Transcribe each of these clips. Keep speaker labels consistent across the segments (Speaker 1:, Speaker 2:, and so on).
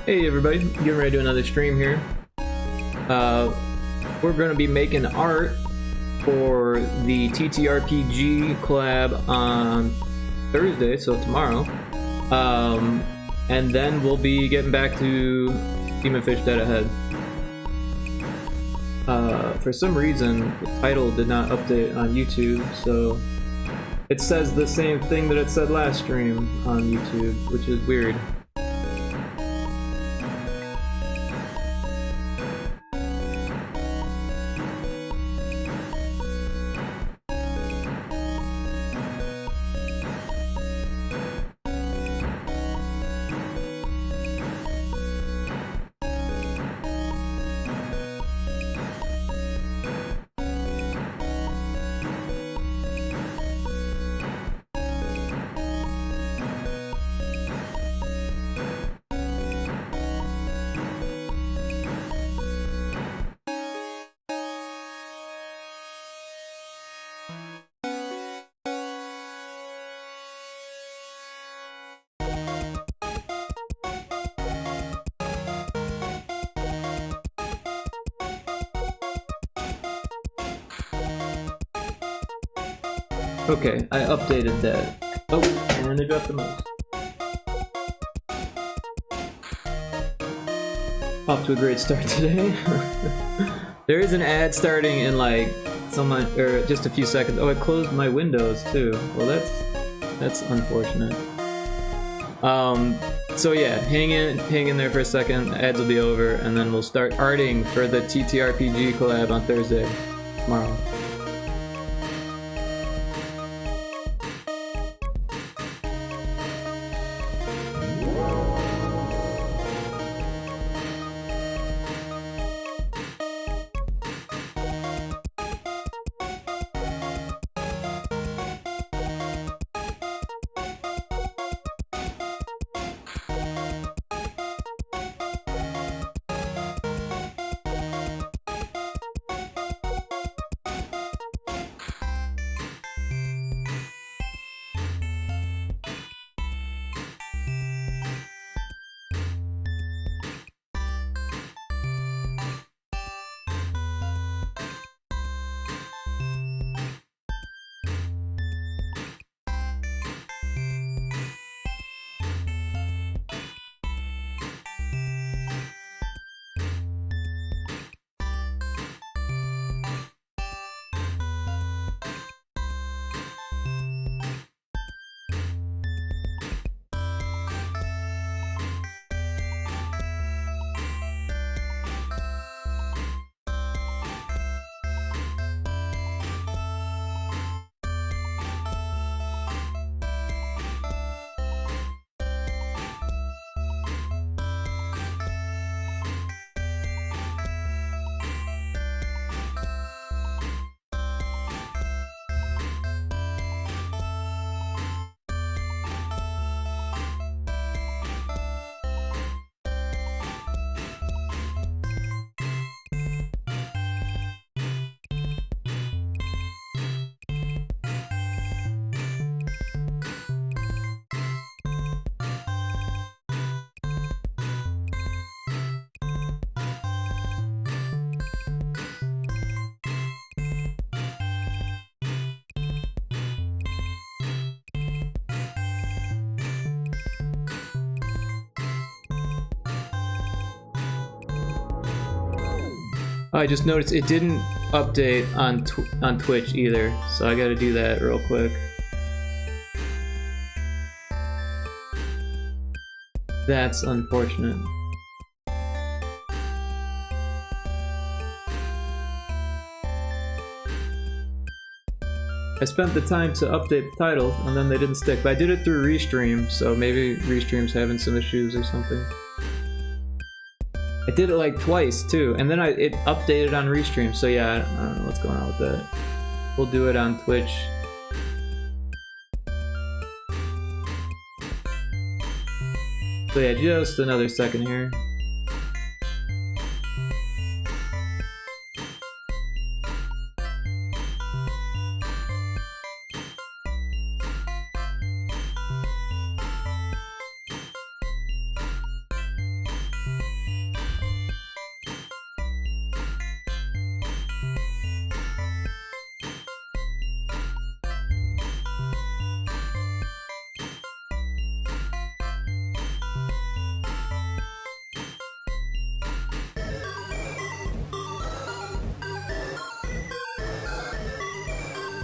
Speaker 1: Hey everybody, getting ready to do another stream here. We're going to be making art for the TTRPG collab on Thursday, so tomorrow. And then we'll be getting back to Demon Fish Dead Ahead. For some reason, the title did not update on YouTube, so it says the same thing that it said last stream on YouTube, which is weird. Okay, I updated that. Oh, and I dropped the mouse. Off to a great start today. There is an ad starting in like just a few seconds. Oh, I closed my windows too. Well, that's unfortunate. So yeah, hang in there for a second. The ads will be over, and then we'll start arting for the TTRPG collab on Thursday, tomorrow. I just noticed it didn't update on Twitch either, so I gotta do that real quick. That's unfortunate. I spent the time to update the titles and then they didn't stick, but I did it through Restream, so maybe Restream's having some issues or something. I did it like twice too, and then it updated on Restream, so yeah, I don't know what's going on with that. We'll do it on Twitch. So yeah, just another second here.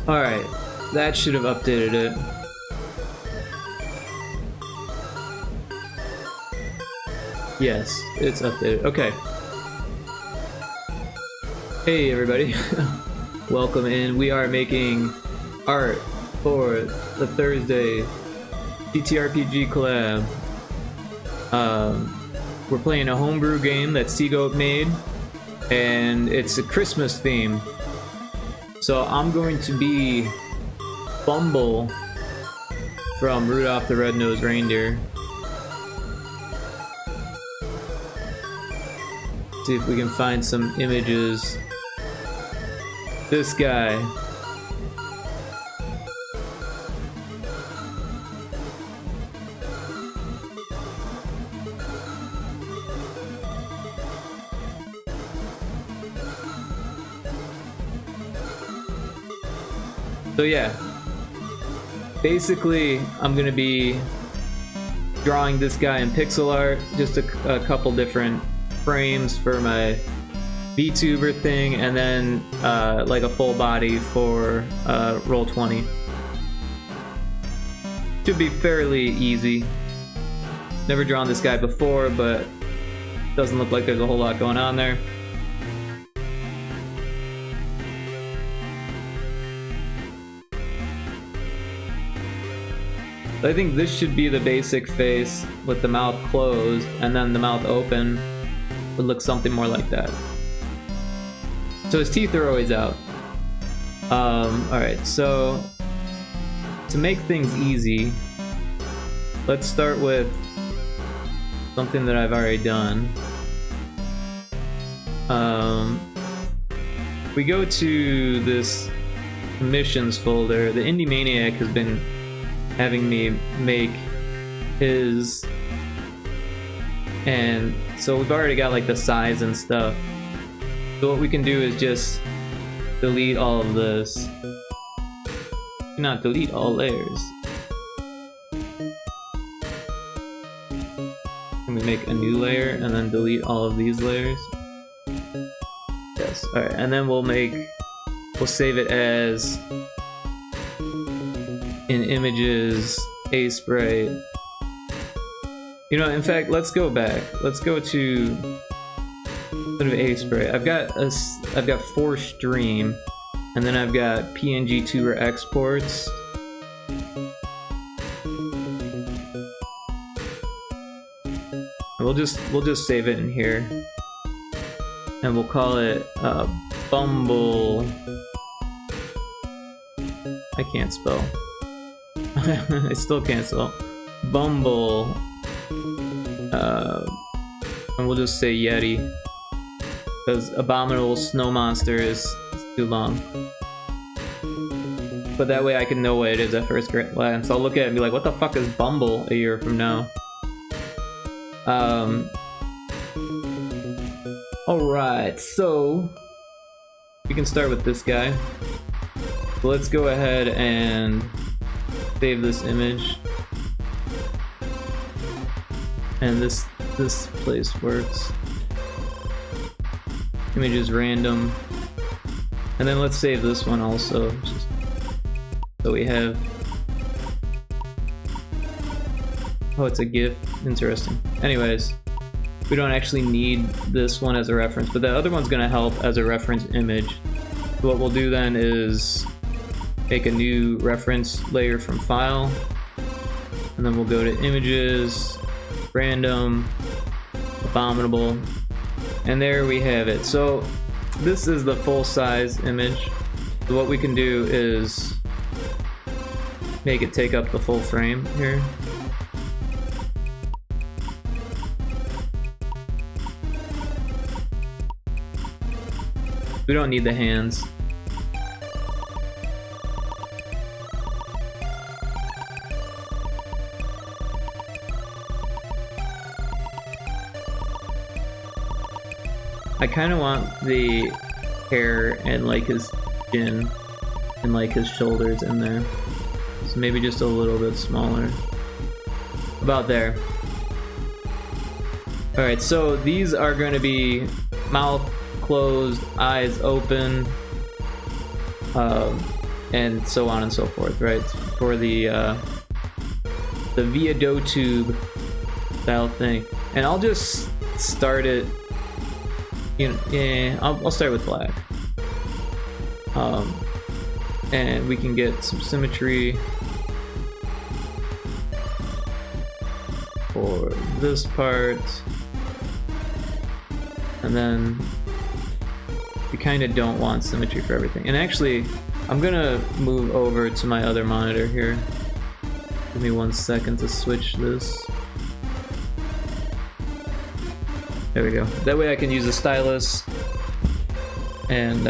Speaker 1: Alright, that should have updated it. Yes, it's updated. Okay. Hey everybody, welcome in. We are making art for the Thursday TTRPG collab. We're playing a homebrew game that Seagoat made, and it's a Christmas theme. So I'm going to be Bumble from Rudolph the Red-Nosed Reindeer. See if we can find some images. This guy. So yeah, basically I'm gonna be drawing this guy in pixel art, just a couple different frames for my VTuber thing, and then like a full body for Roll20. Should be fairly easy. Never drawn this guy before, but doesn't look like there's a whole lot going on there. I think this should be the basic face with the mouth closed, and then the mouth open would look something more like that. So his teeth are always out. Alright, so to make things easy, let's start with something that I've already done. We go to this missions folder. The Indie Maniac has been having me make his, and so we've already got like the size and stuff. So what we can do is just delete all of this. Not delete all layers. Can we make a new layer and then delete all of these layers? Yes. Alright, and then we'll save it as in images, a sprite. You know, in fact, let's go back. Let's go to sort of a sprite. I've got 4 stream, and then I've got PNG tuber exports. We'll just save it in here, and we'll call it Bumble. I can't spell. I still can't spell. Bumble. And we'll just say Yeti, because Abominable Snow Monster is too long. But that way I can know what it is at first glance. I'll look at it and be like, what the fuck is Bumble a year from now? Alright, so we can start with this guy. So let's go ahead and save this image. And this place works. Image is random. And then let's save this one also, just so we have. Oh, it's a GIF. Interesting. Anyways, we don't actually need this one as a reference, but the other one's gonna help as a reference image. So what we'll do then is make a new reference layer from file, and then we'll go to images, random, abominable, and there we have it. So this is the full size image. So what we can do is make it take up the full frame here. We don't need the hands. I kind of want the hair and like his chin and like his shoulders in there. So maybe just a little bit smaller. About there. Alright, so these are going to be mouth closed, eyes open. and so on and so forth, right? For the Viado tube style thing. And I'll just start it, you know, yeah, I'll start with black. And we can get some symmetry for this part. And then we kind of don't want symmetry for everything. And actually, I'm gonna move over to my other monitor here. Give me 1 second to switch this. There we go. That way I can use the stylus and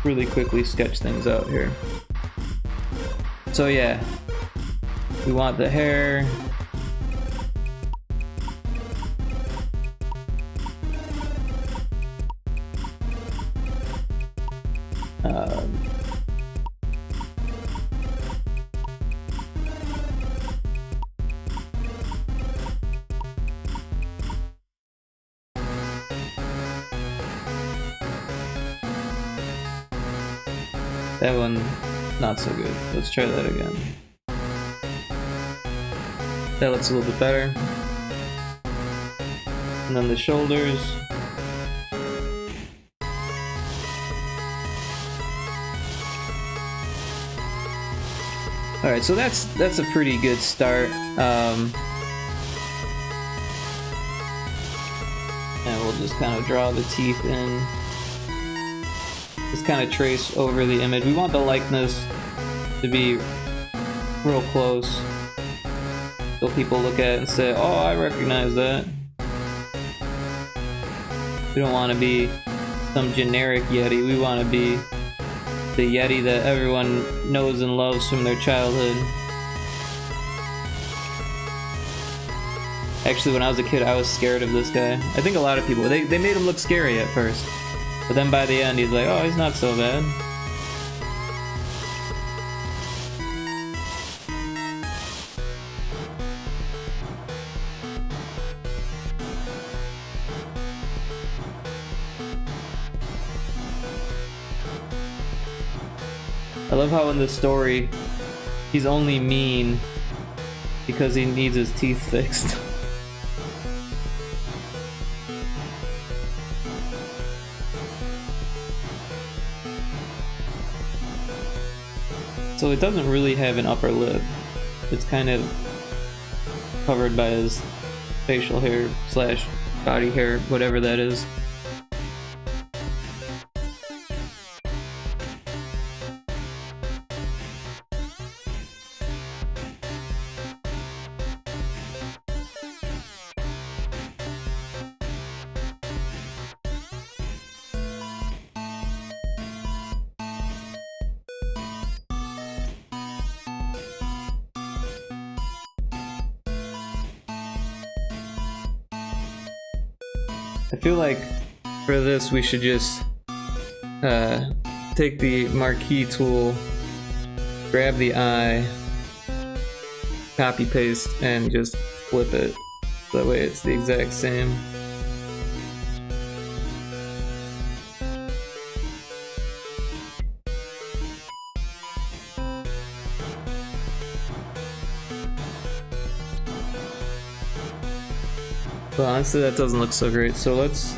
Speaker 1: really quickly sketch things out here. So yeah, we want the hair. That one, not so good. Let's try that again. That looks a little bit better. And then the shoulders. Alright, so that's a pretty good start. And we'll just kind of draw the teeth in. Just kind of trace over the image. We want the likeness to be real close, so people look at it and say, oh, I recognize that. We don't want to be some generic Yeti. We want to be the Yeti that everyone knows and loves from their childhood. Actually, when I was a kid, I was scared of this guy. I think a lot of people, they made him look scary at first. But then by the end, he's like, oh, he's not so bad. I love how in the story, he's only mean because he needs his teeth fixed. So it doesn't really have an upper lip. It's kind of covered by his facial hair slash body hair, whatever that is. I feel like for this we should just take the marquee tool, grab the eye, copy paste, and just flip it. That way it's the exact same. But honestly, that doesn't look so great, so let's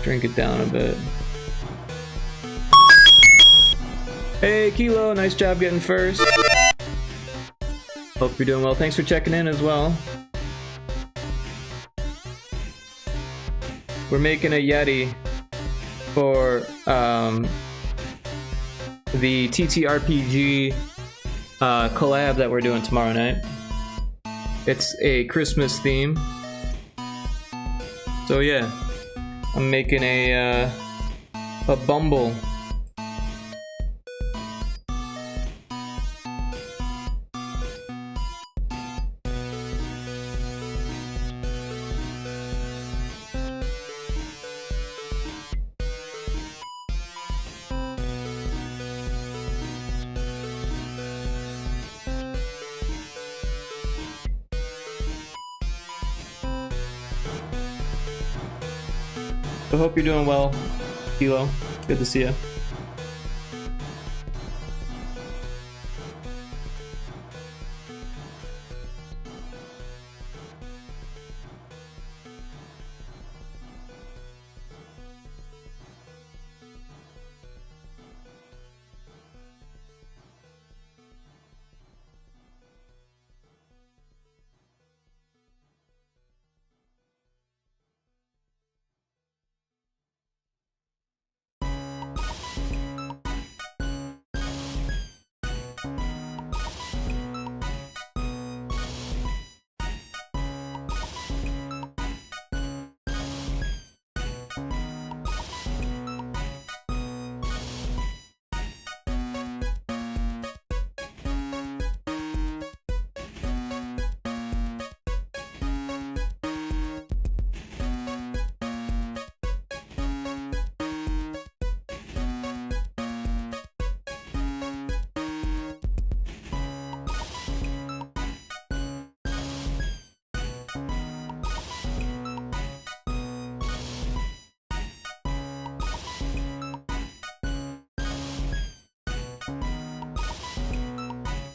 Speaker 1: drink it down a bit. Hey Kilo, nice job getting first. Hope you're doing well. Thanks for checking in as well. We're making a Yeti for the TTRPG collab that we're doing tomorrow night. It's a Christmas theme. So yeah, I'm making a Bumble. So hope you're doing well, Kilo. Good to see you.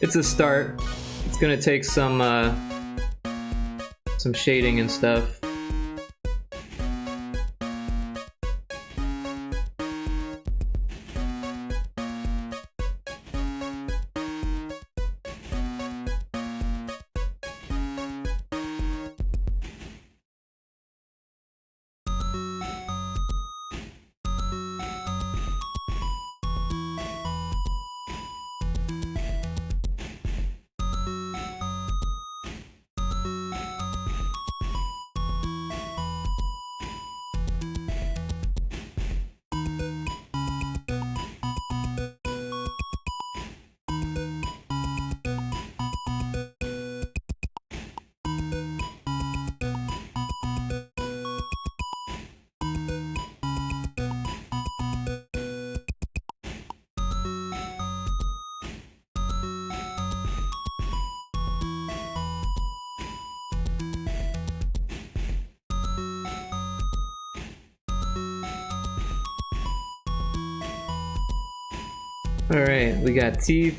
Speaker 1: It's a start. It's gonna take some shading and stuff. Alright, we got teeth.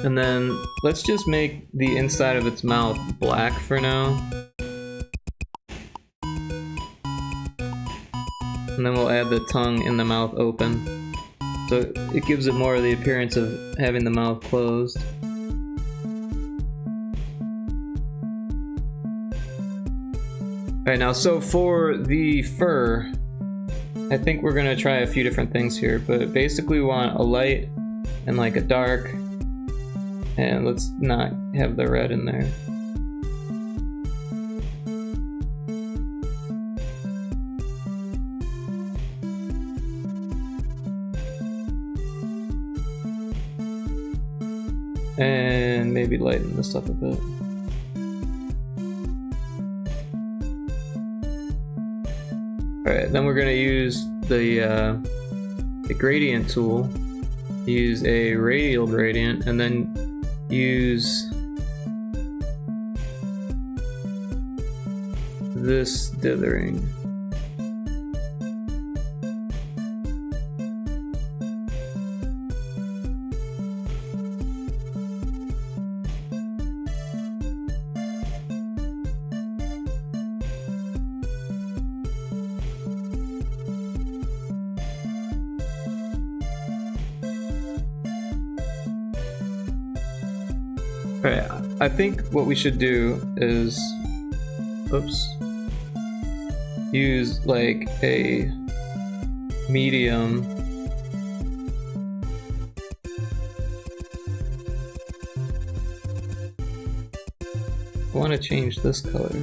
Speaker 1: And then let's just make the inside of its mouth black for now. And then we'll add the tongue in the mouth open. So it gives it more of the appearance of having the mouth closed. Alright, now so for the fur, I think we're gonna try a few different things here, but basically we want a light and like a dark, and let's not have the red in there. And maybe lighten this up a bit. Alright, then we're going to use the gradient tool, use a radial gradient, and then use this dithering. Alright, I think what we should do is, oops, use like a medium. I want to change this color.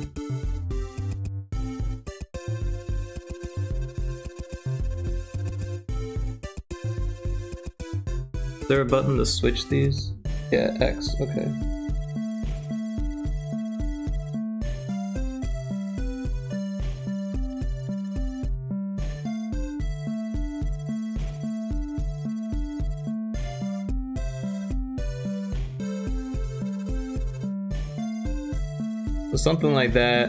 Speaker 1: Is there a button to switch these? Yeah, X, okay. So something like that.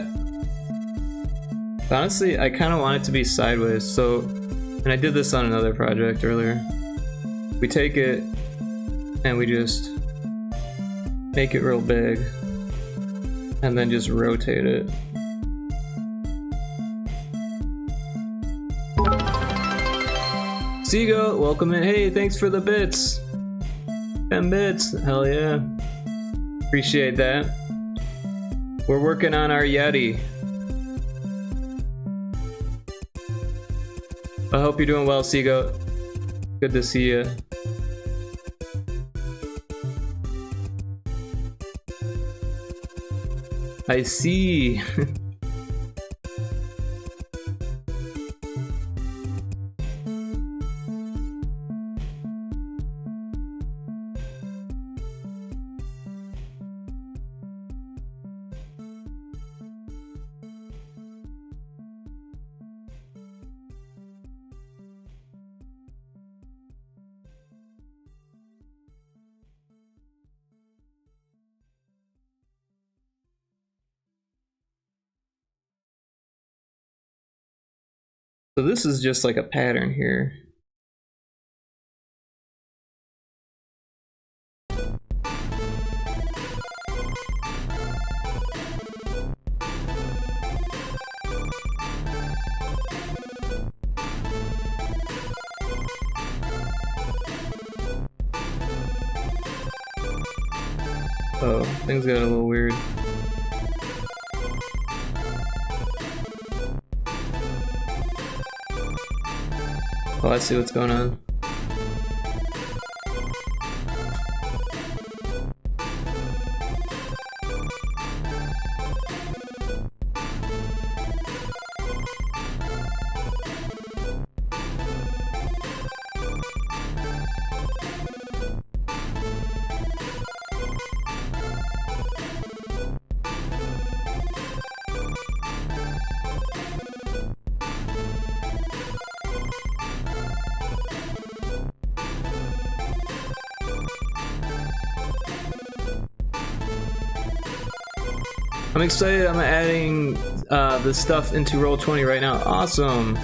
Speaker 1: Honestly, I kind of want it to be sideways, so, and I did this on another project earlier. We take it and we just make it real big and then just rotate it. Seago, welcome in. Hey, thanks for the bits. 10 bits, hell yeah. Appreciate that. We're working on our Yeti. I hope you're doing well, Seago. Good to see you. I see. So this is just like a pattern here. Oh, things got a little weird. Oh, I see what's going on. I'm excited. I'm adding the stuff into Roll20 right now. Awesome.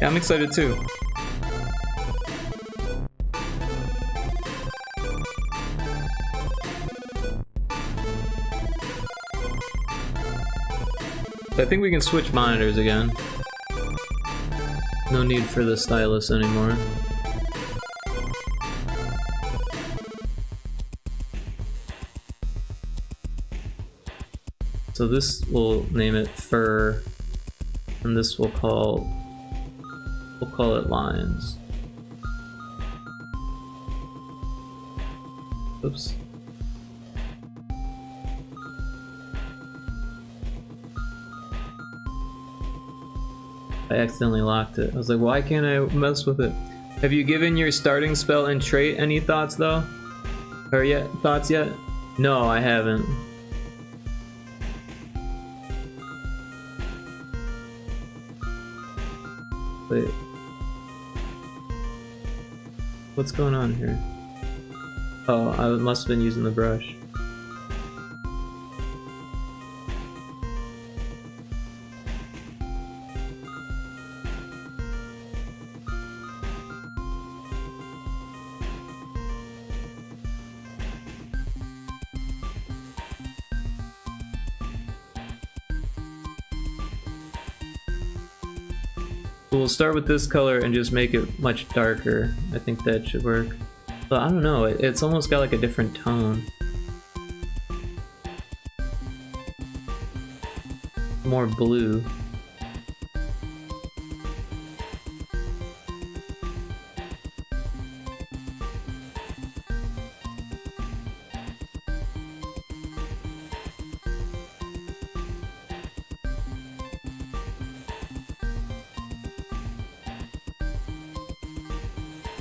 Speaker 1: Yeah, I'm excited too. I think we can switch monitors again. No need for the stylus anymore. So this will name it fur, and this we'll call it lines. Oops. I accidentally locked it. I was like, why can't I mess with it? Have you given your starting spell and trait any thoughts though? Or thoughts yet? No, I haven't. Wait. What's going on here? Oh, I must have been using the brush. We'll start with this color and just make it much darker. I think that should work. But I don't know, it's almost got like a different tone. More blue.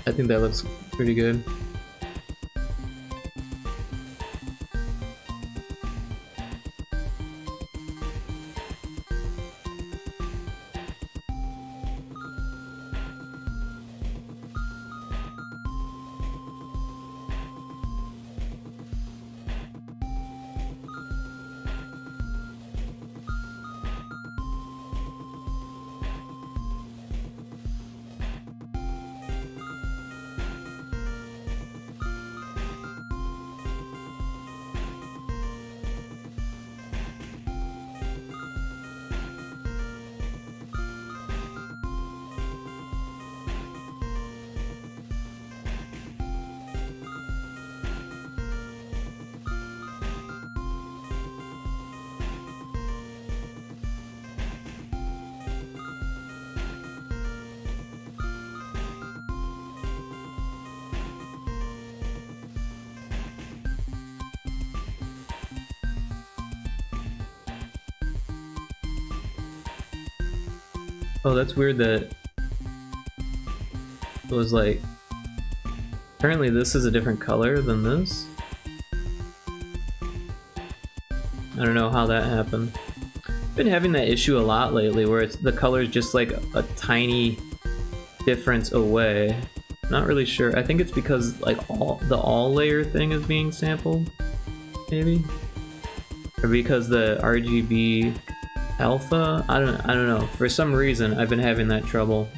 Speaker 1: I think that looks pretty good. Oh, that's weird that it was like... Apparently this is a different color than this. I don't know how that happened. I've been having that issue a lot lately where the color is just like a tiny difference away. Not really sure. I think it's because like the all layer thing is being sampled, maybe? Or because the RGB alpha? I don't know. For some reason I've been having that trouble.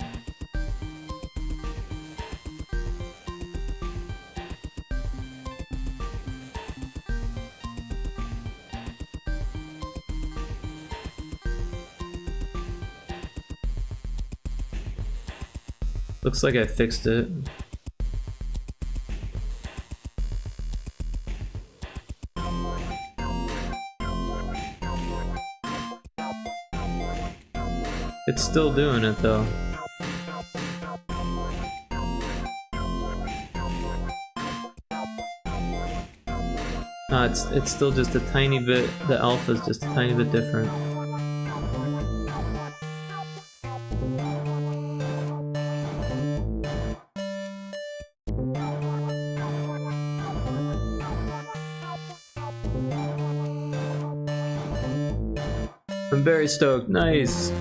Speaker 1: Looks like I fixed it. It's still doing it though. It's still just a tiny bit, the alpha is just a tiny bit different. I'm very stoked. Nice.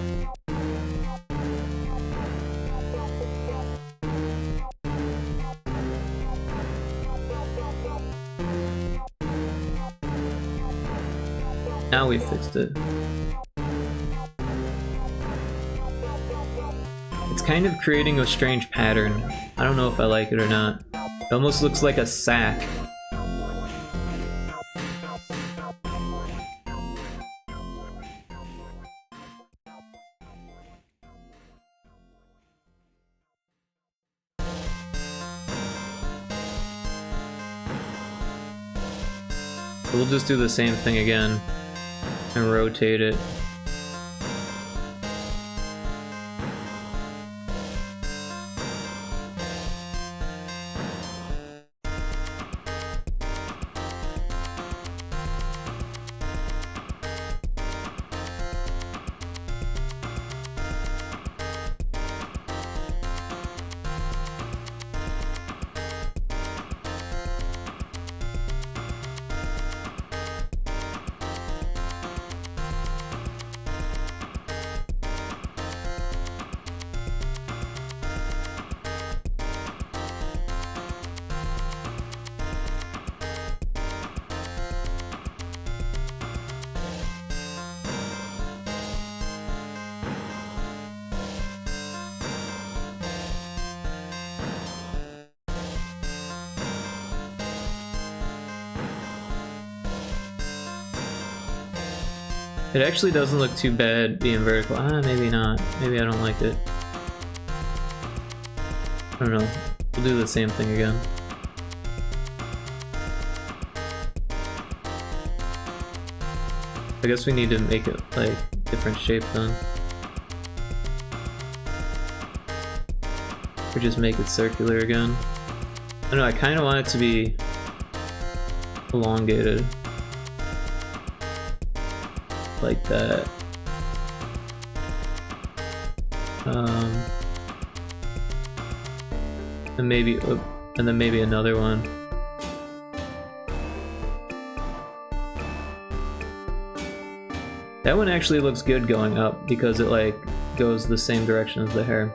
Speaker 1: Now we fixed it. It's kind of creating a strange pattern. I don't know if I like it or not. It almost looks like a sack. We'll just do the same thing again and rotate it. It actually doesn't look too bad being vertical. Maybe not. Maybe I don't like it. I don't know. We'll do the same thing again. I guess we need to make it like different shape then. Or just make it circular again. I don't know, I kind of want it to be elongated. Like that. And maybe, and then maybe another one. That one actually looks good going up because it like goes the same direction as the hair.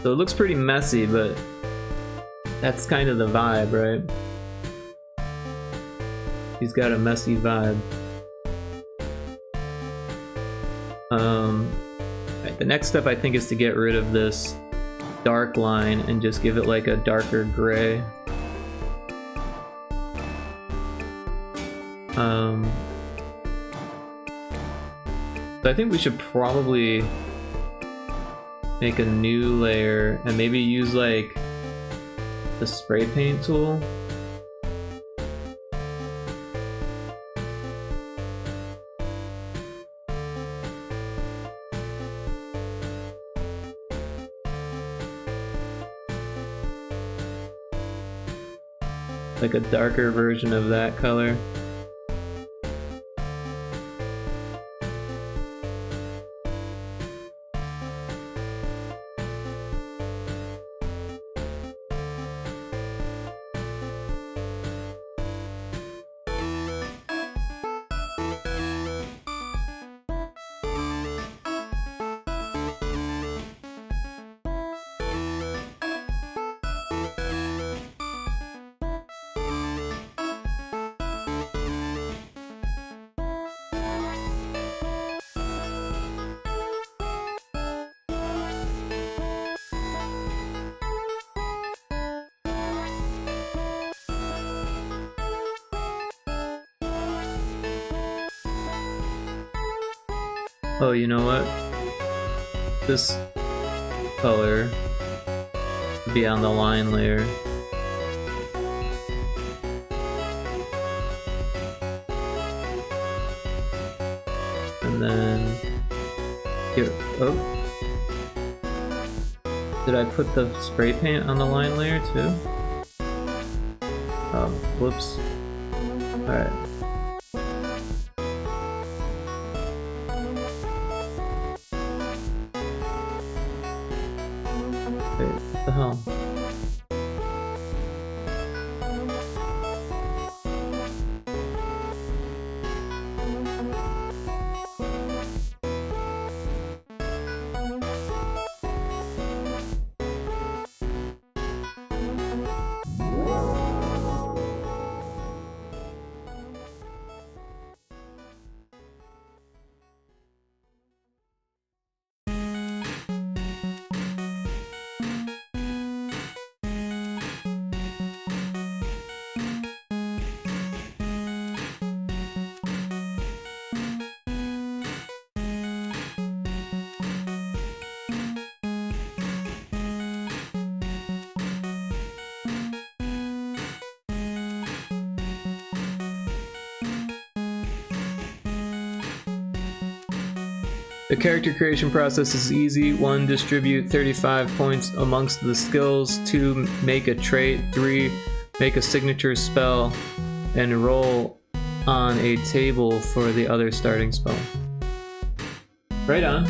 Speaker 1: So it looks pretty messy, but that's kind of the vibe, right? He's got a messy vibe. Right, the next step I think is to get rid of this dark line and just give it like a darker gray. So I think we should probably make a new layer and maybe use like the spray paint tool. like a darker version of that color. Oh, you know what? This color would be on the line layer. And then here, oh. Did I put the spray paint on the line layer too? Oh, whoops. Alright. What the hell? The character creation process is easy. 1. Distribute 35 points amongst the skills. 2. Make a trait. 3. Make a signature spell and roll on a table for the other starting spell. Right on.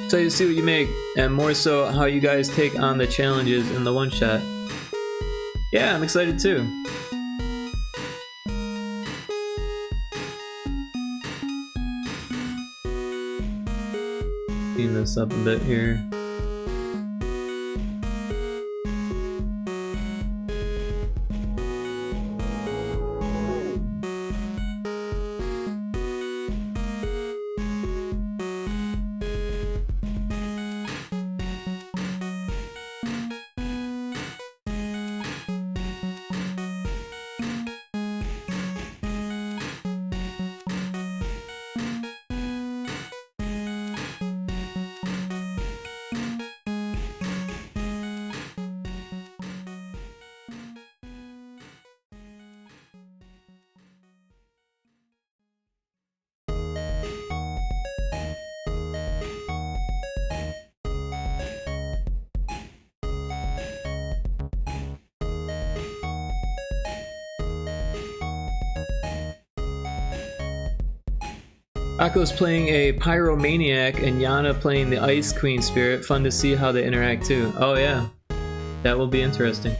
Speaker 1: So you see what you make, and more so how you guys take on the challenges in the one-shot. Yeah, I'm excited too. Clean this up a bit here. Akko's playing a Pyromaniac and Yana playing the Ice Queen Spirit. Fun to see how they interact too. Oh yeah, that will be interesting.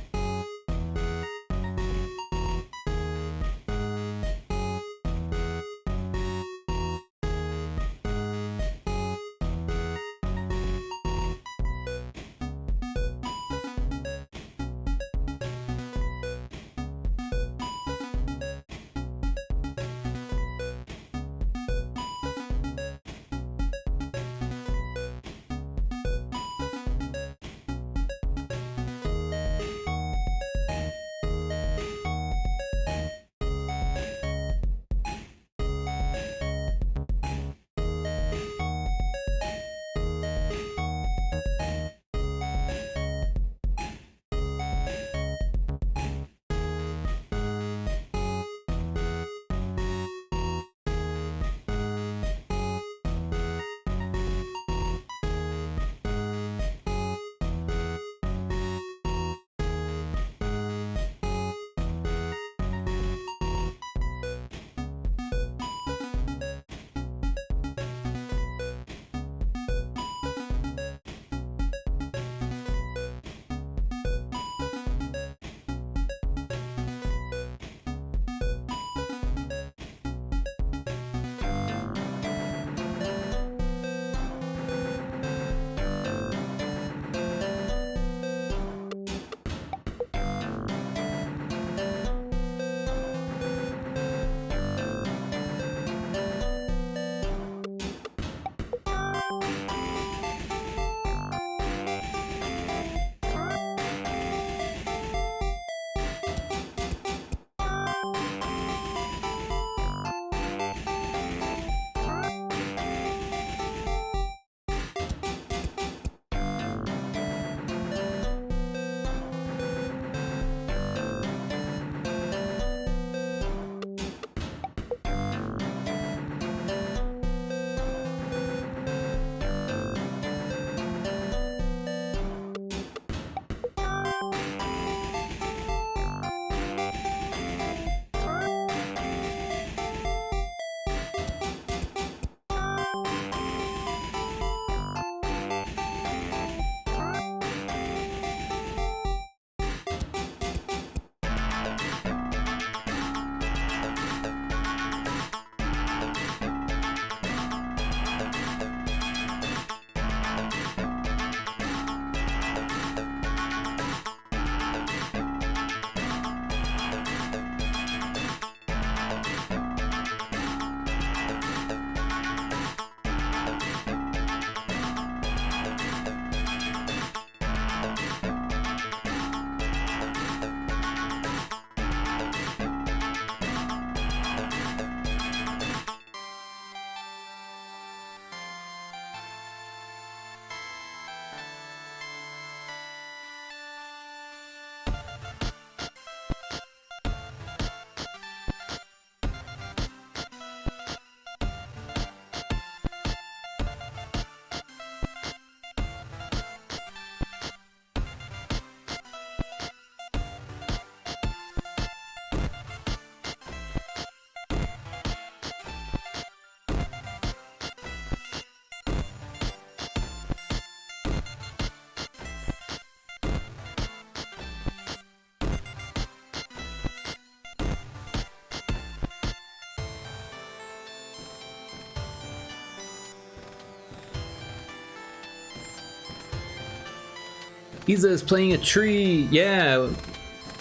Speaker 1: Isa is playing a tree. Yeah,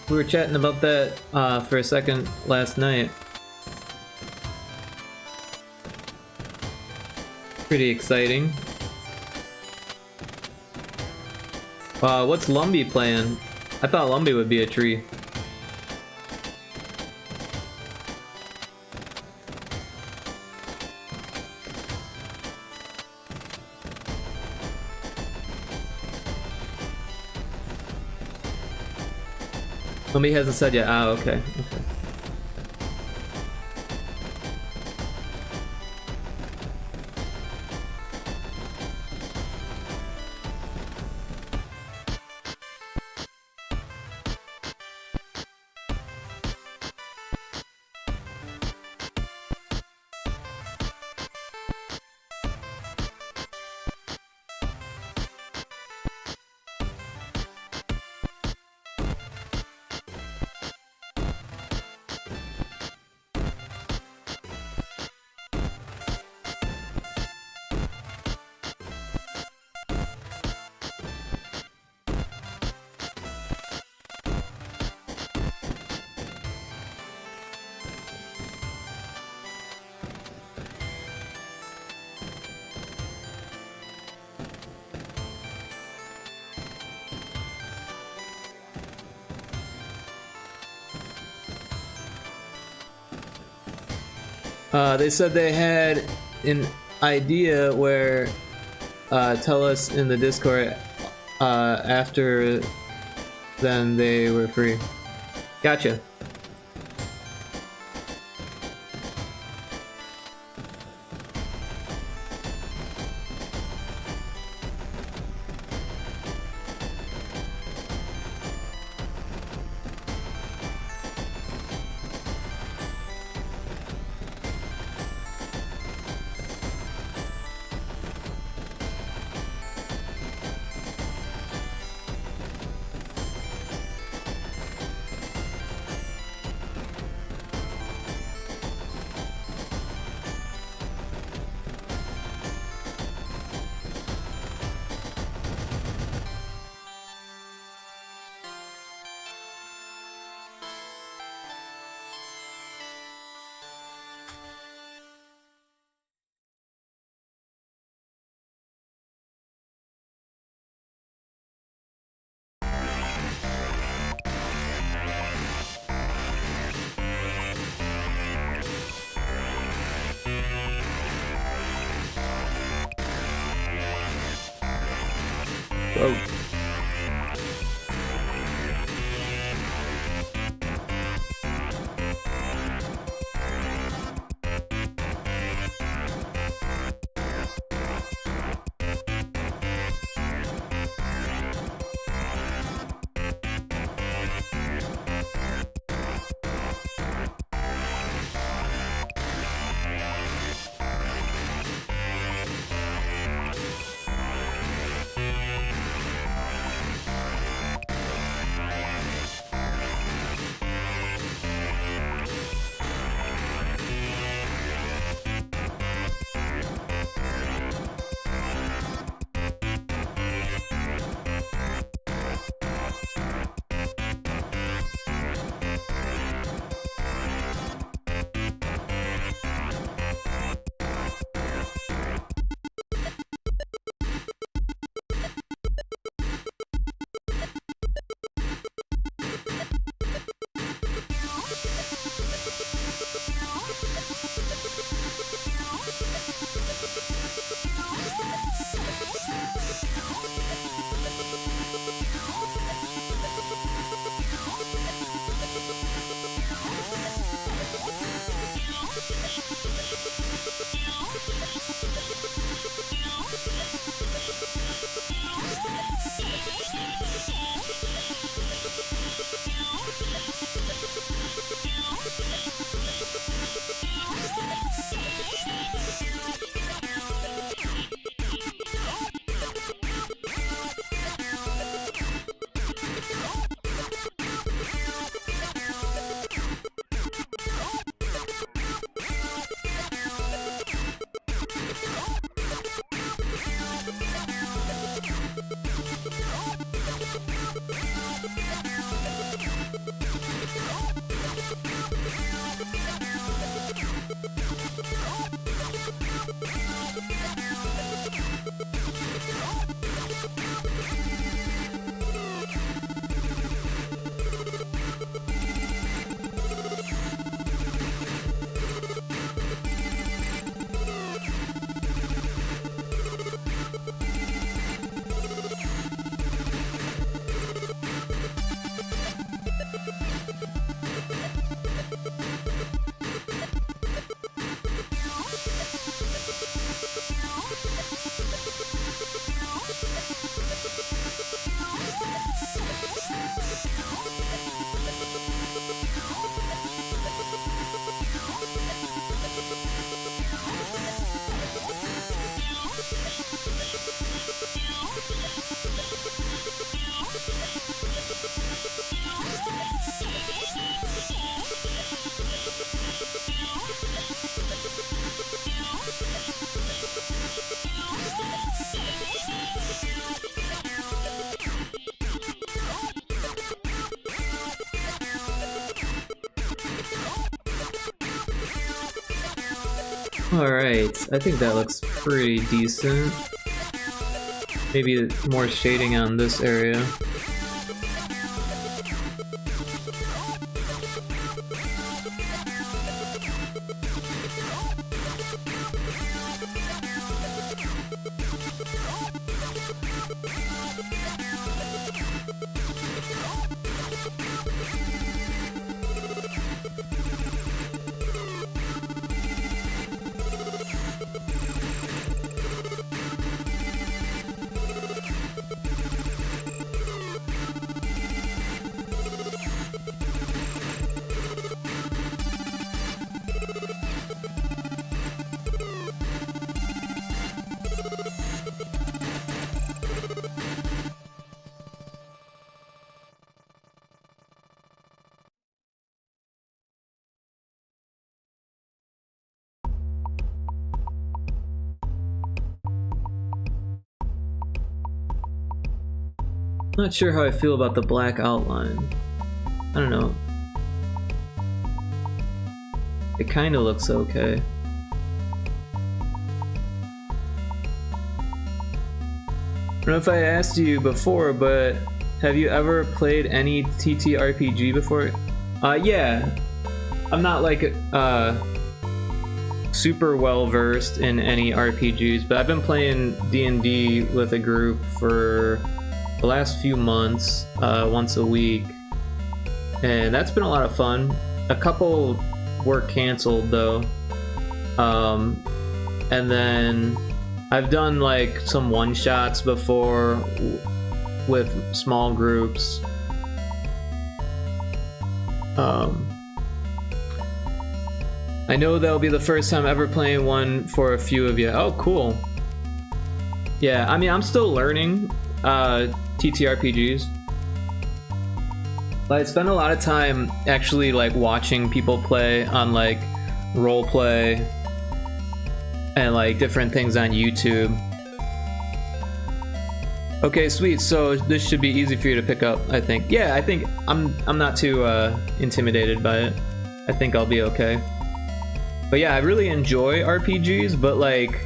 Speaker 1: we were chatting about that for a second last night. Pretty exciting. What's Lumbee playing? I thought Lumbee would be a tree. Lumbee hasn't said yet. Ah, okay. Okay. They said they had an idea where tell us in the Discord after then they were free. Gotcha. Whoa. Alright, I think that looks pretty decent. Maybe more shading on this area. Not sure how I feel about the black outline. I don't know. It kind of looks okay. I don't know if I asked you before, but have you ever played any TTRPG before? Yeah. I'm not like super well versed in any RPGs, but I've been playing D&D with a group for the last few months, once a week, and that's been a lot of fun. A couple were canceled though, and then I've done like some one-shots before with small groups. I know that'll be the first time ever playing one for a few of you. Oh, cool. Yeah, I mean, I'm still learning TTRPGs, but I spend a lot of time actually like watching people play on like roleplay and like different things on YouTube. Okay, sweet. So this should be easy for you to pick up, I think. Yeah, I think I'm not too intimidated by it. I think I'll be okay. But yeah, I really enjoy RPGs, but like,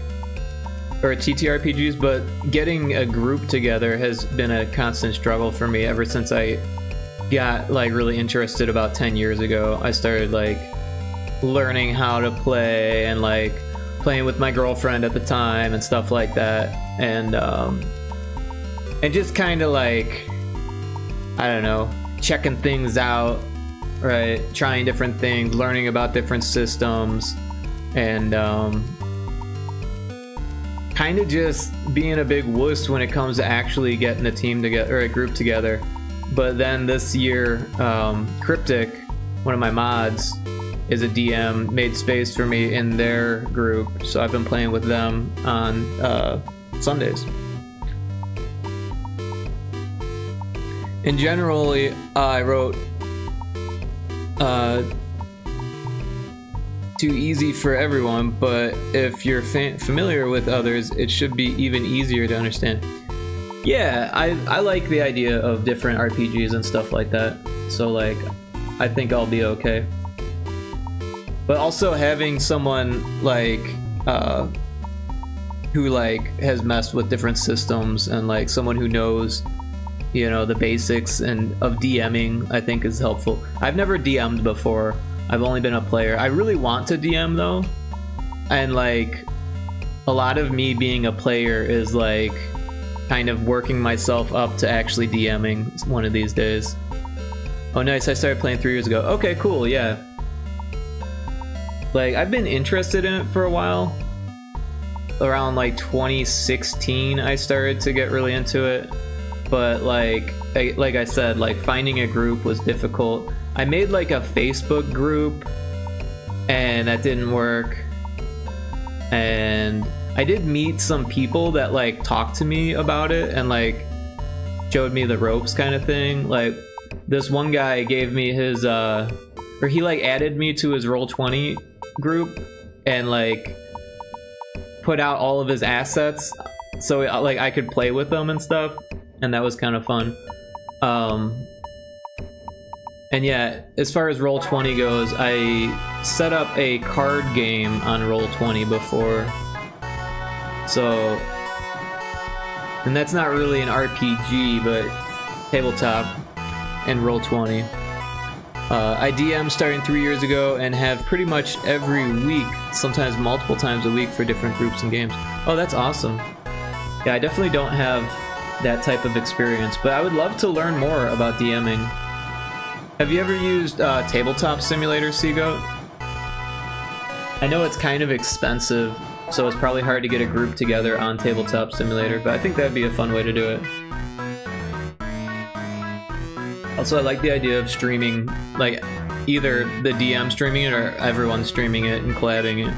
Speaker 1: or TTRPGs, but getting a group together has been a constant struggle for me ever since I got like really interested about 10 years ago. I started like learning how to play and like playing with my girlfriend at the time and stuff like that, and just kind of like, I don't know, checking things out, right? Trying different things, learning about different systems, and kind of just being a big wuss when it comes to actually getting a team together or a group together. But then this year, Cryptic, one of my mods, is a DM, made space for me in their group, so I've been playing with them on Sundays. And generally, I wrote too easy for everyone, but if you're familiar with others, it should be even easier to understand. Yeah, I like the idea of different RPGs and stuff like that, so like, I think I'll be okay. But also having someone like who like has messed with different systems, and like someone who knows, you know, the basics and of DMing, I think is helpful. I've never DM'd before. I've only been a player. I really want to DM though, and like a lot of me being a player is like kind of working myself up to actually DMing one of these days. Oh nice, I started playing 3 years ago. Okay, cool, yeah. Like I've been interested in it for a while. Around like 2016 I started to get really into it, but like I said, like finding a group was difficult. I made like a Facebook group and that didn't work, and I did meet some people that like talked to me about it and like showed me the ropes kind of thing. Like this one guy gave me his or he like added me to his Roll20 group and like put out all of his assets so like I could play with them and stuff, and that was kind of fun. And yeah, as far as Roll20 goes, I set up a card game on Roll20 before. So, and that's not really an RPG, but tabletop and Roll20. I DM starting 3 years ago and have pretty much every week, sometimes multiple times a week for different groups and games. Oh, that's awesome. Yeah, I definitely don't have that type of experience, but I would love to learn more about DMing. Have you ever used Tabletop Simulator, Seagoat? I know it's kind of expensive, so it's probably hard to get a group together on Tabletop Simulator, but I think that'd be a fun way to do it. Also, I like the idea of streaming, like either the DM streaming it or everyone streaming it and collabing it.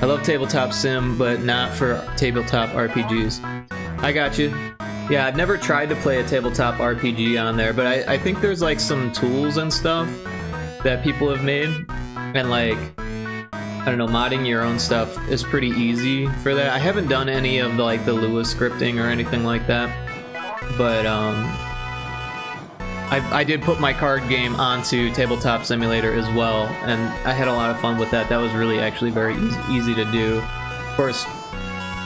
Speaker 1: I love Tabletop Sim, but not for tabletop RPGs. I got you. Yeah, I've never tried to play a tabletop RPG on there, but I think there's like some tools and stuff that people have made, and like, I don't know, modding your own stuff is pretty easy for that. I haven't done any of the like the Lua scripting or anything like that, but I did put my card game onto Tabletop Simulator as well, and I had a lot of fun with that. That was really actually very easy to do. Of course,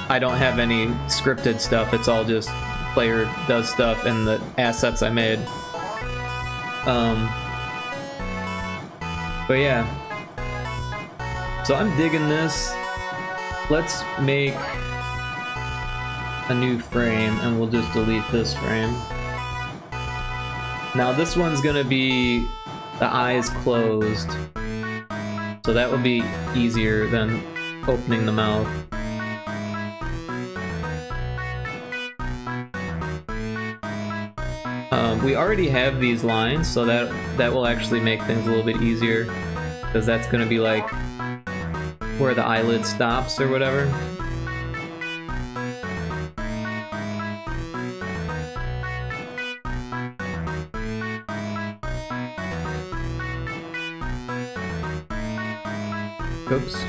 Speaker 1: I don't have any scripted stuff. It's all just player does stuff and the assets I made. But yeah. So I'm digging this. Let's make a new frame and we'll just delete this frame. Now this one's gonna be the eyes closed, so that would be easier than opening the mouth. We already have these lines, so that will actually make things a little bit easier, because that's gonna be like where the eyelid stops or whatever. Oops.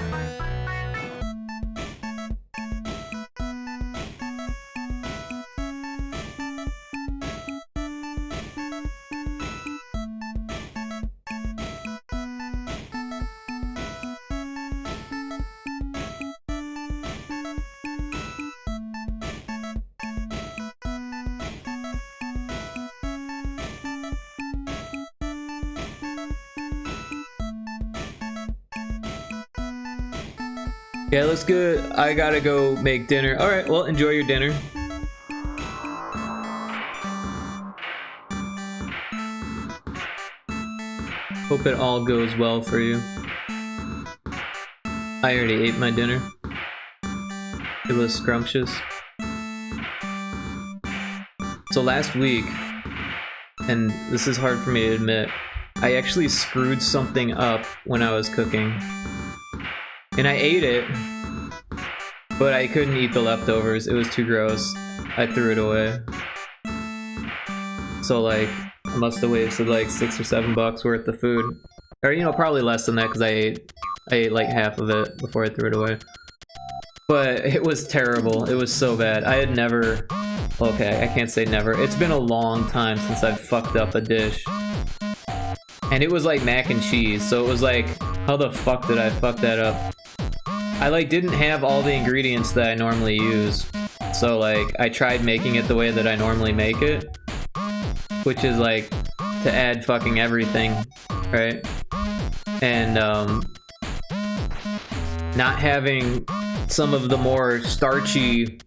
Speaker 1: Yeah, let's go. I gotta go make dinner. Alright, well, enjoy your dinner. Hope it all goes well for you. I already ate my dinner. It was scrumptious. So last week, and this is hard for me to admit, I actually screwed something up when I was cooking. And I ate it, but I couldn't eat the leftovers. It was too gross. I threw it away. So like, I must have wasted like $6 or $7 worth of food. Or, you know, probably less than that, because I ate like half of it before I threw it away. But it was terrible. It was so bad. I had never... Okay, I can't say never. It's been a long time since I've fucked up a dish. And it was like mac and cheese, so it was like, how the fuck did I fuck that up? I like didn't have all the ingredients that I normally use. So like I tried making it the way that I normally make it, which is like to add fucking everything, right? And not having some of the more starchy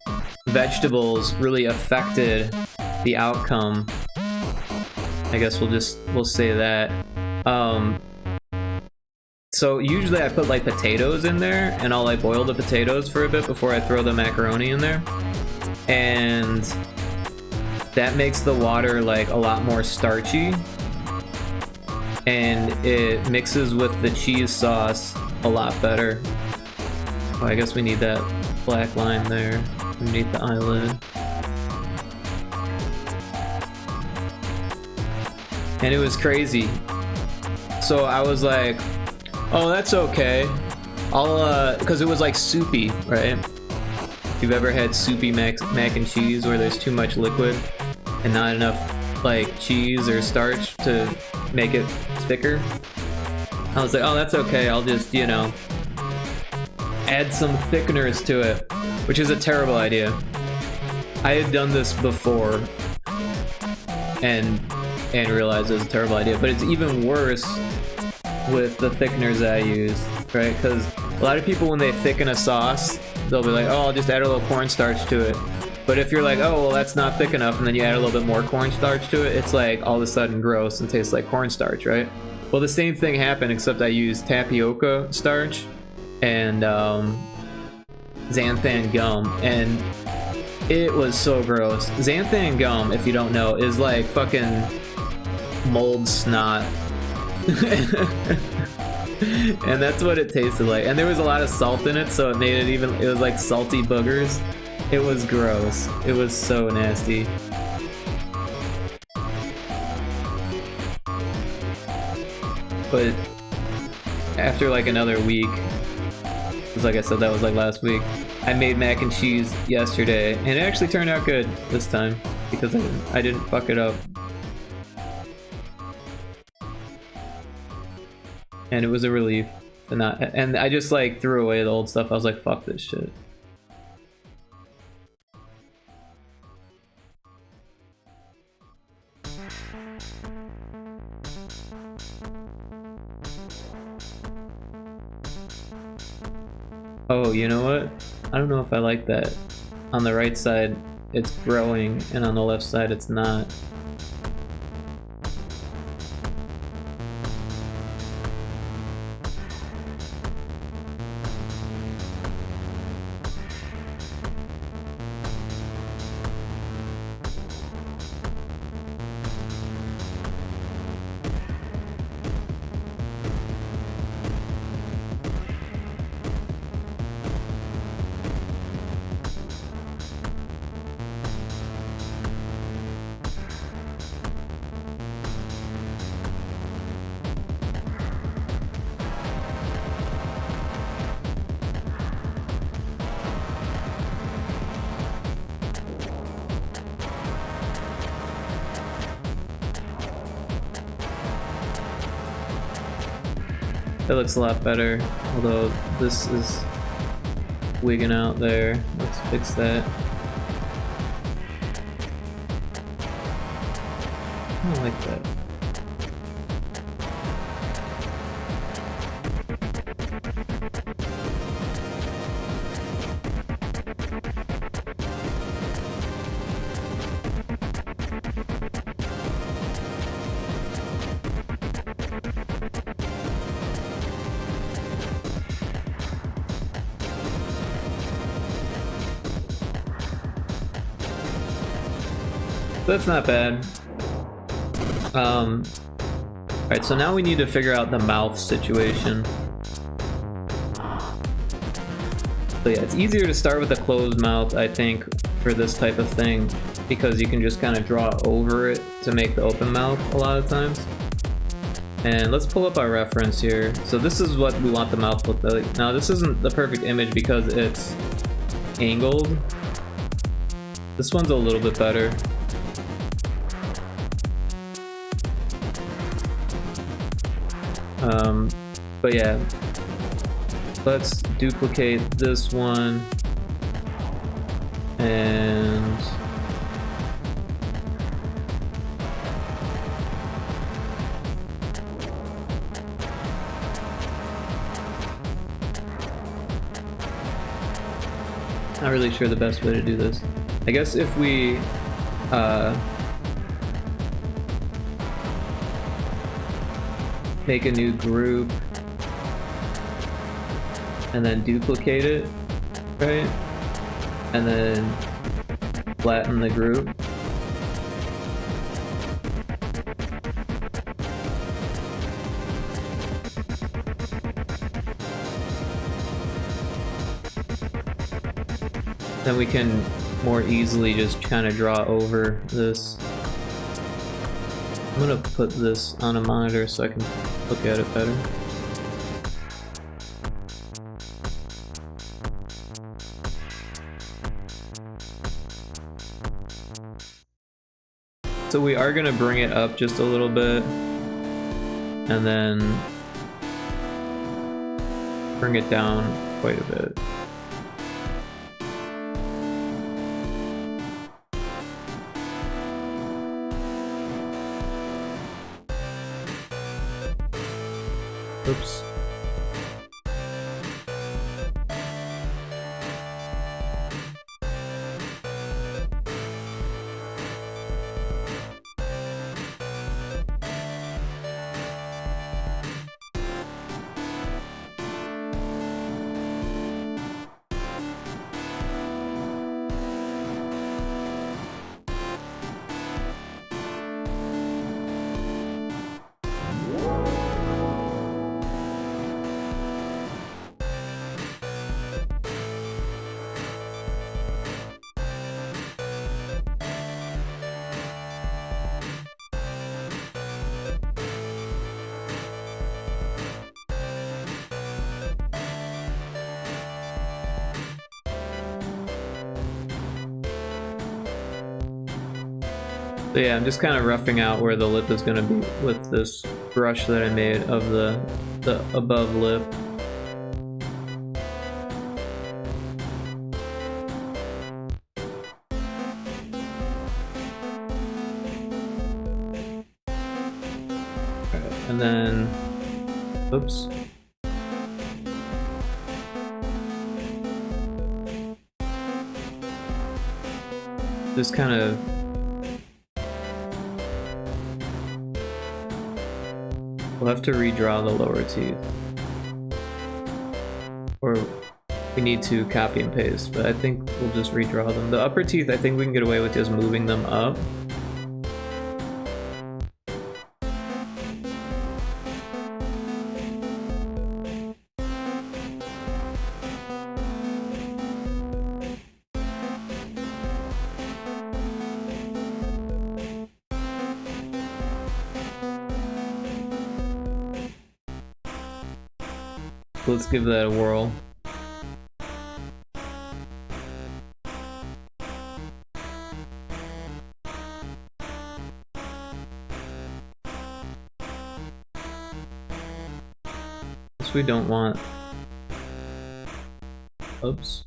Speaker 1: vegetables really affected the outcome. I guess we'll say that. So usually I put like potatoes in there, and I'll like boil the potatoes for a bit before I throw the macaroni in there. And that makes the water like a lot more starchy. And it mixes with the cheese sauce a lot better. Oh, I guess we need that black line there underneath the eyelid. And it was crazy. So I was like, oh, that's okay. I'll, because it was like soupy, right? If you've ever had soupy mac and cheese where there's too much liquid and not enough like cheese or starch to make it thicker. I was like, oh, that's okay. I'll just, you know, add some thickeners to it, which is a terrible idea. I had done this before and realized it was a terrible idea, but it's even worse with the thickeners that I use, right? Because a lot of people, when they thicken a sauce, they'll be like, oh, I'll just add a little cornstarch to it. But if you're like, oh, well, that's not thick enough, and then you add a little bit more cornstarch to it, it's like all of a sudden gross and tastes like cornstarch, right? Well, the same thing happened, except I used tapioca starch and xanthan gum, and it was so gross. Xanthan gum, if you don't know, is like fucking mold snot. And that's what it tasted like. And there was a lot of salt in it, so it made it even, it was like salty boogers. It was gross. It was so nasty. But after like another week, because like I said, that was like last week, I made mac and cheese yesterday, and it actually turned out good this time because I didn't fuck it up. And it was a relief to not, and I just like threw away the old stuff. I was like, fuck this shit. Oh, you know what? I don't know if I like that. On the right side, it's growing, and on the left side, it's not. That looks a lot better, although this is wigging out there. Let's fix that. I don't like that. That's not bad. Alright, so now we need to figure out the mouth situation. So yeah, it's easier to start with a closed mouth, I think, for this type of thing, because you can just kind of draw over it to make the open mouth a lot of times. And let's pull up our reference here. So this is what we want the mouth to look like. Now this isn't the perfect image because it's angled. This one's a little bit better. But yeah, Let's duplicate this one and not really sure the best way to do this. I guess if we make a new group and then duplicate it, right? And then flatten the group. Then we can more easily just kind of draw over this. I'm gonna put this on a monitor so I can look at it better. So we are gonna bring it up just a little bit and then bring it down quite a bit. Oops. So yeah, I'm just kind of roughing out where the lip is going to be with this brush that I made of the above lip. And then, oops. Just kind of we'll have to redraw the lower teeth. Or we need to copy and paste, but I think we'll just redraw them. The upper teeth, I think we can get away with just moving them up. Let's give that a whirl. This we don't want. Oops.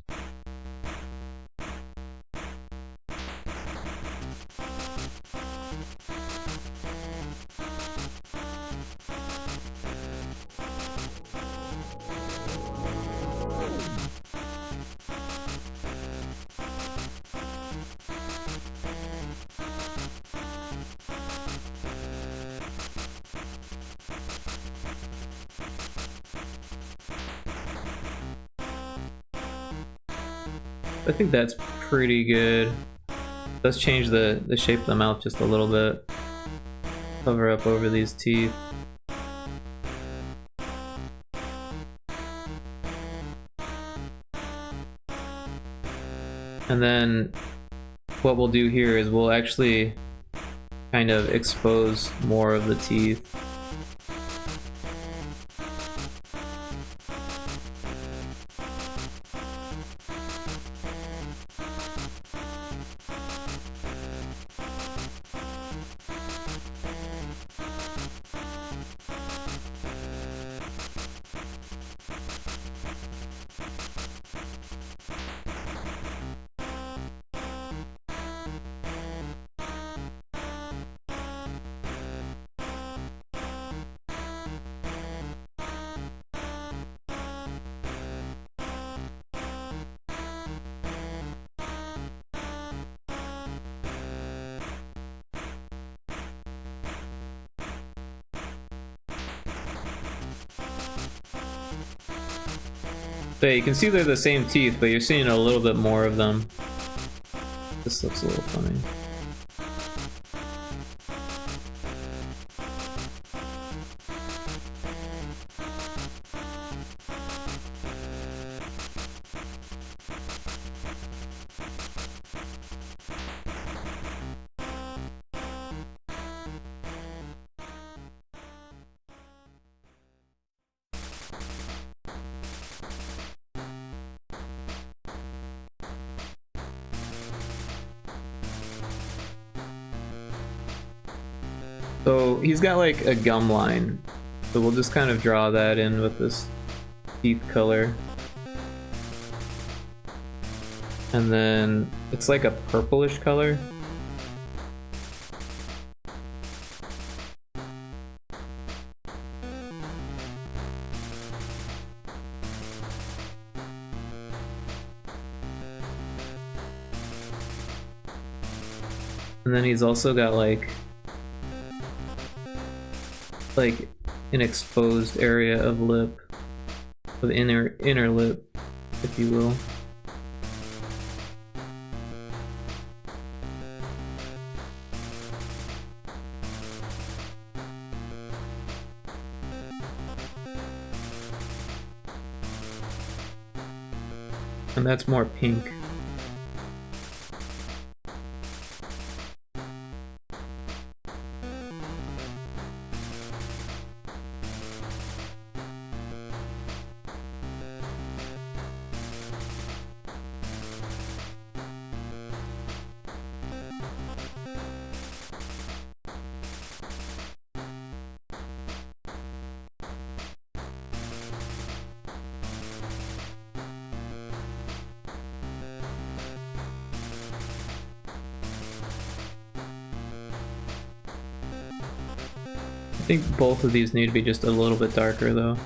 Speaker 1: I think that's pretty good. Let's change the shape of the mouth just a little bit. Cover up over these teeth. And then what we'll do here is we'll actually kind of expose more of the teeth. But you can see they're the same teeth, but you're seeing a little bit more of them. This looks a little funny. So he's got like a gum line, so we'll just kind of draw that in with this teeth color. And then it's like a purplish color. And then he's also got like an exposed area of lip, of inner lip, if you will. And that's more pink. I think both of these need to be just a little bit darker though.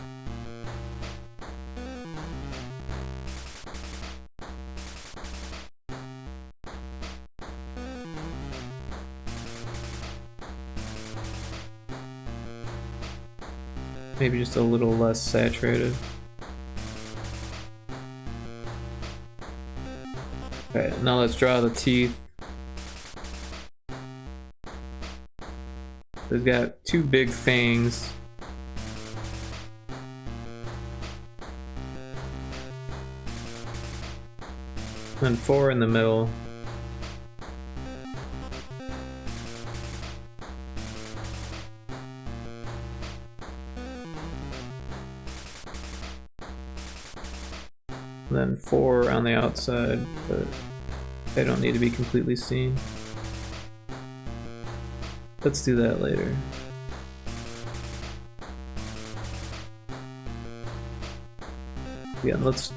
Speaker 1: Maybe just a little less saturated. Okay, now let's draw the teeth. They've got two big fangs. And 4 in the middle. And then 4 on the outside, but they don't need to be completely seen. Let's do that later. Yeah, let's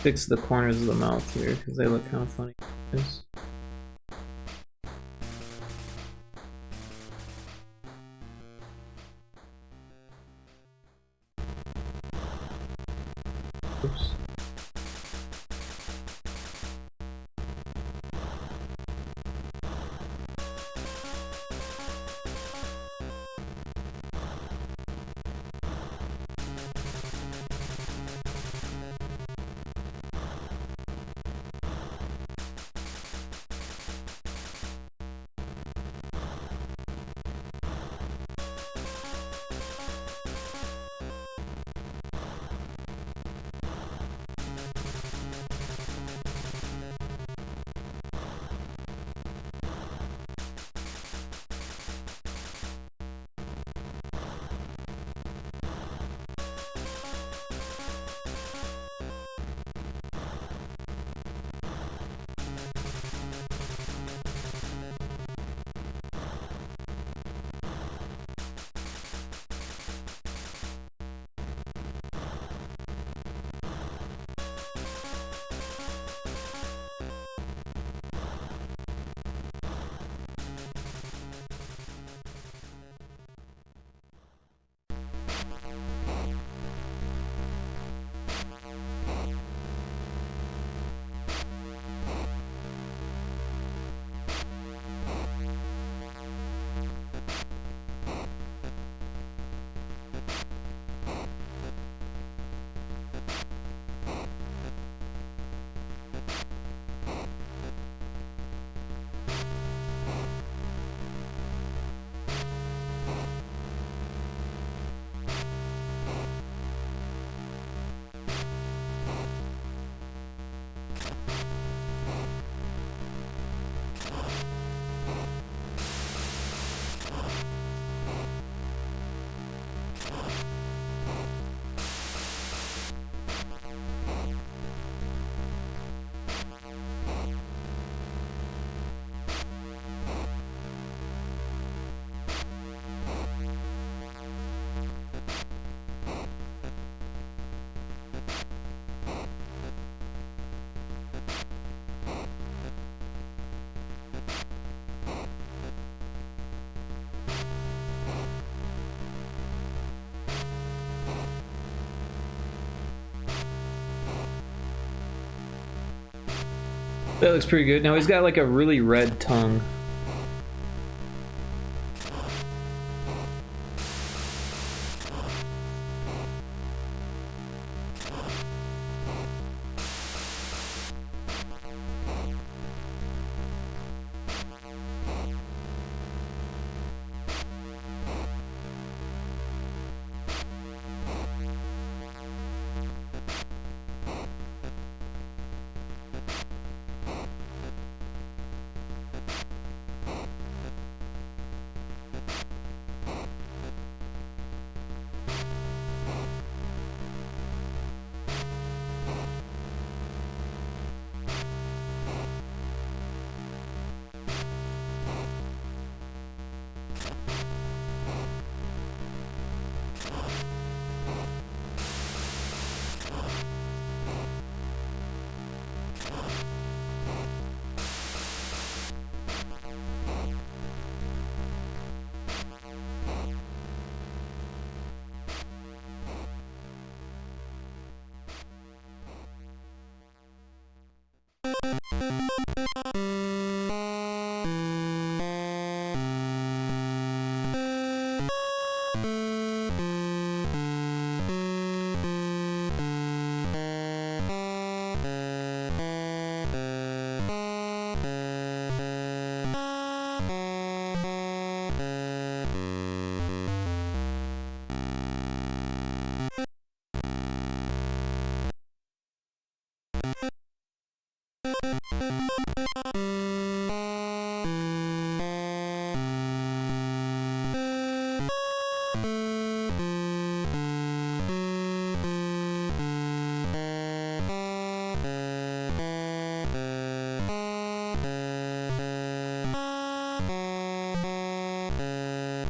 Speaker 1: fix the corners of the mouth here because they look kind of funny. Yes. Oops. That looks pretty good. Now he's got like a really red tongue.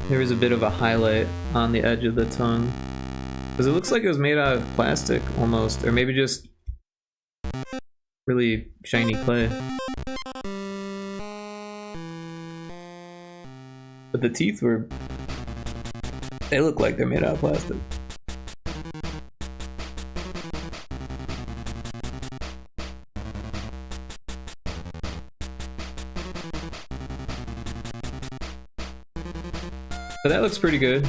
Speaker 1: There was a bit of a highlight on the edge of the tongue. Because it looks like it was made out of plastic, almost. Or maybe just really shiny clay. But the teeth were... they look like they're made out of plastic. But that looks pretty good.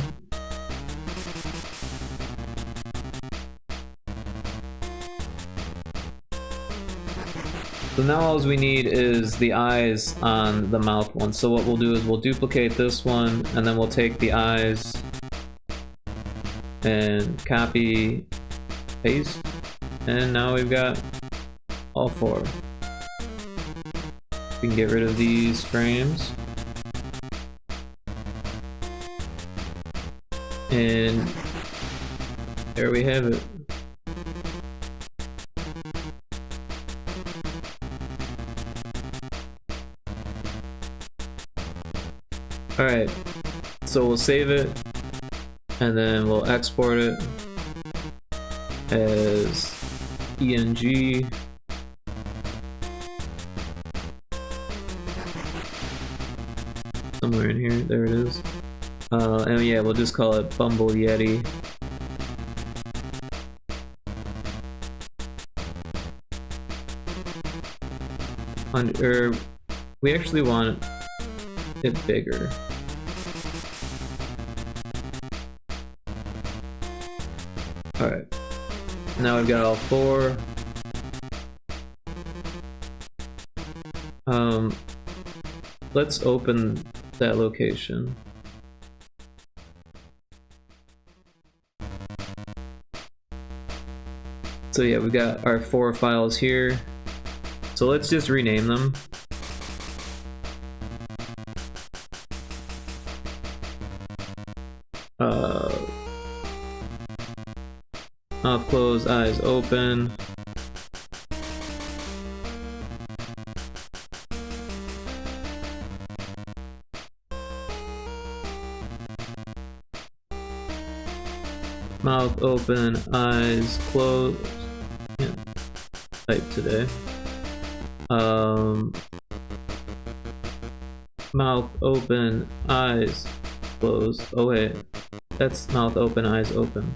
Speaker 1: So now all we need is the eyes on the mouth one. So what we'll do is we'll duplicate this one, and then we'll take the eyes and copy, paste, and now we've got all four. We can get rid of these frames. And there we have it. Alright, so we'll save it, and then we'll export it as ENG. Somewhere in here, there it is. And yeah, we'll just call it Bumble Yeti. Or we actually want it bigger. Alright. Now we've got all four. Let's open that location. So yeah, we got our four files here. So let's just rename them. Mouth closed, eyes open. Mouth open, eyes closed. Yeah, type today. Mouth open, eyes closed. Oh wait, that's mouth open, eyes open.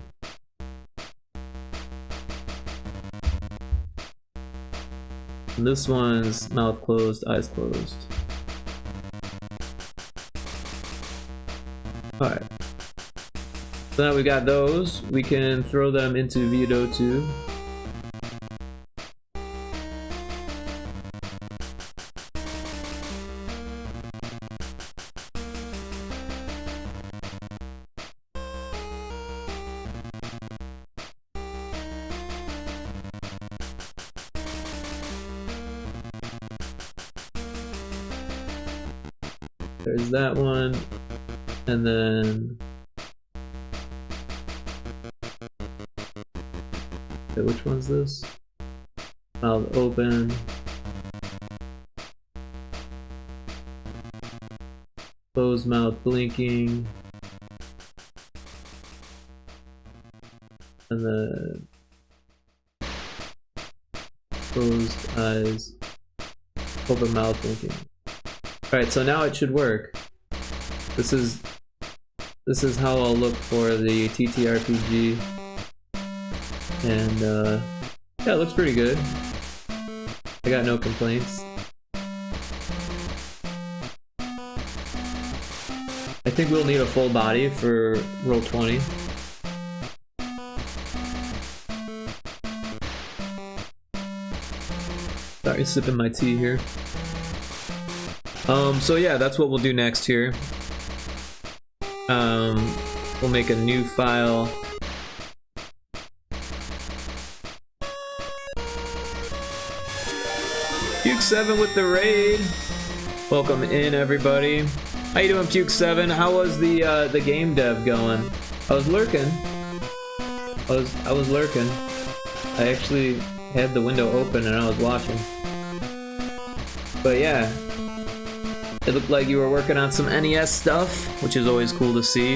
Speaker 1: And this one's mouth closed, eyes closed. Alright. So now we got those. We can throw them into Viedo 2. There's that one, and then okay, which one's this? Mouth open, closed mouth blinking, and then closed eyes, open mouth blinking. Alright, so now it should work. This is how I'll look for the TTRPG. And yeah, it looks pretty good. I got no complaints. I think we'll need a full body for Roll20. Sorry, sipping my tea here. So yeah, that's what we'll do next here. We'll make a new file. Puke7 with the raid. Welcome in, everybody. How you doing, Puke7? How was the game dev going? I was lurking. I was lurking. I actually had the window open and I was watching. But yeah. It looked like you were working on some NES stuff, which is always cool to see.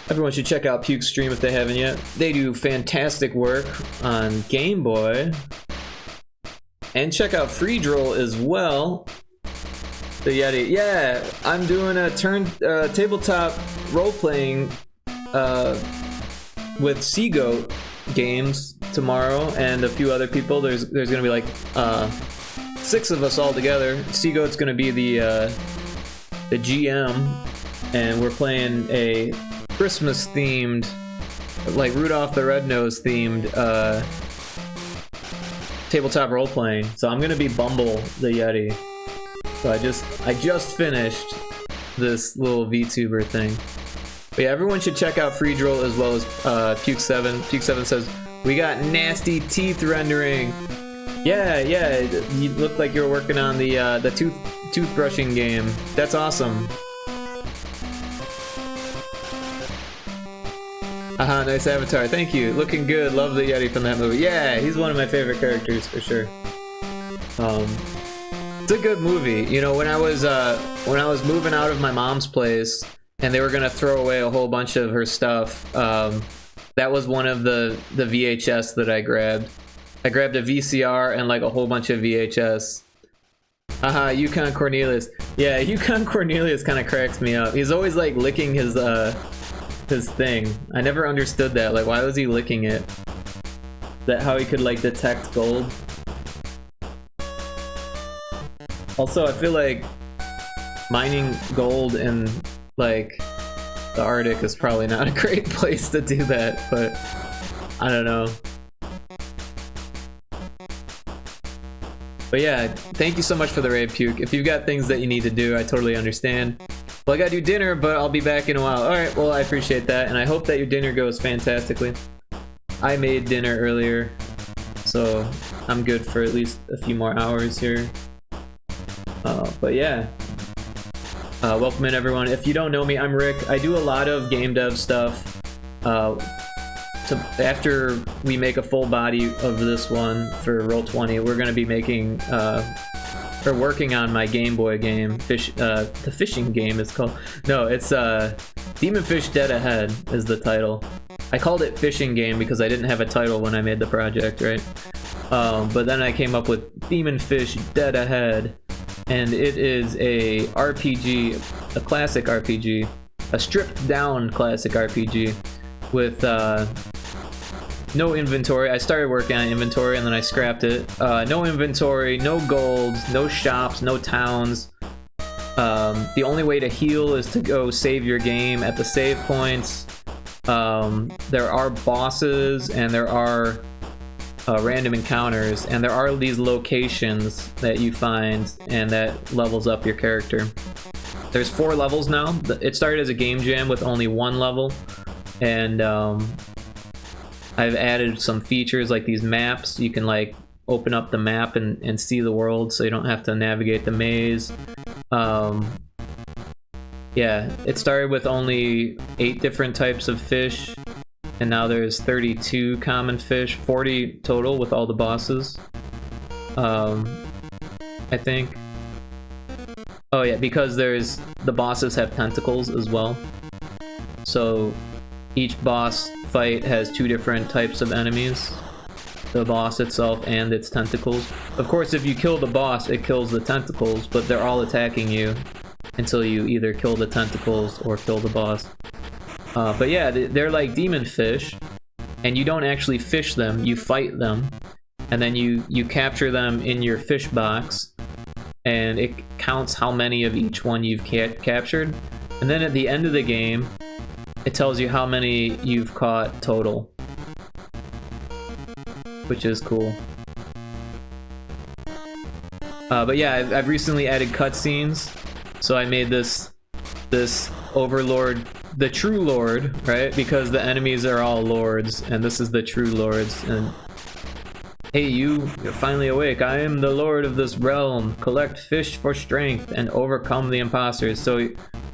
Speaker 1: Everyone should check out Puke's stream if they haven't yet. They do fantastic work on Game Boy. And check out Freedroll as well. The Yeti. Yeah, I'm doing a tabletop role-playing with Seagoat Games tomorrow and a few other people. There's gonna be like 6 of us all together. Seagoat's gonna be the GM, and we're playing a Christmas themed, like Rudolph the Red-Nosed themed tabletop role playing. So I'm gonna be Bumble the Yeti. So I just finished this little VTuber thing. But yeah, everyone should check out Freedroll as well as Puke7. Puke7 says we got nasty teeth rendering. Yeah, you look like you're working on the toothbrushing game. That's awesome. Haha, nice avatar. Thank you. Looking good. Love the Yeti from that movie. Yeah, he's one of my favorite characters for sure. It's a good movie. You know, when I was moving out of my mom's place and they were gonna throw away a whole bunch of her stuff, that was one of the VHS that I grabbed. I grabbed a VCR and like a whole bunch of VHS. Haha, Yukon Cornelius. Yeah, Yukon Cornelius kind of cracks me up. He's always like licking his thing. I never understood that. Like, why was he licking it? Is that how he could like detect gold? Also, I feel like mining gold in like the Arctic is probably not a great place to do that, but I don't know. But yeah, thank you so much for the raid, Puke. If you've got things that you need to do, I totally understand. Well, I gotta do dinner, but I'll be back in a while. Alright, well, I appreciate that, and I hope that your dinner goes fantastically. I made dinner earlier, so I'm good for at least a few more hours here. But yeah. Welcome in, everyone. If you don't know me, I'm Rick. I do a lot of game dev stuff. After we make a full body of this one for Roll20, we're gonna be making or working on my Game Boy game, the fishing game is called. No, it's Demon Fish Dead Ahead is the title. I called it Fishing Game because I didn't have a title when I made the project, right? But then I came up with Demon Fish Dead Ahead, and it is a RPG, a classic RPG, a stripped down classic RPG with no inventory. I started working on inventory and then I scrapped it. No inventory, no gold, no shops, no towns. The only way to heal is to go save your game at the save points. There are bosses and there are random encounters, and there are these locations that you find and that levels up your character. There's 4 levels now. It started as a game jam with only 1 level, and I've added some features like these maps. You can like open up the map and see the world, so you don't have to navigate the maze. Yeah, it started with only 8 different types of fish, and now there's 32 common fish, 40 total with all the bosses. I think. Oh yeah, because the bosses have tentacles as well. So each boss fight has 2 different types of enemies. The boss itself and its tentacles. Of course, if you kill the boss, it kills the tentacles, but they're all attacking you until you either kill the tentacles or kill the boss. But yeah, they're like demon fish, and you don't actually fish them, you fight them, and then you capture them in your fish box, and it counts how many of each one you've captured, and then at the end of the game, it tells you how many you've caught total, which is cool. But yeah, I've recently added cutscenes, so I made this overlord the true lord, right? Because the enemies are all lords, and this is the true lords. And hey, you're finally awake. I am the lord of this realm. Collect fish for strength and overcome the imposters. So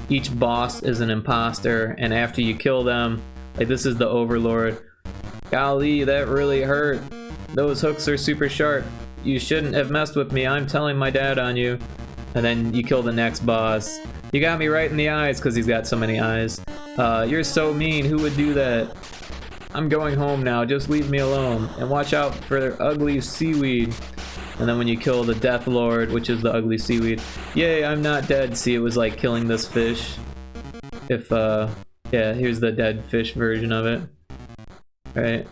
Speaker 1: each boss is an imposter, and after you kill them, like this is the overlord. Golly, that really hurt. Those hooks are super sharp. You shouldn't have messed with me. I'm telling my dad on you. And then you kill the next boss. You got me right in the eyes, because he's got so many eyes. You're so mean. Who would do that? I'm going home now. Just leave me alone. And watch out for the ugly seaweed. And then when you kill the Death Lord, which is the ugly seaweed. Yay, I'm not dead. See, it was like killing this fish. If, yeah, here's the dead fish version of it. Right?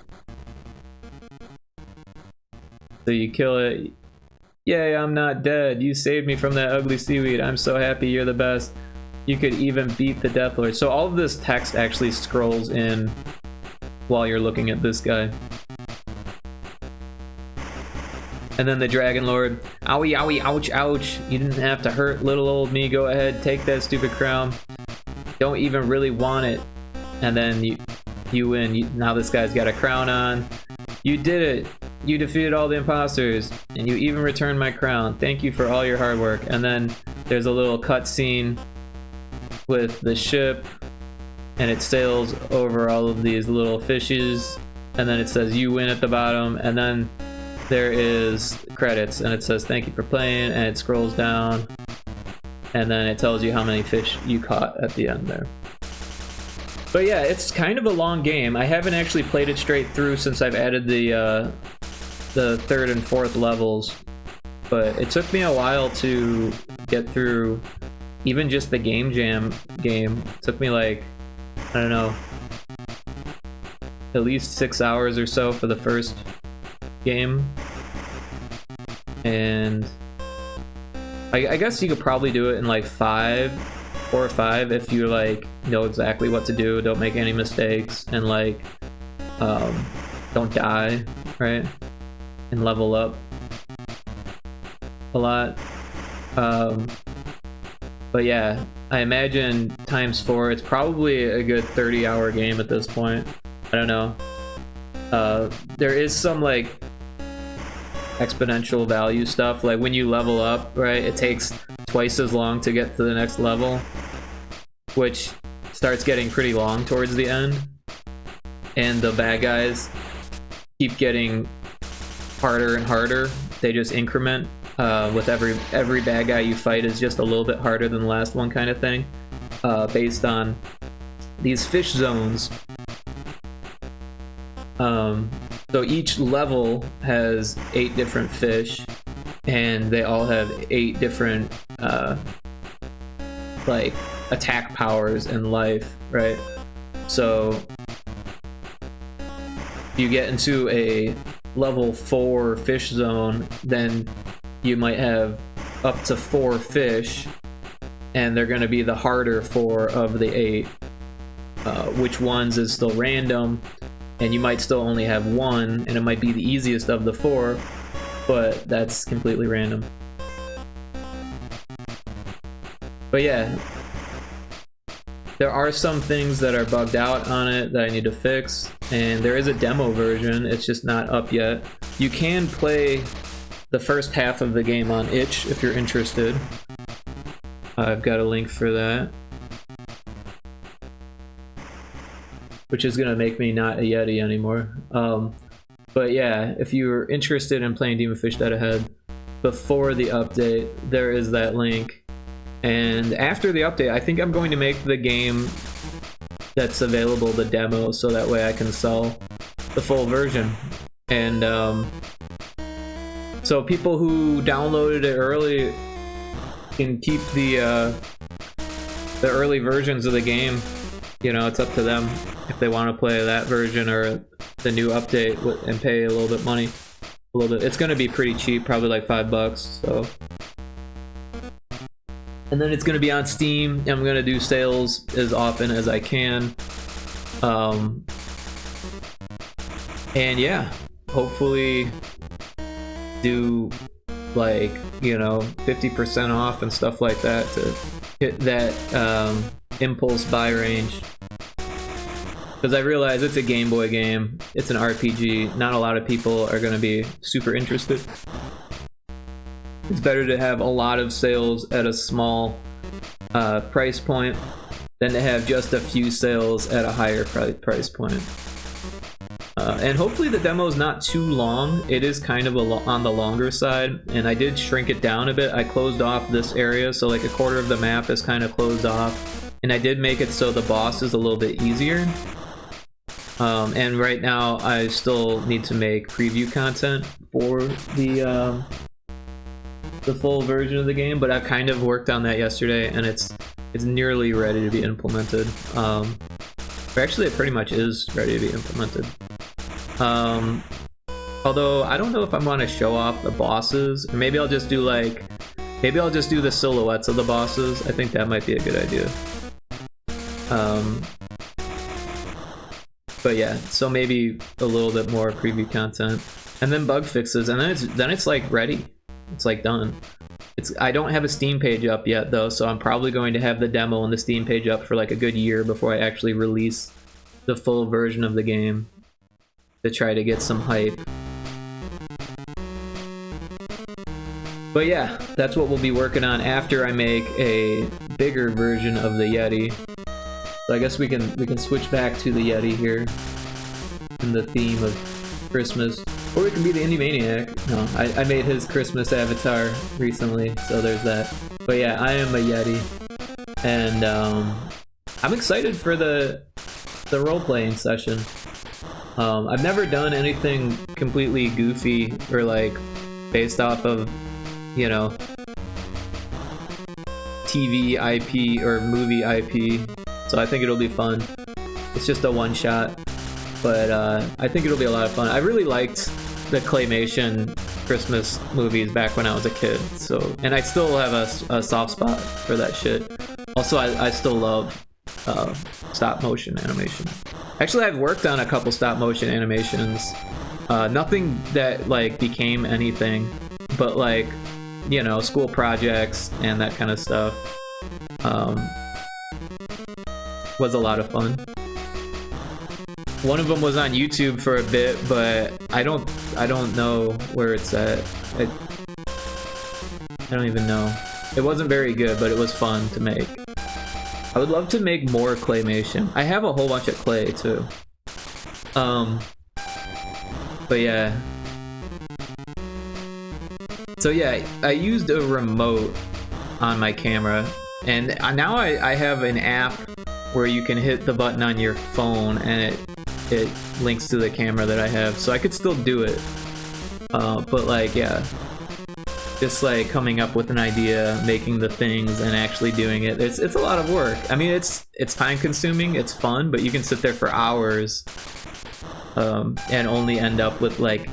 Speaker 1: So you kill it. Yay, I'm not dead. You saved me from that ugly seaweed. I'm so happy. You're the best. You could even beat the Death Lord. So all of this text actually scrolls in while you're looking at this guy. And then the Dragon Lord. Owie, owie, ouch, ouch. You didn't have to hurt little old me. Go ahead, take that stupid crown. Don't even really want it. And then you win. Now this guy's got a crown on. You did it. You defeated all the imposters, and you even returned my crown. Thank you for all your hard work. And then there's a little cutscene with the ship, and it sails over all of these little fishes, and then it says you win at the bottom, and then there is credits, and it says thank you for playing, and it scrolls down, and then it tells you how many fish you caught at the end there. But yeah, it's kind of a long game. I haven't actually played it straight through since I've added the 3rd and 4th levels, but it took me a while to get through even just the game jam game. It took me like, I don't know, at least 6 hours or so for the first game, and I guess you could probably do it in like 4 or 5 if you like know exactly what to do, don't make any mistakes, and like don't die, right? And level up a lot. But yeah, I imagine times 4, it's probably a good 30-hour game at this point. I don't know. There is some like exponential value stuff, like when you level up, right, it takes twice as long to get to the next level, which starts getting pretty long towards the end, and the bad guys keep getting harder and harder. They just increment. With every bad guy you fight is just a little bit harder than the last one, kind of thing, based on these fish zones. So each level has 8 different fish, and they all have 8 different like attack powers in life, right? So if you get into a level 4 fish zone, then you might have up to 4 fish, and they're going to be the harder 4 of the 8. Which ones is still random, and you might still only have 1, and it might be the easiest of the 4, but that's completely random. But yeah, there are some things that are bugged out on it that I need to fix, and there is a demo version, it's just not up yet. You can play the first half of the game on itch if you're interested. I've got a link for that, which is gonna make me not a Yeti anymore. But yeah, if you're interested in playing Demon Fish Dead Ahead before the update, there is that link. And after the update, I think I'm going to make the game that's available the demo, so that way I can sell the full version. And so people who downloaded it early can keep the early versions of the game. You know, it's up to them if they want to play that version or the new update and pay a little bit money. A little bit. It's going to be pretty cheap, probably like $5. So, and then it's going to be on Steam. I'm going to do sales as often as I can. And yeah, hopefully do like, you know, 50% off and stuff like that to hit that impulse buy range. Because I realize it's a Game Boy game, it's an RPG, not a lot of people are going to be super interested. It's better to have a lot of sales at a small price point than to have just a few sales at a higher price point. And hopefully the demo is not too long. It is kind of on the longer side, and I did shrink it down a bit. I closed off this area, so like a quarter of the map is kind of closed off, and I did make it so the boss is a little bit easier. And right now I still need to make preview content for the full version of the game, but I've kind of worked on that yesterday, and it's nearly ready to be implemented. Or actually, it pretty much is ready to be implemented. Although I don't know if I want to show off the bosses, or maybe I'll just do the silhouettes of the bosses. I think that might be a good idea. But yeah, so maybe a little bit more preview content, and then bug fixes, and then it's like ready. It's like done. I don't have a Steam page up yet though, so I'm probably going to have the demo and the Steam page up for like a good year before I actually release the full version of the game to try to get some hype. But yeah, that's what we'll be working on after I make a bigger version of the Yeti. So I guess we can switch back to the Yeti here in the theme of Christmas. Or we can be the Indie Maniac. No, I made his Christmas avatar recently, so there's that. But yeah, I am a Yeti. And I'm excited for the role-playing session. I've never done anything completely goofy or like based off of, you know, TV IP or movie IP. So I think it'll be fun. It's just a one-shot, but I think it'll be a lot of fun. I really liked the claymation Christmas movies back when I was a kid, so, and I still have a soft spot for that shit. Also, I still love stop motion animation. Actually, I've worked on a couple stop motion animations. Nothing that like became anything, but like, you know, school projects and that kind of stuff. Was a lot of fun. One of them was on YouTube for a bit, but I don't know where it's at. I don't even know. It wasn't very good, but it was fun to make. I would love to make more claymation. I have a whole bunch of clay too. But yeah. So yeah, I used a remote on my camera, and now I have an app where you can hit the button on your phone and it links to the camera that I have, so I could still do it. But like, yeah, just like coming up with an idea, making the things, and actually doing it, it's a lot of work. I mean, it's time consuming, it's fun, but you can sit there for hours and only end up with like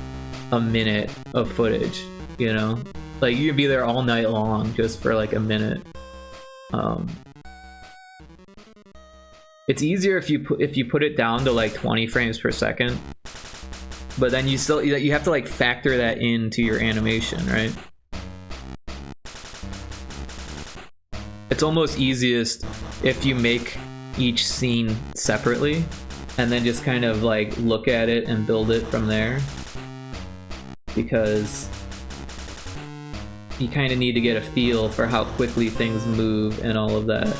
Speaker 1: a minute of footage, you know? Like you could be there all night long just for like a minute. It's easier if you put it down to like 20 frames per second, but then you have to like factor that into your animation, right? It's almost easiest if you make each scene separately and then just kind of like look at it and build it from there, because you kind of need to get a feel for how quickly things move and all of that.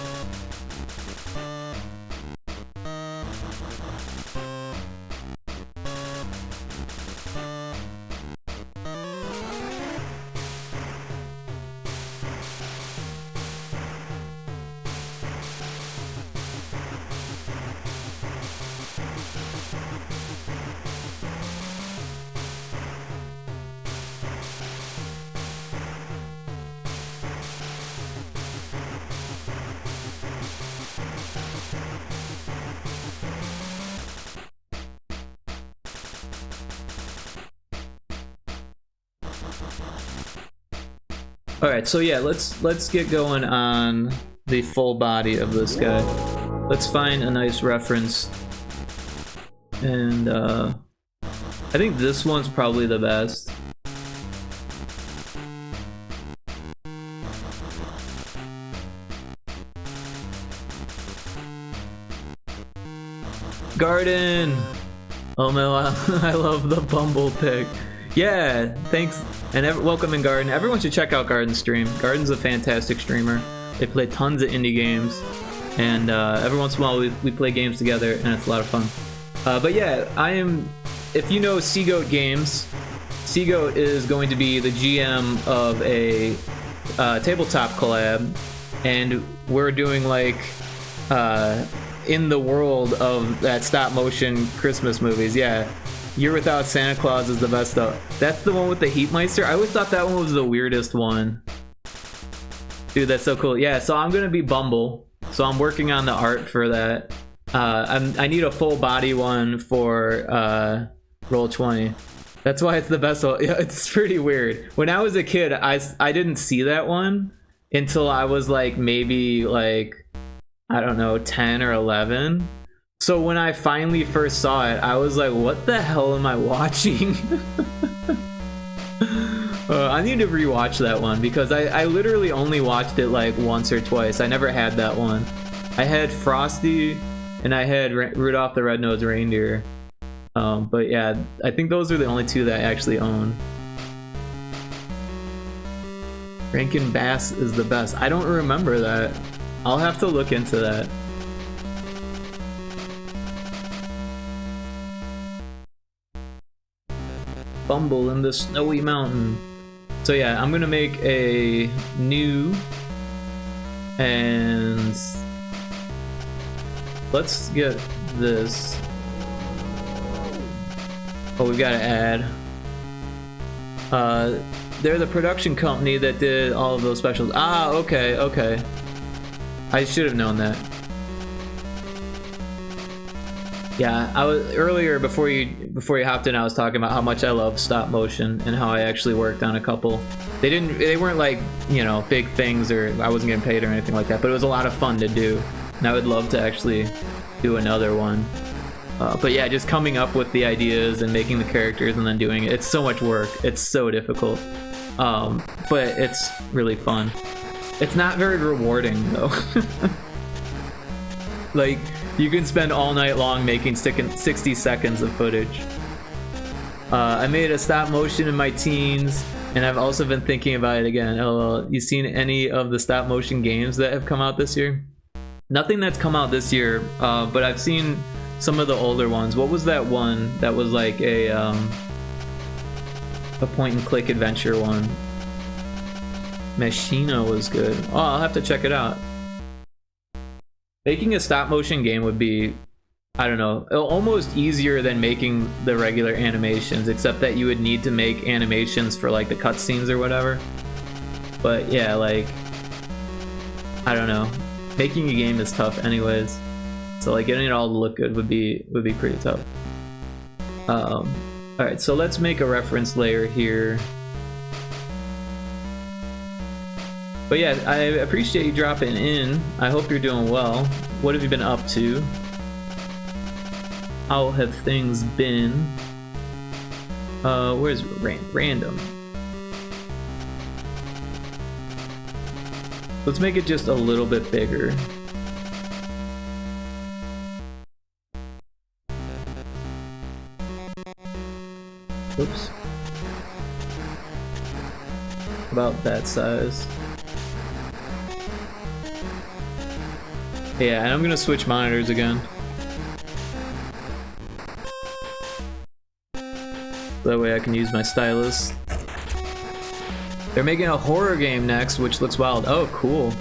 Speaker 1: Alright, so yeah, let's get going on the full body of this guy. Let's find a nice reference. And I think this one's probably the best. Garden! Oh no, I love the Bumble pick. Yeah, thanks, and welcome in Garden. Everyone should check out Garden's stream. Garden's a fantastic streamer. They play tons of indie games, and every once in a while we play games together, and it's a lot of fun. But yeah, if you know Seagoat Games, Seagoat is going to be the GM of a tabletop collab, and we're doing like in the world of that stop motion Christmas movies. Yeah. Year Without Santa Claus is the best though. That's the one with the Heatmeister. I always thought that one was the weirdest one. Dude, that's so cool. Yeah, so I'm gonna be Bumble. So I'm working on the art for that. I need a full body one for Roll20. That's why it's the best one. Yeah, it's pretty weird. When I was a kid, I didn't see that one until I was like maybe like, I don't know, 10 or 11. So when I finally first saw it, I was like, what the hell am I watching? I need to rewatch that one because I literally only watched it like once or twice. I never had that one. I had Frosty and I had Rudolph the Red-Nosed Reindeer. But yeah, I think those are the only two that I actually own. Rankin Bass is the best. I don't remember that. I'll have to look into that. Bumble in the Snowy Mountain. So yeah, I'm gonna make a new, and let's get this. Oh, we gotta add. They're the production company that did all of those specials. Ah, okay, okay. I should have known that. Yeah, I was earlier before you hopped in. I was talking about how much I love stop motion and how I actually worked on a couple. They weren't like, you know, big things, or I wasn't getting paid or anything like that. But it was a lot of fun to do, and I would love to actually do another one. But yeah, just coming up with the ideas and making the characters and then doing it. It's so much work. It's so difficult, but it's really fun. It's not very rewarding though. Like, you can spend all night long making 60 seconds of footage. I made a stop motion in my teens, and I've also been thinking about it again. LOL. You seen any of the stop motion games that have come out this year? Nothing that's come out this year, but I've seen some of the older ones. What was that one that was like a point and click adventure one? Machina was good. Oh, I'll have to check it out. Making a stop motion game would be, I don't know, almost easier than making the regular animations, except that you would need to make animations for like the cutscenes or whatever. But yeah, like, I don't know. Making a game is tough anyways. So like getting it all to look good would be pretty tough. Alright, so let's make a reference layer here. But yeah, I appreciate you dropping in. I hope you're doing well. What have you been up to? How have things been? Where's random? Let's make it just a little bit bigger. Oops. About that size. Yeah, and I'm gonna switch monitors again. That way I can use my stylus. They're making a horror game next, which looks wild. Oh, cool.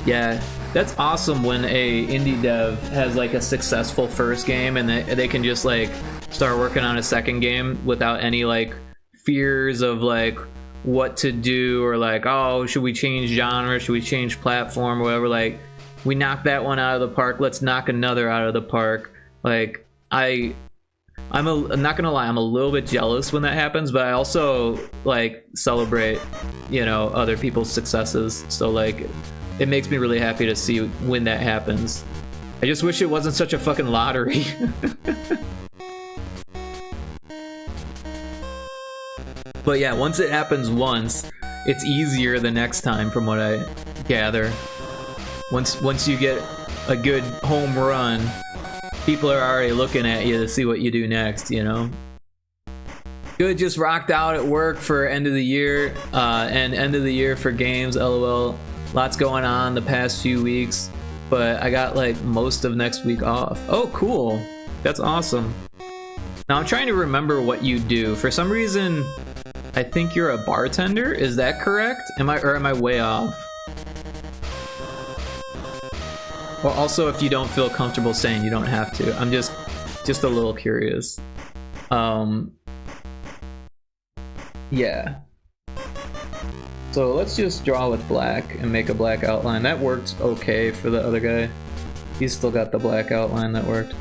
Speaker 1: Yeah, that's awesome when a indie dev has like a successful first game and they can just like start working on a second game without any like fears of like what to do or like, oh, should we change genre, should we change platform or whatever. Like, we knocked that one out of the park, let's knock another out of the park. Like, I'm not gonna lie, I'm a little bit jealous when that happens, but I also like celebrate, you know, other people's successes. So like, it makes me really happy to see when that happens. I just wish it wasn't such a fucking lottery. But yeah, once it happens once, it's easier the next time, from what I gather. Once you get a good home run, people are already looking at you to see what you do next, you know? Good, just rocked out at work for end of the year, and end of the year for games, lol. Lots going on the past few weeks, but I got like most of next week off. Oh, cool. That's awesome. Now I'm trying to remember what you do. For some reason, I think you're a bartender. Is that correct? Am I way off? Well, also, if you don't feel comfortable saying, you don't have to. I'm just a little curious. Yeah. So let's just draw with black and make a black outline. That worked okay for the other guy. He's still got the black outline that worked.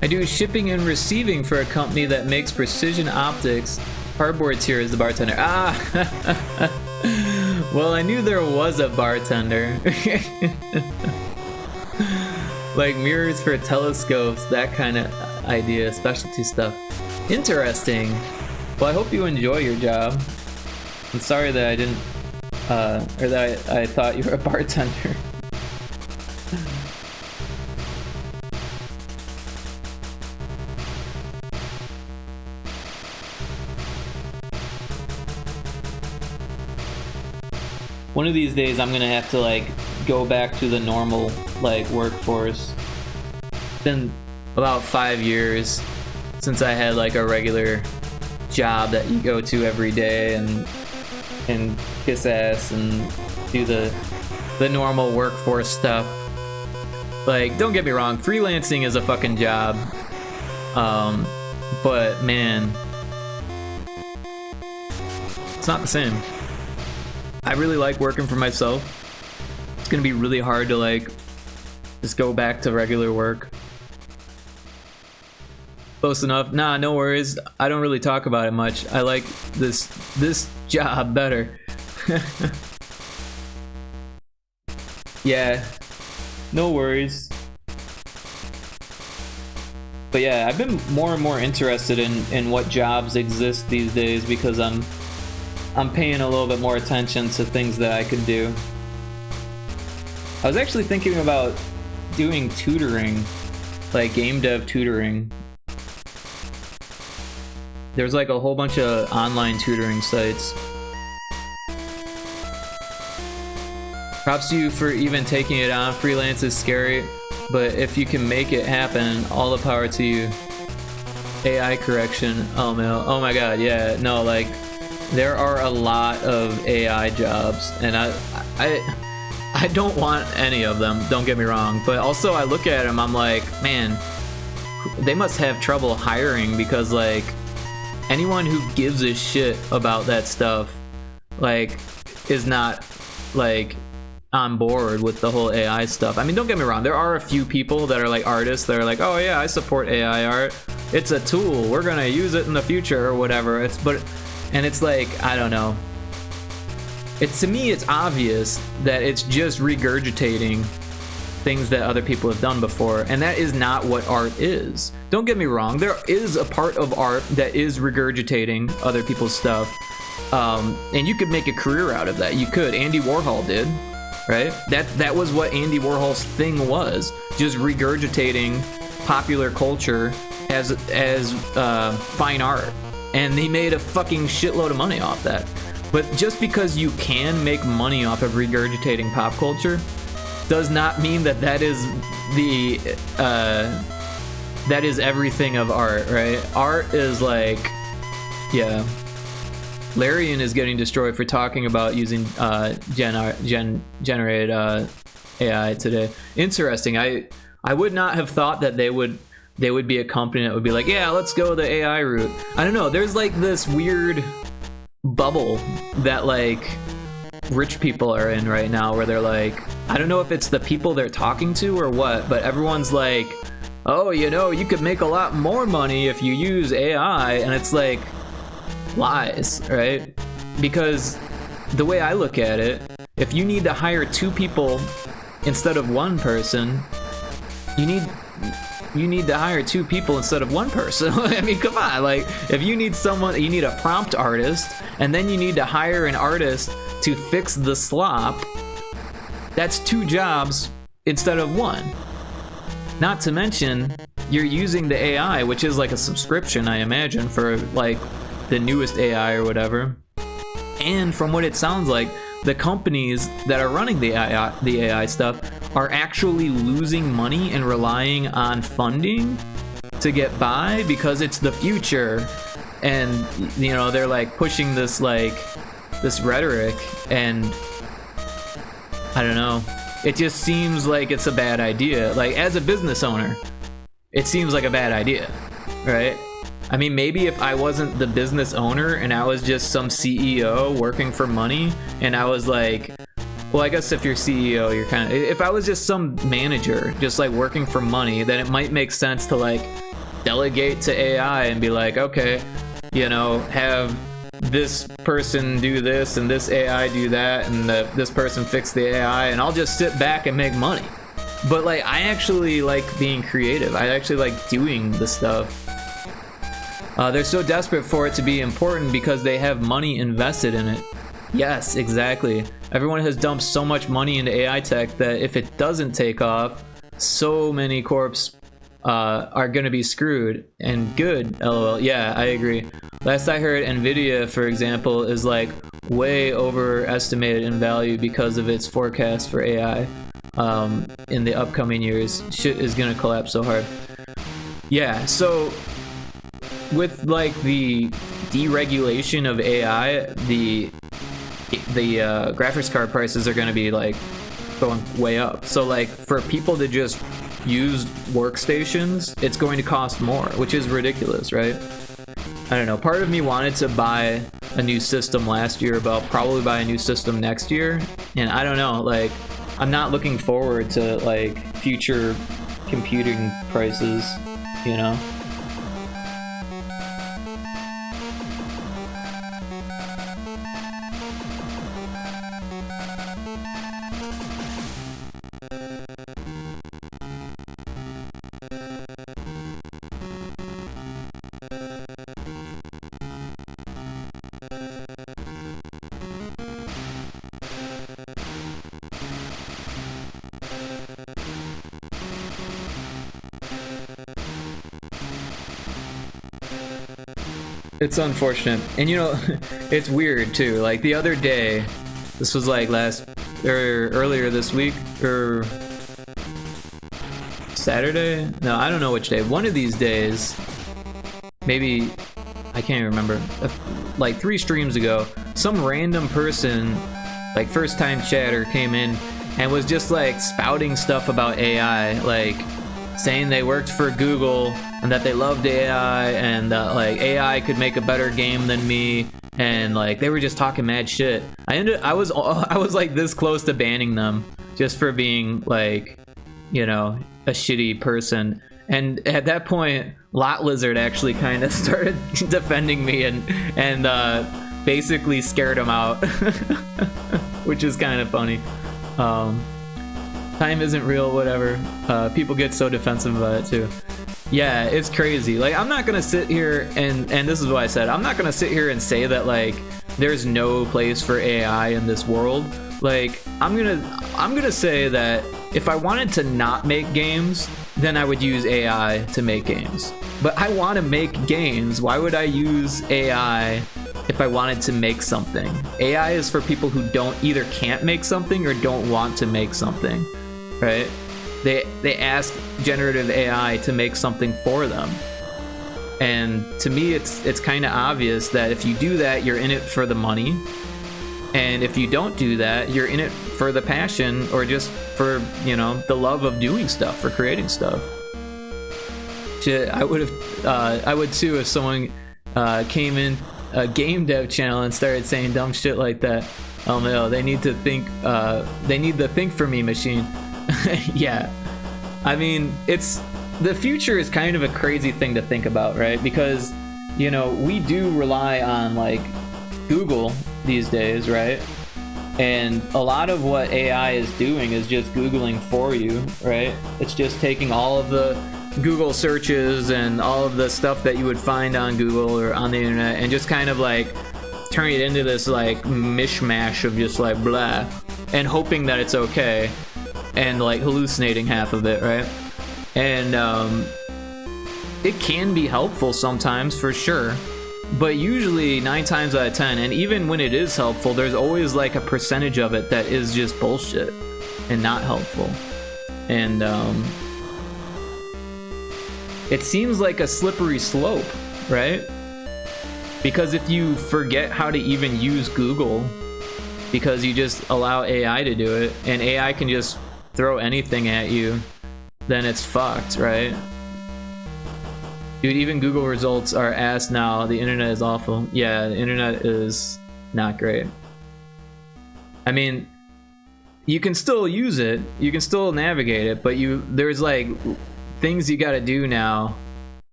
Speaker 1: I do shipping and receiving for a company that makes precision optics. Hardboards here is the bartender. Ah! Well, I knew there was a bartender. Like mirrors for telescopes, that kind of idea, specialty stuff. Interesting. Well, I hope you enjoy your job. I'm sorry that I didn't, or that I thought you were a bartender. One of these days I'm gonna have to like go back to the normal like workforce. It's been about 5 years since I had like a regular job that you go to every day and kiss ass and do the normal workforce stuff. Like, don't get me wrong, freelancing is a fucking job. But man, it's not the same. I really like working for myself. It's gonna be really hard to like just go back to regular work. Close enough. Nah, no worries. I don't really talk about it much. I like this job better. Yeah, no worries. But yeah, I've been more and more interested in what jobs exist these days because I'm paying a little bit more attention to things that I could do. I was actually thinking about doing tutoring, like game dev tutoring. There's like a whole bunch of online tutoring sites. Props to you for even taking it on. Freelance is scary, but if you can make it happen, all the power to you. AI correction. Oh man, oh my god, yeah, no, like there are a lot of AI jobs, and I don't want any of them, don't get me wrong, but also I look at them, I'm like, man, they must have trouble hiring, because like anyone who gives a shit about that stuff like is not like on board with the whole AI stuff. I mean, don't get me wrong, there are a few people that are like artists that are like, oh yeah, I support AI art, it's a tool, we're gonna use it in the future or whatever. And it's like, I don't know, to me it's obvious that it's just regurgitating things that other people have done before, and that is not what art is. Don't get me wrong, there is a part of art that is regurgitating other people's stuff, and you could make a career out of that. You could. Andy Warhol did, right? That was what Andy Warhol's thing was, just regurgitating popular culture as fine art, and he made a fucking shitload of money off that. But just because you can make money off of regurgitating pop culture does not mean that that is everything of art, right? Art is like, yeah. Larian is getting destroyed for talking about using generated AI today. Interesting. I would not have thought that they would be a company that would be like, yeah, let's go the AI route. I don't know. There's like this weird bubble that like rich people are in right now, where they're like, I don't know if it's the people they're talking to or what, but everyone's like, oh, you know, you could make a lot more money if you use AI, and it's like lies, right? Because the way I look at it, if you need to hire 2 people instead of 1 person, you need to hire 2 people instead of 1 person. I mean, come on, like if you need someone, you need a prompt artist, and then you need to hire an artist to fix the slop. That's 2 jobs instead of 1. Not to mention, you're using the AI, which is like a subscription, I imagine, for like the newest AI or whatever. And from what it sounds like, the companies that are running the AI stuff are actually losing money and relying on funding to get by, because it's the future. And you know, they're like pushing this rhetoric, and I don't know, it just seems like it's a bad idea. Like, as a business owner, it seems like a bad idea, right? I mean, maybe if I wasn't the business owner and I was just some CEO working for money, and I was like, well, I guess if you're CEO, you're kind of, if I was just some manager just like working for money, then it might make sense to like delegate to AI and be like, okay, you know, have this person do this and this AI do that, and this person fix the AI, and I'll just sit back and make money. But like, I actually like being creative. I actually like doing the stuff. They're so desperate for it to be important because they have money invested in it. Yes, exactly. Everyone has dumped so much money into AI tech that if it doesn't take off, so many corps are gonna be screwed. And good, lol. Yeah, I agree. Last I heard, Nvidia, for example, is like way overestimated in value because of its forecast for AI in the upcoming years. Shit is gonna collapse so hard. Yeah, so with like the deregulation of AI, the graphics card prices are going to be like going way up. So like for people to just use workstations, it's going to cost more, which is ridiculous, right? I don't know. Part of me wanted to buy a new system last year, but I'll probably buy a new system next year. And I don't know, like I'm not looking forward to like future computing prices, you know? It's unfortunate. And you know, it's weird too. Like the other day, this was like earlier this week, or Saturday? No, I don't know which day. One of these days, maybe, I can't even remember, like 3 streams ago, some random person, like first time chatter, came in and was just like spouting stuff about AI, like saying they worked for Google and that they loved AI and that like AI could make a better game than me, and like they were just talking mad shit. I was like this close to banning them just for being like, you know, a shitty person. And at that point, Lot Lizard actually kind of started defending me and basically scared him out, which is kind of funny. Time isn't real, whatever. People get so defensive about it too. Yeah, it's crazy. Like, I'm not gonna sit here and this is what I said, I'm not gonna sit here and say that like there's no place for AI in this world. Like, I'm gonna say that if I wanted to not make games, then I would use AI to make games. But I want to make games. Why would I use AI if I wanted to make something? AI is for people who either can't make something or don't want to make something, right? They ask generative AI to make something for them. And to me, it's kind of obvious that if you do that, you're in it for the money. And if you don't do that, you're in it for the passion, or just for, you know, the love of doing stuff, for creating stuff. Shit, I would too if someone came in a game dev channel and started saying dumb shit like that. Oh no, they need to think. They need the think for me machine. Yeah, I mean, the future is kind of a crazy thing to think about, right? Because, you know, we do rely on like Google these days, right? And a lot of what AI is doing is just Googling for you, right? It's just taking all of the Google searches and all of the stuff that you would find on Google or on the internet and just kind of like turning it into this like mishmash of just like blah, and hoping that it's okay, and like hallucinating half of it, right? And it can be helpful sometimes, for sure. But usually 9 times out of 10, and even when it is helpful, there's always like a percentage of it that is just bullshit and not helpful. And it seems like a slippery slope, right? Because if you forget how to even use Google because you just allow AI to do it, and AI can just throw anything at you, then it's fucked, right? Dude, even Google results are ass now. The internet is awful. Yeah, the internet is not great. I mean, you can still use it, you can still navigate it, but there's like things you gotta do now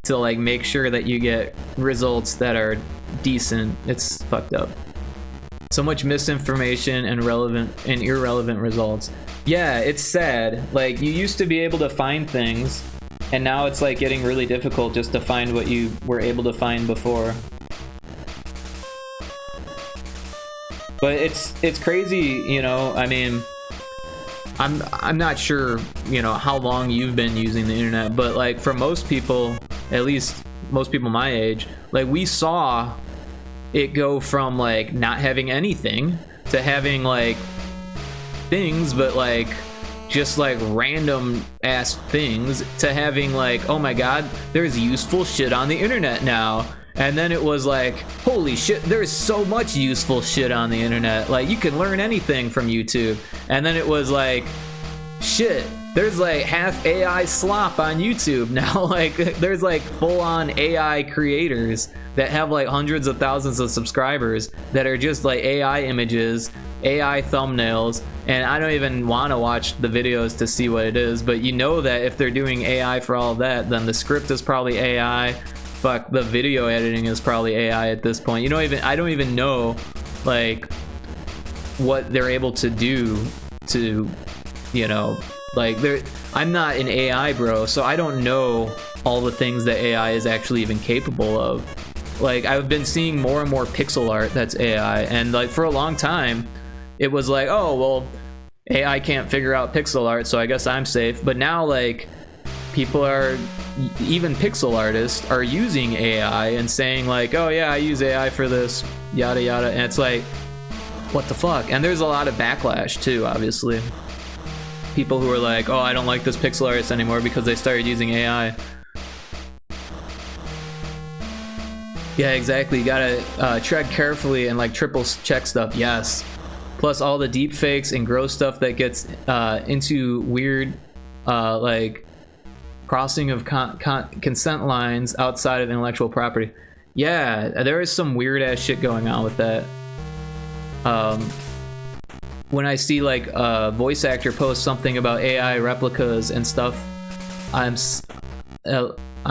Speaker 1: to like make sure that you get results that are decent. It's fucked up. So much misinformation and irrelevant results. Yeah, it's sad. Like, you used to be able to find things, and now it's like getting really difficult just to find what you were able to find before. But it's crazy, you know. I mean, I'm not sure, you know, how long you've been using the internet, but like for most people, at least most people my age, like we saw it go from like not having anything to having like things, but like just like random ass things, to having like, oh my god, there's useful shit on the internet now. And then it was like, holy shit, there's so much useful shit on the internet, like you can learn anything from YouTube. And then it was like, shit, there's like half AI slop on YouTube now. Like there's like full-on AI creators that have like hundreds of thousands of subscribers that are just like AI images, AI thumbnails, and I don't even want to watch the videos to see what it is, but you know that if they're doing AI for all of that, then the script is probably AI. Fuck, the video editing is probably AI at this point. I don't even know like what they're able to do to, you know, like I'm not an AI bro, so I don't know all the things that AI is actually even capable of. Like, I've been seeing more and more pixel art that's AI, and like for a long time it was like, oh well, AI can't figure out pixel art, so I guess I'm safe. But now like people are, even pixel artists are using AI and saying like, oh yeah, I use AI for this, yada yada, and it's like, what the fuck? And there's a lot of backlash too, obviously. People who are like, oh, I don't like this pixel artist anymore because they started using AI. Yeah, exactly. You gotta tread carefully and like triple check stuff. Yes. Plus all the deep fakes and gross stuff that gets into weird like crossing of consent lines outside of intellectual property. Yeah, there is some weird ass shit going on with that. When I see like a voice actor post something about AI replicas and stuff, I'm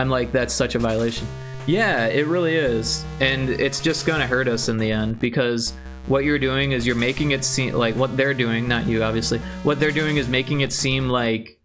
Speaker 1: like, that's such a violation. Yeah, it really is, and it's just gonna hurt us in the end, because what you're doing is you're making it seem like, what they're doing, not you obviously, what they're doing is making it seem like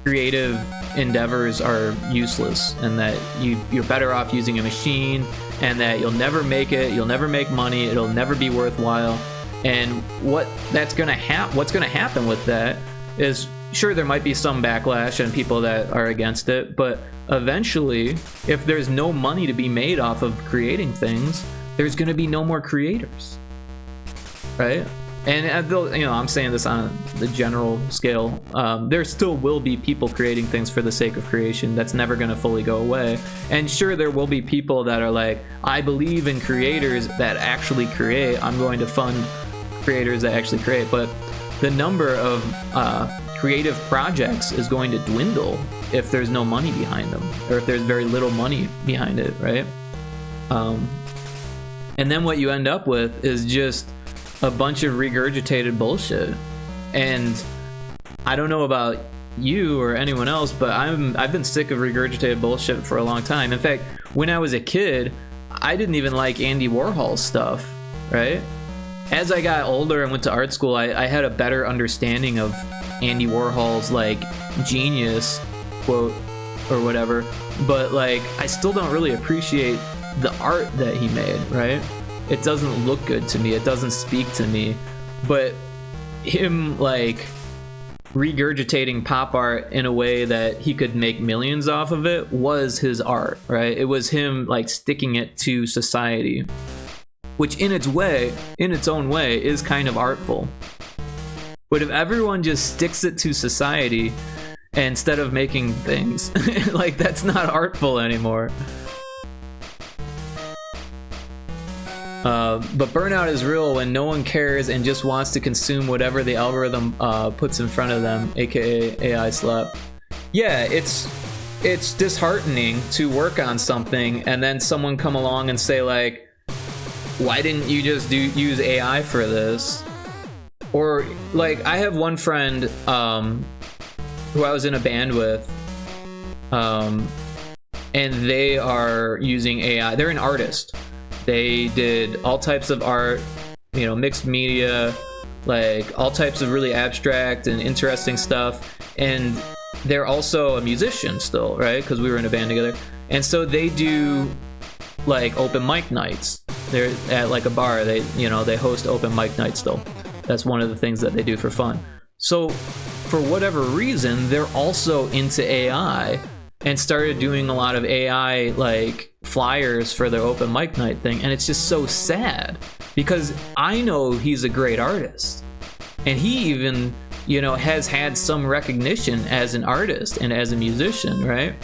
Speaker 1: creative endeavors are useless, and that you're better off using a machine, and that you'll never make it, you'll never make money, it'll never be worthwhile. And what's gonna happen with that is, sure, there might be some backlash and people that are against it, but eventually, if there's no money to be made off of creating things, there's gonna be no more creators, right? And you know, I'm saying this on the general scale. There still will be people creating things for the sake of creation. That's never gonna fully go away. And sure, there will be people that are like, I believe in creators that actually create. I'm going to fund creators that actually create. But the number of creative projects is going to dwindle if there's no money behind them, or if there's very little money behind it, right? And then what you end up with is just a bunch of regurgitated bullshit. And I don't know about you or anyone else, but I've been sick of regurgitated bullshit for a long time. In fact, when I was a kid, I didn't even like Andy Warhol's stuff, right? As I got older and went to art school, I had a better understanding of Andy Warhol's like genius quote or whatever, but like I still don't really appreciate the art that he made, right? It doesn't look good to me, it doesn't speak to me. But him like regurgitating pop art in a way that he could make millions off of it was his art, right? It was him like sticking it to society, which in its own way is kind of artful. But if everyone just sticks it to society instead of making things, like, that's not artful anymore. But burnout is real when no one cares and just wants to consume whatever the algorithm puts in front of them, aka AI slap. Yeah, it's disheartening to work on something and then someone come along and say like, why didn't you just use AI for this? Or like, I have one friend who I was in a band with, and they are using AI. They're an artist. They did all types of art, you know, mixed media, like all types of really abstract and interesting stuff. And they're also a musician still, right? Because we were in a band together. And so they do like open mic nights. They're at like a bar. They host open mic nights still. That's one of the things that they do for fun. So for whatever reason, they're also into AI and started doing a lot of AI like flyers for their open mic night thing. And it's just so sad because I know he's a great artist and he even, you know, has had some recognition as an artist and as a musician, right?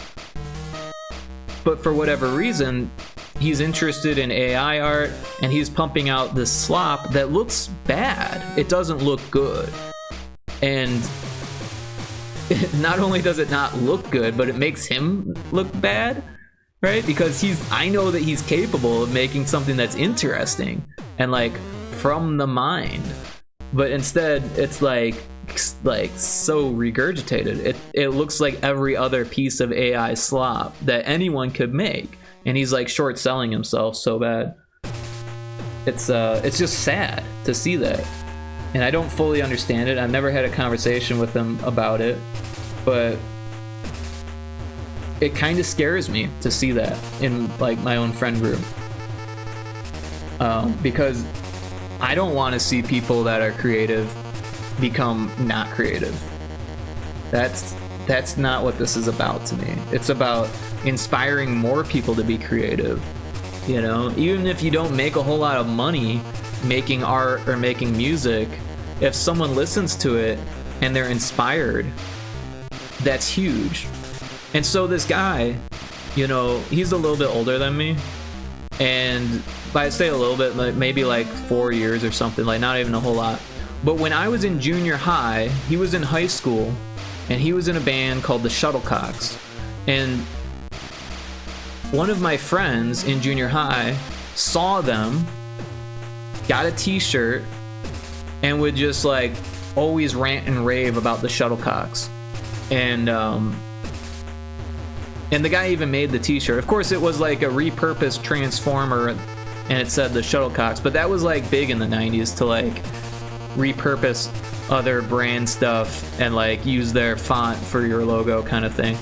Speaker 1: But for whatever reason, he's interested in AI art and he's pumping out this slop that looks bad. It doesn't look good. And not only does it not look good, but it makes him look bad, right? Because I know that he's capable of making something that's interesting and like from the mind. But instead, it's like so regurgitated. It looks like every other piece of AI slop that anyone could make. And he's like short selling himself so bad. It's just sad to see that. And I don't fully understand it. I've never had a conversation with him about it, but it kind of scares me to see that in like my own friend group. Because I don't want to see people that are creative become not creative. That's that's not what this is about to me. It's about inspiring more people to be creative. You know, even if you don't make a whole lot of money making art or making music, if someone listens to it and they're inspired, that's huge. And so this guy, you know, he's a little bit older than me, and I say a little bit, like maybe like 4 years or something, like not even a whole lot. But when I was in junior high, he was in high school, and he was in a band called the Shuttlecocks. And one of my friends in junior high saw them, got a t-shirt, and would just like always rant and rave about the Shuttlecocks. And the guy even made the t-shirt. Of course, it was like a repurposed Transformer, and it said the Shuttlecocks, but that was like big in the 90s to like repurpose other brand stuff and like use their font for your logo kind of thing.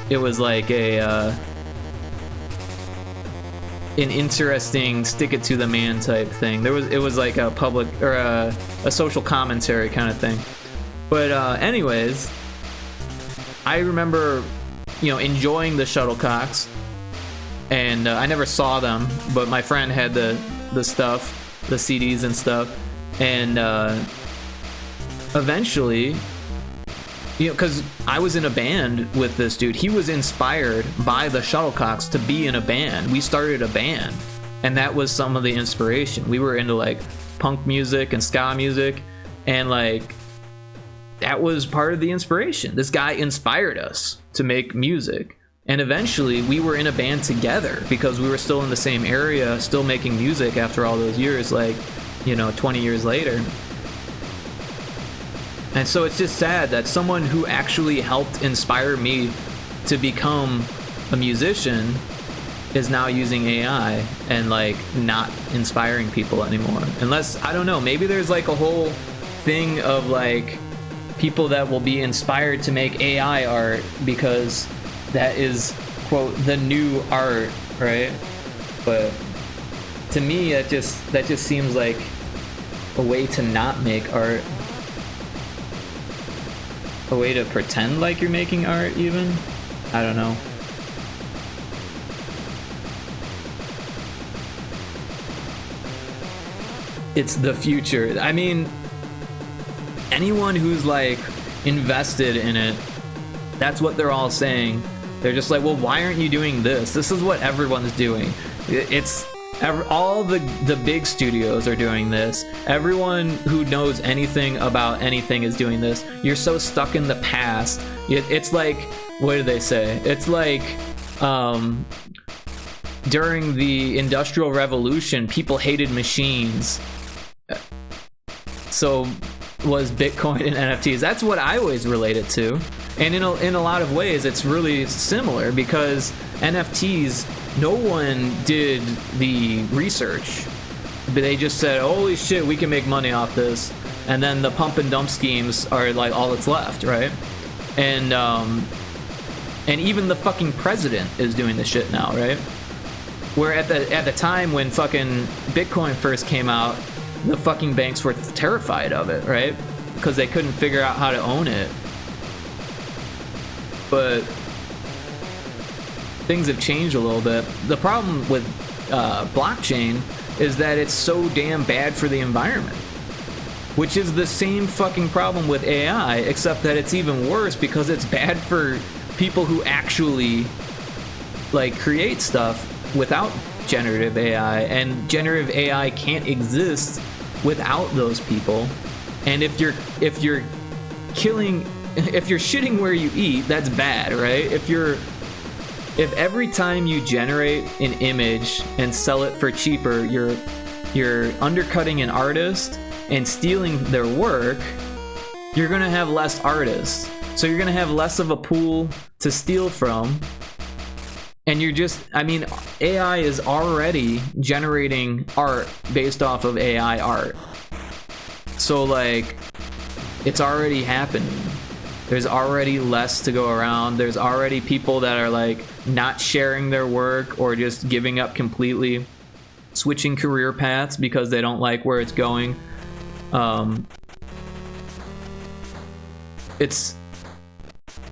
Speaker 1: It was like an interesting stick it to the man type thing. It was like a public or a social commentary kind of thing. But anyways, I remember, you know, enjoying the Shuttlecocks, and I never saw them, but my friend had the stuff, the CDs and stuff, and eventually, you know, because I was in a band with this dude, he was inspired by the Shuttlecocks to be in a band. We started a band, and that was some of the inspiration. We were into like punk music and ska music, and like that was part of the inspiration. This guy inspired us to make music, and eventually we were in a band together because we were still in the same area, still making music after all those years, like, you know, 20 years later. And so it's just sad that someone who actually helped inspire me to become a musician is now using AI and like not inspiring people anymore. Unless, I don't know, maybe there's like a whole thing of like people that will be inspired to make AI art because that is, quote, the new art, right? But to me, that just seems like a way to not make art. A way to pretend like you're making art, even? I don't know. It's the future. I mean, anyone who's like invested in it, that's what they're all saying. They're just like, well, why aren't you doing this? This is what everyone's doing. All the big studios are doing this. Everyone who knows anything about anything is doing this. You're so stuck in the past. It's like, what do they say? It's like during the Industrial Revolution, people hated machines. So was Bitcoin and NFTs. That's what I always relate it to. And in a lot of ways, it's really similar because NFTs, no one did the research. But they just said, holy shit, we can make money off this. And then the pump and dump schemes are like all that's left, right? And even the fucking president is doing this shit now, right? Where at the time when fucking Bitcoin first came out, the fucking banks were terrified of it, right? Because they couldn't figure out how to own it. But things have changed a little bit. The problem with blockchain is that it's so damn bad for the environment, which is the same fucking problem with AI, except that it's even worse because it's bad for people who actually like create stuff without generative AI, and generative AI can't exist without those people. And if you're shitting where you eat, that's bad, right? If every time you generate an image and sell it for cheaper, you're undercutting an artist and stealing their work, you're gonna have less artists. So you're gonna have less of a pool to steal from. And AI is already generating art based off of AI art. So like, it's already happening. There's already less to go around. There's already people that are like not sharing their work or just giving up completely, switching career paths because they don't like where it's going.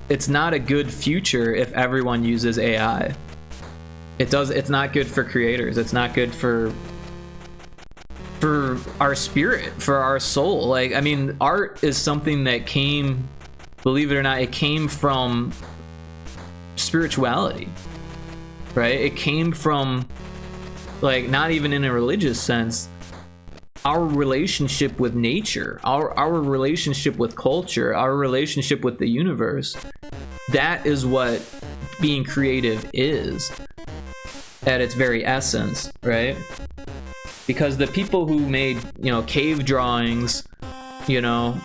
Speaker 1: it's not a good future if everyone uses AI. It's not good for creators. It's not good for our spirit, for our soul. Like, I mean, art is something that came, believe it or not, it came from spirituality, right? It came from, like, not even in a religious sense, our relationship with nature, our relationship with culture, our relationship with the universe. That is what being creative is at its very essence, right? Because the people who made, you know, cave drawings, you know,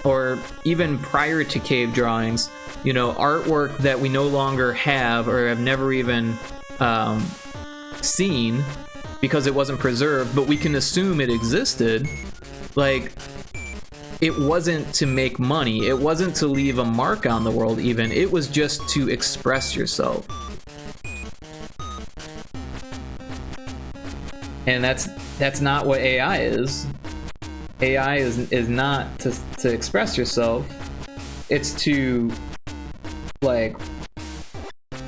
Speaker 1: or even prior to cave drawings, you know, artwork that we no longer have or have never even seen because it wasn't preserved, but we can assume it existed. Like, it wasn't to make money, it wasn't to leave a mark on the world even, it was just to express yourself. And that's not what AI is. AI is not to express yourself. It's to, like,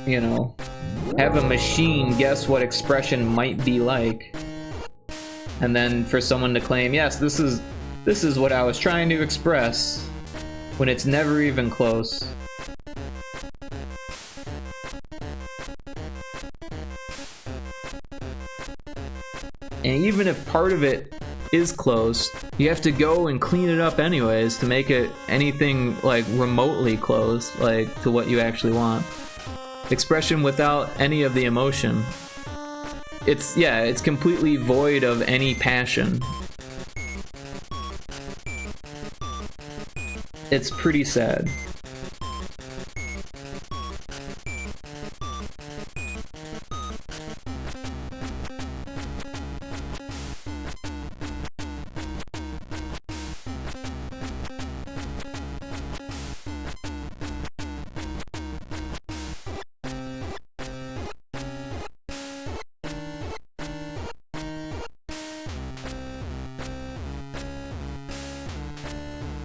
Speaker 1: you know, have a machine guess what expression might be like, and then for someone to claim, yes, this is what I was trying to express, when it's never even close. And even if part of it is close, you have to go and clean it up anyways to make it anything like remotely close, like to what you actually want. Expression without any of the emotion. It's completely void of any passion. It's pretty sad.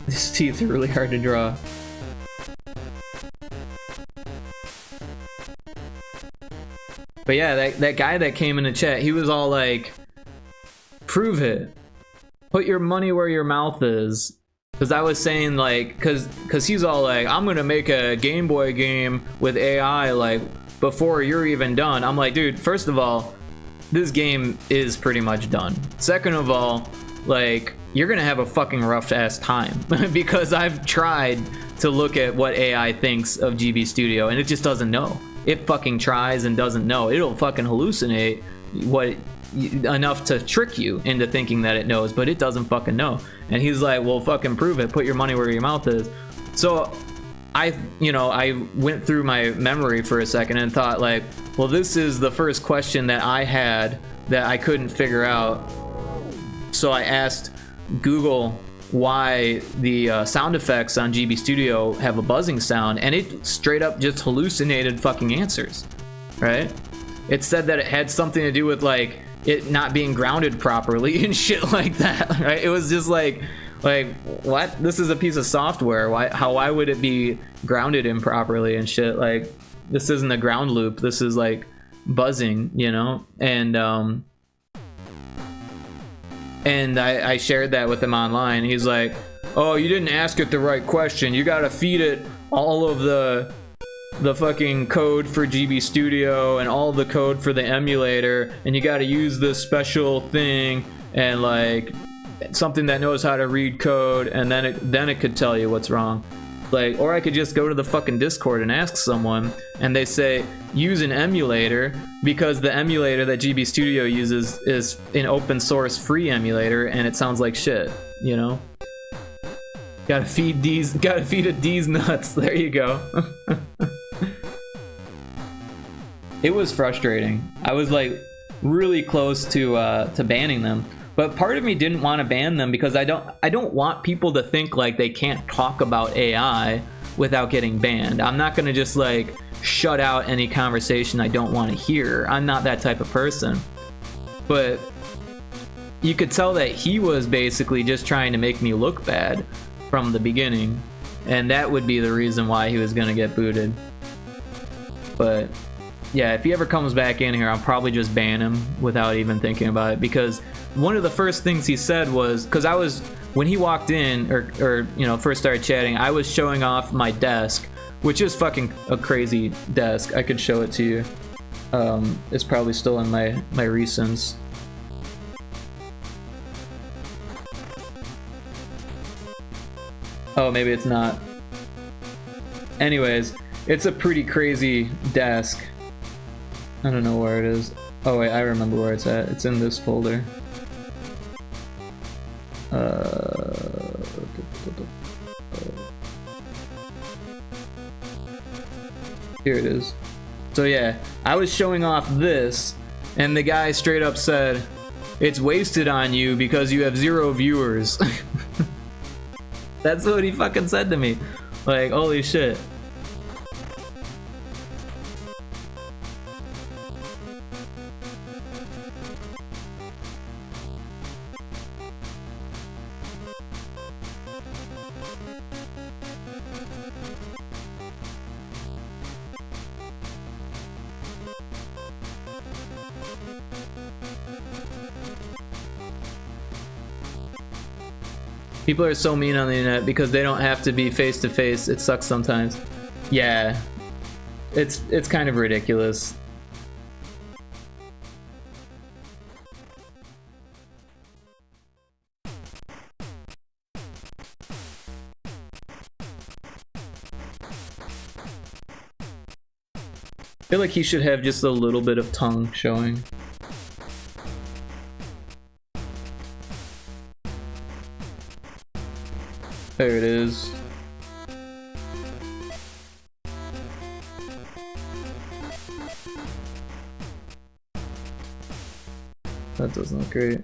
Speaker 1: His teeth are really hard to draw. But yeah, that guy that came in the chat, he was all like, prove it. Put your money where your mouth is. Because I was saying, like, because he's all like, I'm gonna make a Game Boy game with AI, like, before you're even done. I'm like, dude, first of all, this game is pretty much done. Second of all, like, you're gonna have a fucking rough ass time because I've tried to look at what AI thinks of GB Studio and it just doesn't know. It fucking tries and doesn't know. It'll fucking hallucinate enough to trick you into thinking that it knows, but it doesn't fucking know. And he's like, well, fucking prove it. Put your money where your mouth is. So I went through my memory for a second and thought, like, well, this is the first question that I had that I couldn't figure out. So I asked Google why the sound effects on GB Studio have a buzzing sound, and it straight up just hallucinated fucking answers, right? It said that it had something to do with, like, it not being grounded properly and shit like that, right? It was just like what? This is a piece of software. Why would it be grounded improperly and shit? Like, this isn't a ground loop. This is like buzzing, you know? And I shared that with him online. He's like, oh, you didn't ask it the right question. You gotta feed it all of the fucking code for GB Studio and all the code for the emulator, and you gotta use this special thing and, like, something that knows how to read code, and then it could tell you what's wrong. Like, or I could just go to the fucking Discord and ask someone, and they say, use an emulator, because the emulator that GB Studio uses is an open source free emulator, and it sounds like shit, you know? Gotta feed it these nuts. There you go. It was frustrating. I was, like, really close to banning them. But part of me didn't want to ban them because I don't want people to think like they can't talk about AI without getting banned. I'm not gonna just, like, shut out any conversation I don't want to hear. I'm not that type of person. But you could tell that he was basically just trying to make me look bad from the beginning. and that would be the reason why he was gonna get booted. But yeah, if he ever comes back in here, I'll probably just ban him without even thinking about it, because one of the first things he said was, because I was, when he walked in, or you know, first started chatting, I was showing off my desk, which is fucking a crazy desk. I could show it to you. It's probably still in my recents. Oh, maybe it's not. Anyways, it's a pretty crazy desk. I don't know where it is. Oh wait, I remember where it's at. It's in this folder. Here it is. So yeah, I was showing off this, and the guy straight up said, "It's wasted on you because you have 0 viewers." That's what he fucking said to me. Like, holy shit. People are so mean on the internet because they don't have to be face to face. It sucks sometimes. Yeah, it's kind of ridiculous. I feel like he should have just a little bit of tongue showing. There it is. That doesn't look great.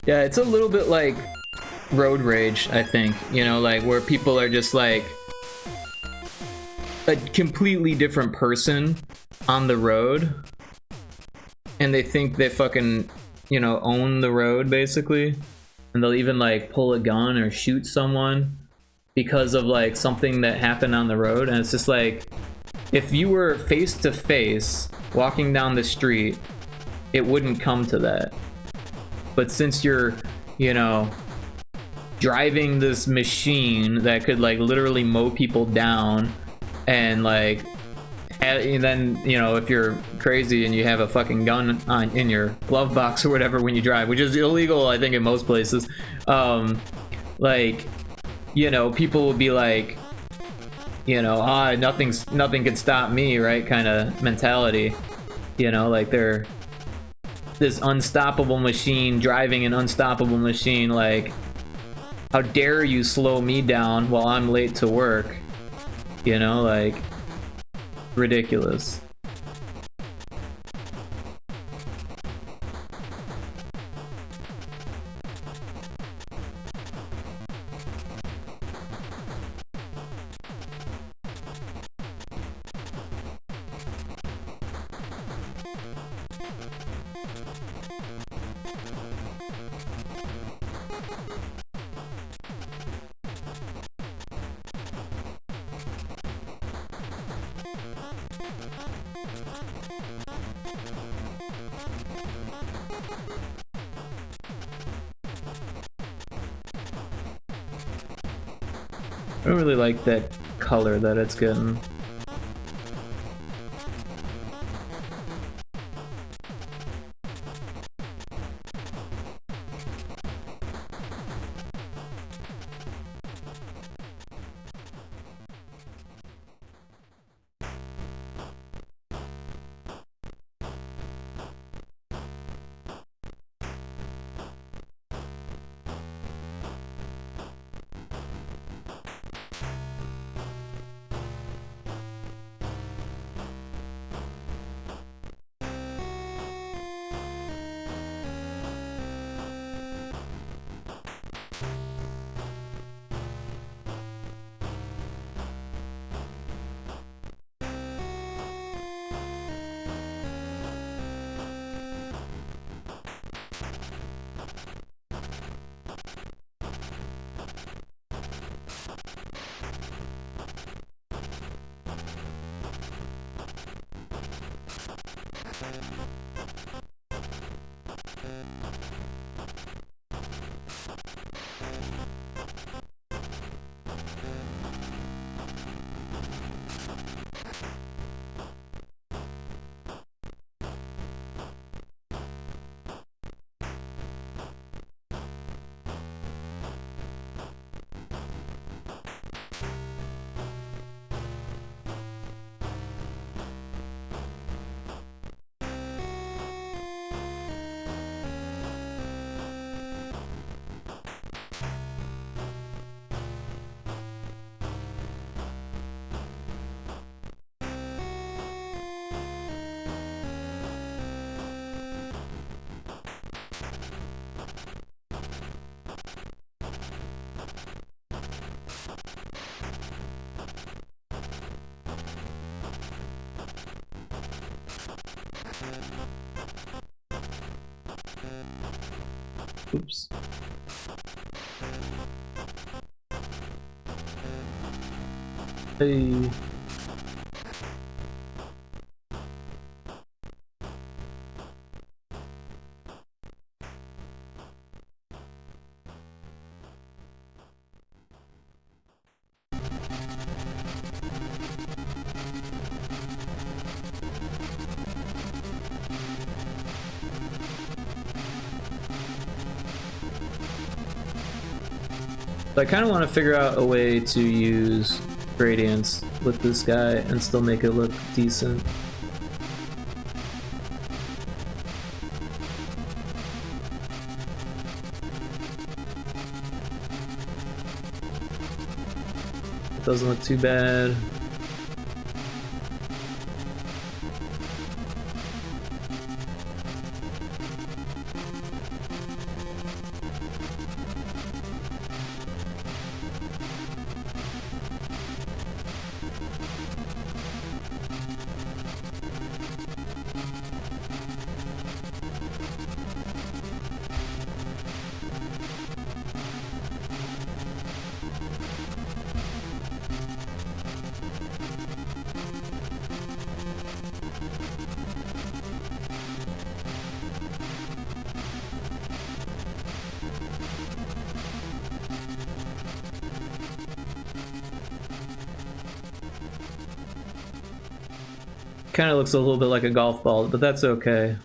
Speaker 1: Yeah, it's a little bit like road rage, I think, you know, like where people are just like a completely different person on the road and they think they fucking, you know, own the road basically, and they'll even like pull a gun or shoot someone because of like something that happened on the road. And it's just like, if you were face to face walking down the street, it wouldn't come to that. But since you're, you know, driving this machine that could like literally mow people down, and like, and then, you know, if you're crazy and you have a fucking gun in your glove box or whatever when you drive, which is illegal, I think, in most places, like, you know, people will be like, you know, nothing can stop me, right? Kind of mentality. You know, like they're this unstoppable machine driving an unstoppable machine. Like, how dare you slow me down while I'm late to work? You know, like, ridiculous. I don't really like that color that it's getting. Oops. Hey. So I kind of want to figure out a way to use gradients with this guy and still make it look decent. It doesn't look too bad. Kind of looks a little bit like a golf ball, but that's okay.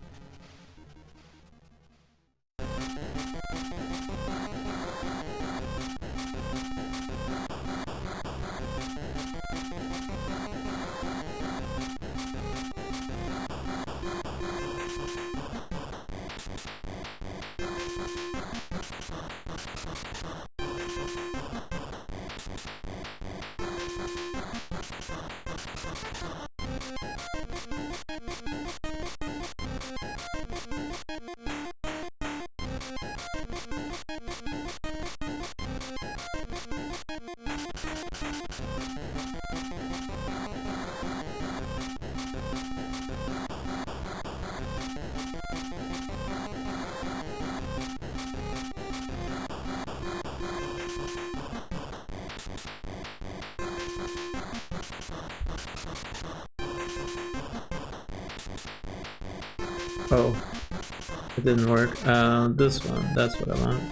Speaker 1: Oh, it didn't work. This one, that's what I want.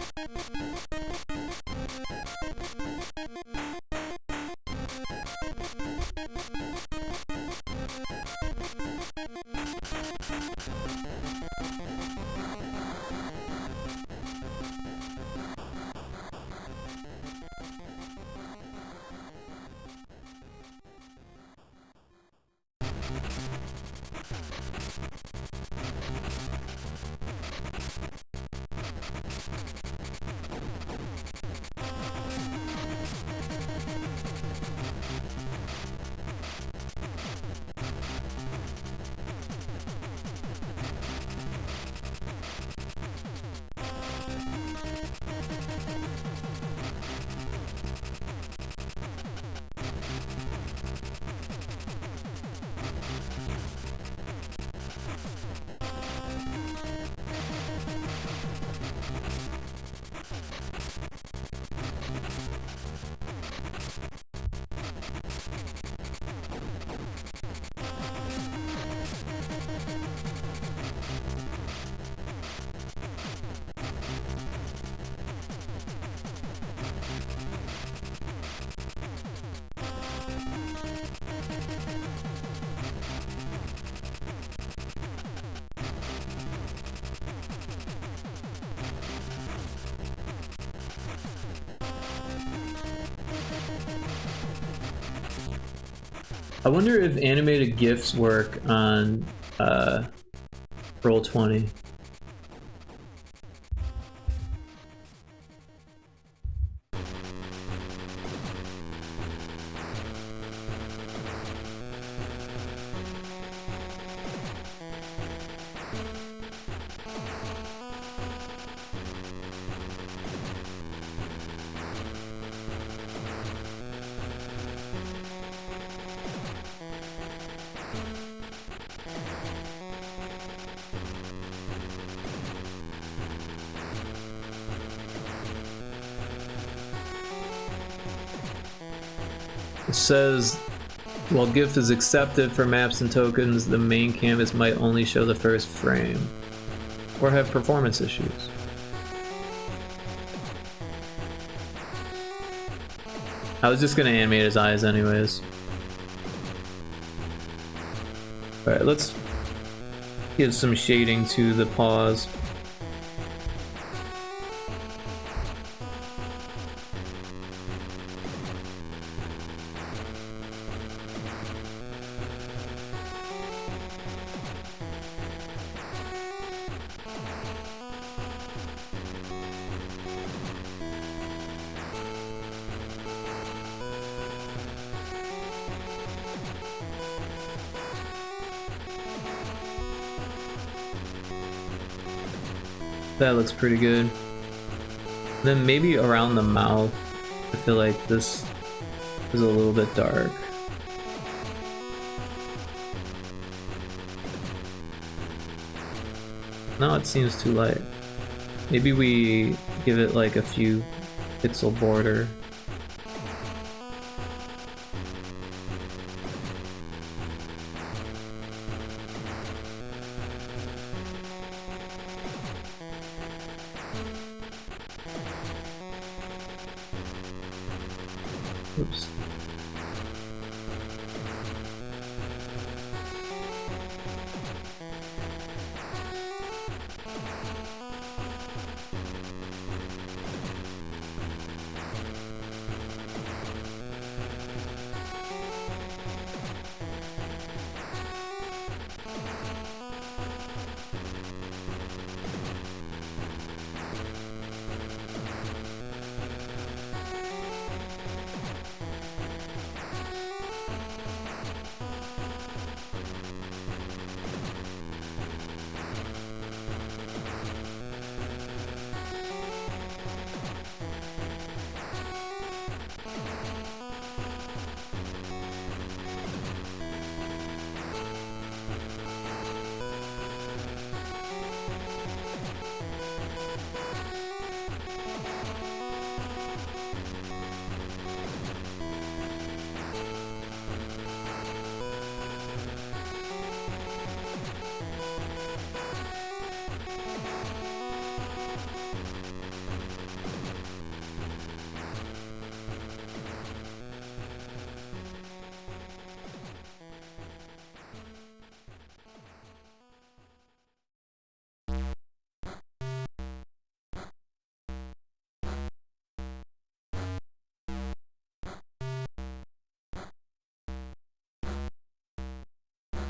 Speaker 1: I wonder if animated GIFs work on Roll20. It says, while GIF is accepted for maps and tokens, the main canvas might only show the first frame, or have performance issues. I was just gonna animate his eyes anyways. Alright, let's give some shading to the paws. That looks pretty good. Then maybe around the mouth, I feel like this is a little bit dark. No, it seems too light. Maybe we give it like a few pixel border. Oops.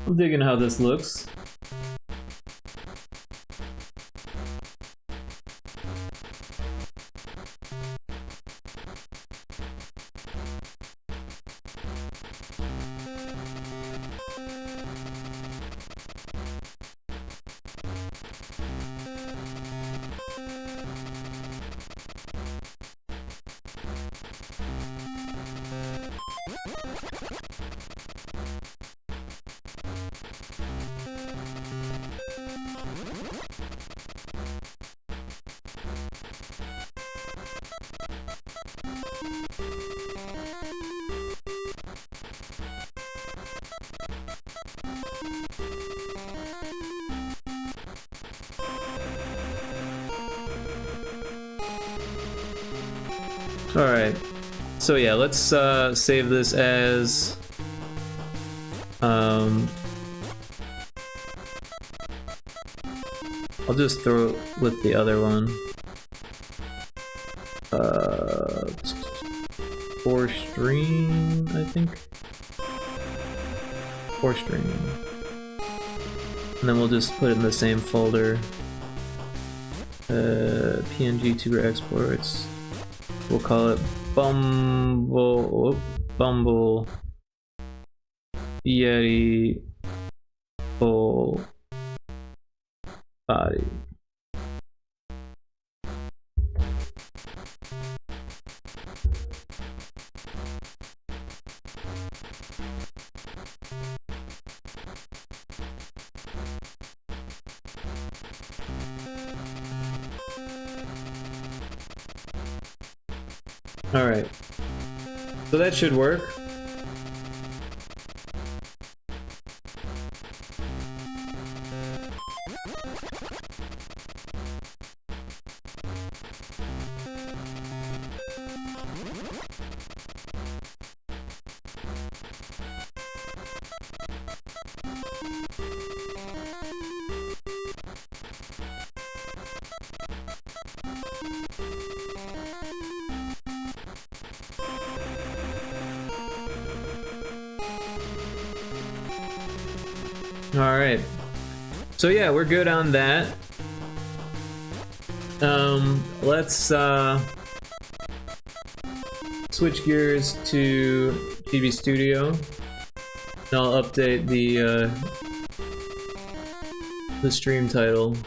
Speaker 1: I'm digging how this looks. Alright, so yeah, let's save this as I'll just throw it with the other one. 4 stream, I think. 4 stream. And then we'll just put it in the same folder. PNG tuber exports. We'll call it Bumble Yeti Full Body. Alright, so that should work. Alright, so yeah, we're good on that. Let's switch gears to GB Studio. And I'll update the stream title.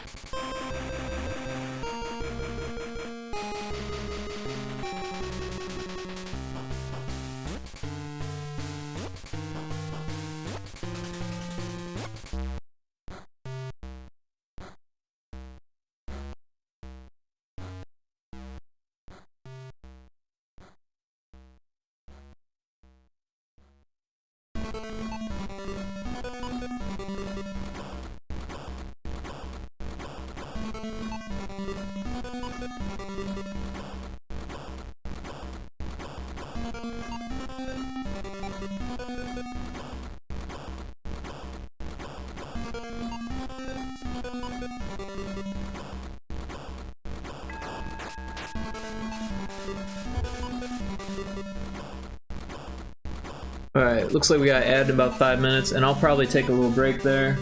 Speaker 1: Alright, looks like we got added in about 5 minutes, and I'll probably take a little break there.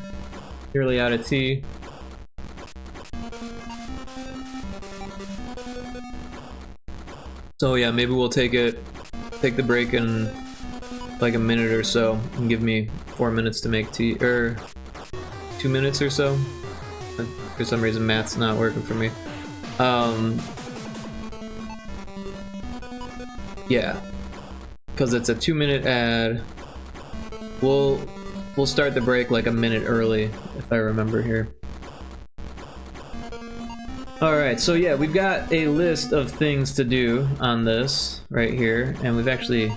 Speaker 1: Nearly out of tea. So yeah, maybe we'll take the break in like a minute or so, and give me 4 minutes to make tea, or 2 minutes or so. For some reason math's not working for me. Yeah. Because it's a 2-minute ad. We'll start the break like a minute early, if I remember here. Alright, so yeah, we've got a list of things to do on this right here, and we've actually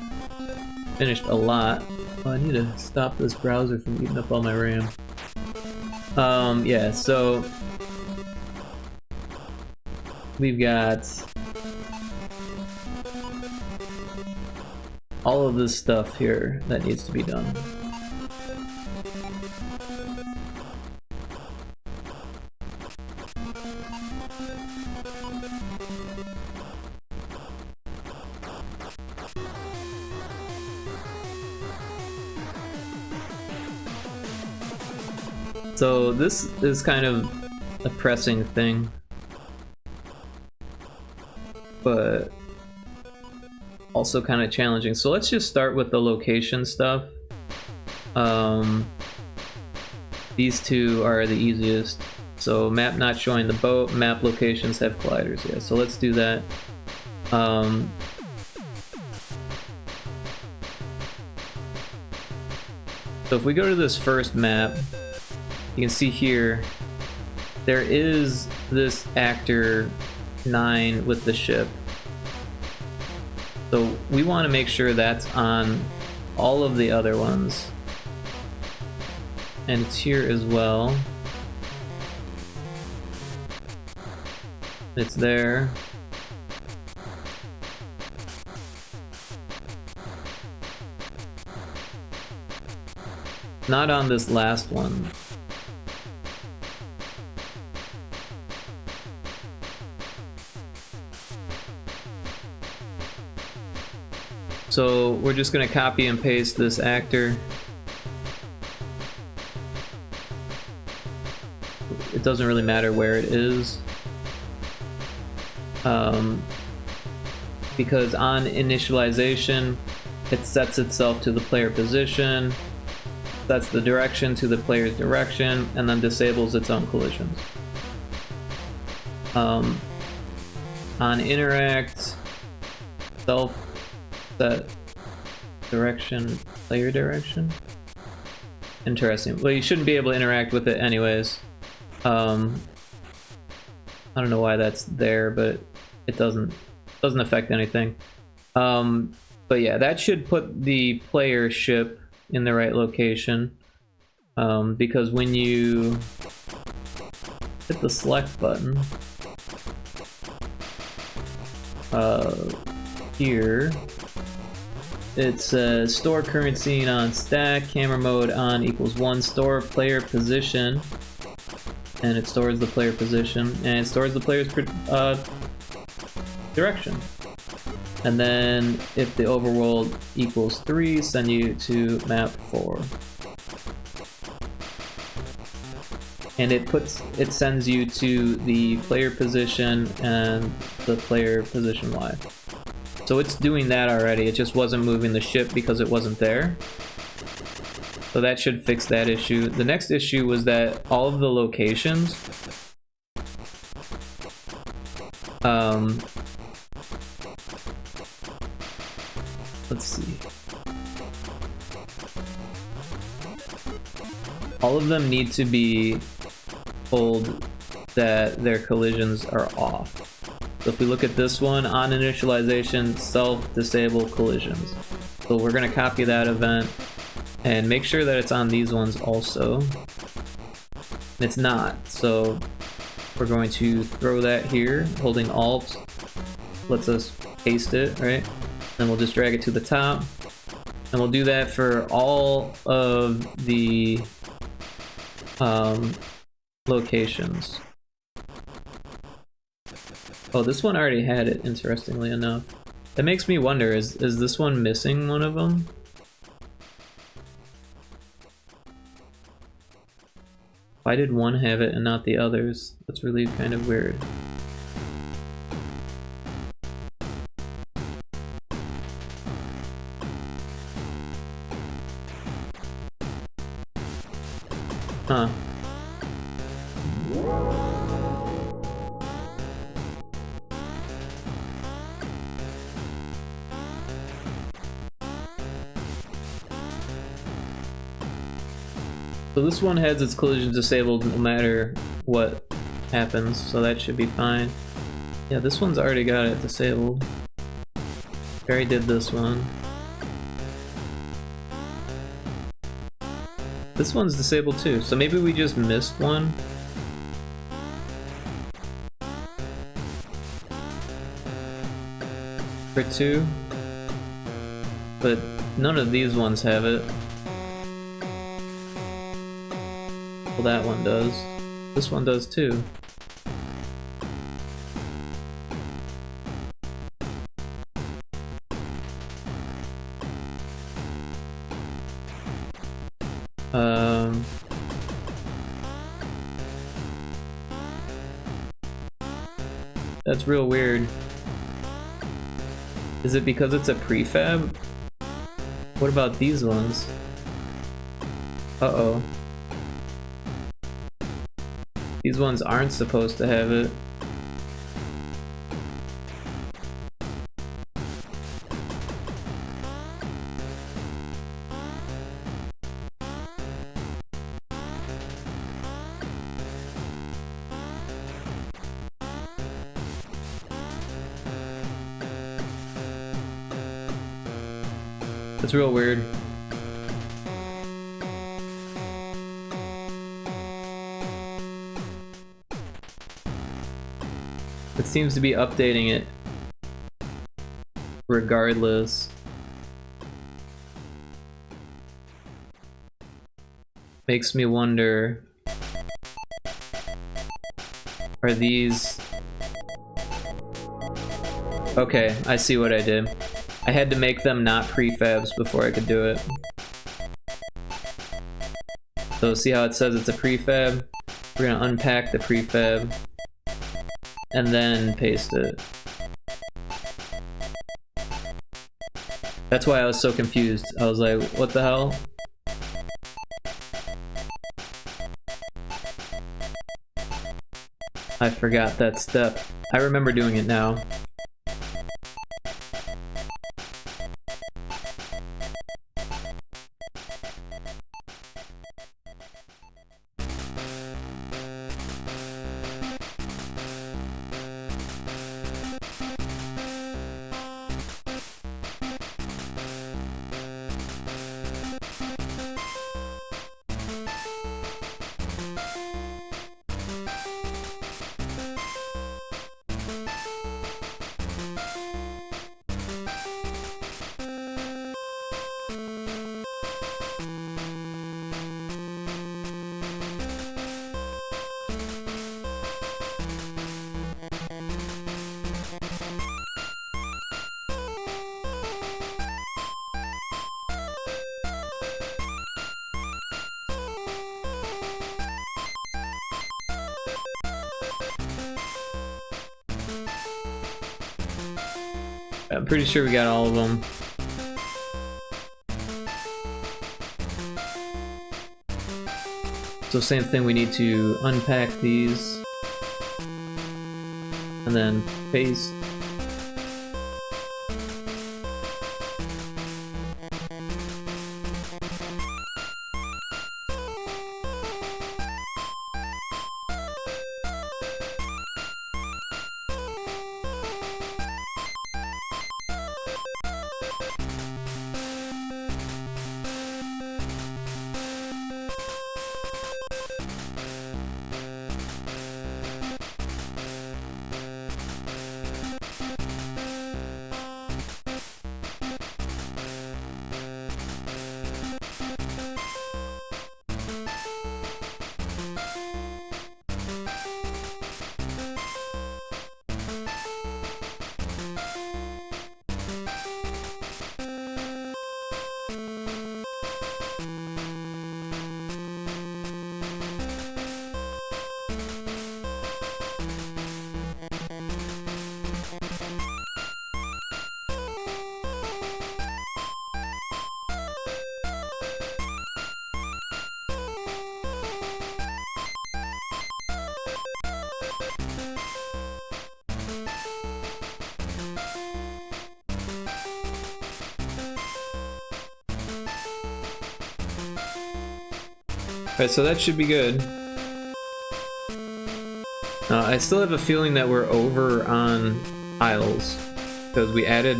Speaker 1: finished a lot. Oh, I need to stop this browser from eating up all my RAM. Yeah, so we've got all of this stuff here that needs to be done. So this is kind of a pressing thing, but also kind of challenging. So let's just start with the location stuff. These two are the easiest. So map not showing the boat, map locations have colliders. Yeah, so let's do that. So if we go to this first map, you can see here, there is this actor 9 with the ship. So we want to make sure that's on all of the other ones. And it's here as well. It's there. Not on this last one. So we're just gonna copy and paste this actor. It doesn't really matter where it is. Because on initialization, it sets itself to the player position, sets the direction to the player's direction, and then disables its own collisions. On interact, self set direction, player direction. Interesting. Well, you shouldn't be able to interact with it anyways. I don't know why that's there, but it doesn't affect anything. But yeah, that should put the player ship in the right location, because when you hit the select button here, it says store current scene on stack, camera mode on equals 1, store player position, and it stores the player position, and it stores the player's direction. And then if the overworld equals 3, send you to map 4. And it sends you to the player position and the player position Y. So it's doing that already, it just wasn't moving the ship because it wasn't there. So that should fix that issue. The next issue was that all of the locations let's see. All of them need to be told that their collisions are off. So if we look at this one, on initialization, self-disable collisions. So we're going to copy that event and make sure that it's on these ones also. It's not, so we're going to throw that here, holding Alt lets us paste it, right? Then we'll just drag it to the top, and we'll do that for all of the locations. Oh, this one already had it, interestingly enough. That makes me wonder, is this one missing one of them? Why did one have it and not the others? That's really kind of weird. Huh. So this one has its collision disabled no matter what happens, so that should be fine. Yeah, this one's already got it disabled. Already did this one. This one's disabled too, so maybe we just missed one. For 2. But none of these ones have it. Well, that one does. This one does too. That's real weird. Is it because it's a prefab? What about these ones? Uh-oh. These ones aren't supposed to have it. It's real weird. It seems to be updating it regardless. Makes me wonder, are these... Okay, I see what I did. I had to make them not prefabs before I could do it. So see how it says it's a prefab? We're gonna unpack the prefab and then paste it. That's why I was so confused. I was like, what the hell? I forgot that step. I remember doing it now. I'm pretty sure we got all of them. So same thing, we need to unpack these and then paste. Alright, so that should be good. I still have a feeling that we're over on tiles, because we added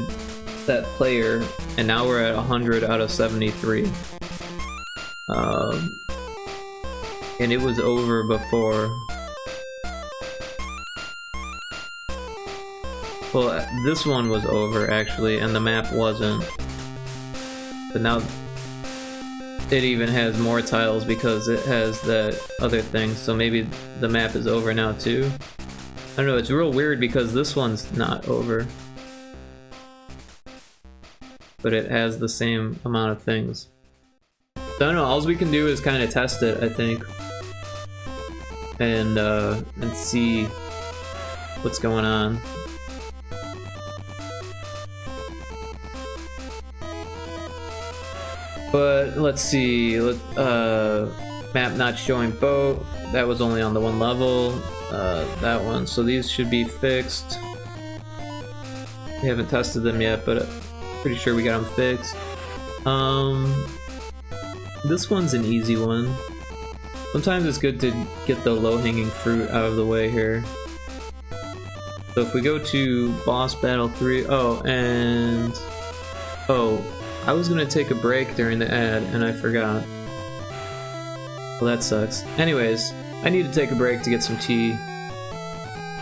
Speaker 1: that player, and now we're at 100 out of 73. And it was over before. Well, this one was over, actually, and the map wasn't. But now it even has more tiles because it has that other thing, so maybe the map is over now too. I don't know, it's real weird because this one's not over, but it has the same amount of things. So I don't know, all we can do is kind of test it, I think, and see what's going on. But let's see, map not showing boat, that was only on the one level, that one, so these should be fixed. We haven't tested them yet, but pretty sure we got them fixed. This one's an easy one. Sometimes it's good to get the low-hanging fruit out of the way here. So if we go to boss battle 3, I was gonna take a break during the ad and I forgot. Well, that sucks. Anyways, I need to take a break to get some tea.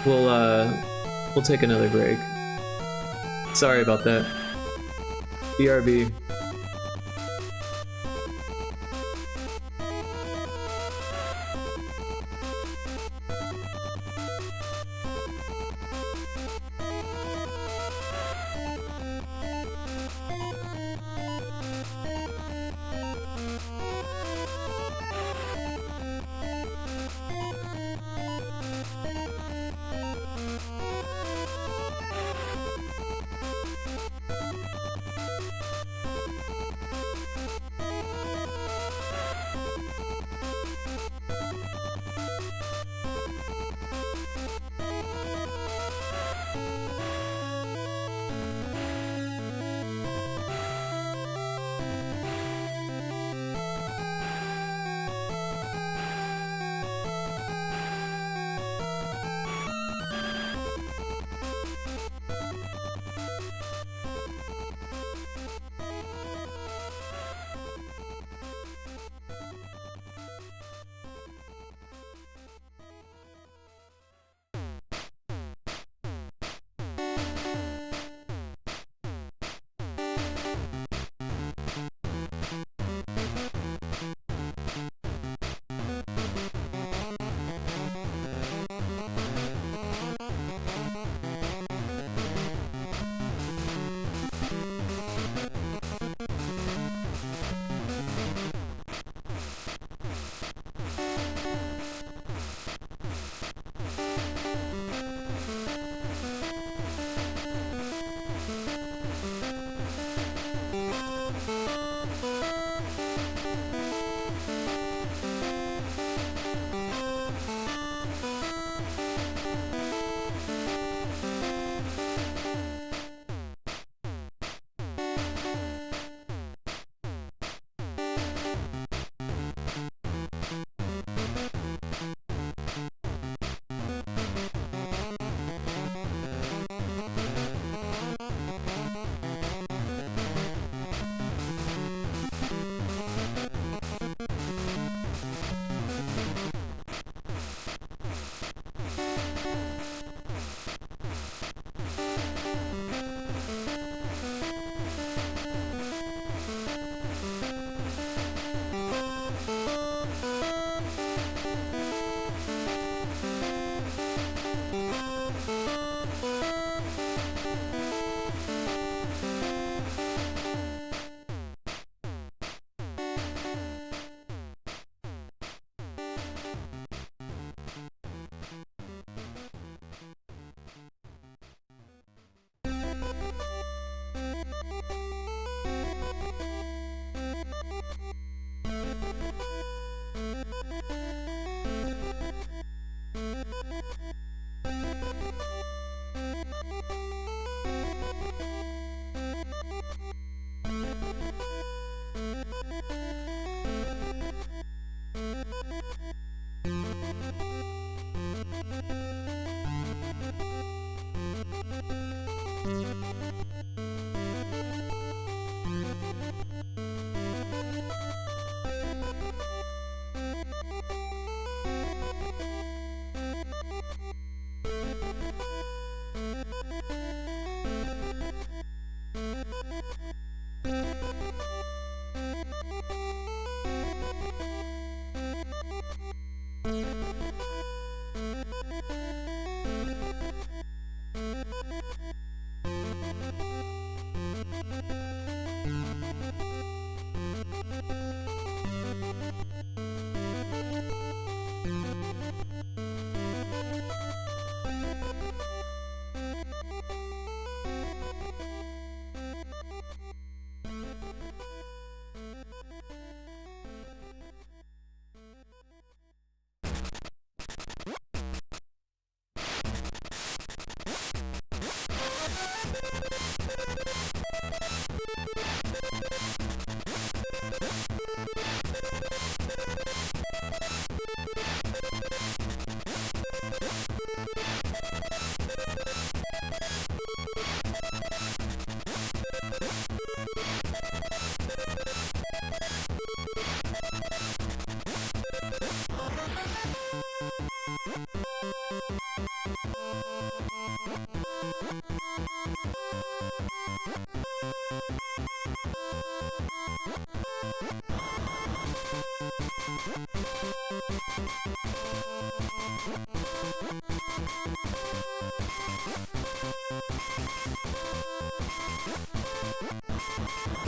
Speaker 1: We'll take another break. Sorry about that. BRB.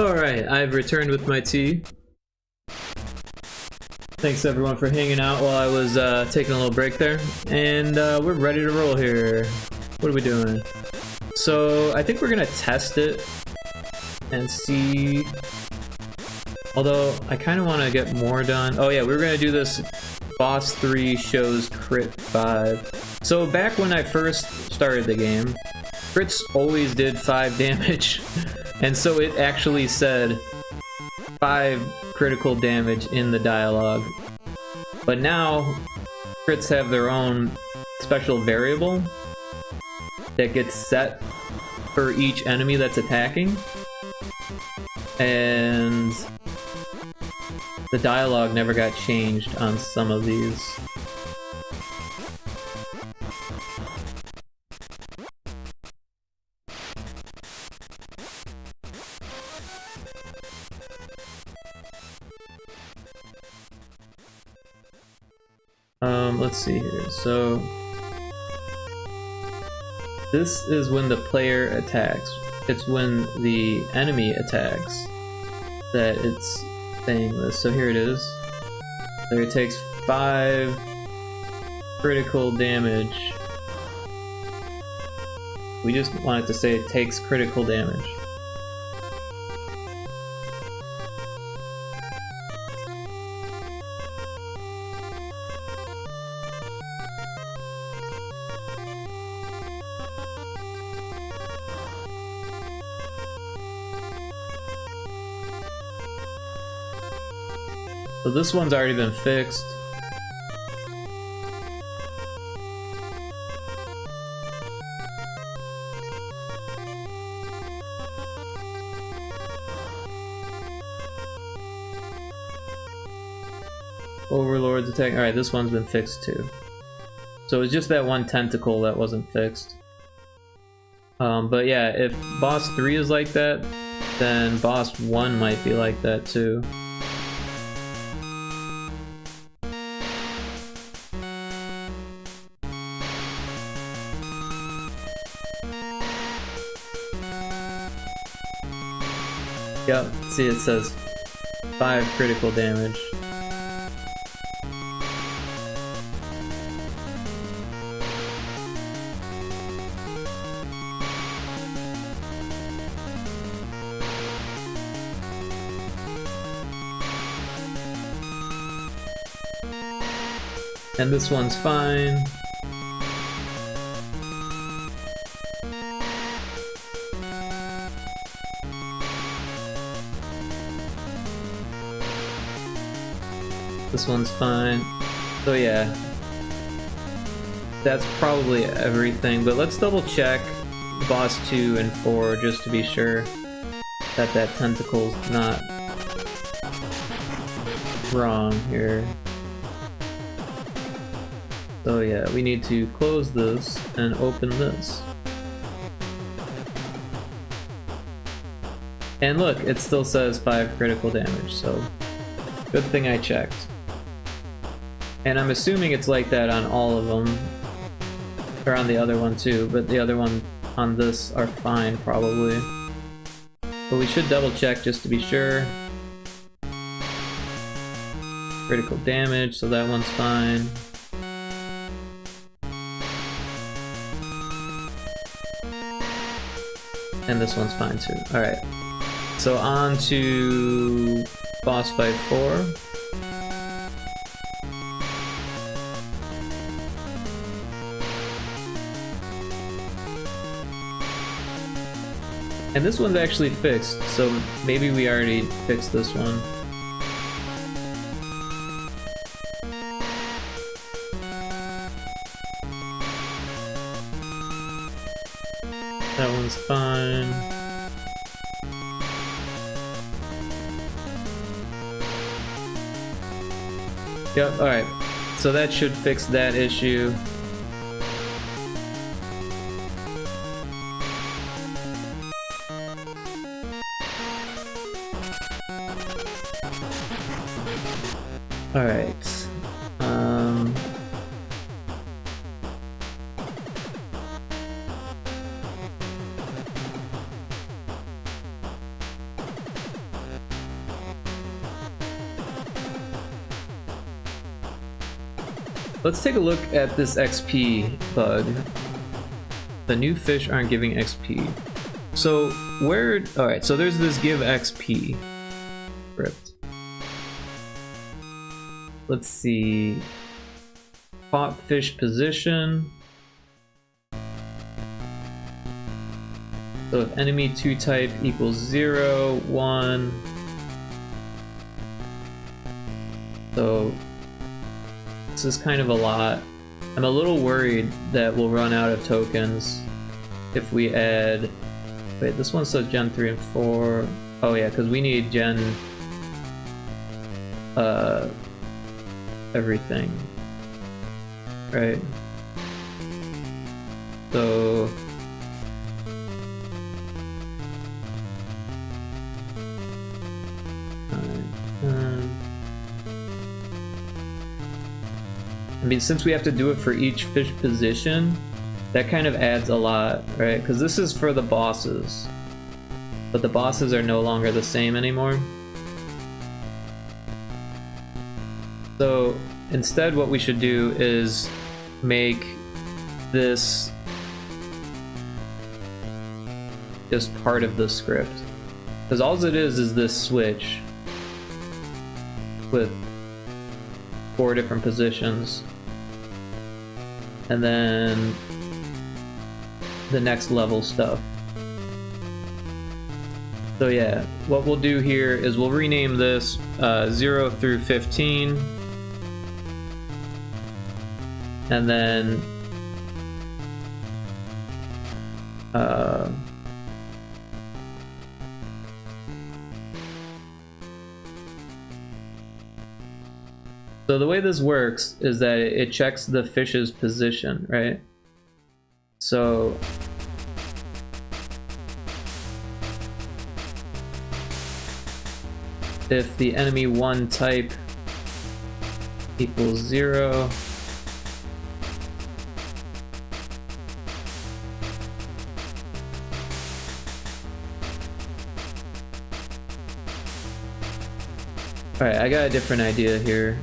Speaker 1: Alright, I've returned with my tea. Thanks everyone for hanging out while I was taking a little break there. And we're ready to roll here. What are we doing? So I think we're gonna test it and see. Although I kind of want to get more done. Oh yeah, we were gonna do this boss 3 shows crit 5. So back when I first started the game, crits always did 5 damage. And so it actually said 5 critical damage in the dialogue. But now, crits have their own special variable that gets set for each enemy that's attacking. And the dialogue never got changed on some of these. Let's see here. So this is when the player attacks. It's when the enemy attacks that it's saying this. So here it is. So it takes 5 critical damage. We just wanted to say it takes critical damage. So this one's already been fixed. Overlord's attack. Alright, this one's been fixed too. So it's just that one tentacle that wasn't fixed. But yeah, if boss 3 is like that, then boss 1 might be like that too. Yep, see it says 5 critical damage. And this one's fine. This one's fine. So yeah, that's probably everything, but let's double check boss 2 and 4 just to be sure that that tentacle's not wrong here. So yeah, we need to close this and open this. And look, it still says 5 critical damage, so good thing I checked. And I'm assuming it's like that on all of them, or on the other one too, but the other one on this are fine probably. But we should double check just to be sure. Critical damage, so that one's fine. And this one's fine too. Alright. So on to boss fight 4. And this one's actually fixed, so maybe we already fixed this one. That one's fine. Yep, alright. So that should fix that issue. Alright. Let's take a look at this XP bug. The new fish aren't giving XP. So where, alright, so there's this give XP script. Let's see. Caught fish position. So if enemy 2 type equals 0, 1. So this is kind of a lot. I'm a little worried that we'll run out of tokens if we add... Wait, this one says Gen 3 and 4. Oh yeah, because we need Gen... everything. Right? So... I mean, since we have to do it for each fish position, that kind of adds a lot, right? Because this is for the bosses. But the bosses are no longer the same anymore. So instead what we should do is make this just part of the script. Because all it is this switch with 4 different positions. And then the next level stuff. So yeah, what we'll do here is we'll rename this 0 through 15. And then so the way this works is that it checks the fish's position, right? So if the enemy 1 type equals 0, alright, I got a different idea here.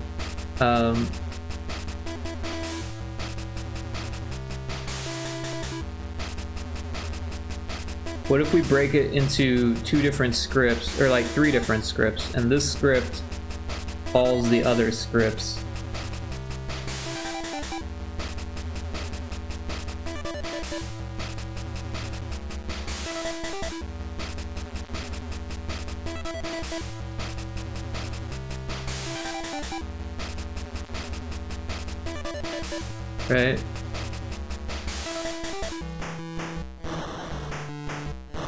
Speaker 1: What if we break it into 2 different scripts, or like 3 different scripts, and this script calls the other scripts? Right?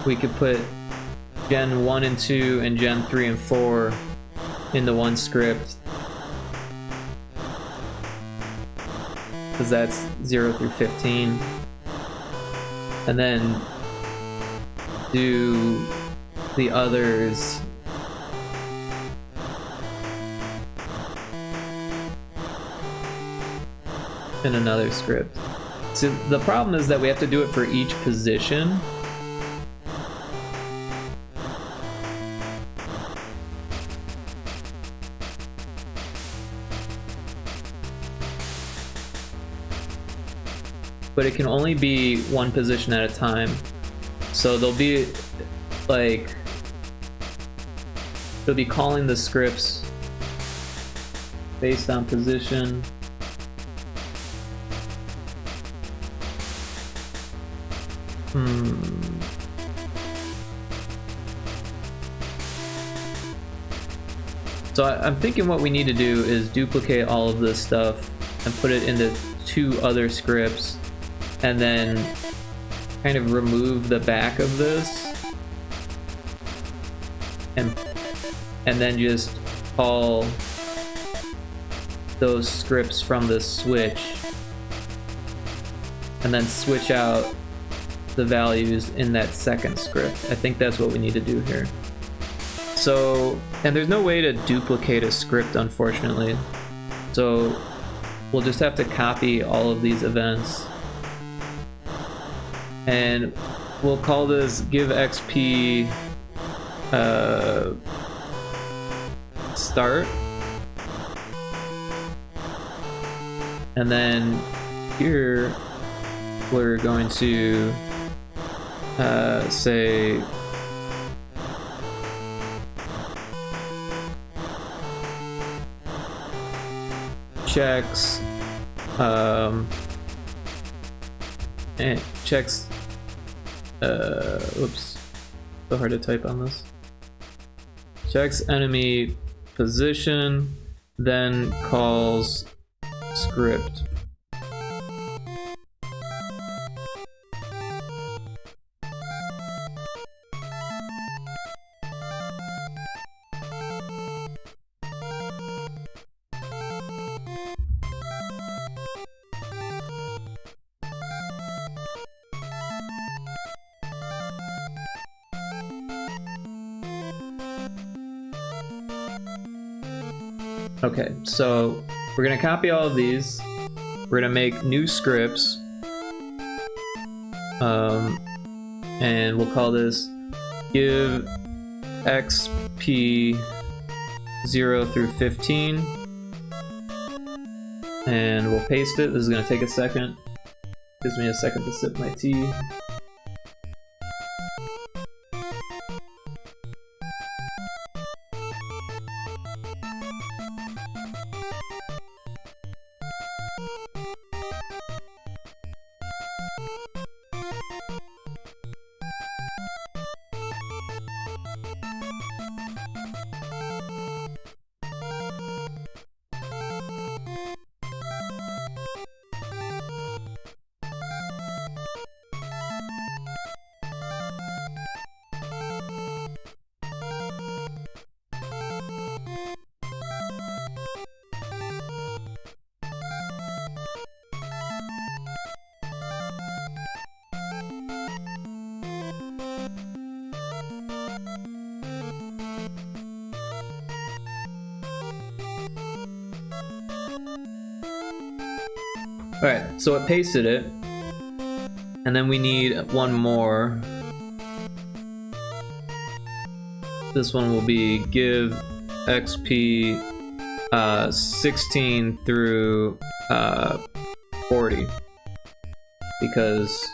Speaker 1: We could put Gen 1 and 2 and Gen 3 and 4 into one script. Because that's 0 through 15. And then do the others in another script. So the problem is that we have to do it for each position. But it can only be 1 position at a time. So they'll be like, they'll be calling the scripts based on position. So I'm thinking what we need to do is duplicate all of this stuff and put it into 2 other scripts, and then kind of remove the back of this, and then just call those scripts from the switch and then switch out the values in that second script. I think that's what we need to do here. So, and there's no way to duplicate a script, unfortunately. So we'll just have to copy all of these events. And we'll call this give XP start. And then here we're going to say checks and checks oops, so hard to type on this. Checks enemy position, then calls script. Okay, so we're gonna copy all of these. We're gonna make new scripts. And we'll call this give XP 0 through 15. And we'll paste it. This is gonna take a second. Gives me a second to sip my tea. Alright, so it pasted it. And then we need one more. This one will be give XP 16 through 40. Because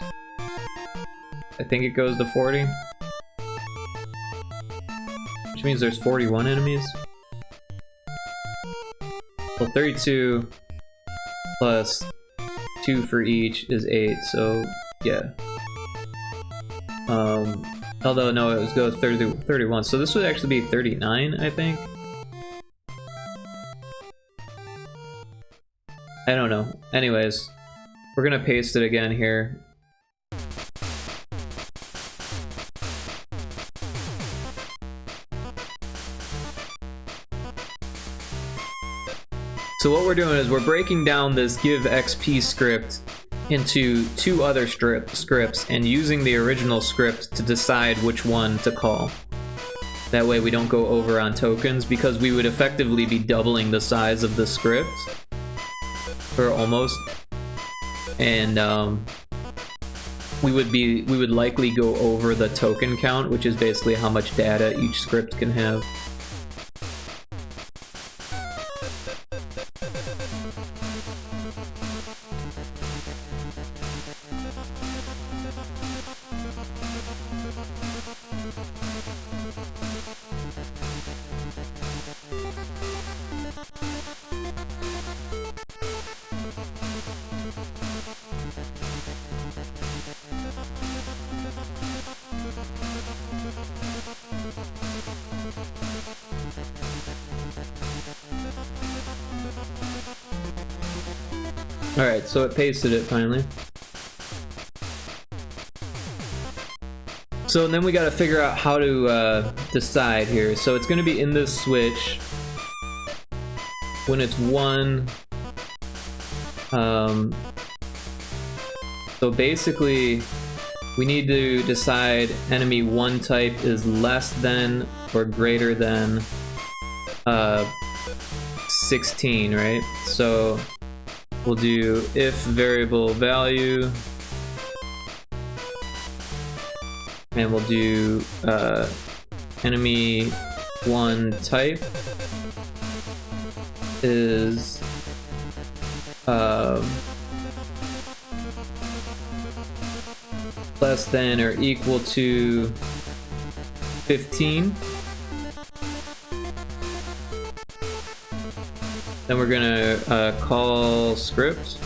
Speaker 1: I think it goes to 40. Which means there's 41 enemies. Well, 32 plus 2 for each is 8, so yeah. Although no, it goes 30 to 31, so this would actually be 39, I think. I don't know. Anyways, we're gonna paste it again here. So what we're doing is we're breaking down this give XP script into 2 other scripts and using the original script to decide which one to call. That way we don't go over on tokens, because we would effectively be doubling the size of the script. Or almost. And we would likely go over the token count, which is basically how much data each script can have. Alright, so it pasted it finally. So then we gotta figure out how to decide here. So it's gonna be in this switch. when it's 1. So basically, we need to decide enemy 1 type is less than or greater than 16, right? So we'll do if variable value, and we'll do enemy 1 type is less than or equal to 15. Then we're gonna call script,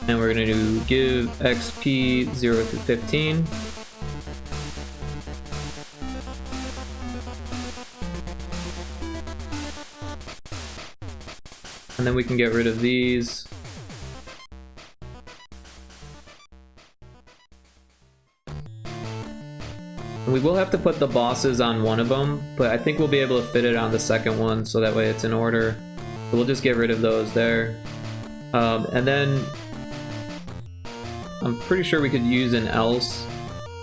Speaker 1: and we're gonna do give XP 0 through 15. And then we can get rid of these. And we will have to put the bosses on one of them, but I think we'll be able to fit it on the second one, so that way it's in order. So we'll just get rid of those there. And then I'm pretty sure we could use an else,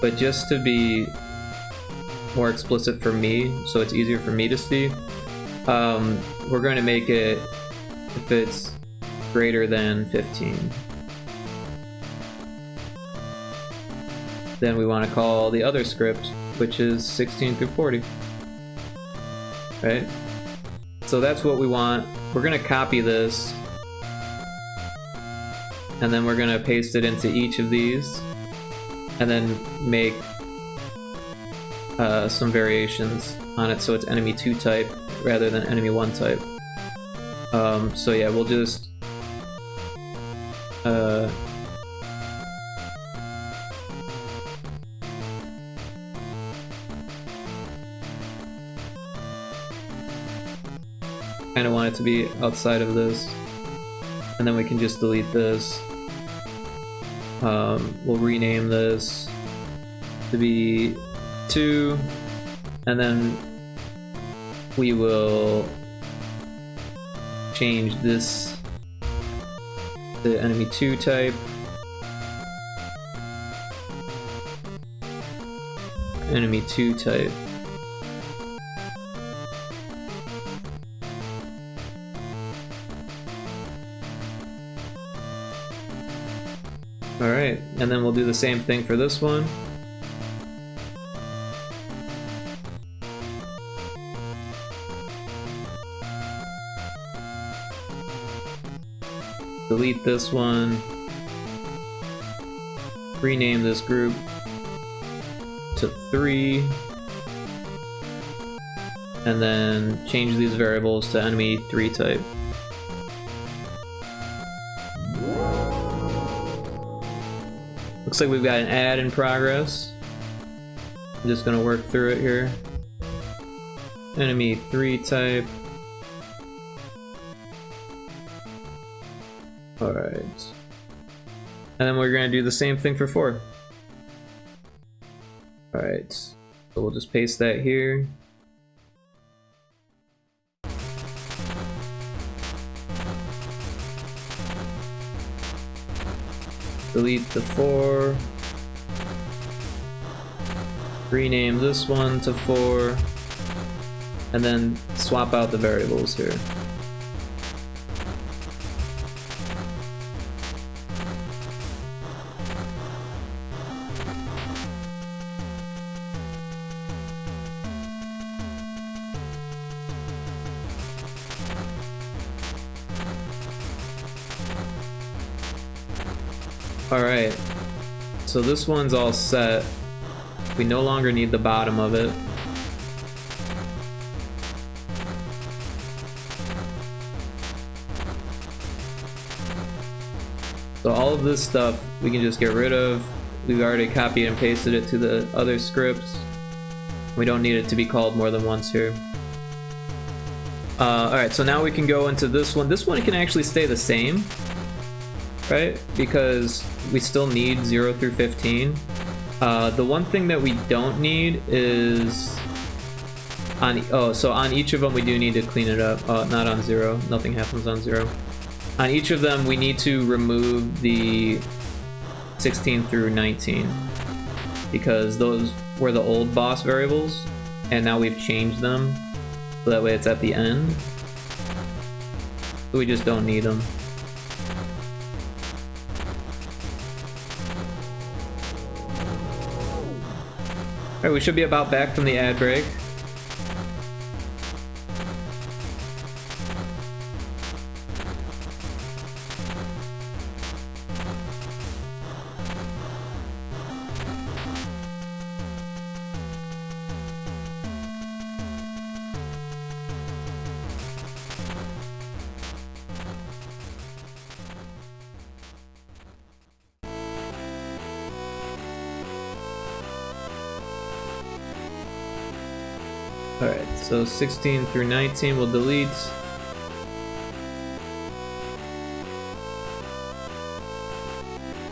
Speaker 1: but just to be more explicit for me, so it's easier for me to see, we're going to make it if it's greater than 15. Then we want to call the other script, which is 16 through 40. Right? So that's what we want. We're going to copy this, and then we're going to paste it into each of these, and then make some variations on it so it's enemy 2 type rather than enemy 1 type. So yeah, we'll just kind of want it to be outside of this, and then we can just delete this. We'll rename this to be 2, and then we will change this to enemy 2 type, enemy 2 type. Alright, and then we'll do the same thing for this one. Delete this one, rename this group to 3, and then change these variables to enemy 3 type. Looks like we've got an add in progress. I'm just gonna work through it here. Enemy 3 type. Alright. And then we're gonna do the same thing for 4. Alright. So we'll just paste that here. Delete the 4. Rename this one to 4. And then swap out the variables here. Alright, so this one's all set. We no longer need the bottom of it. So all of this stuff we can just get rid of. We've already copied and pasted it to the other scripts. We don't need it to be called more than once here. Alright, so now we can go into this one. This one can actually stay the same, right? Because we still need 0 through 15. The one thing that we don't need is So on each of them we do need to clean it up. Not on 0. Nothing happens on 0. On each of them we need to remove the 16 through 19 because those were the old boss variables and now we've changed them so that way it's at the end. So we just don't need them. Alright, we should be about back from the ad break. Alright, so 16 through 19 we'll delete.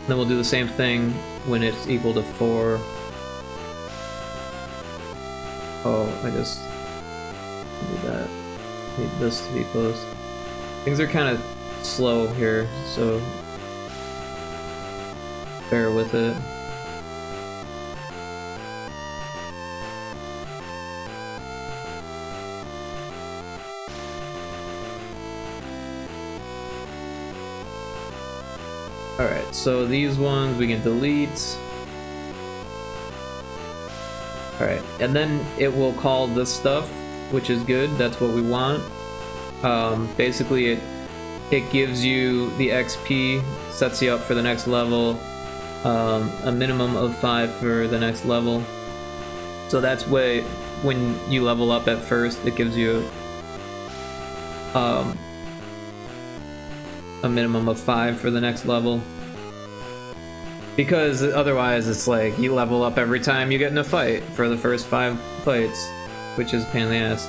Speaker 1: Then we'll do the same thing when it's equal to 4. Oh, I just did that. Need this to be closed. Things are kind of slow here, so bear with it. Alright, so these ones we can delete. Alright, and then it will call this stuff, which is good, that's what we want. Basically it gives you the XP, sets you up for the next level, a minimum of 5 for the next level. So that's why when you level up at first, it gives you a minimum of 5 for the next level. Because otherwise it's like you level up every time you get in a fight for the first 5 fights, which is a pain in the ass.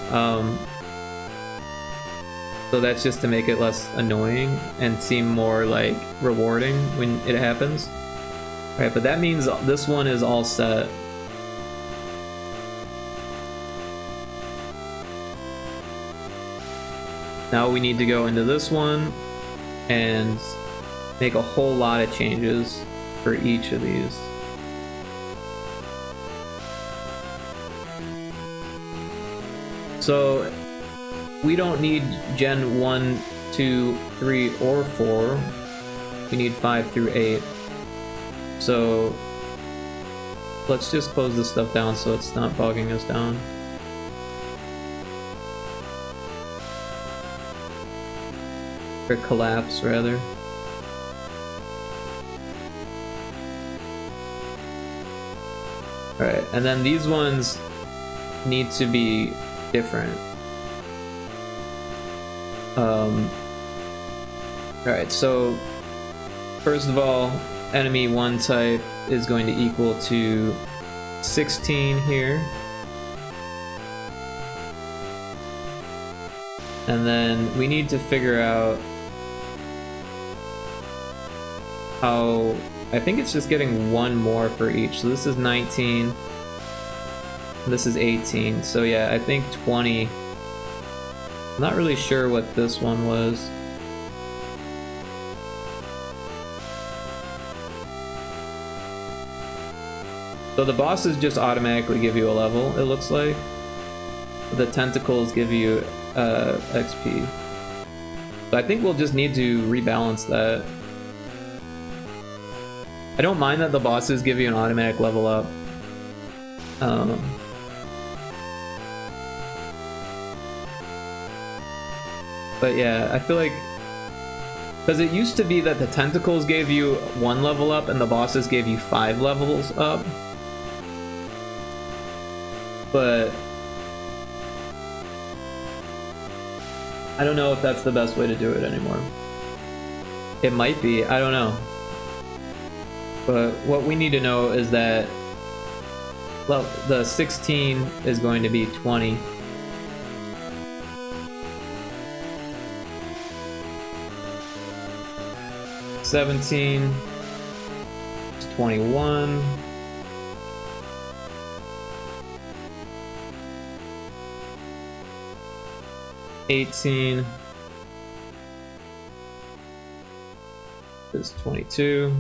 Speaker 1: So that's just to make it less annoying and seem more like rewarding when it happens. Alright, but that means this one is all set. Now we need to go into this one and make a whole lot of changes for each of these. So we don't need Gen 1, 2, 3, or 4. We need 5 through 8. So let's just close this stuff down so it's not bogging us down. Or collapse, rather. Alright, and then these ones need to be different. Alright, so first of all, enemy 1 type is going to equal to 16 here. And then we need to figure out how, I think it's just getting 1 more for each. So this is 19, this is 18. So yeah, I think 20. I'm not really sure what this one was. So the bosses just automatically give you a level, it looks like. The tentacles give you XP. So I think we'll just need to rebalance that. I don't mind that the bosses give you an automatic level up. But yeah, I feel like, because it used to be that the tentacles gave you 1 level up and the bosses gave you 5 levels up. But I don't know if that's the best way to do it anymore. It might be, I don't know. But what we need to know is that, well, the 16 is going to be 20. $17 is 21. 18 is 22.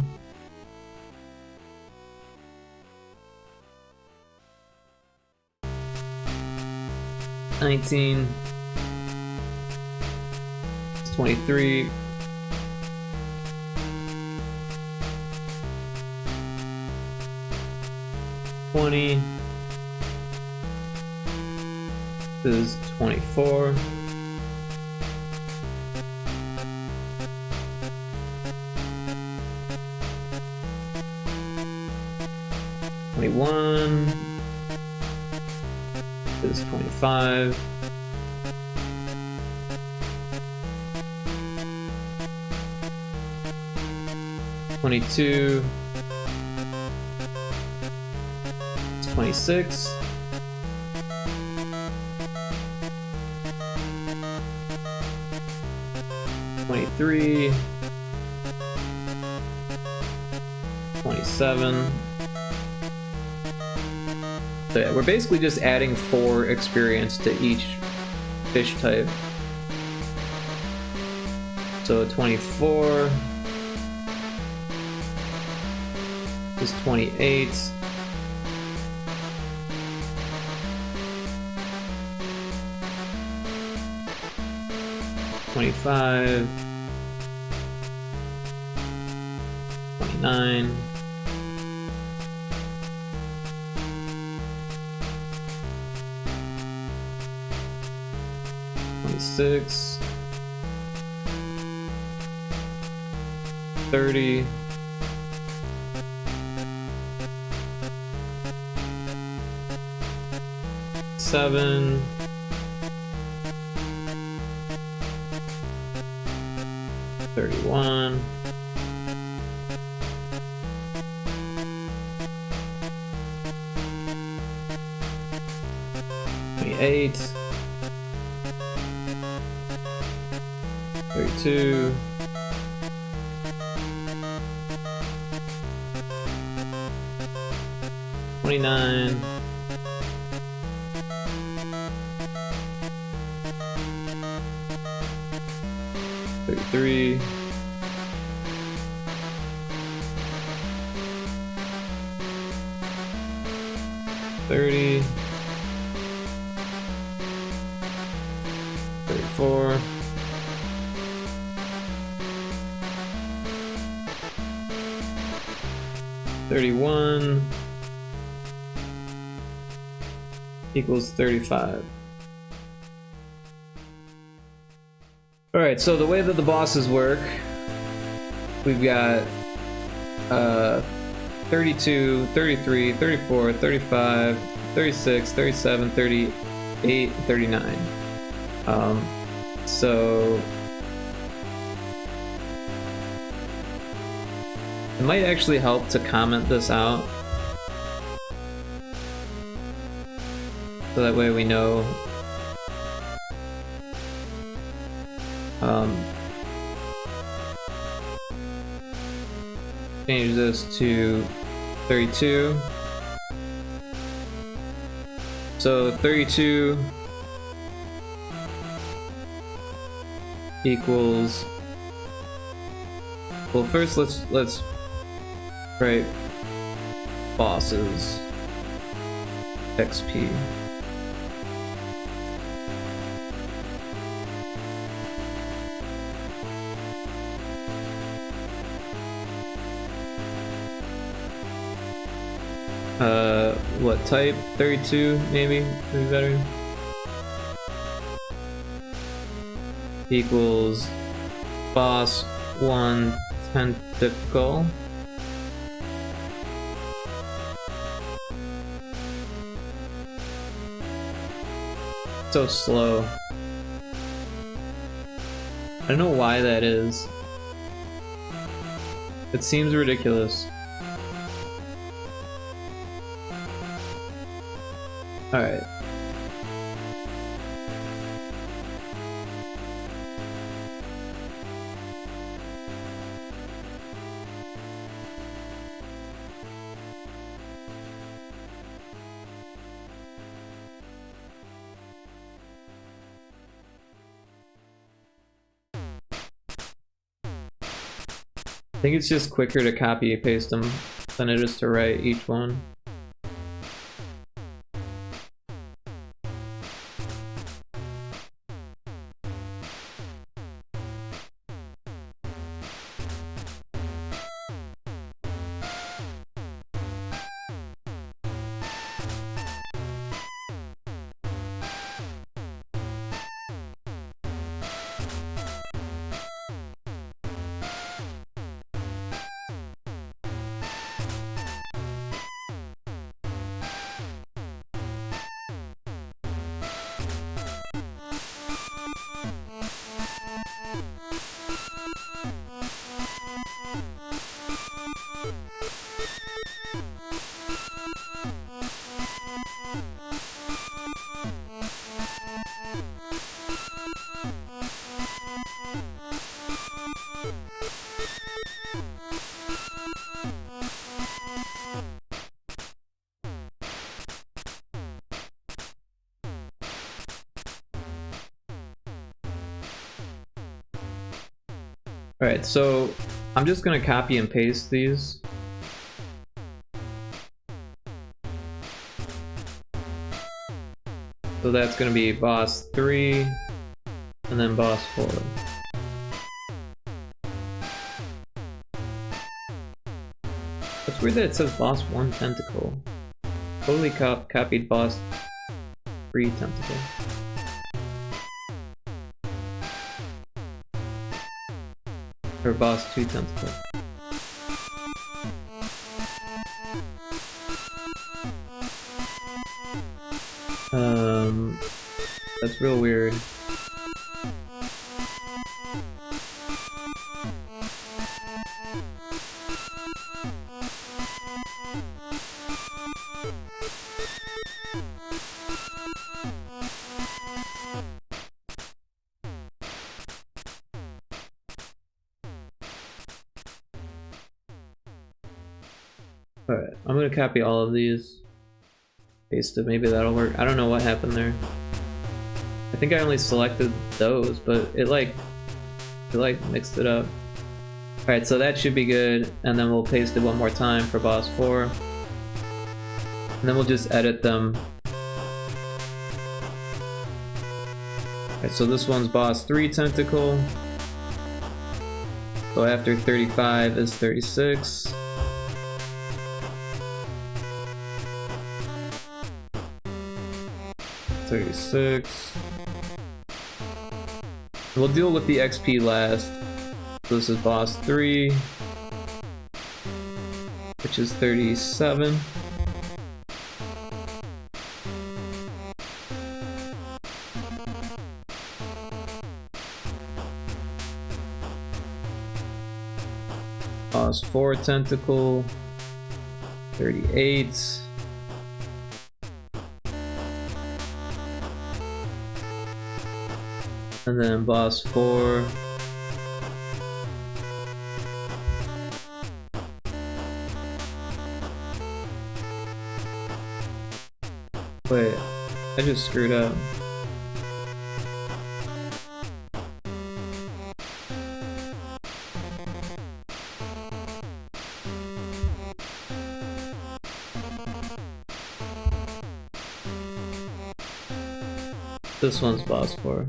Speaker 1: 19 is 23. 20 is 24. 21 is 25. 22 is 26. 23, 27. So yeah, we're basically just adding 4 experience to each fish type. So 24 is 28. 25, 29, 26, 30, 7, 31, 28, 32, 29, 33, 30, 34, 31 equals 35. Alright, so the way that the bosses work, we've got 32, 33, 34, 35, 36, 37, 38, 39. So it might actually help to comment this out, so that way we know. Change this to 32. So 32 equals, well, first let's write bosses XP. What type? 32 maybe would be better. Equals boss 1 tentacle. So slow. I don't know why that is. It seems ridiculous. Alright. think it's just quicker to copy and paste them than it is to write each one. Alright, so I'm just gonna copy and paste these. So that's gonna be boss 3 and then boss 4. It's weird that it says boss 1 tentacle. Totally copied boss 3 tentacle. Or boss 2 tentacle. That's real weird. Alright, I'm gonna copy all of these. Paste it, maybe that'll work. I don't know what happened there. I think I only selected those, but it mixed it up. Alright, so that should be good, and then we'll paste it one more time for boss 4. And then we'll just edit them. Alright, so this one's boss 3 tentacle. So after 35 is 36. We'll deal with the XP last. So this is boss 3, which is 37. Boss 4 tentacle, 38. And then boss 4. Wait, I just screwed up. This one's boss 4.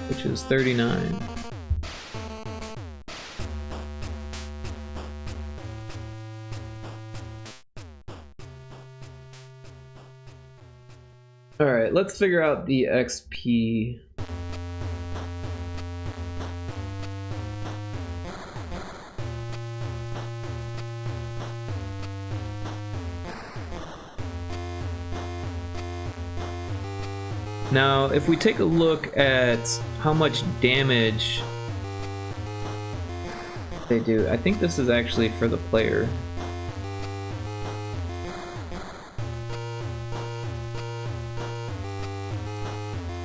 Speaker 1: Which is 39. Alright, let's figure out the XP. Now, if we take a look at how much damage they do, I think this is actually for the player.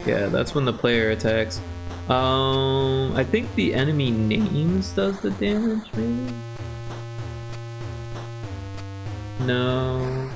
Speaker 1: Yeah, that's when the player attacks. I think the enemy names does the damage, maybe? No.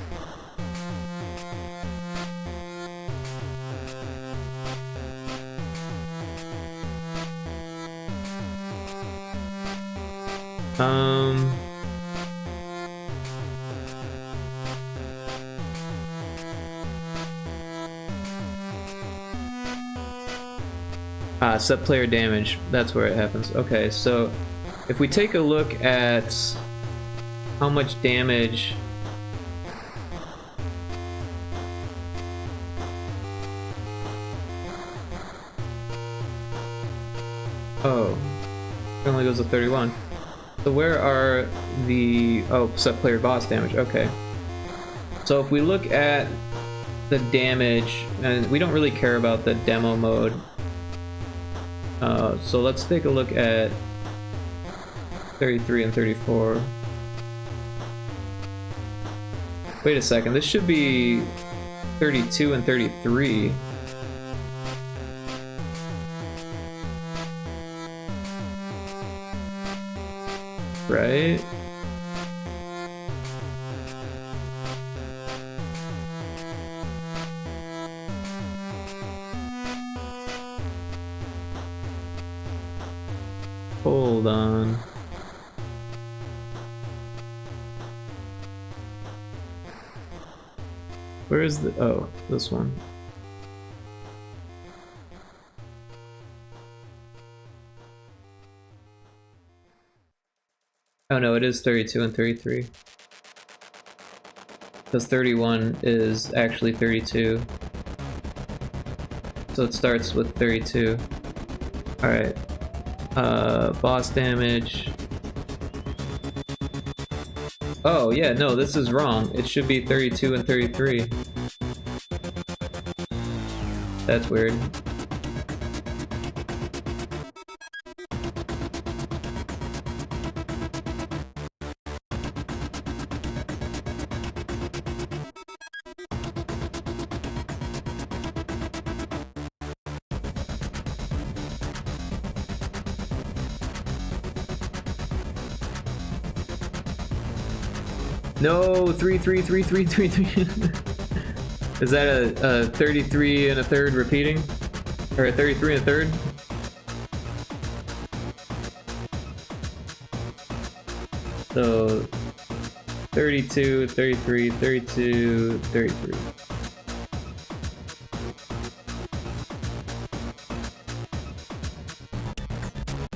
Speaker 1: Set player damage. That's where it happens. Okay, so if we take a look at how much damage oh, it only goes to 31. So where are the set player boss damage? Okay. So if we look at the damage, and we don't really care about the demo mode. So let's take a look at 33 and 34. Wait a second, this should be 32 and 33. Right? Hold on. Where is the... oh, this one. Oh no, it is 32 and 33. Because 31 is actually 32. So it starts with 32. Alright. Boss damage. Oh, yeah, no, this is wrong. It should be 32 and 33. That's weird. No, 3, 3, 3, 3, 3, 3. Is that a 33 and a third repeating? Or a 33 and a third? So 32, 33, 32, 33.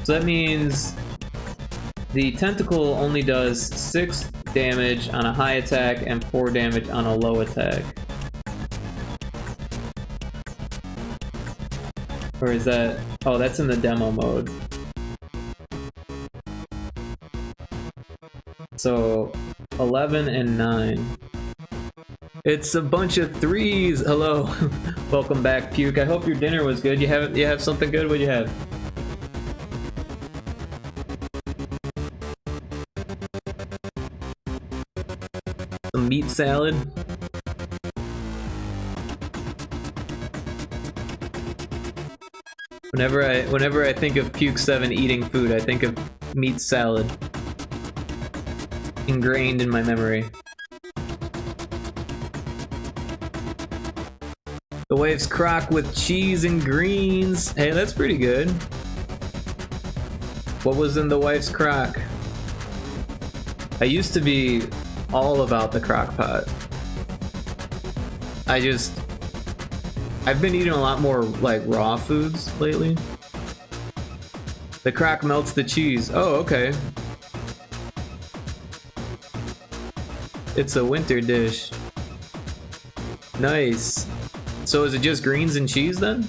Speaker 1: So that means the tentacle only does 6 damage on a high attack and 4 damage on a low attack. Or is that... oh, that's in the demo mode. So 11 and 9. It's a bunch of 3s. Hello. Welcome back, Puke. I hope your dinner was good. You have something good? What'd you have? Some meat salad. Whenever I think of Puke 7 eating food, I think of meat salad. Ingrained in my memory. The wife's crock with cheese and greens. Hey, that's pretty good. What was in the wife's crock? I used to be all about the crock pot. I've been eating a lot more like raw foods lately. The crock melts the cheese. Oh, okay. It's a winter dish. Nice. So is it just greens and cheese then?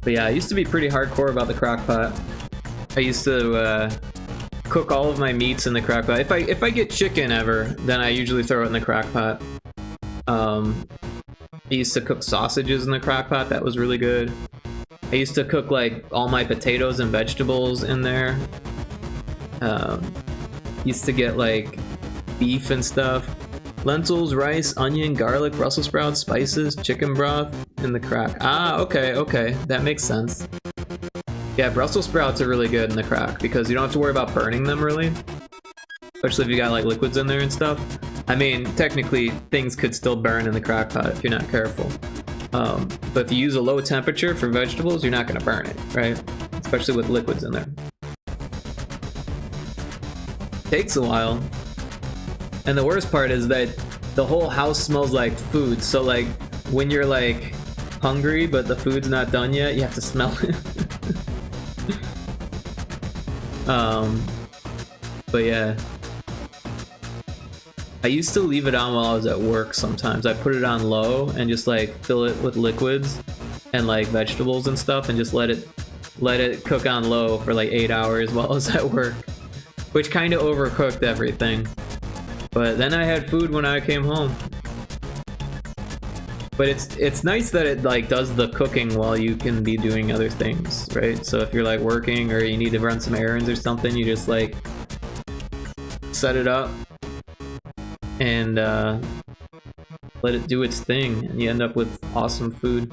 Speaker 1: But yeah, I used to be pretty hardcore about the crock pot. I used to cook all of my meats in the crock pot. If I get chicken ever, then I usually throw it in the crock pot. I used to cook sausages in the crock pot. That was really good. I used to cook like all my potatoes and vegetables in there. Used to get like beef and stuff. Lentils, rice, onion, garlic, Brussels sprouts, spices, chicken broth in the crock. Ah, okay, that makes sense. Yeah, Brussels sprouts are really good in the crock because you don't have to worry about burning them really. Especially if you got like liquids in there and stuff. I mean, technically things could still burn in the crock pot if you're not careful. But if you use a low temperature for vegetables, you're not going to burn it, right? Especially with liquids in there. Takes a while. And the worst part is that the whole house smells like food. So like when you're like hungry but the food's not done yet, you have to smell it. But yeah. I used to leave it on while I was at work sometimes. I put it on low and just like fill it with liquids and like vegetables and stuff and just let it cook on low for like 8 hours while I was at work. Which kind of overcooked everything. But then I had food when I came home. But it's nice that it like does the cooking while you can be doing other things, right? So if you're like working or you need to run some errands or something, you just like set it up and let it do its thing, and you end up with awesome food.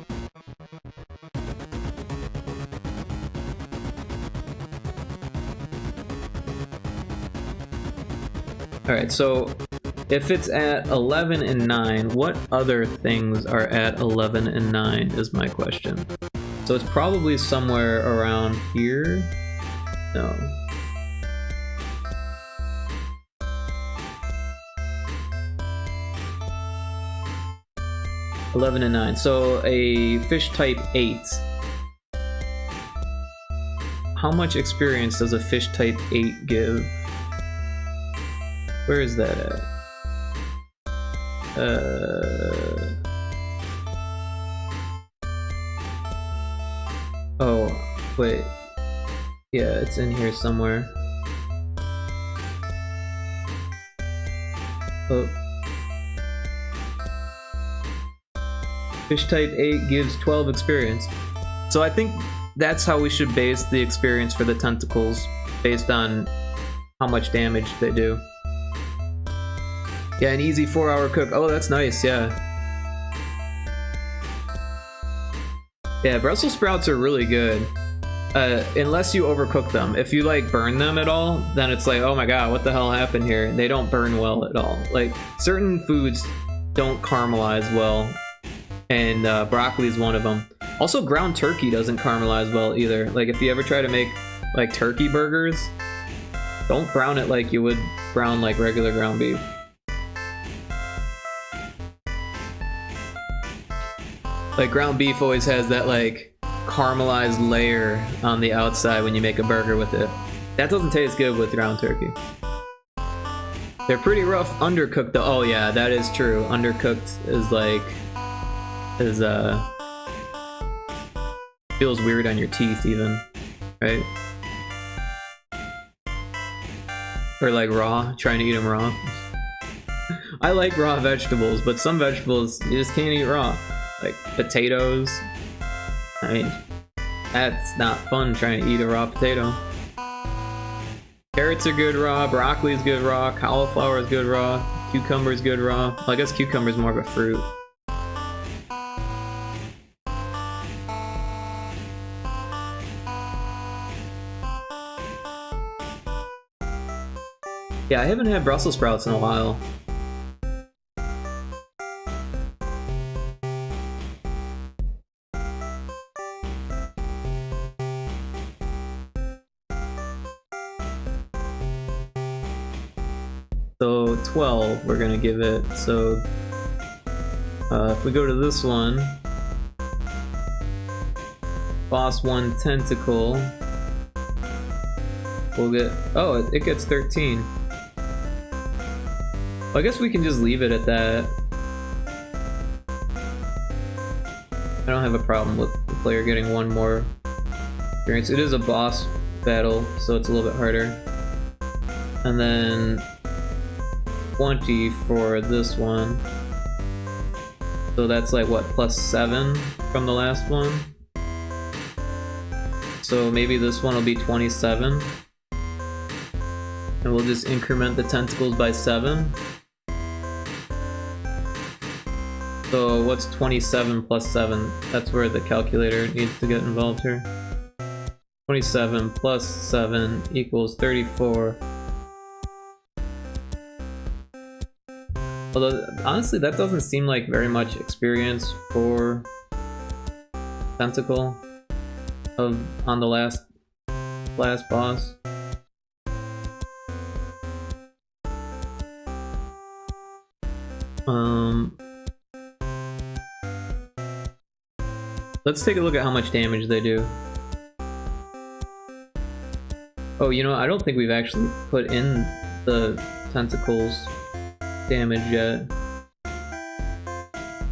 Speaker 1: Alright, so if it's at 11 and 9, what other things are at 11 and 9 is my question. So it's probably somewhere around here? No. $11 and 9. So a fish type 8. How much experience does a fish type 8 give? Where is that at? Oh, wait. Yeah, it's in here somewhere. Oh. Fish type 8 gives 12 experience. So I think that's how we should base the experience for the tentacles, based on how much damage they do. Yeah, an easy 4-hour cook. Oh, that's nice, yeah. Yeah, Brussels sprouts are really good. Unless you overcook them. If you like burn them at all, then it's like, oh my god, what the hell happened here? They don't burn well at all. Like, certain foods don't caramelize well, and broccoli is one of them. Also, ground turkey doesn't caramelize well either. Like, if you ever try to make like turkey burgers, don't brown it like you would brown like regular ground beef. Like, ground beef always has that like caramelized layer on the outside when you make a burger with it. That doesn't taste good with ground turkey. They're pretty rough undercooked though. Oh yeah, that is true. Undercooked is like, feels weird on your teeth even, right? Or like raw, trying to eat them raw. I like raw vegetables, but some vegetables you just can't eat raw. Like potatoes. I mean, that's not fun trying to eat a raw potato. Carrots are good raw, broccoli is good raw, cauliflower is good raw, cucumber is good raw. Well, I guess cucumber is more of a fruit. Yeah, I haven't had Brussels sprouts in a while. So 12 we're gonna give it. So if we go to this one, boss 1 tentacle, we'll get, oh, it gets 13. Well, I guess we can just leave it at that. I don't have a problem with the player getting one more experience. It is a boss battle, so it's a little bit harder. And then 20 for this one. So that's like what, +7 from the last one? So maybe this one will be 27. And we'll just increment the tentacles by 7. So what's 27 plus 7? That's where the calculator needs to get involved here. 27 plus 7 equals 34. Although, honestly, that doesn't seem like very much experience for tentacle on the last boss. Let's take a look at how much damage they do. Oh, you know, I don't think we've actually put in the tentacles damage yet.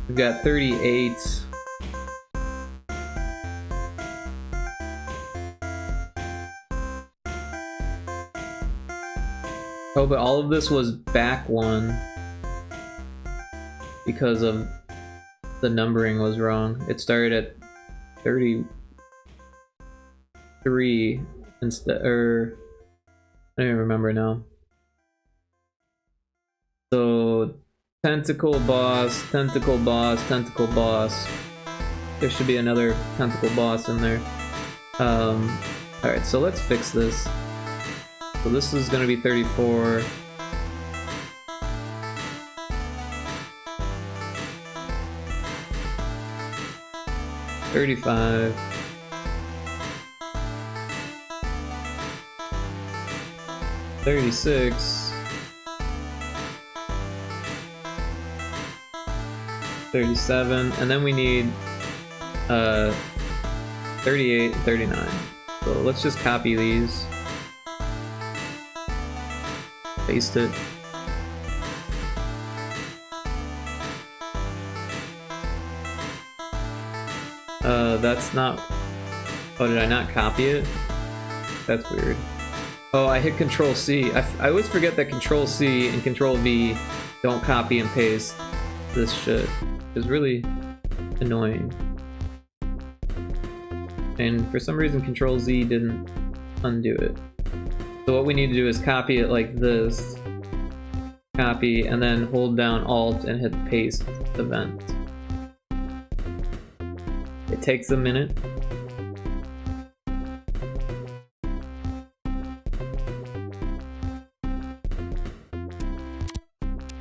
Speaker 1: We've got 38. Oh, but all of this was back one because of the numbering was wrong. It started at 33 instead, or I don't even remember now. So tentacle boss, tentacle boss, tentacle boss. There should be another tentacle boss in there. Alright, so let's fix this. So this is gonna be 34. $35. $36. $37, and then we need 38 and 39. So let's just copy these. Paste it. That's not... Oh, did I not copy it? That's weird. Oh, I hit Control C. I always forget that Control C and Control V don't copy and paste this shit. It's really annoying. And for some reason Control Z didn't undo it. So what we need to do is copy it like this. Copy, and then hold down Alt and hit paste event. It takes a minute.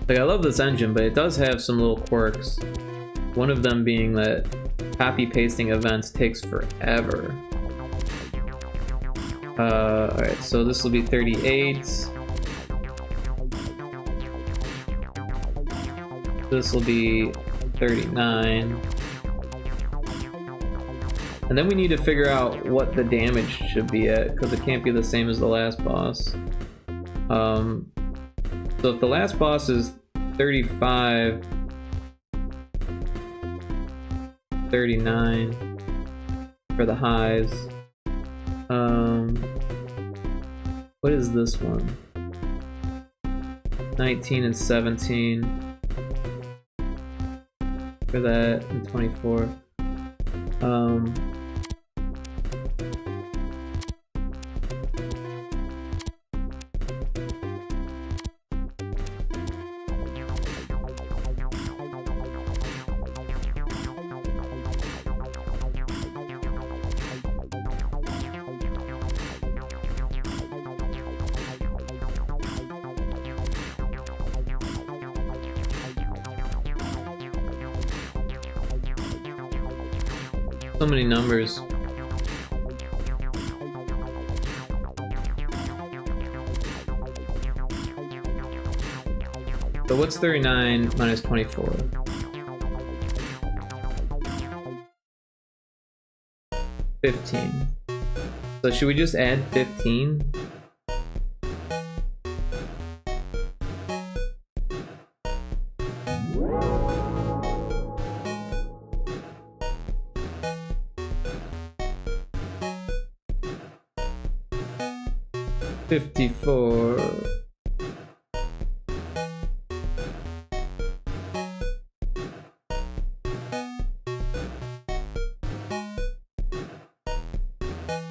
Speaker 1: Like, I love this engine, but it does have some little quirks. One of them being that copy-pasting events takes forever. Alright, so this will be 38. This will be 39. And then we need to figure out what the damage should be at, because it can't be the same as the last boss. So if the last boss is 35, 39 for the highs. What is this one? 19 and 17 for that, and 24. So many numbers. So what's 39 minus 24? 15. So should we just add 15? $54.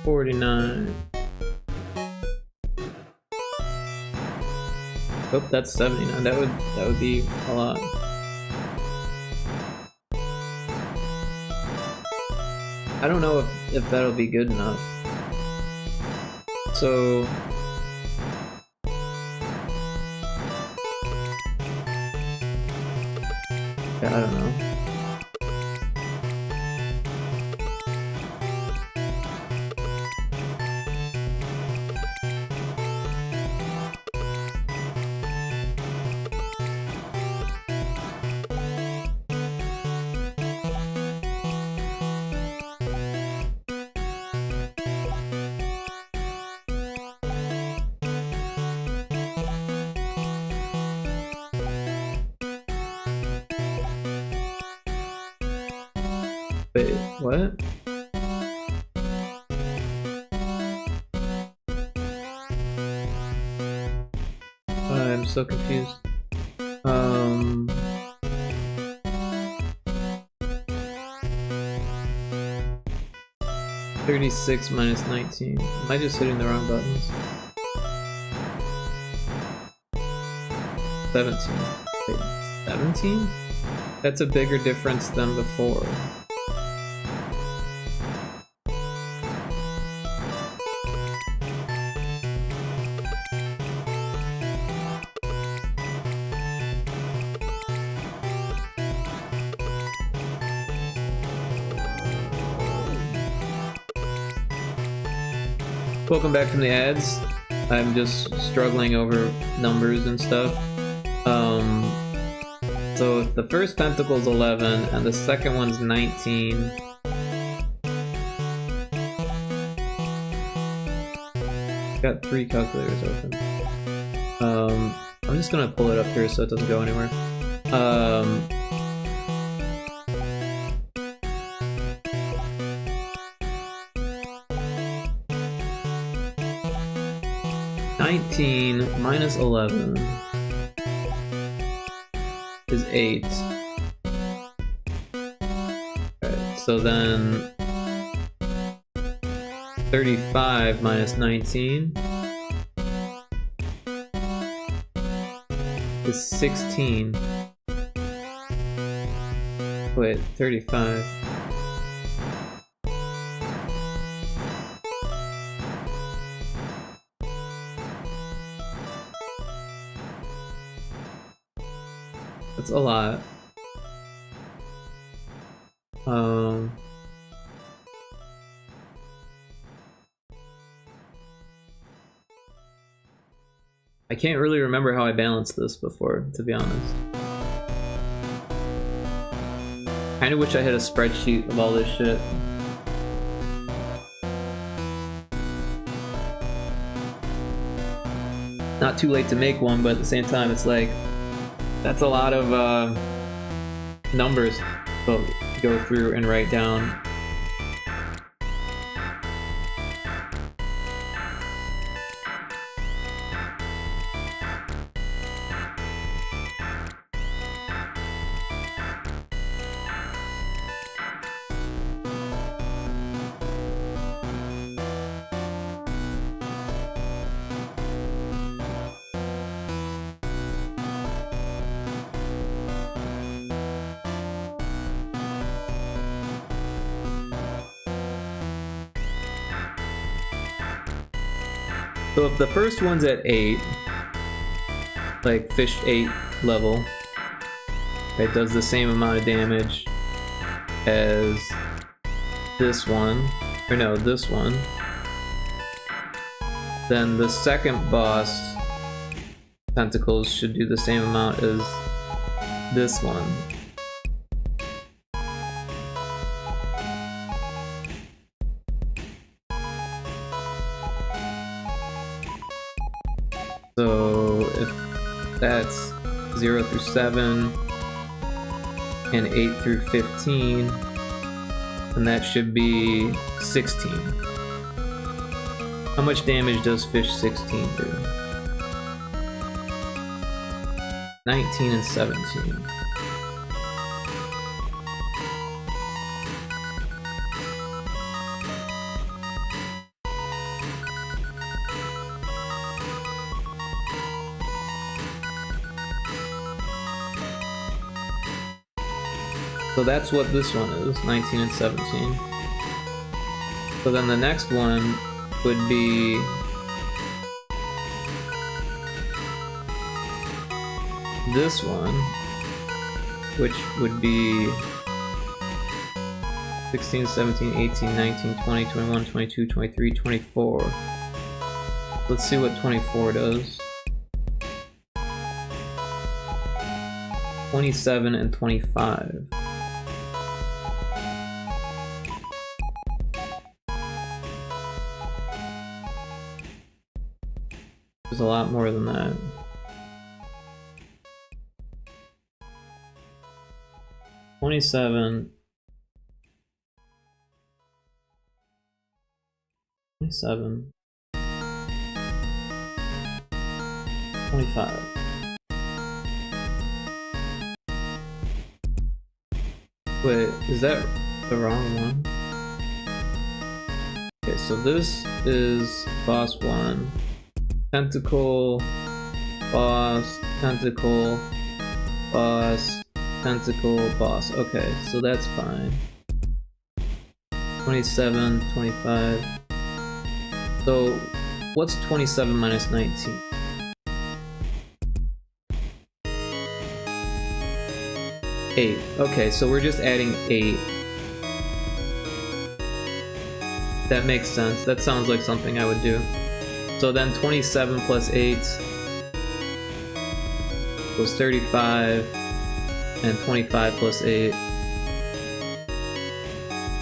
Speaker 1: $49. Oh, that's 79. That would be a lot. I don't know if that'll be good enough. So I don't know. Wait, what? I'm so confused. 36 minus 19. Am I just hitting the wrong buttons? 17. Wait, 17? That's a bigger difference than before. Welcome back from the ads. I'm just struggling over numbers and stuff. So the first tentacle is 11 and the second one's 19. Got 3 calculators open. I'm just gonna pull it up here so it doesn't go anywhere. 19 minus 11 is 8. Alright, so then 35 minus 19 is 16. Wait, 35. That's a lot. I can't really remember how I balanced this before, to be honest. Kinda wish I had a spreadsheet of all this shit. Not too late to make one, but at the same time it's like, that's a lot of numbers to go through and write down. So if the first one's at 8, like fish 8 level, it does the same amount of damage as this one, or no, this one. Then the second boss tentacles should do the same amount as this one. So if that's 0 through 7 and 8 through 15, then that should be 16. How much damage does fish 16 do? 19 and 17. So that's what this one is, 19 and 17. So then the next one would be this one, which would be 16, 17, 18, 19, 20, 21, 22, 23, 24. Let's see what 24 does. 27 and 25. There's a lot more than that. $27 27. 25. Wait, is that the wrong one? Okay, so this is boss 1. Tentacle, boss, tentacle, boss, tentacle, boss. Okay, so that's fine. 27, 25. So, what's 27 minus 19? 8. Okay, so we're just adding 8. That makes sense. That sounds like something I would do. So then 27 plus 8 was 35, and 25 plus 8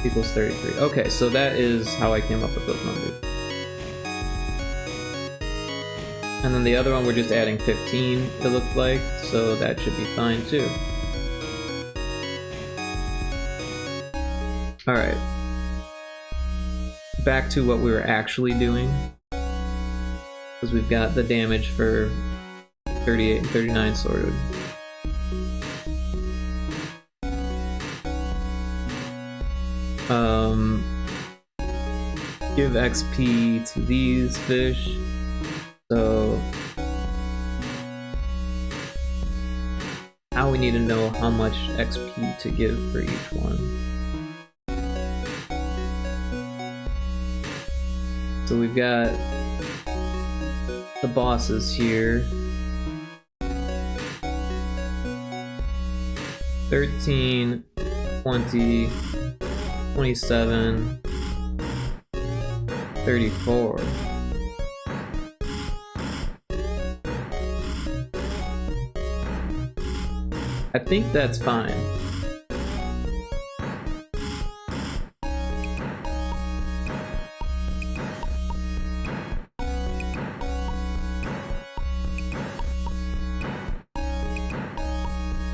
Speaker 1: equals 33. Okay, so that is how I came up with those numbers. And then the other one we're just adding 15, it looked like, so that should be fine too. Alright. Back to what we were actually doing. Because we've got the damage for 38 and 39 sorted. Give XP to these fish. So now we need to know how much XP to give for each one. So we've got the bosses here. 13, 20, 27, 34. I think that's fine.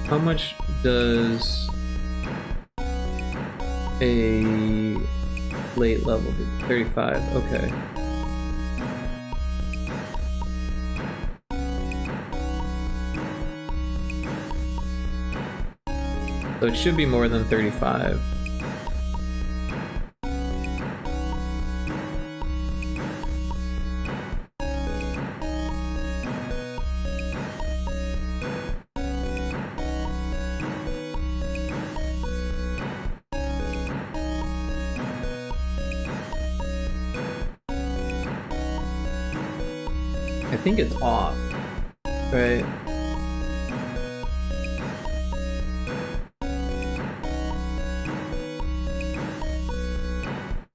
Speaker 1: How much does a late level do? 35, okay. So it should be more than 35. I think it's off, right?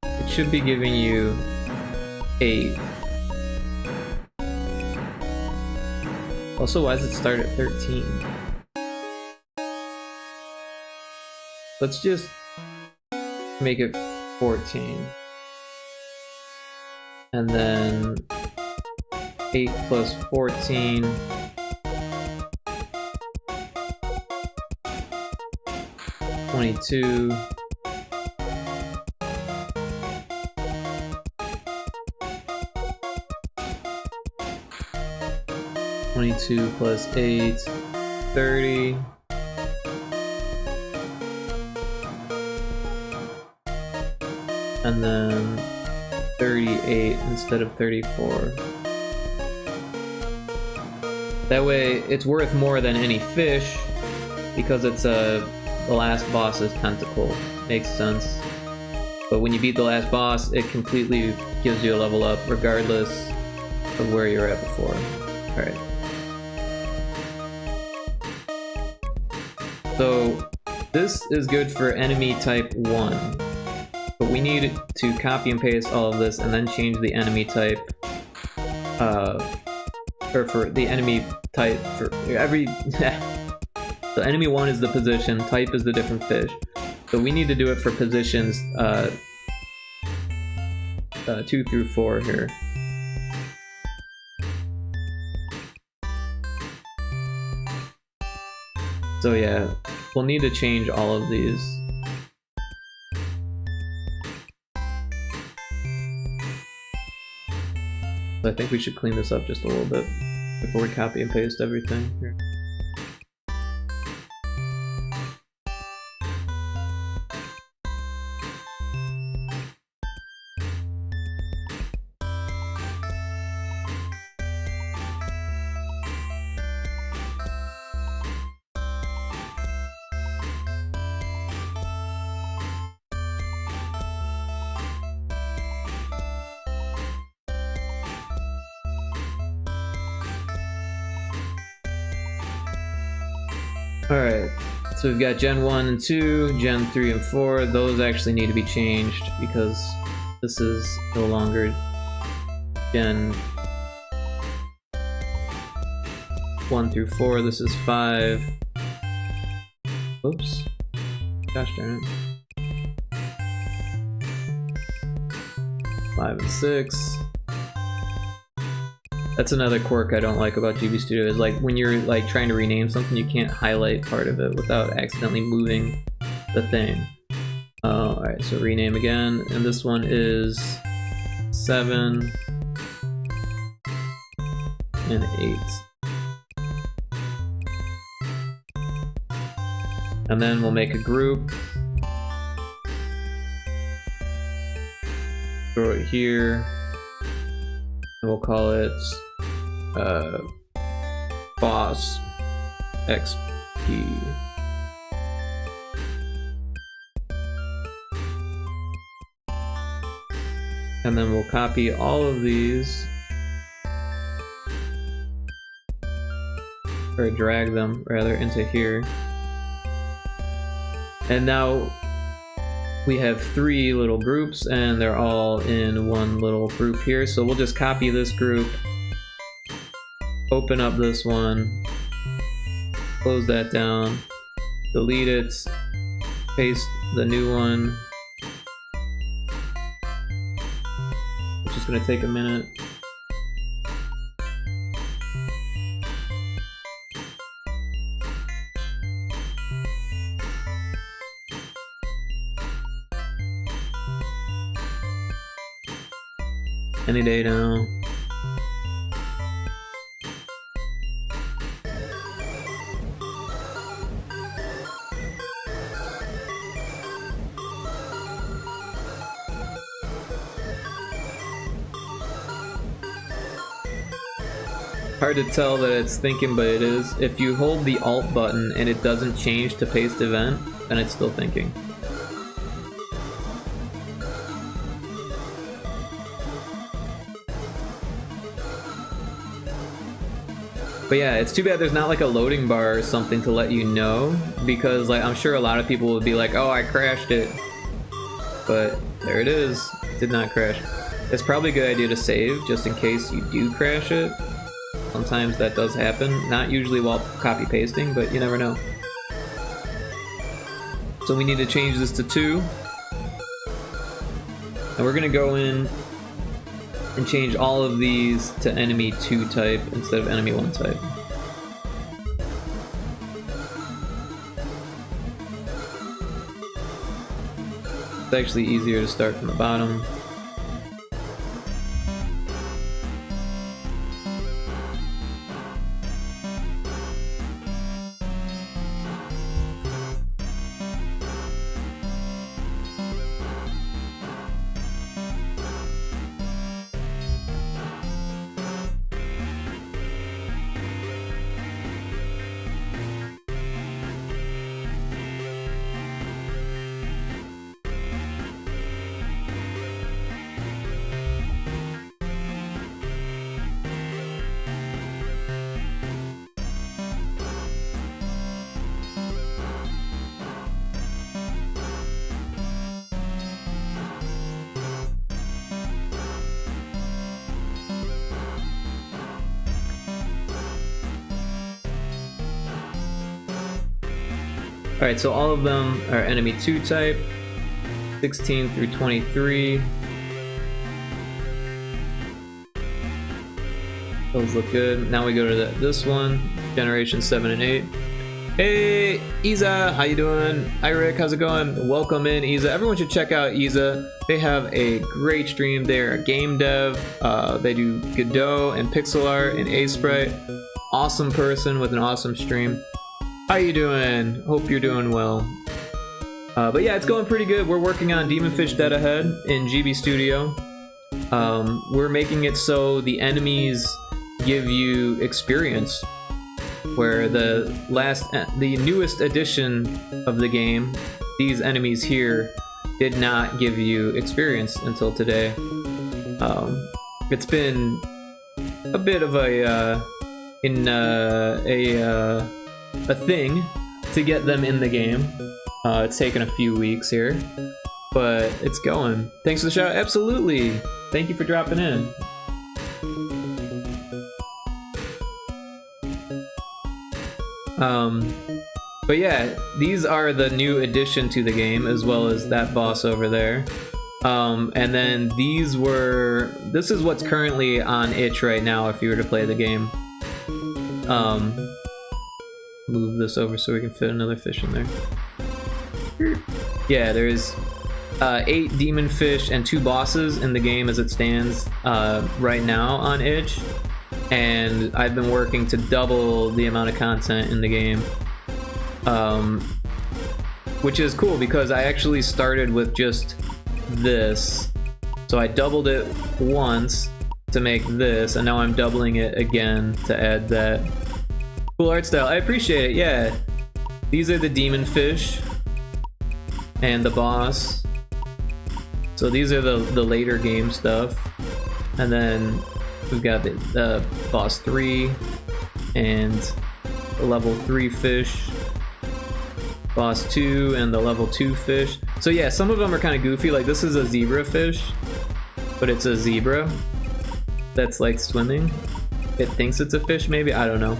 Speaker 1: It should be giving you 8. Also, why does it start at 13? Let's just make it 14. And then 8 plus 14. 22. 22 plus 8, 30. And then 38 instead of 34. That way, it's worth more than any fish, because it's the last boss's tentacle. Makes sense. But when you beat the last boss, it completely gives you a level up, regardless of where you're at before. Alright. So, this is good for enemy type 1. But we need to copy and paste all of this and then change the enemy type, or for the enemy type for every... So enemy 1 is the position, type is the different fish. So we need to do it for positions 2 through 4 here. So yeah, we'll need to change all of these. So I think we should clean this up just a little bit before we copy and paste everything here. Alright, so we've got Gen 1 and 2, Gen 3 and 4. Those actually need to be changed because this is no longer Gen 1 through 4. This is 5. Oops. Gosh darn it. 5 and 6. That's another quirk I don't like about GB Studio, is like when you're like trying to rename something, you can't highlight part of it without accidentally moving the thing. Alright, so rename again, and this one is 7 and 8. And then we'll make a group. Throw it here. And we'll call it Boss XP. And then we'll copy all of these, or drag them rather into here. And now we have 3 little groups and they're all in one little group here. So we'll just copy this group, open up this one, close that down, delete it, paste the new one. It's just gonna take a minute. Any day now. Hard to tell that it's thinking, but it is. If you hold the Alt button and it doesn't change to paste event, then it's still thinking. But yeah, it's too bad there's not like a loading bar or something to let you know, because like I'm sure a lot of people would be like, oh, I crashed it. But there it is. It did not crash. It's probably a good idea to save just in case you do crash it. Sometimes that does happen. Not usually while copy pasting, but you never know. So we need to change this to 2. And we're gonna go in and change all of these to enemy 2 type instead of enemy 1 type. It's actually easier to start from the bottom. Alright, so all of them are enemy 2 type, 16 through 23. Those look good. Now we go to this one, generation 7 and 8. Hey, Isa, how you doing? Hi, Rick, how's it going? Welcome in, Isa. Everyone should check out Isa. They have a great stream. They're a game dev. They do Godot and pixel art and A-Sprite. Awesome person with an awesome stream. How you doing? Hope you're doing well. But yeah, it's going pretty good. We're working on Demonfish Dead Ahead in GB Studio. We're making it so the enemies give you experience, where the newest edition of the game, these enemies here did not give you experience until today. It's been a bit of a thing to get them in the game. It's taken a few weeks here, but it's going. Thanks for the shout. Absolutely. Thank you for dropping in. But yeah, these are the new addition to the game, as well as that boss over there. And then this is what's currently on itch right now if you were to play the game. Move this over so we can fit another fish in there. Yeah, there's 8 demon fish and 2 bosses in the game as it stands right now on itch. And I've been working to double the amount of content in the game, which is cool because I actually started with just this, so I doubled it once to make this, and now I'm doubling it again to add that. Cool art style, I appreciate it. Yeah, these are the demon fish and the boss, so these are the later game stuff, and then we've got the boss 3 and the level 3 fish, boss 2 and the level 2 fish. So yeah, some of them are kind of goofy, like this is a zebra fish, but it's a zebra that's like swimming. It thinks it's a fish maybe, I don't know.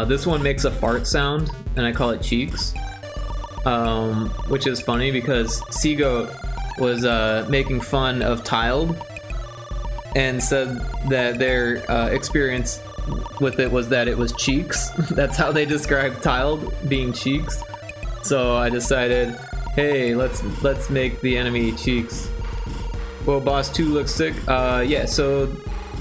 Speaker 1: This one makes a fart sound and I call it Cheeks, which is funny because Seagoat was making fun of Tiled and said that their experience with it was that it was cheeks. That's how they described Tiled, being cheeks. So I decided, hey, let's make the enemy cheeks. Well, boss 2 looks sick. Yeah, so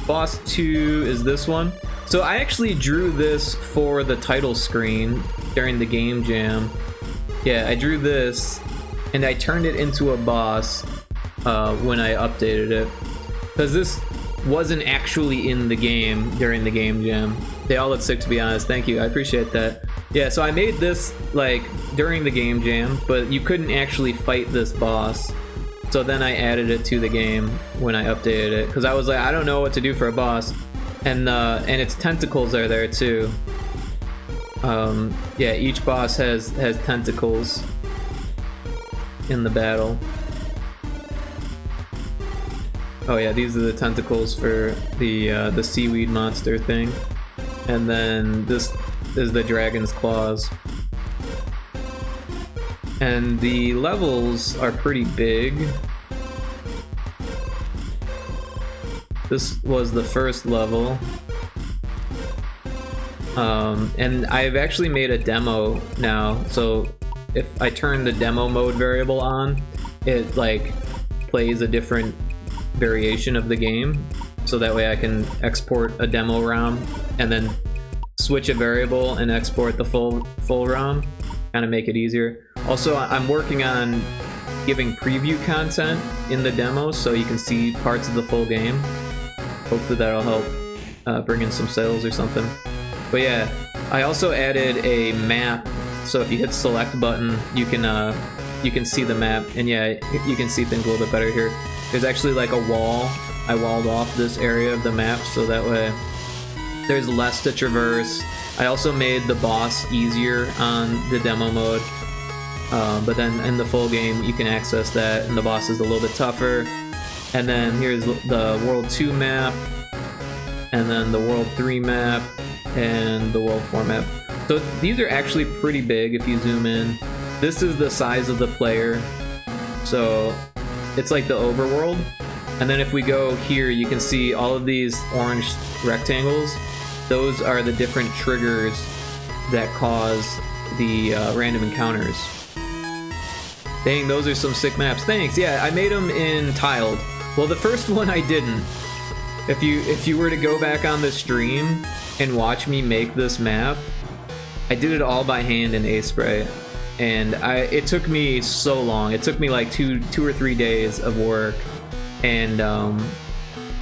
Speaker 1: boss 2 is this one. So I actually drew this for the title screen during the game jam. Yeah, I drew this and I turned it into a boss when I updated it, because this wasn't actually in the game during the game jam. They all look sick, to be honest. Thank you, I appreciate that. Yeah, so I made this like during the game jam, but you couldn't actually fight this boss. So then I added it to the game when I updated it, because I was like, I don't know what to do for a boss, and its tentacles are there too. Yeah, each boss has tentacles in the battle. Oh yeah, these are the tentacles for the seaweed monster thing, and then this is the dragon's claws. And the levels are pretty big. This was the first level. And I've actually made a demo now, so if I turn the demo mode variable on, it like plays a different variation of the game, so that way I can export a demo ROM and then switch a variable and export the full ROM, kind of make it easier. Also, I'm working on giving preview content in the demo so you can see parts of the full game. Hopefully that'll help bring in some sales or something. But yeah, I also added a map, so if you hit select button, you can see the map, and yeah, you can see things a little bit better here. There's actually like a wall. I walled off this area of the map so that way there's less to traverse. I also made the boss easier on the demo mode, but then in the full game you can access that, and the boss is a little bit tougher. And then here's the World 2 map, and then the World 3 map, and the World 4 map. So these are actually pretty big if you zoom in. This is the size of the player, so it's like the overworld. And then if we go here, you can see all of these orange rectangles. Those are the different triggers that cause the random encounters. Dang, those are some sick maps. Thanks. Yeah, I made them in tiled. Well, the first one I didn't. If you were to go back on the stream and watch me make this map, I did it all by hand in A-Spray, and it took me so long. It took me like two or 3 days of work, and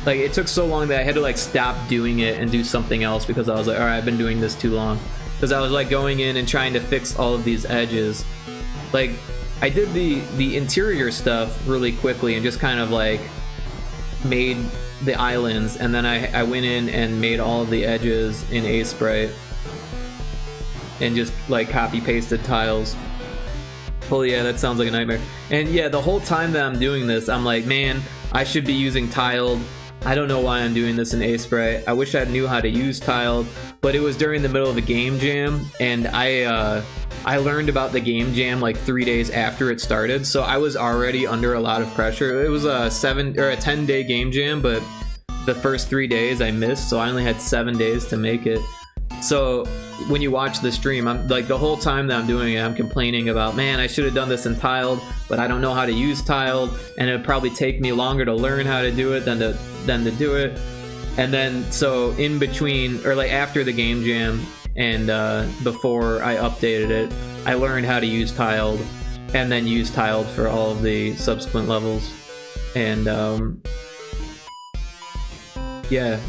Speaker 1: like it took so long that I had to like stop doing it and do something else because I was like, all right, I've been doing this too long. Because I was like going in and trying to fix all of these edges. Like I did the interior stuff really quickly and just kind of like made the islands, and then I went in and made all of the edges in A-Spray and just like copy pasted tiles. Oh yeah, that sounds like a nightmare. And yeah, the whole time that I'm doing this, I'm like, man, I should be using tiled. I don't know why I'm doing this in A-Spray. I wish I knew how to use tiled, but it was during the middle of a game jam, and I learned about the game jam like 3 days after it started, so I was already under a lot of pressure. It was a 10-day game jam, but the first 3 days I missed, so I only had 7 days to make it. So when you watch the stream, I'm like, the whole time that I'm doing it, I'm complaining about, man, I should have done this in tiled, but I don't know how to use tiled, and it would probably take me longer to learn how to do it than to do it. And then so in between, or like after the game jam and before I updated it, I learned how to use tiled, and then use tiled for all of the subsequent levels. And yeah,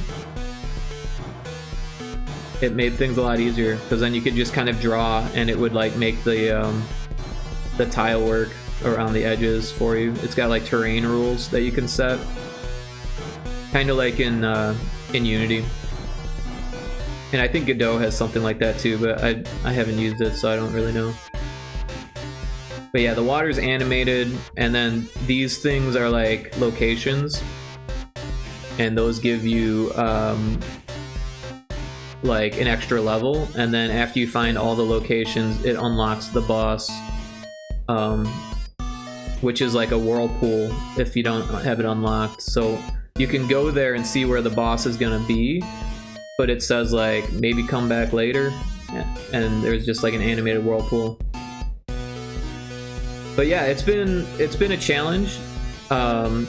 Speaker 1: it made things a lot easier because then you could just kind of draw, and it would like make the tile work around the edges for you. It's got like terrain rules that you can set, kind of like in Unity. And I think Godot has something like that too, but I haven't used it, so I don't really know. But yeah, the water's animated, and then these things are like locations, and those give you like an extra level, and then after you find all the locations, it unlocks the boss, which is like a whirlpool if you don't have it unlocked. So you can go there and see where the boss is gonna be, but it says like maybe come back later, and there's just like an animated whirlpool. But yeah, it's been a challenge. I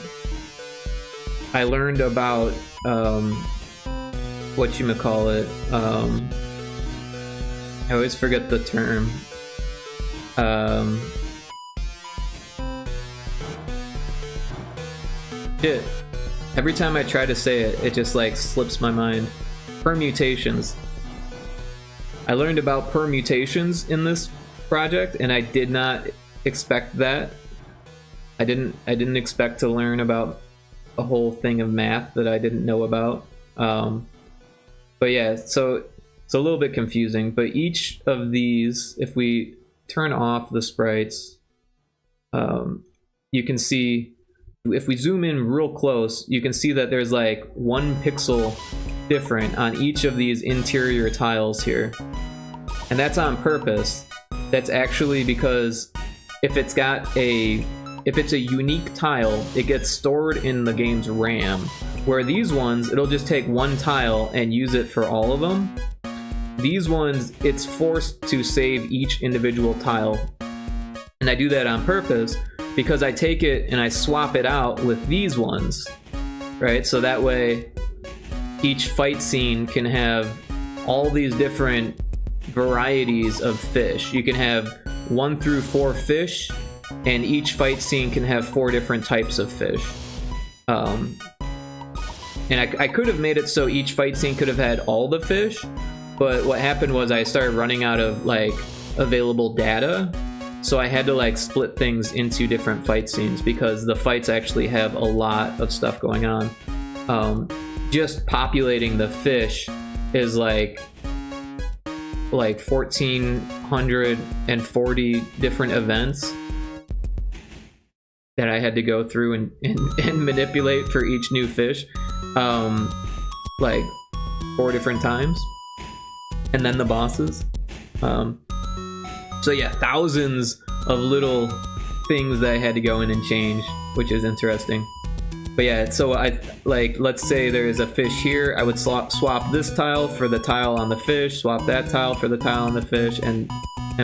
Speaker 1: learned about whatchamacallit, I always forget the term. Shit. Every time I try to say it, it just like slips my mind. Permutations. I learned about permutations in this project, and I did not expect that. I didn't expect to learn about a whole thing of math that I didn't know about. But yeah, so it's a little bit confusing, but each of these, if we turn off the sprites, you can see, if we zoom in real close, you can see that there's like 1 pixel different on each of these interior tiles here. And that's on purpose. That's actually because if it's a unique tile, it gets stored in the game's RAM. Where these ones, it'll just take 1 tile and use it for all of them. These ones, it's forced to save each individual tile. And I do that on purpose because I take it and I swap it out with these ones, right? So that way, each fight scene can have all these different varieties of fish. You can have 1 through 4 fish, and each fight scene can have 4 different types of fish. And I could have made it so each fight scene could have had all the fish, but what happened was I started running out of like available data, so I had to like split things into different fight scenes because the fights actually have a lot of stuff going on. Just populating the fish is like 1,440 different events that I had to go through and manipulate for each new fish, like 4 different times, and then the bosses. So yeah, thousands of little things that I had to go in and change, which is interesting. But yeah, so I like, let's say there's a fish here, I would swap this tile for the tile on the fish, swap that tile for the tile on the fish, and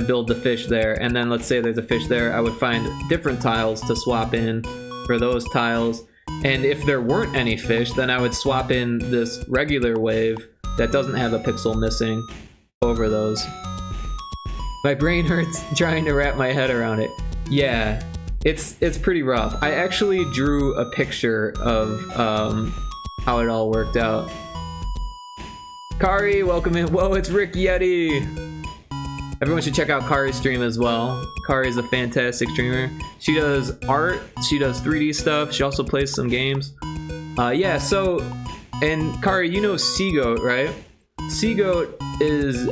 Speaker 1: build the fish there. And then let's say there's a fish there, I would find different tiles to swap in for those tiles. And if there weren't any fish, then I would swap in this regular wave that doesn't have a pixel missing over those. My brain hurts trying to wrap my head around it. Yeah, it's pretty rough. I actually drew a picture of how it all worked out. Kari, welcome in. Whoa, it's Rick Yeti. Everyone should check out Kari's stream as well. Kari's a fantastic streamer. She does art, she does 3D stuff, she also plays some games. Yeah, so, and Kari, you know Seagoat, right? Seagoat is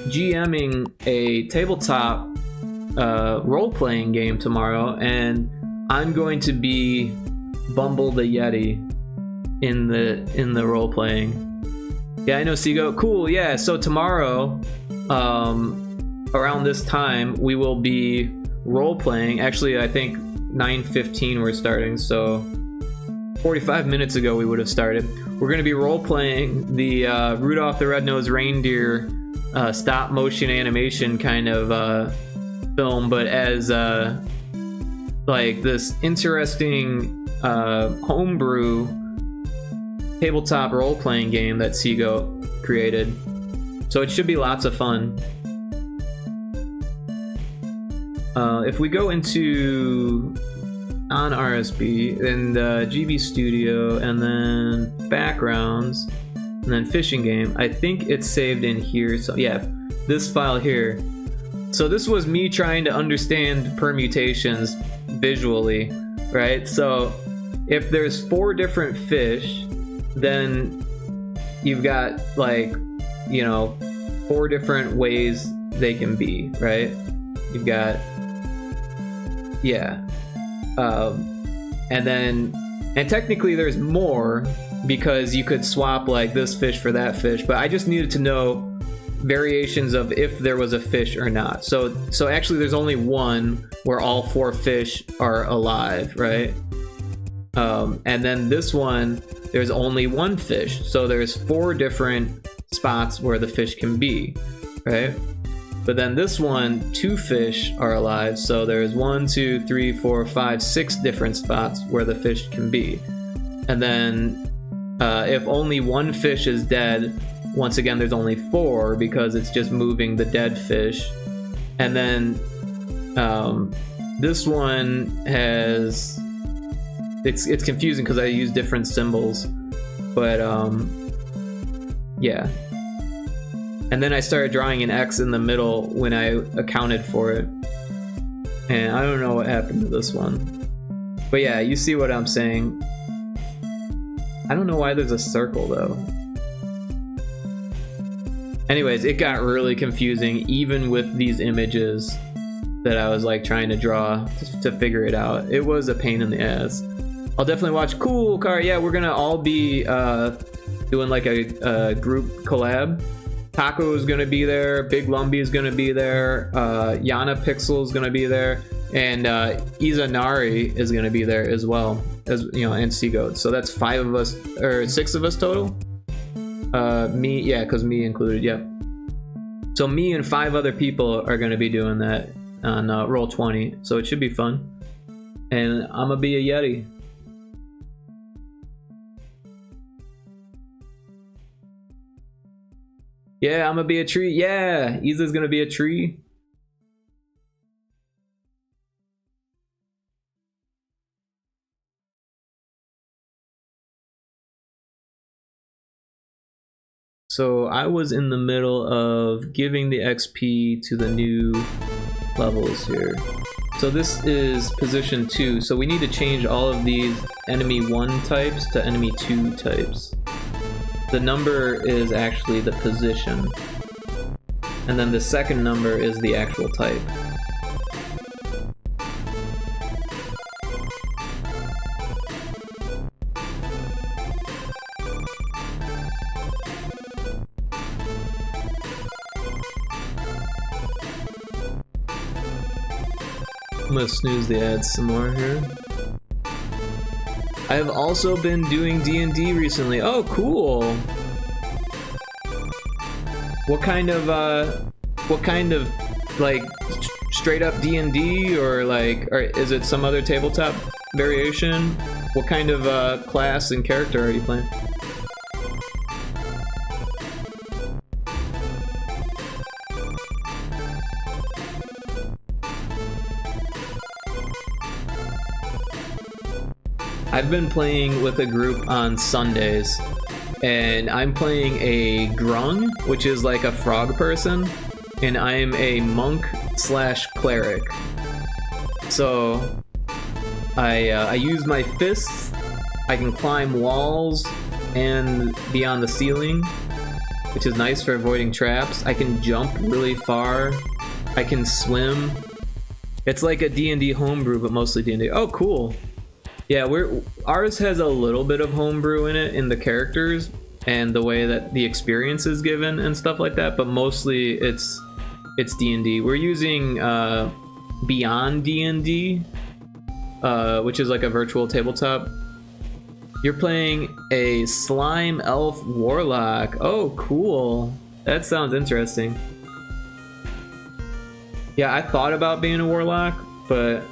Speaker 1: GMing a tabletop role-playing game tomorrow, and I'm going to be Bumble the Yeti in the role-playing. Yeah, I know Seagoat. Cool, yeah, so tomorrow, around this time, we will be role-playing. Actually, I think 9:15 we're starting, so 45 minutes ago we would have started. We're going to be role-playing the Rudolph the Red-Nosed Reindeer stop-motion animation kind of film, but as like this interesting homebrew tabletop role-playing game that Seagoat created. So it should be lots of fun. If we go into on RSB and GB Studio and then backgrounds and then fishing game, I think it's saved in here. So yeah, this file here. So this was me trying to understand permutations visually, right? So if there's 4 different fish, then you've got like, you know, 4 different ways they can be, right? You've got, yeah. And technically there's more because you could swap like this fish for that fish, but I just needed to know variations of if there was a fish or not. So actually there's only one where all 4 fish are alive, right? And then this one, there's only 1 fish. So there's 4 different spots where the fish can be, right? But then this one, 2 fish are alive, so there's 1, 2, 3, 4, 5, 6 different spots where the fish can be. And then if only 1 fish is dead, once again there's only 4 because it's just moving the dead fish. And then this one has, it's confusing because I use different symbols, but yeah. And then I started drawing an X in the middle when I accounted for it. And I don't know what happened to this one. But yeah, you see what I'm saying. I don't know why there's a circle though. Anyways, it got really confusing even with these images that I was like trying to draw to figure it out. It was a pain in the ass. I'll definitely watch. Cool, Car. Yeah, we're gonna all be doing like a group collab. Taco is gonna be there, Big Lumbee is gonna be there, Yana Pixel is gonna be there, and Izanari is gonna be there as well, as you know, and Seagoat. So that's 5 of us, or 6 of us total. Me, yeah, because me included, yep. So me and 5 other people are gonna be doing that on Roll20, so it should be fun. And I'm gonna be a Yeti. Yeah, I'm gonna be a tree. Yeah, Iza's gonna be a tree. So I was in the middle of giving the XP to the new levels here. So this is position 2. So we need to change all of these enemy 1 types to enemy 2 types. The number is actually the position, and then the second number is the actual type. I'm gonna snooze the ads some more here. I've also been doing D&D recently. Oh, cool. What kind of like straight up D&D or like, or is it some other tabletop variation? What kind of class and character are you playing? I've been playing with a group on Sundays, and I'm playing a grung, which is like a frog person, and I'm a monk slash cleric. So I use my fists. I can climb walls and be on the ceiling, which is nice for avoiding traps. I can jump really far. I can swim. It's like a D&D homebrew, but mostly D&D. Oh, cool. Yeah, ours has a little bit of homebrew in it in the characters and the way that the experience is given and stuff like that, but mostly it's D&D. We're using Beyond D&D, which is like a virtual tabletop. You're playing a slime elf warlock. Oh, cool. That sounds interesting. Yeah, I thought about being a warlock, but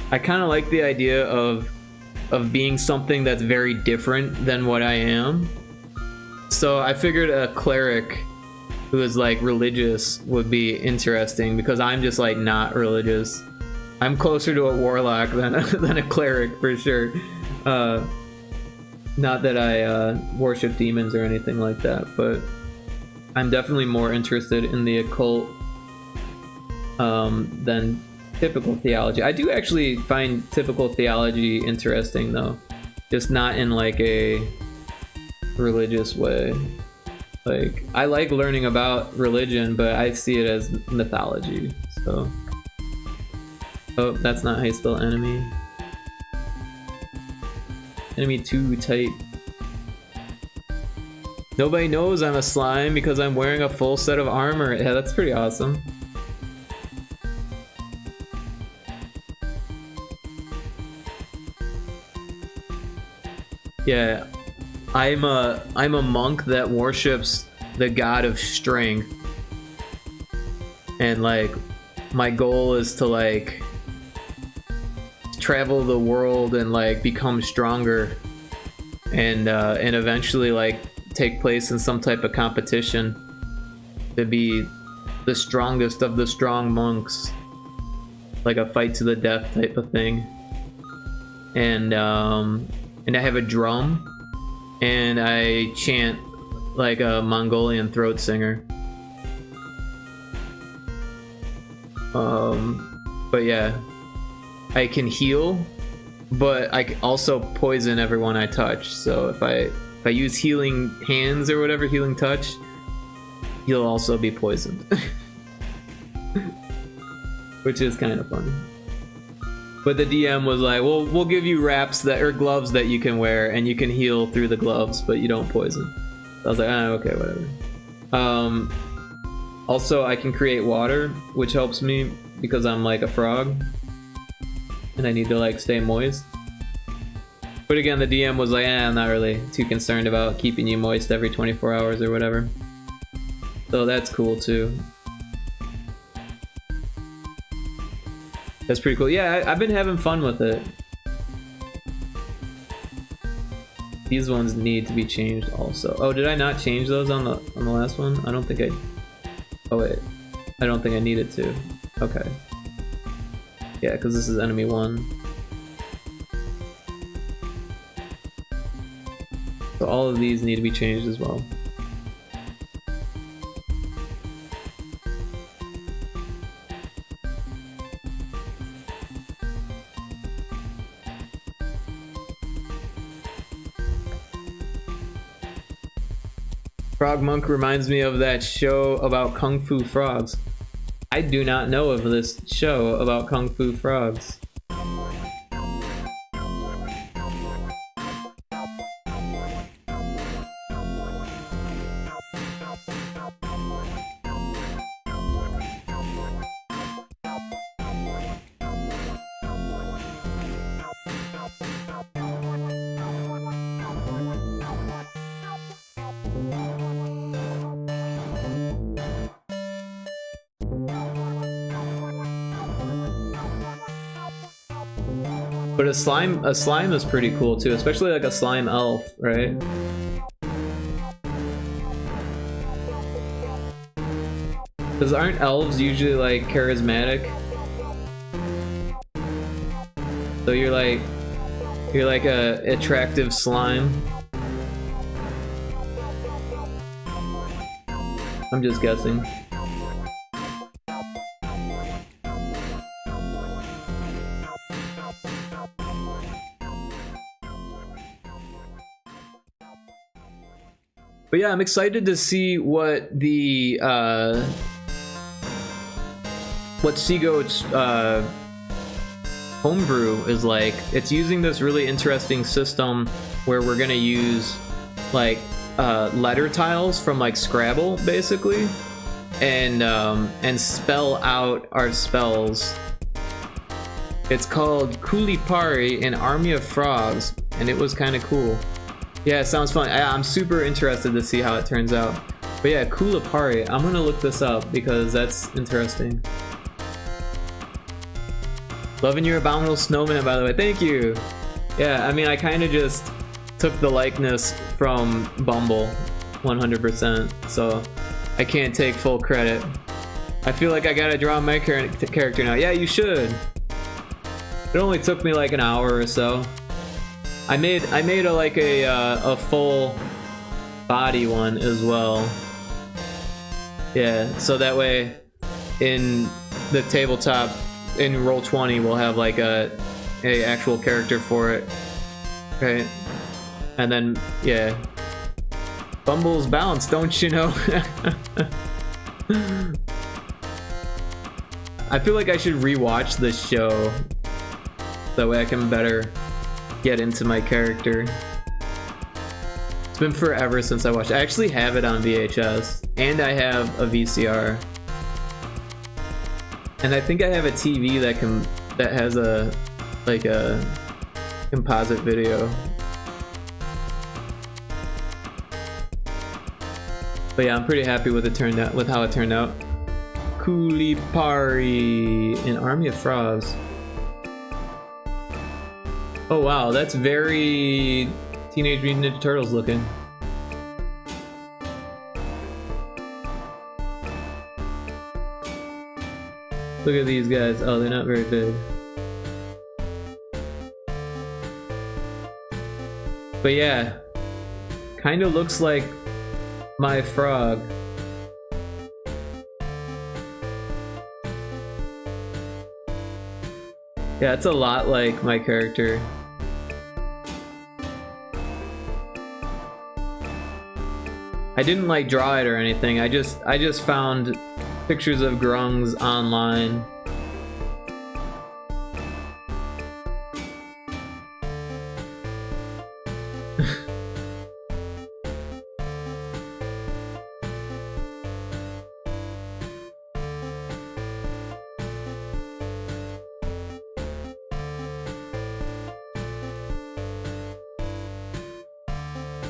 Speaker 1: I kind of like the idea of being something that's very different than what I am. So I figured a cleric who is like religious would be interesting, because I'm just like not religious. I'm closer to a warlock than a cleric for sure. Not that I worship demons or anything like that, but I'm definitely more interested in the occult than typical theology. I do actually find typical theology interesting though, just not in like a religious way. Like, I like learning about religion, but I see it as mythology. So, oh, that's not how you spell enemy. Enemy too tight. Nobody knows I'm a slime because I'm wearing a full set of armor. Yeah, that's pretty awesome. Yeah, I'm a monk that worships the god of strength, and like my goal is to like travel the world and like become stronger, and eventually like take place in some type of competition to be the strongest of the strong monks, like a fight to the death type of thing. And I have a drum, and I chant like a Mongolian throat singer. But yeah, I can heal, but I can also poison everyone I touch. So if I use healing hands or whatever, healing touch, you'll also be poisoned. Which is kind of funny. But the DM was like, well, we'll give you wraps that, or gloves that you can wear, and you can heal through the gloves, but you don't poison. So I was like, okay, whatever. Also, I can create water, which helps me because I'm like a frog, and I need to like stay moist. But again, the DM was like, I'm not really too concerned about keeping you moist every 24 hours or whatever. So that's cool too. That's pretty cool. Yeah, I've been having fun with it. These ones need to be changed also. Oh, did I not change those on the last one? I don't think I... Oh wait, I don't think I needed to. Okay. Yeah, because this is enemy 1. So all of these need to be changed as well. Frog Monk reminds me of that show about Kung Fu frogs. I do not know of this show about Kung Fu frogs. But a slime is pretty cool too, especially like a slime elf, right? Because aren't elves usually like charismatic? So you're like a attractive slime. I'm just guessing. But yeah, I'm excited to see what the what Seagoat's homebrew is like. It's using this really interesting system where we're gonna use like letter tiles from like Scrabble basically, and spell out our spells. It's called Kulipari, an Army of Frogs, and it was kind of cool. Yeah, it sounds fun. I'm super interested to see how it turns out. But yeah, Kulipari, I'm gonna look this up because that's interesting. Loving your abominable snowman, by the way. Thank you. Yeah, I mean, I kind of just took the likeness from Bumble 100%, so I can't take full credit. I feel like I gotta draw my character now. Yeah, you should. It only took me like an hour or so. I made a full body one as well. Yeah, so that way in the tabletop in Roll20 we'll have like a actual character for it. Right? And then yeah. Bumble's balanced, don't you know? I feel like I should rewatch this show. That way I can better get into my character. It's been forever since I watched it. I actually have it on VHS, and I have a VCR, and I think I have a TV that has a composite video. But yeah, I'm pretty happy with how it turned out. Kulipari, an Army of Frogs. Oh wow, that's very Teenage Mutant Ninja Turtles looking. Look at these guys. Oh, they're not very big. But yeah, kind of looks like my frog. Yeah, it's a lot like my character. I didn't like draw it or anything. I just found pictures of grungs online.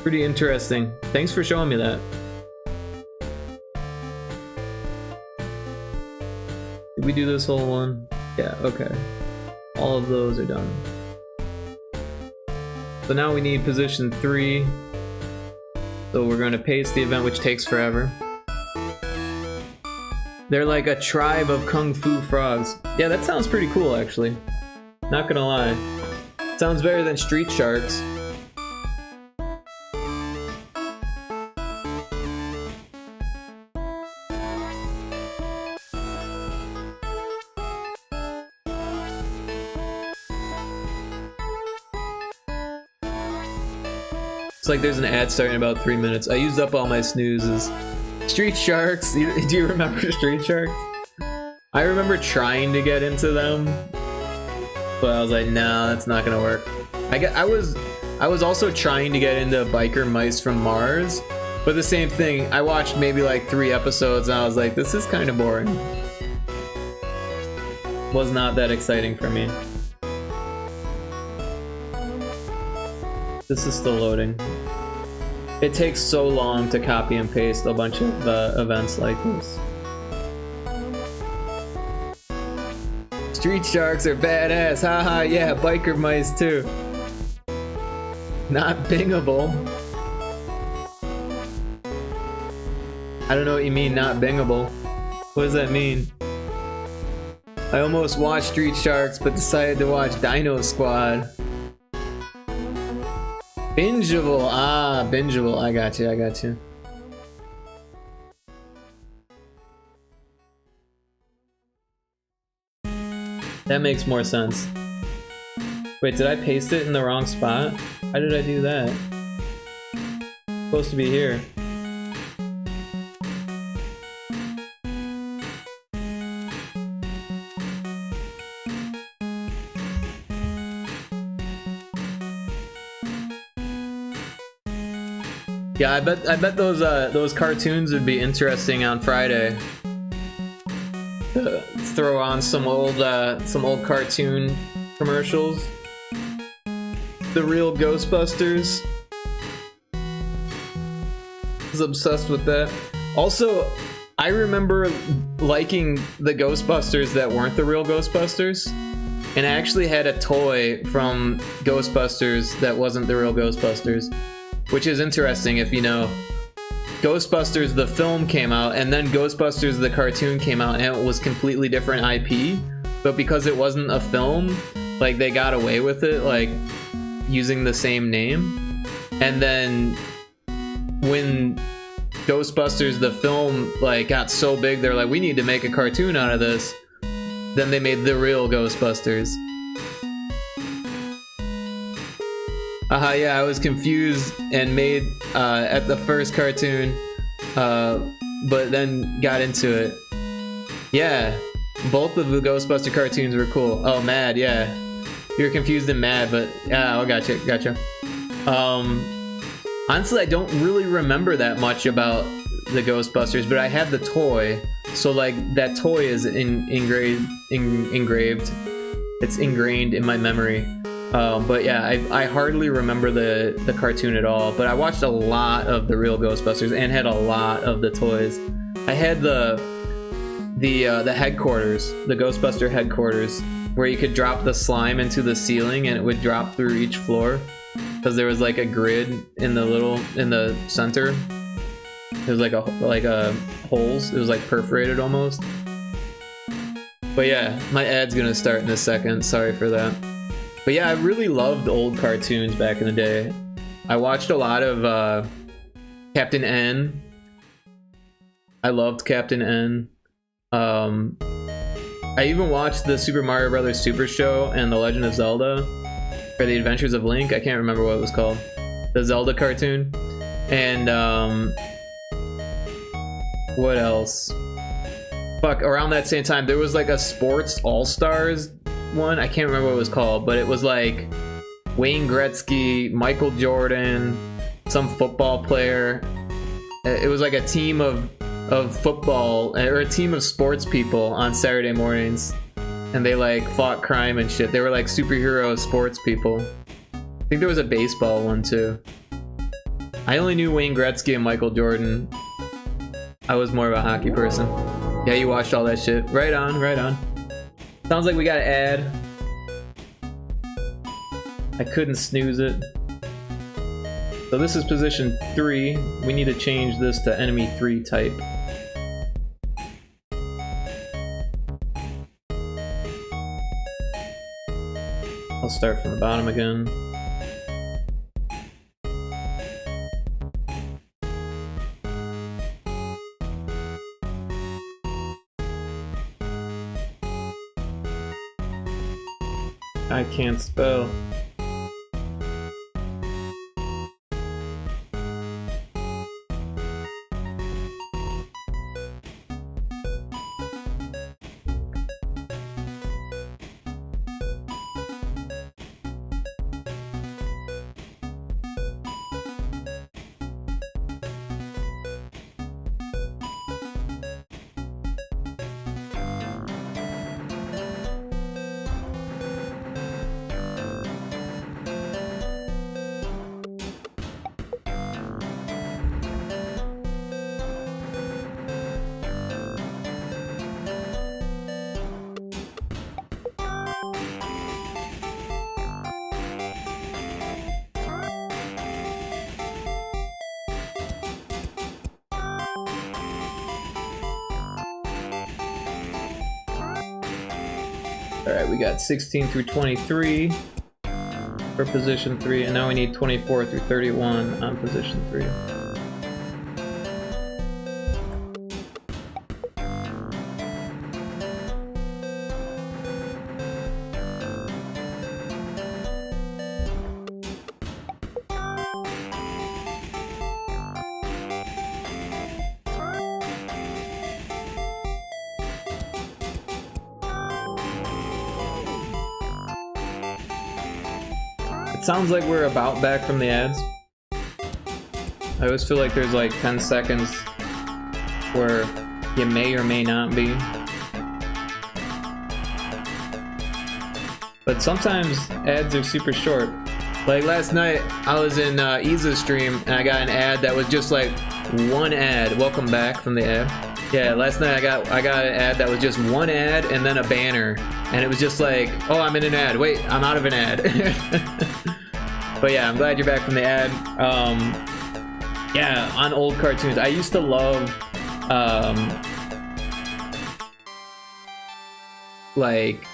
Speaker 1: Pretty interesting. Thanks for showing me that. Did we do this whole one? Yeah, okay. All of those are done. So now we need position 3. So we're going to paste the event, which takes forever. They're like a tribe of kung fu frogs. Yeah, that sounds pretty cool, actually. Not gonna lie. Sounds better than Street Sharks. It's like there's an ad starting in about 3 minutes. I used up all my snoozes. Street Sharks. Do you remember Street Sharks? I remember trying to get into them, but I was like, no, that's not gonna work. I was also trying to get into Biker Mice from Mars, but the same thing. I watched maybe like 3 episodes and I was like, this is kind of boring. Was not that exciting for me. This is still loading. It takes so long to copy and paste a bunch of events like this. street sharks are badass. Haha, yeah, biker mice too. Not bingable. I don't know what you mean, not bingable. What does that mean? I almost watched Street Sharks, but decided to watch Dino Squad. Bingeable, ah, bingeable. I got you, I got you. That makes more sense. Wait, did I paste it in the wrong spot? How did I do that? It's supposed to be here. Yeah, I bet those cartoons would be interesting on Friday. Throw on some old cartoon commercials. The real Ghostbusters. I was obsessed with that. Also, I remember liking the Ghostbusters that weren't the real Ghostbusters. And I actually had a toy from Ghostbusters that wasn't the real Ghostbusters. Which is interesting if you know. Ghostbusters the film came out, and then Ghostbusters the cartoon came out, and it was completely different IP. But because it wasn't a film, like they got away with it, like using the same name. And then when Ghostbusters the film like got so big, they're like, we need to make a cartoon out of this. Then they made the real Ghostbusters. Yeah, I was confused and made at the first cartoon, but then got into it. Yeah, both of the Ghostbuster cartoons were cool. Oh, Mad, yeah. You're confused and mad, but yeah, oh, gotcha. Honestly, I don't really remember that much about the Ghostbusters, but I have the toy, so like that toy is engraved. It's ingrained in my memory. But yeah, I hardly remember the cartoon at all, but I watched a lot of the real Ghostbusters and had a lot of the toys. I had the headquarters, the Ghostbuster headquarters, where you could drop the slime into the ceiling and it would drop through each floor, because there was like a grid in the center. It was like a holes. It was like perforated almost. But yeah, my ad's gonna start in a second. Sorry for that. But yeah, I really loved old cartoons back in the day. I watched a lot of Captain N. I loved Captain N. I even watched the Super Mario Brothers Super Show and The Legend of Zelda, or The Adventures of Link. I can't remember what it was called. The Zelda cartoon. And what else? Fuck, around that same time, there was like a Sports All-Stars one. I can't remember what it was called, but it was like Wayne Gretzky, Michael Jordan, some football player. It was like a team of football, or a team of sports people on Saturday mornings, and they like fought crime and shit. They were like superhero sports people. I think there was a baseball one too. I only knew Wayne Gretzky and Michael Jordan. I was more of a hockey person. Yeah, you watched all that shit. Right on, right on. Sounds like we got to add. I couldn't snooze it. So this is position 3. We need to change this to enemy 3 type. I'll start from the bottom again. I can't spell. Alright, we got 16 through 23 for position 3, and now we need 24 through 31 on position 3. Sounds like we're about back from the ads. I always feel like there's like 10 seconds where you may or may not be. But sometimes ads are super short. Like last night, I was in Iza's stream and I got an ad that was just like one ad. Welcome back from the ad. Yeah, last night I got an ad that was just one ad and then a banner. And it was just like, oh, I'm in an ad. Wait, I'm out of an ad. But yeah, I'm glad you're back from the ad. Yeah, on old cartoons. I used to love like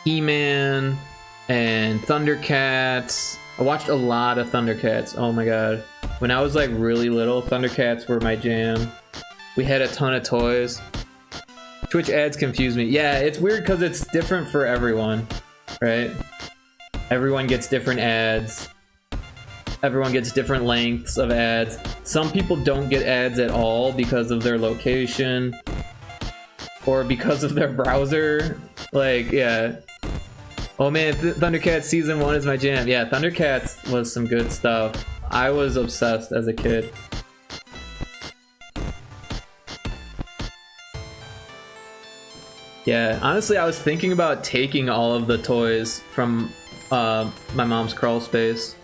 Speaker 1: He-Man and Thundercats. I watched a lot of Thundercats. Oh my god. When I was like really little, Thundercats were my jam. We had a ton of toys. Twitch ads confuse me. Yeah, it's weird because it's different for everyone, right? Everyone gets different ads. Everyone gets different lengths of ads. Some people don't get ads at all because of their location or because of their browser. Like, yeah. Oh man, Thundercats season 1 is my jam. Yeah, Thundercats was some good stuff. I was obsessed as a kid. Yeah, honestly, I was thinking about taking all of the toys from my mom's crawl space,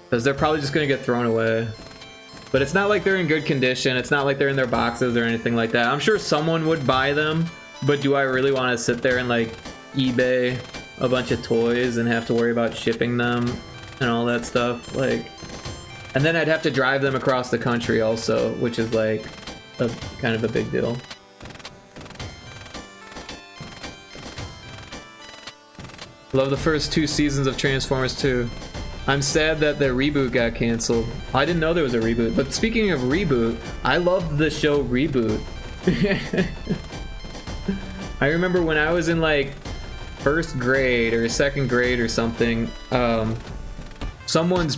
Speaker 1: because they're probably just gonna get thrown away. But it's not like they're in good condition. It's not like they're in their boxes or anything like that. I'm sure someone would buy them, but do I really want to sit there and like eBay a bunch of toys and have to worry about shipping them and all that stuff? Like, and then I'd have to drive them across the country also, which is like a kind of a big deal. Love the first 2 seasons of Transformers 2. I'm sad that the reboot got canceled. I didn't know there was a reboot. But speaking of reboot, I loved the show Reboot. I remember when I was in like 1st grade or 2nd grade or something, someone's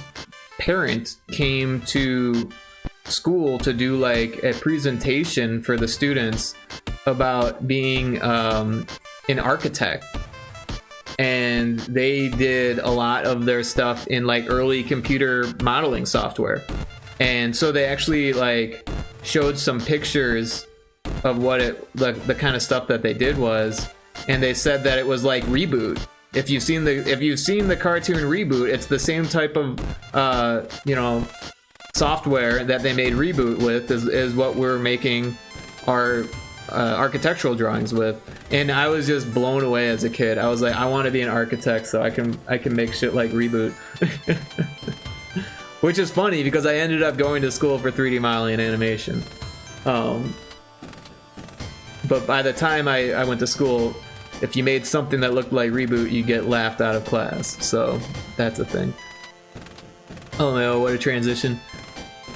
Speaker 1: parent came to school to do like a presentation for the students about being an architect. And they did a lot of their stuff in like early computer modeling software, and so they actually like showed some pictures of what it the kind of stuff that they did was, and they said that it was like Reboot. If you've seen the cartoon Reboot, it's the same type of you know, software that they made Reboot with is what we're making our architectural drawings with. And I was just blown away as a kid. I was like, I want to be an architect so I can make shit like Reboot. Which is funny because I ended up going to school for 3D modeling and animation. But by the time I went to school, if you made something that looked like Reboot, you get laughed out of class. So that's a thing. Oh no, what a transition.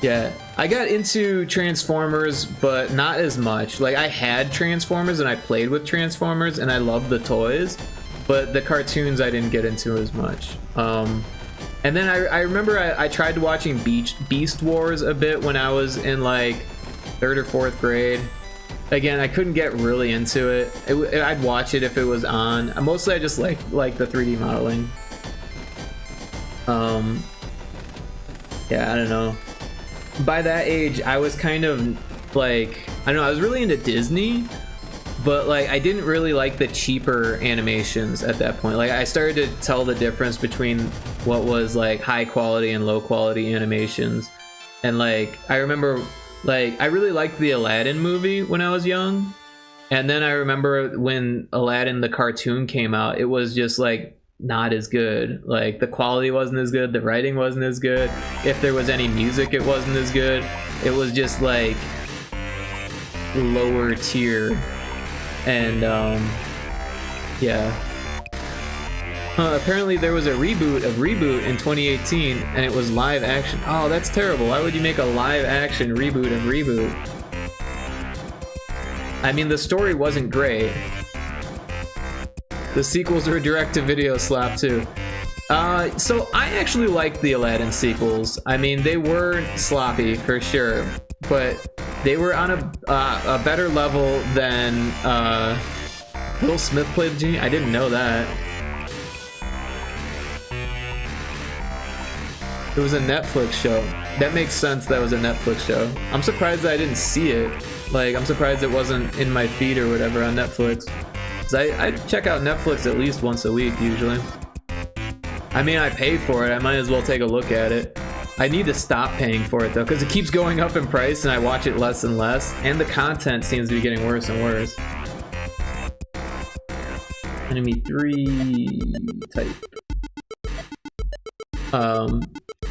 Speaker 1: Yeah, I got into Transformers, but not as much. Like, I had Transformers and I played with Transformers and I loved the toys, but the cartoons I didn't get into as much. And then I remember I tried watching Beast Wars a bit when I was in like 3rd or 4th grade. Again, I couldn't get really into it. I'd watch it if it was on. Mostly I just like the 3D modeling. Yeah, I don't know. By that age, I was kind of like, I don't know, I was really into Disney, but like I didn't really like the cheaper animations at that point. Like I started to tell the difference between what was like high quality and low quality animations. And like I remember like I really liked the Aladdin movie when I was young. And then I remember when Aladdin the cartoon came out, it was just like not as good. Like the quality wasn't as good, the writing wasn't as good. If there was any music, it wasn't as good. It was just like lower tier. And yeah, Apparently there was a reboot of Reboot in 2018 and it was live action. Oh, that's terrible. Why would you make a live action reboot of Reboot? I mean, the story wasn't great. The sequels were direct-to-video slap too. So I actually liked the Aladdin sequels. I mean, they were sloppy for sure, but they were on a better level than Will Smith played the genie. I didn't know that. It was a Netflix show. That makes sense. That was a Netflix show. I'm surprised that I didn't see it. Like, I'm surprised it wasn't in my feed or whatever on Netflix. 'Cause I check out Netflix at least once a week usually. I mean, I pay for it. I might as well take a look at it. I need to stop paying for it though, because it keeps going up in price and I watch it less and less, and the content seems to be getting worse and worse. Enemy 3 type.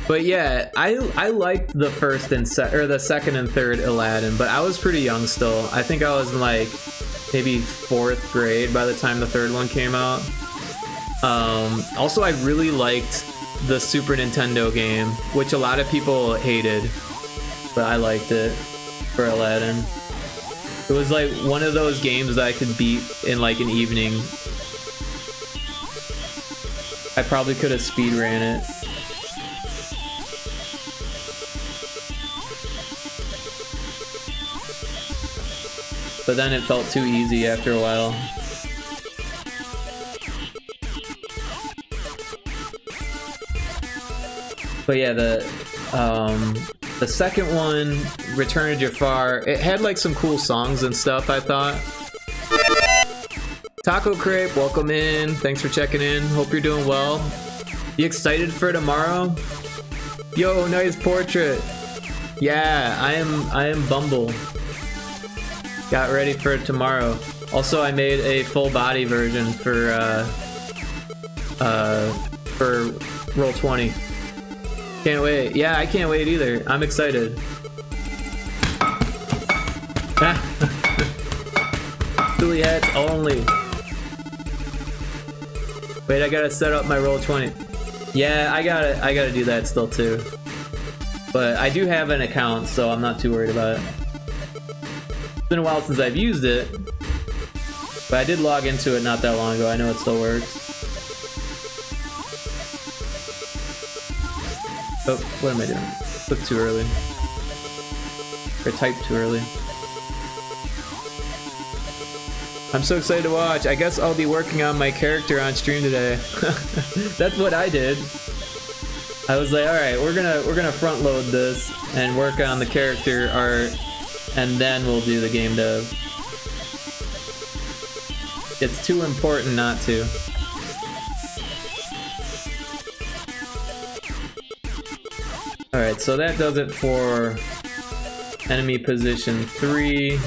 Speaker 1: But yeah, I liked the first and the second and third Aladdin, but I was pretty young still. I think I was in like maybe 4th grade by the time the third one came out. Also, I really liked the Super Nintendo game, which a lot of people hated, but I liked it for Aladdin. It was like one of those games that I could beat in like an evening. I probably could have speed ran it. But then it felt too easy after a while. But yeah, the second one, Return of Jafar, it had like some cool songs and stuff, I thought. Taco Crepe, welcome in. Thanks for checking in. Hope you're doing well. You excited for tomorrow? Yo, nice portrait. Yeah, I am Bumble. Got ready for tomorrow. Also, I made a full body version for Roll20. Can't wait. Yeah, I can't wait either. I'm excited. Silly hats only. Wait, I gotta set up my Roll20. Yeah, I gotta do that still too. But I do have an account, so I'm not too worried about it. It's been a while since I've used it, but I did log into it not that long ago. I know it still works. Oh, what am I doing? Clicked too early. Or typed too early. I'm so excited to watch. I guess I'll be working on my character on stream today. That's what I did. I was like, all right, we're gonna front load this and work on the character art, and then we'll do the game dev. It's too important not to. Alright, so that does it for enemy position 3.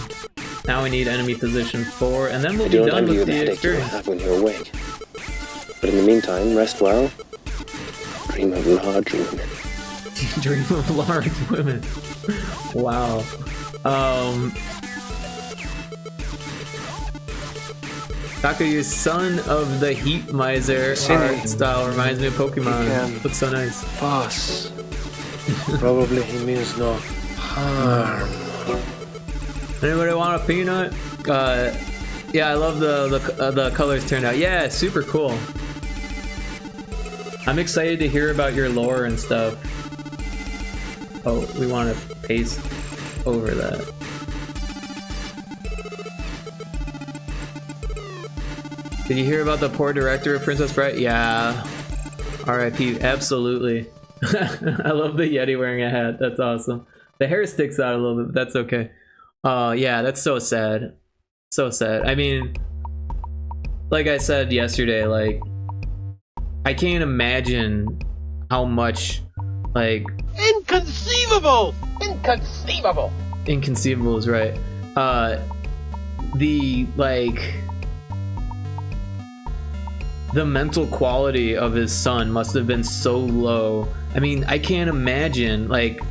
Speaker 1: Now we need enemy position 4, and then we'll be done with the experience.
Speaker 2: I have when you're awake. But in the meantime, rest well. Dream of large women.
Speaker 1: Dream of large women. Wow. Taka, your son of the Heat Miser art style reminds me of Pokemon. Looks so nice.
Speaker 2: Boss. Probably he means no harm.
Speaker 1: Anybody want a peanut? Yeah, I love the colors turned out. Yeah, super cool. I'm excited to hear about your lore and stuff. Oh, we want to paste over that. Did you hear about the poor director of Princess Bride? Yeah. R.I.P. Absolutely. I love the Yeti wearing a hat. That's awesome. The hair sticks out a little bit, but that's okay. Yeah, that's so sad. So sad. I mean, like I said yesterday, like, I can't imagine how much, like...
Speaker 3: Inconceivable! Inconceivable!
Speaker 1: Inconceivable is right. The mental quality of his son must have been so low. I mean, I can't imagine, like,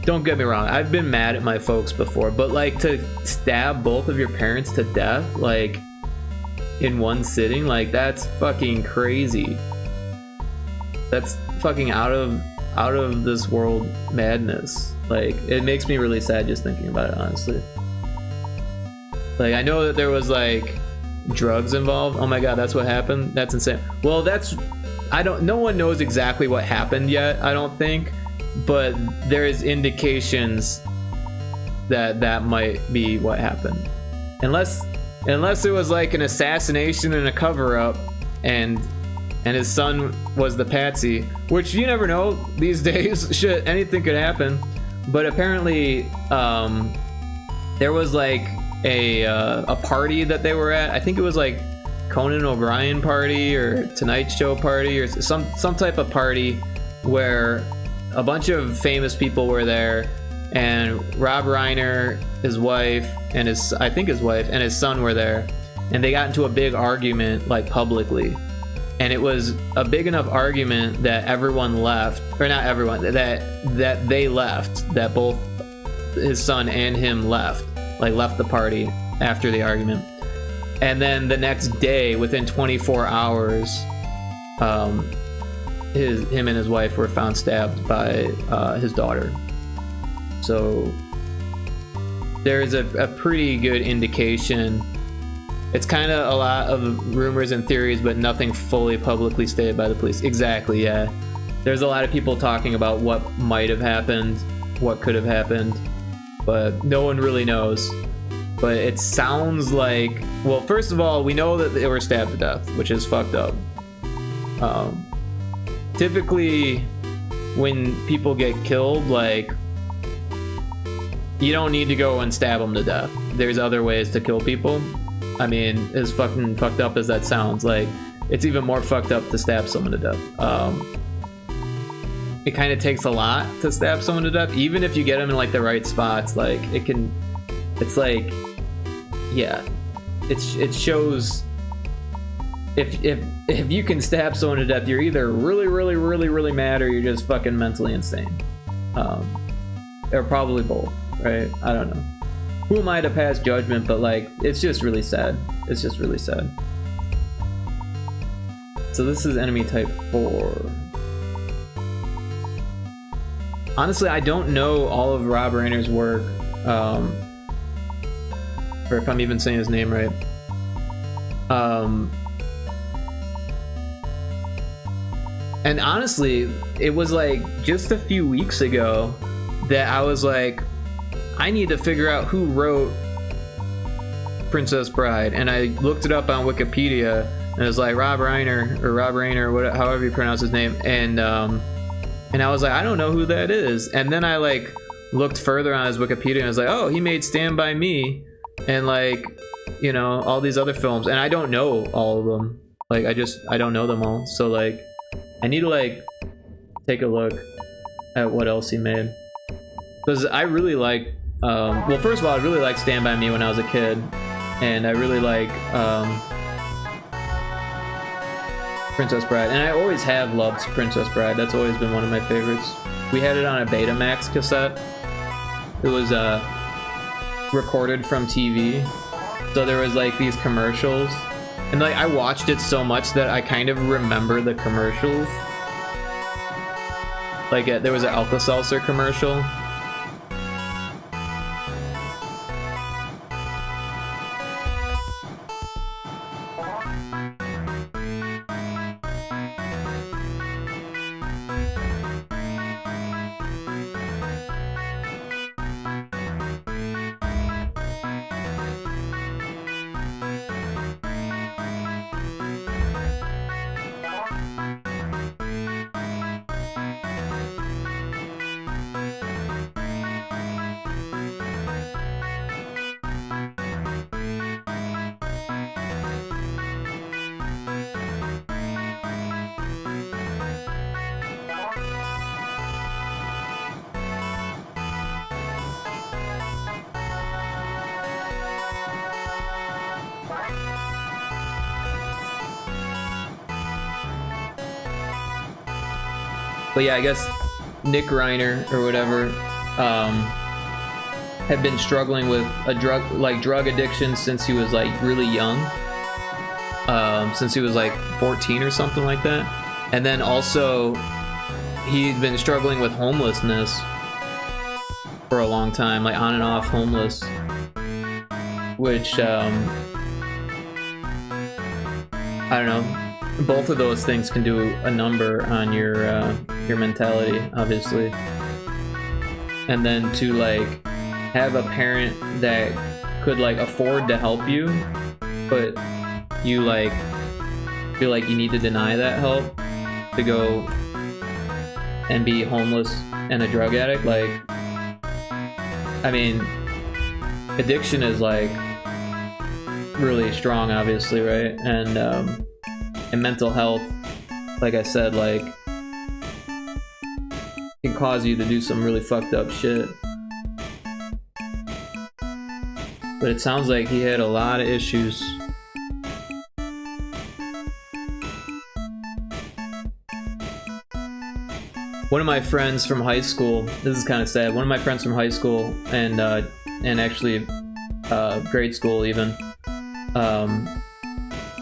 Speaker 1: don't get me wrong, I've been mad at my folks before, but like to stab both of your parents to death, like, in one sitting, like, that's fucking crazy. That's fucking out of this world madness. Like, it makes me really sad just thinking about it, honestly. Like, I know that there was like drugs involved. Oh my god, that's what happened? That's insane. Well, no one knows exactly what happened yet, I don't think, but there is indications that might be what happened. Unless it was like an assassination and a cover-up, and his son was the patsy, which you never know these days. Shit, anything could happen. But apparently, there was like a party that they were at. I think it was like Conan O'Brien party or Tonight Show party or some type of party where a bunch of famous people were there, and Rob Reiner, his wife, and his son were there, and they got into a big argument, like, publicly. And it was a big enough argument that everyone left, or not everyone, that they left, that both his son and him left the party after the argument. And then the next day, within 24 hours, him and his wife were found stabbed by his daughter. So there's a pretty good indication. It's kind of a lot of rumors and theories, but nothing fully publicly stated by the police. Exactly, yeah. There's a lot of people talking about what might have happened, what could have happened, but no one really knows. But it sounds like, well, first of all, we know that they were stabbed to death, which is fucked up. Typically, when people get killed, like, you don't need to go and stab them to death. There's other ways to kill people. I mean, as fucking fucked up as that sounds, like, it's even more fucked up to stab someone to death. It kind of takes a lot to stab someone to death, even if you get them in like the right spots. Like, it's like, yeah, it shows if you can stab someone to death, you're either really mad, or you're just fucking mentally insane, or probably both, right? I don't know. Who am I to pass judgment? But like, it's just really sad. It's just really sad. So this is enemy type 4. Honestly, I don't know all of Rob Reiner's work, or if I'm even saying his name right. And honestly, it was like just a few weeks ago that I was like, I need to figure out who wrote Princess Bride, and I looked it up on Wikipedia, and it was like Rob Reiner, whatever, however you pronounce his name, and I was like, I don't know who that is. And then I like looked further on his Wikipedia, and I was like, oh, he made Stand By Me, and like, you know, all these other films, and I don't know all of them. Like, I don't know them all. So like, I need to like take a look at what else he made, because I really like. Well, first of all, I really liked Stand By Me when I was a kid, and I really like Princess Bride, and I always have loved Princess Bride. That's always been one of my favorites. We had it on a Betamax cassette. It was recorded from TV, so there was like these commercials, and like I watched it so much that I kind of remember the commercials. Like there was an Alka-Seltzer commercial. But yeah, I guess Nick Reiner or whatever had been struggling with a drug addiction since he was like really young, since he was like 14 or something like that. And then also, he'd been struggling with homelessness for a long time, like on and off homeless, which, I don't know, both of those things can do a number on your mentality, obviously. And then to like have a parent that could like afford to help you, but you like feel like you need to deny that help to go and be homeless and a drug addict. Like, I mean, addiction is like really strong, obviously, right? And mental health, like I said, like can cause you to do some really fucked up shit. But it sounds like he had a lot of issues. One of my friends from high school, this is kind of sad, one of my friends from high school and actually grade school even,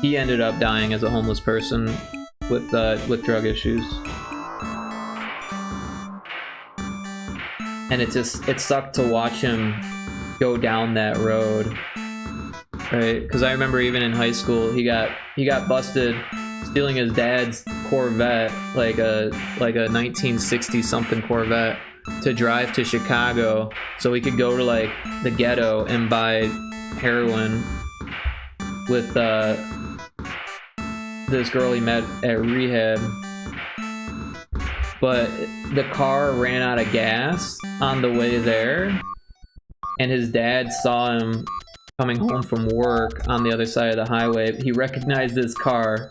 Speaker 1: he ended up dying as a homeless person with drug issues. And it sucked to watch him go down that road, right? Because I remember even in high school, he got busted stealing his dad's Corvette, like a 1960 something Corvette, to drive to Chicago so he could go to like the ghetto and buy heroin with this girl he met at rehab. But the car ran out of gas on the way there, and his dad saw him coming home from work on the other side of the highway. He recognized his car,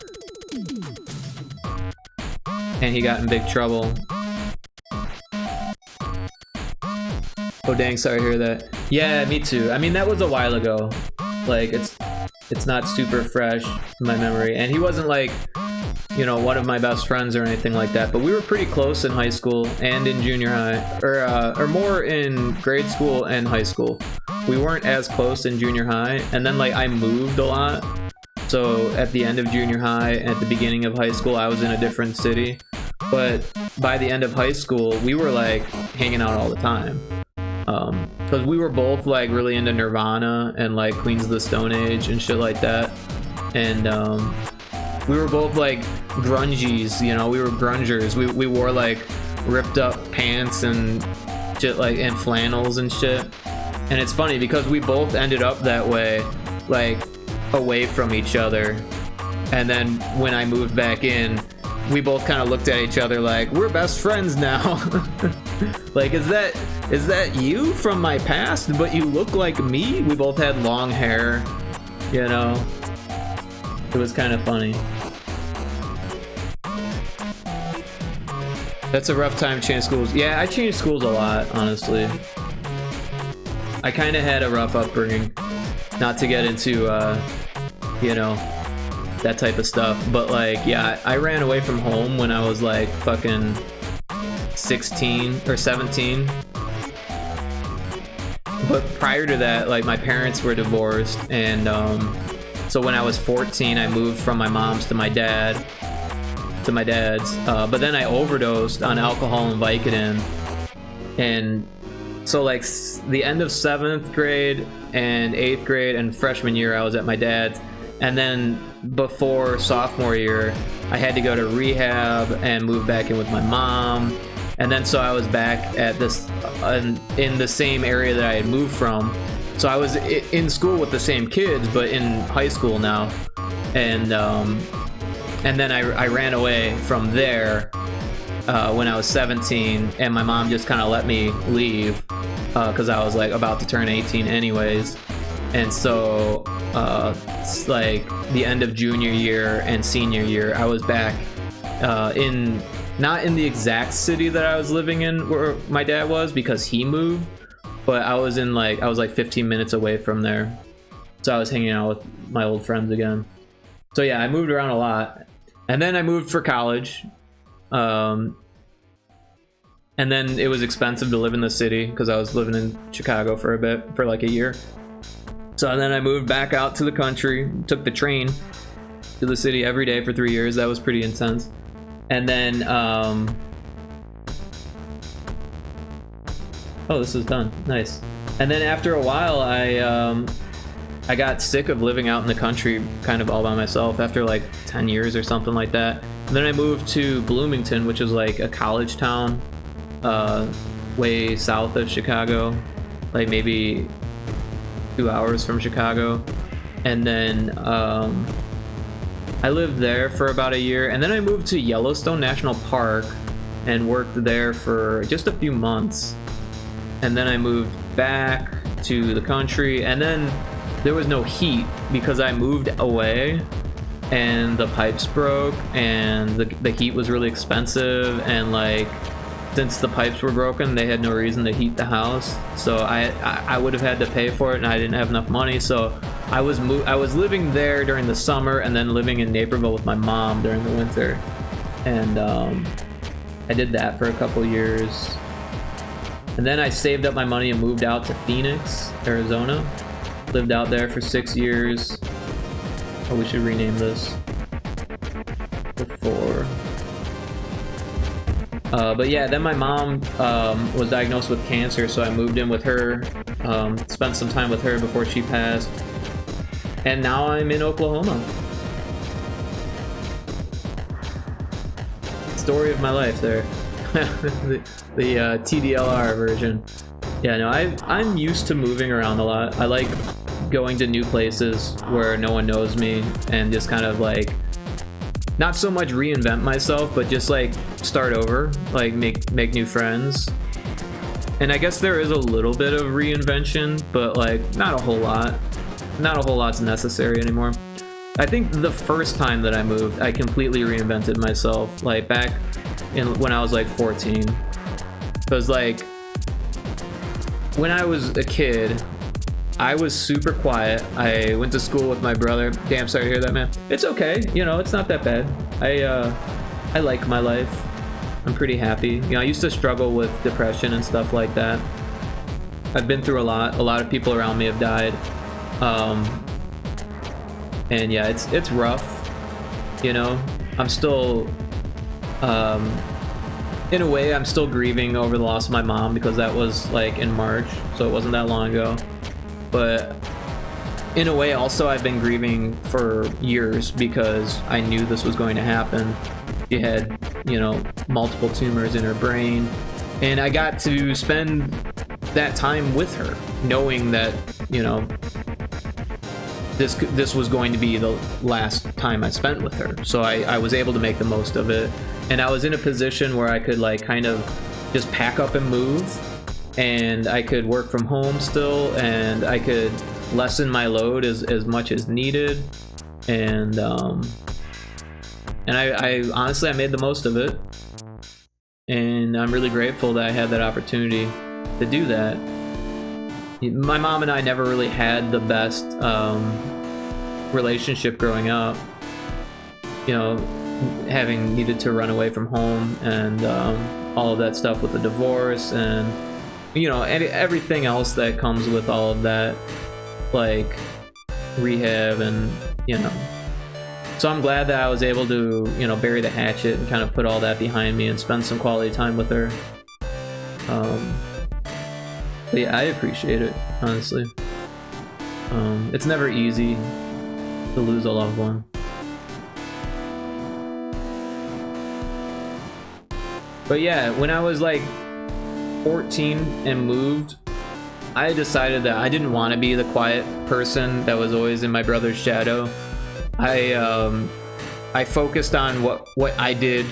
Speaker 1: and he got in big trouble. Oh dang, sorry to hear that. Yeah, me too. I mean, that was a while ago. Like, it's not super fresh in my memory. And he wasn't like, you know, one of my best friends or anything like that, but we were pretty close in high school and in junior high, or more in grade school and high school. We weren't as close in junior high, and then like I moved a lot. So at the end of junior high and at the beginning of high school, I was in a different city. But by the end of high school, we were like hanging out all the time. Because we were both like really into Nirvana and like Queens of the Stone Age and shit like that. And we were both like grungies, you know, we were grungers. We wore like ripped up pants and shit, like, and flannels and shit. And it's funny because we both ended up that way, like away from each other. And then when I moved back in, we both kind of looked at each other like, we're best friends now. Like, is that you from my past, but you look like me? We both had long hair, you know. It was kind of funny. That's a rough time to change schools. Yeah, I changed schools a lot, honestly. I kind of had a rough upbringing. Not to get into, you know, that type of stuff. But, like, yeah, I ran away from home when I was, like, fucking 16 or 17. But prior to that, like, my parents were divorced. And, so when I was 14, I moved from my mom's to my dad's. But then I overdosed on alcohol and Vicodin. And so like the end of 7th grade and 8th grade and freshman year, I was at my dad's. And then before sophomore year, I had to go to rehab and move back in with my mom. And then so I was back at this, in the same area that I had moved from. So I was in school with the same kids, but in high school now. And then I ran away from there when I was 17, and my mom just kind of let me leave because I was like about to turn 18 anyways. And so it's like the end of junior year and senior year, I was back not in the exact city that I was living in where my dad was because he moved, but I was like 15 minutes away from there. So I was hanging out with my old friends again. So yeah, I moved around a lot. And then I moved for college. And then it was expensive to live in the city because I was living in Chicago for a bit, for like a year. So then I moved back out to the country, took the train to the city every day for 3 years. That was pretty intense. And then oh, this is done. Nice. And then after a while, I got sick of living out in the country kind of all by myself after like 10 years or something like that. And then I moved to Bloomington, which is like a college town way south of Chicago, like maybe 2 hours from Chicago. And then I lived there for about a year, and then I moved to Yellowstone National Park and worked there for just a few months. And then I moved back to the country, and then there was no heat because I moved away and the pipes broke, and the heat was really expensive, and like since the pipes were broken, they had no reason to heat the house, so I would have had to pay for it, and I didn't have enough money, so I was living there during the summer and then living in Naperville with my mom during the winter. And I did that for a couple years. And then I saved up my money and moved out to Phoenix, Arizona. Lived out there for 6 years. Oh, we should rename this. Before. But yeah, then my mom was diagnosed with cancer, so I moved in with her, spent some time with her before she passed. And now I'm in Oklahoma. Story of my life there. the TDLR version. Yeah, no, I'm used to moving around a lot. I like going to new places where no one knows me and just kind of like, not so much reinvent myself, but just like start over, like make new friends. And I guess there is a little bit of reinvention, but like not a whole lot. Not a whole lot's necessary anymore. I think the first time that I moved, I completely reinvented myself, like back when I was like 14. Because like when I was a kid, I was super quiet. I went to school with my brother. Damn, sorry to hear that, man. It's okay, you know, it's not that bad. I like my life. I'm pretty happy. You know, I used to struggle with depression and stuff like that. I've been through a lot. A lot of people around me have died. And yeah, it's rough, you know. I'm still in a way I'm still grieving over the loss of my mom, because that was like in March, so it wasn't that long ago. But in a way also I've been grieving for years, because I knew this was going to happen. She had, you know, multiple tumors in her brain, and I got to spend that time with her knowing that, you know, this was going to be the last time I spent with her. So I was able to make the most of it, and I was in a position where I could like kind of just pack up and move, and I could work from home still, and I could lessen my load as much as needed, and I honestly, I made the most of it, and I'm really grateful that I had that opportunity to do that. My mom and I never really had the best relationship growing up, you know, having needed to run away from home, and all of that stuff with the divorce, and you know, everything else that comes with all of that, like rehab, and you know. So I'm glad that I was able to, you know, bury the hatchet and kind of put all that behind me and spend some quality time with her. But yeah, I appreciate it, honestly. It's never easy to lose a loved one. But yeah, when I was like 14 and moved, I decided that I didn't want to be the quiet person that was always in my brother's shadow. I focused on what I did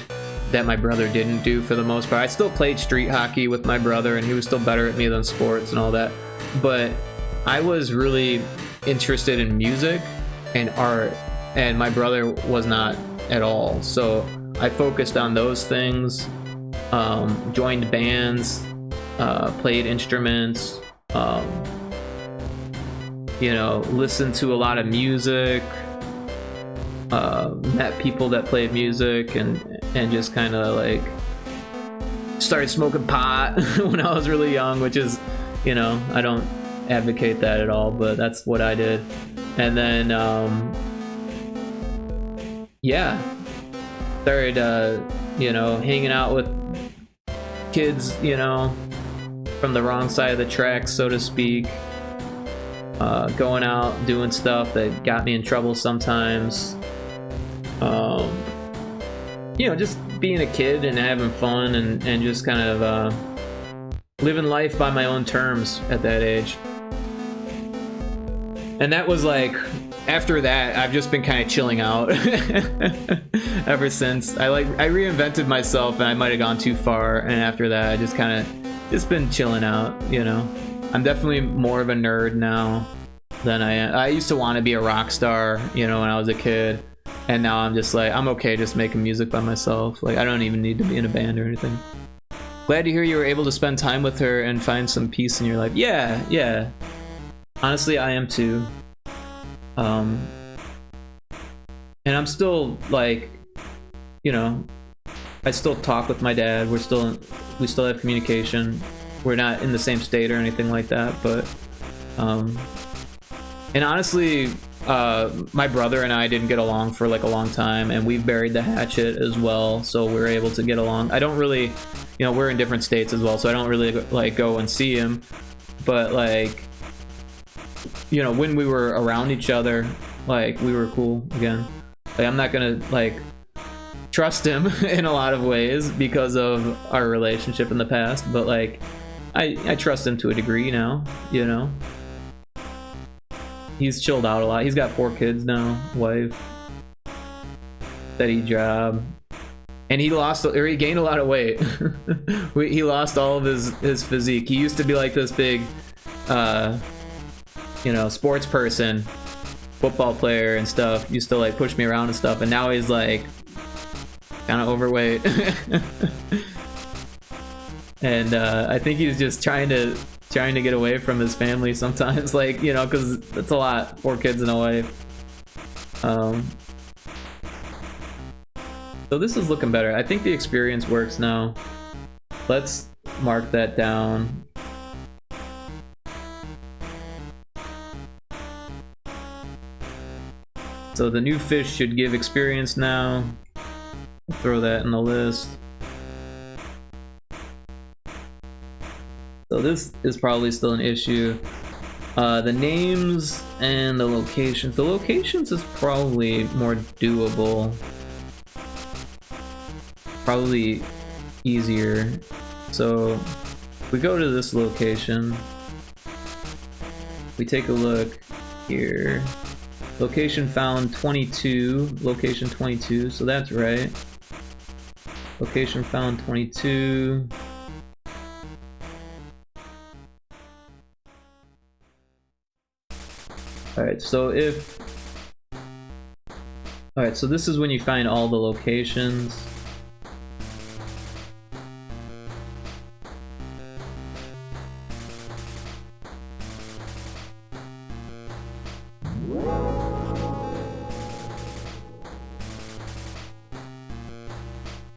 Speaker 1: that my brother didn't do for the most part. I still played street hockey with my brother, and he was still better at me than sports and all that. But I was really interested in music and art, and my brother was not at all. So I focused on those things, joined bands, played instruments, you know, listened to a lot of music, met people that played music, and just kind of like started smoking pot when I was really young, which is, you know, I don't advocate that at all, but that's what I did. And then yeah, started you know, hanging out with kids, you know, from the wrong side of the tracks, so to speak. Going out, doing stuff that got me in trouble sometimes. You know, just being a kid and having fun and just kind of living life by my own terms at that age. And that was like, after that, I've just been kind of chilling out ever since. I reinvented myself and I might have gone too far, and after that I just kind of just been chilling out, you know. I'm definitely more of a nerd now than I am. I used to want to be a rock star, you know, when I was a kid. And now I'm just like, I'm okay just making music by myself. Like, I don't even need to be in a band or anything. Glad to hear you were able to spend time with her and find some peace in your life. Yeah. Honestly, I am too. And I'm still, like, you know, I still talk with my dad. We still have communication. We're not in the same state or anything like that, but, and honestly, my brother and I didn't get along for like a long time, and we've buried the hatchet as well, so we're able to get along. I don't really, you know, we're in different states as well, so I don't really like go and see him, but like, you know, when we were around each other, like, we were cool again. Like, I'm not gonna like trust him in a lot of ways because of our relationship in the past, but like, I trust him to a degree now, you know. He's chilled out a lot. He's got 4 kids now, wife, steady job, and he gained a lot of weight. He lost all of his physique. He used to be like this big, you know, sports person, football player and stuff. Used to like push me around and stuff, and now he's like kind of overweight. And I think he's just trying to get away from his family sometimes, like, you know, because it's a lot, 4 kids and a wife. So this is looking better. I think the experience works now. Let's mark that down. So the new fish should give experience now. We'll throw that in the list. So this is probably still an issue. The names and the locations. The locations is probably more doable. Probably easier. So we go to this location. We take a look here. Location found 22. Location 22. So that's right. Location found 22. Alright, so so this is when you find all the locations.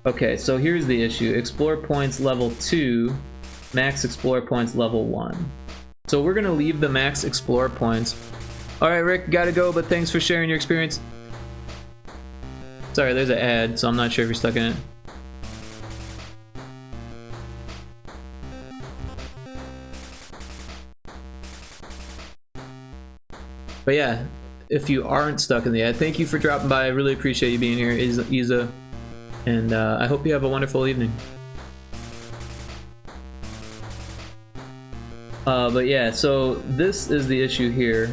Speaker 1: Okay, so here's the issue. Explore points level 2, max explore points level 1. So we're gonna leave the max explore points. Alright, Rick, gotta go, but thanks for sharing your experience. Sorry, there's an ad, so I'm not sure if you're stuck in it. But yeah, if you aren't stuck in the ad, thank you for dropping by. I really appreciate you being here, Isa. And I hope you have a wonderful evening. But yeah, so this is the issue here.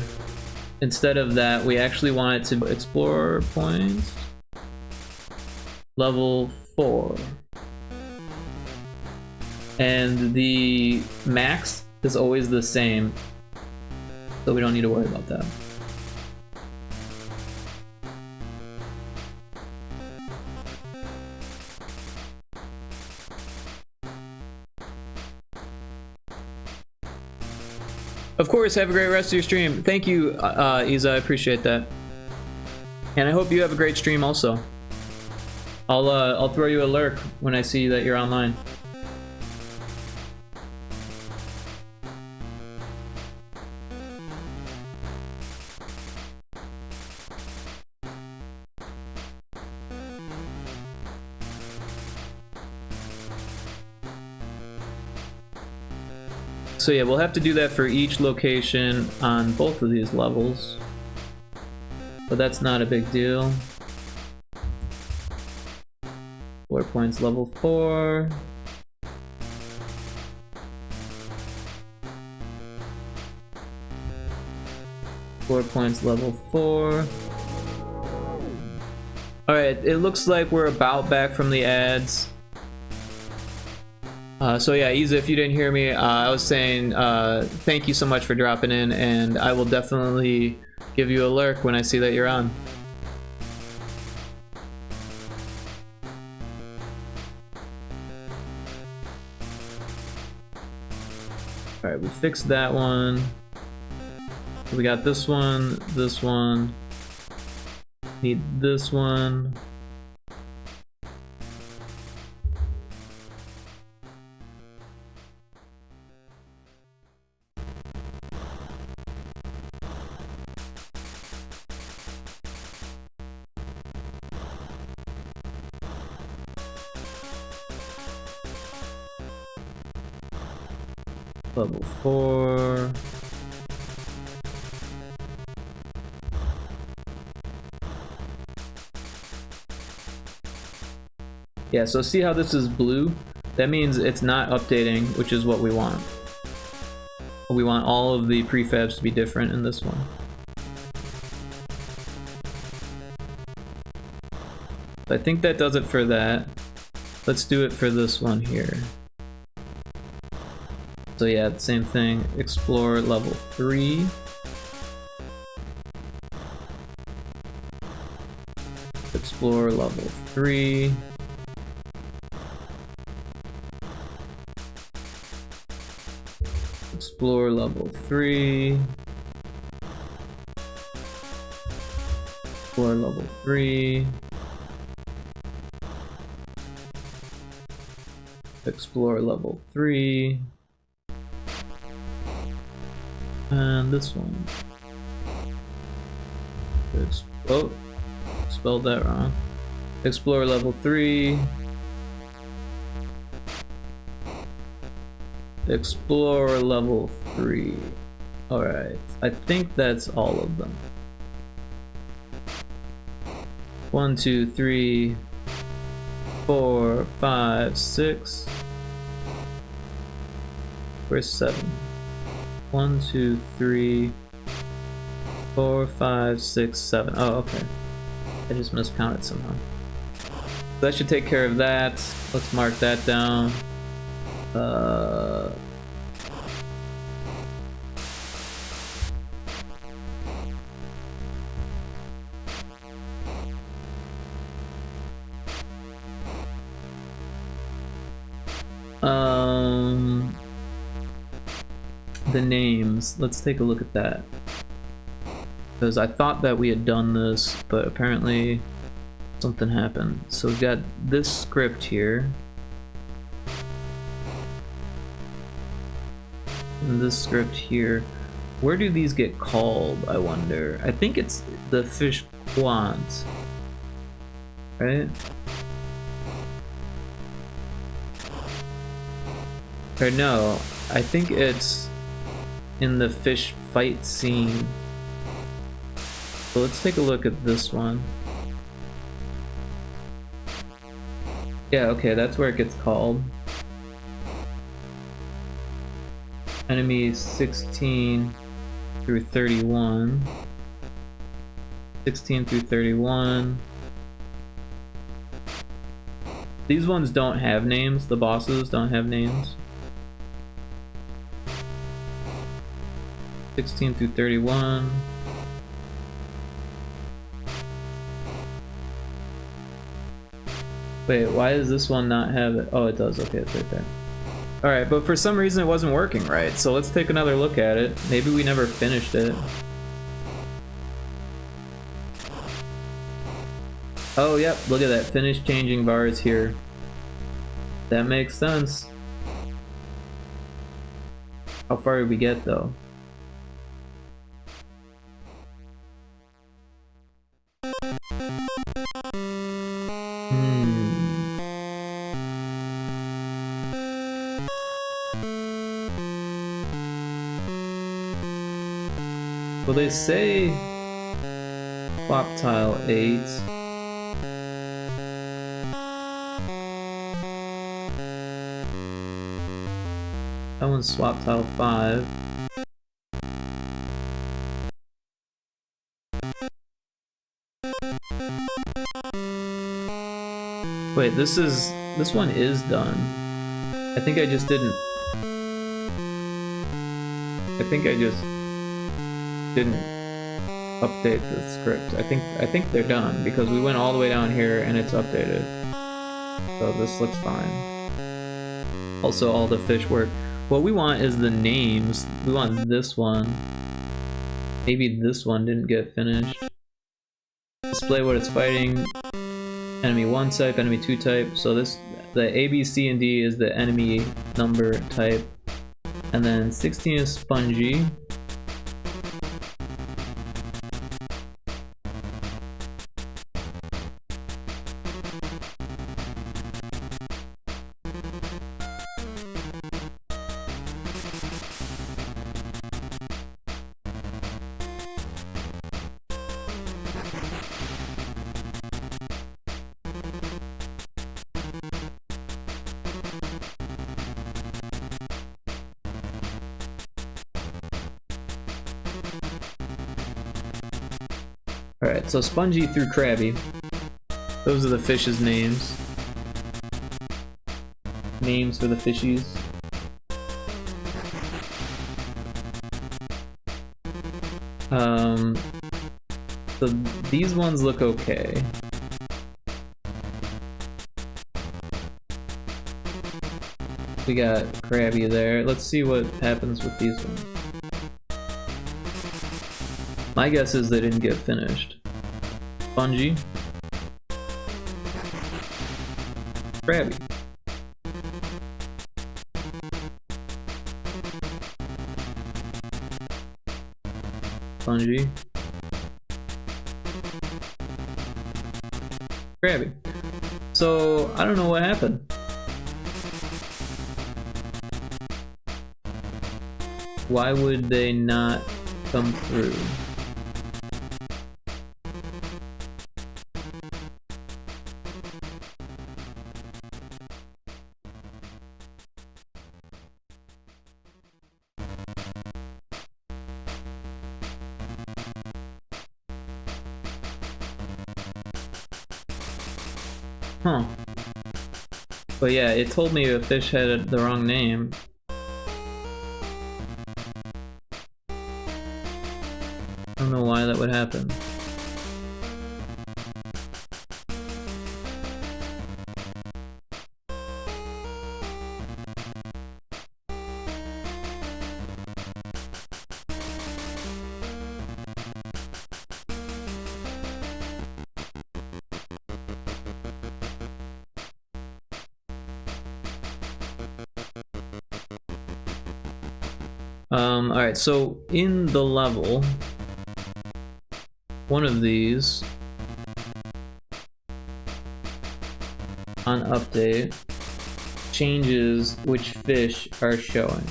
Speaker 1: Instead of that, we actually want it to explore points level 4. And the max is always the same, so we don't need to worry about that. Of course, have a great rest of your stream. Thank you, Isa, I appreciate that. And I hope you have a great stream also. I'll throw you a lurk when I see that you're online. So yeah, we'll have to do that for each location on both of these levels. But that's not a big deal. 4 points level 4. Points level 4. Alright, it looks like we're about back from the ads. So yeah, Isa, if you didn't hear me, I was saying thank you so much for dropping in, and I will definitely give you a lurk when I see that you're on. Alright, we fixed that one. We got this one, need this one. Level 4. Yeah, so see how this is blue? That means it's not updating, which is what we want. We want all of the prefabs to be different in this one. I think that does it for that. Let's do it for this one here. So yeah, same thing. Explore level 3. Explore level 3. Explore level 3. Explore level 3. Explore level 3. And this one. Oh, spelled that wrong. Explore level 3. Explore level 3. Alright, I think that's all of them. 1, 2, 3, 4, 5, 6. Where's 7? 1, 2, 3, 4, 5, 6, 7. Oh, okay. I just miscounted somehow. That should take care of that. Let's mark that down. The names. Let's take a look at that. Because I thought that we had done this, but apparently something happened. So we've got this script here. And this script here. Where do these get called, I wonder? I think it's the fish quant. Right? Or no, I think it's in the fish fight scene. So let's take a look at this one. Yeah, okay, that's where it gets called. Enemies 16 through 31. 16 through 31. These ones don't have names. The bosses don't have names. 16 through 31. Wait, why does this one not have it? Oh, it does. Okay, it's right there. Alright, but for some reason it wasn't working right, so let's take another look at it. Maybe we never finished it. Oh, yep, look at that. Finish changing bars here. That makes sense. How far did we get, though? Hmm. 1, Well, they say swap tile 8. That one's swap tile 5. Wait, this one is done. I think I just didn't update the script. I think they're done because we went all the way down here and it's updated. So this looks fine. Also, all the fish work. What we want is the names. We want this one. Maybe this one didn't get finished. Display what it's fighting. Enemy 1 type, enemy 2 type. So this, the A, B, C, and D is the enemy number type. And then 16 is spongy. Alright, so Spongy through Krabby. Those are the fish's names. Names for the fishies. So these ones look okay. We got Krabby there. Let's see what happens with these ones. My guess is they didn't get finished. Spongy. Krabby. Spongy. Krabby. So, I don't know what happened. Why would they not come through? Huh. But yeah, it told me a fish had the wrong name. I don't know why that would happen. Alright, so in the level, one of these on update changes which fish are showing.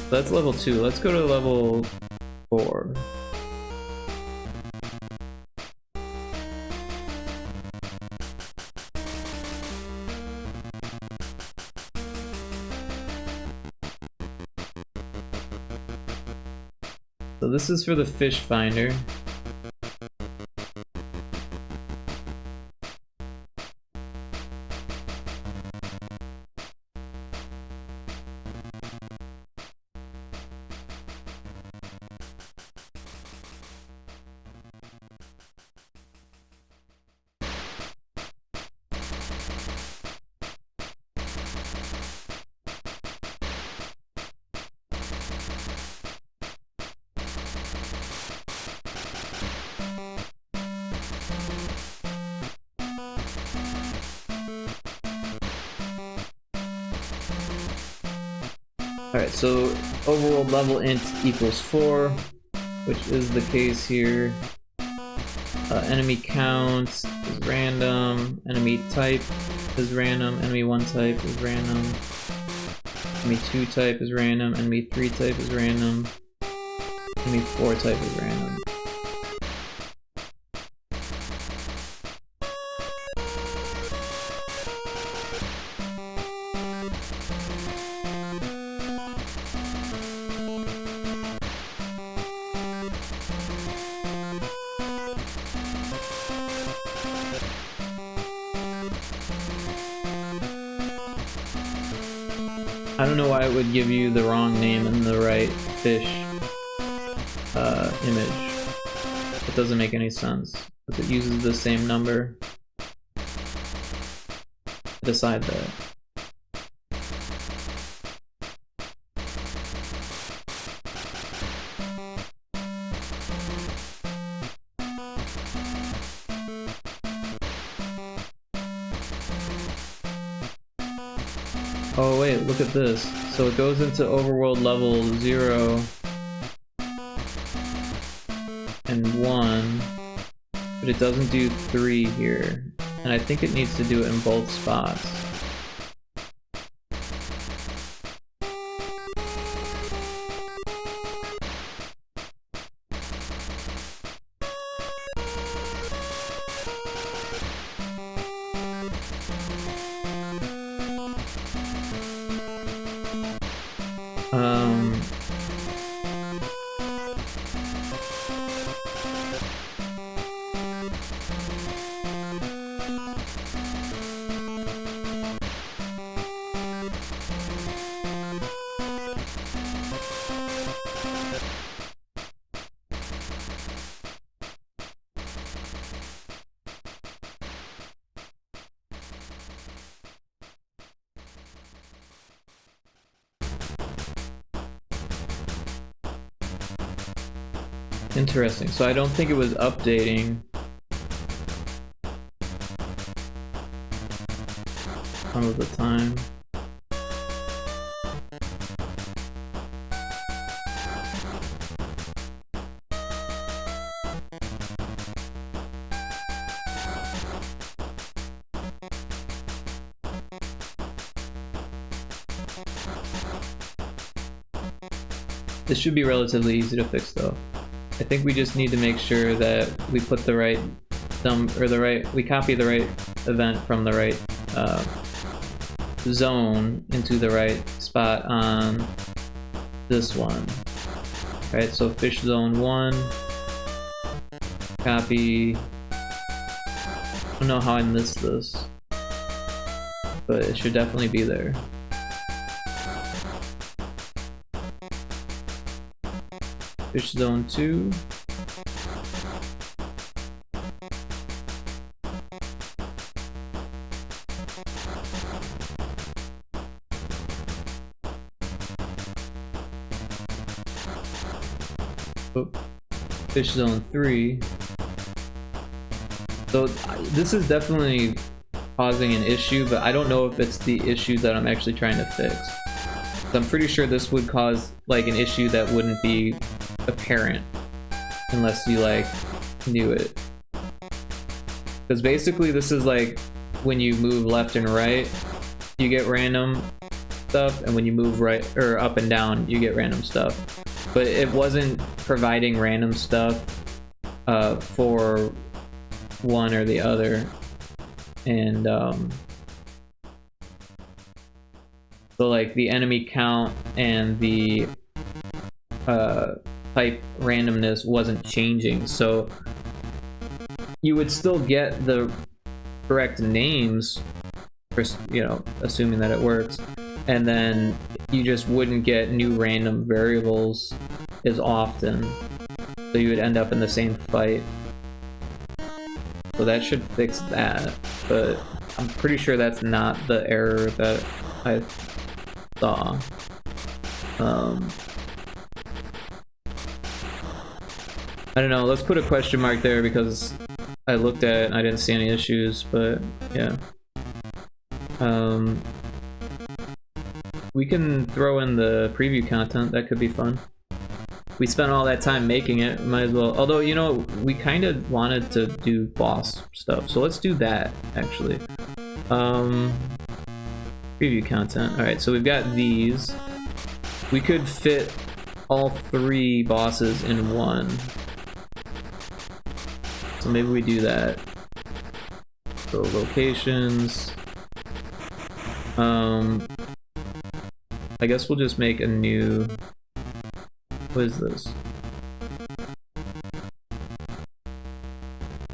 Speaker 1: That's level 2. Let's go to level 4. So this is for the fish finder. Alright, so overworld level int equals 4, which is the case here. Enemy count is random. Enemy type is random. Enemy 1 type is random. Enemy 2 type is random. Enemy 3 type is random. Enemy 4 type is random. I don't know why it would give you the wrong name and the right fish image. It doesn't make any sense, because it uses the same number. Decide that. Oh wait, look at this. So it goes into overworld level 0 and 1, but it doesn't do 3 here. And I think it needs to do it in both spots. Interesting. So I don't think it was updating some of the time. This should be relatively easy to fix though. I think we just need to make sure that we put the right we copy the right event from the right zone into the right spot on this one. Right, so fish zone 1, copy, I don't know how I missed this, but it should definitely be there. Fish zone 2. Oh. Fish zone 3. So this is definitely causing an issue, but I don't know if it's the issue that I'm actually trying to fix. So I'm pretty sure this would cause like an issue that wouldn't be apparent unless you like knew it, because basically this is like when you move left and right you get random stuff, and when you move right or up and down you get random stuff, but it wasn't providing random stuff for one or the other. And so like the enemy count and the type randomness wasn't changing, so you would still get the correct names, for, you know, assuming that it works, and then you just wouldn't get new random variables as often, so you would end up in the same fight. So that should fix that, but I'm pretty sure that's not the error that I saw. I don't know, let's put a question mark there because I looked at it and I didn't see any issues, but yeah. We can throw in the preview content, that could be fun. we spent all that time making it, might as well. Although, you know, we kind of wanted to do boss stuff, so let's do that, actually. Preview content. Alright, so we've got these. We could fit all 3 bosses in one. So maybe we do that. So locations. I guess we'll just make a new... What is this?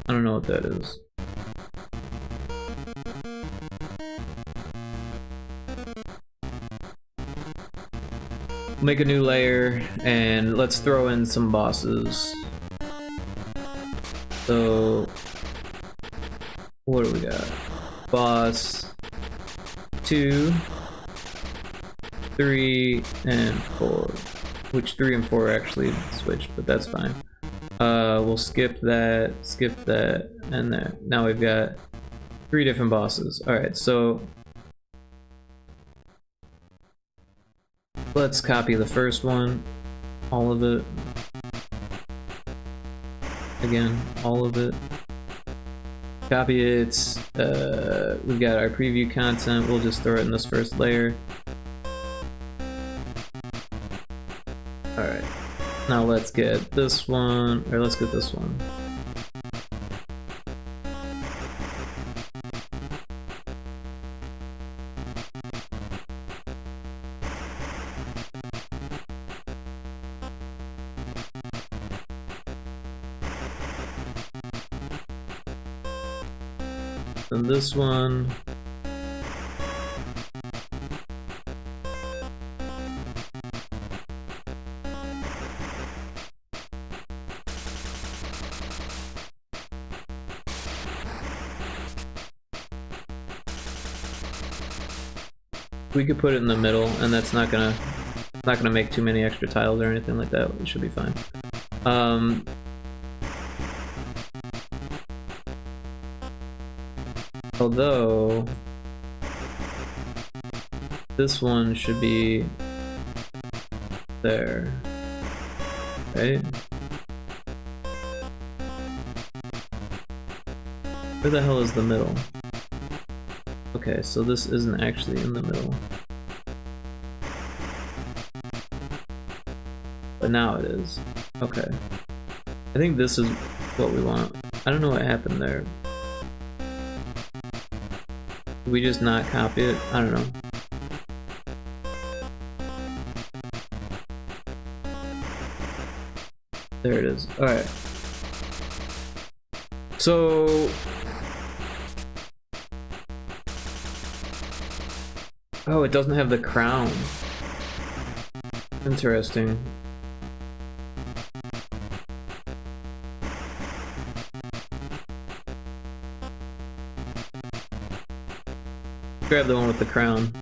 Speaker 1: I don't know what that is. Make a new layer and let's throw in some bosses. So what do we got? Boss 2, 3, and 4. Which 3 and 4 actually switched, but that's fine. We'll skip that, and that. Now we've got 3 different bosses. Alright, so let's copy the first one, all of it. Again, all of it. Copy it. We've got our preview content. We'll just throw it in this first layer. Alright. Now let's get this one, or let's get this one. And this one. We could put it in the middle, and that's not gonna make too many extra tiles or anything like that. It should be fine. Although this one should be there, right? Where the hell is the middle? Okay, so this isn't actually in the middle. But now it is. Okay. I think this is what we want. I don't know what happened there. Did we just not copy it? I don't know. There it is. Alright. So... Oh, it doesn't have the crown. Interesting. Grab the one with the crown.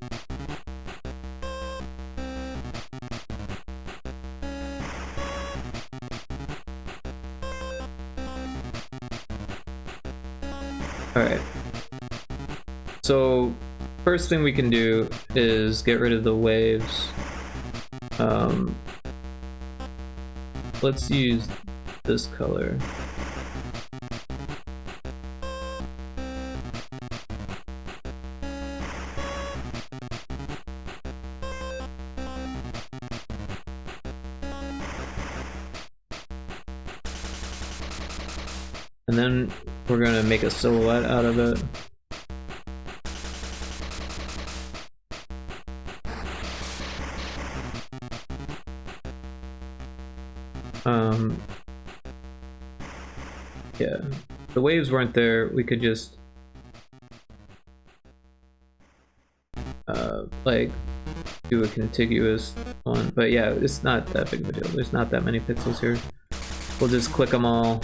Speaker 1: Alright. So, first thing we can do is get rid of the waves. Let's use this color. And then we're gonna make a silhouette out of it. Yeah, the waves weren't there. We could just like do a contiguous one, but yeah, it's not that big of a deal. There's not that many pixels here. We'll just click them all.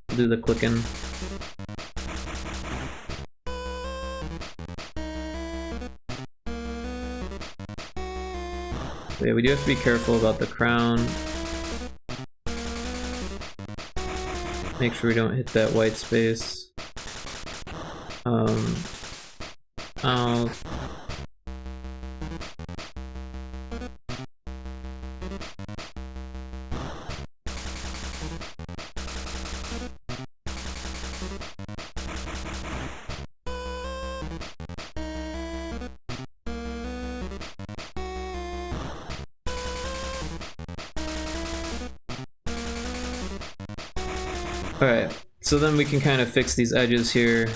Speaker 1: We'll do the clicking. So yeah, we do have to be careful about the crown. Make sure we don't hit that white space. Alright, so then we can kind of fix these edges here.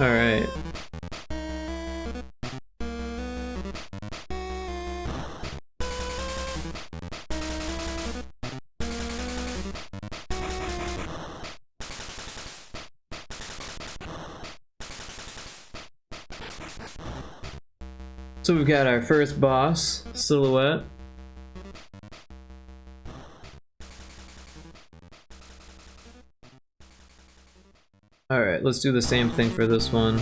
Speaker 1: Alright. So we've got our first boss, Silhouette. Alright, let's do the same thing for this one.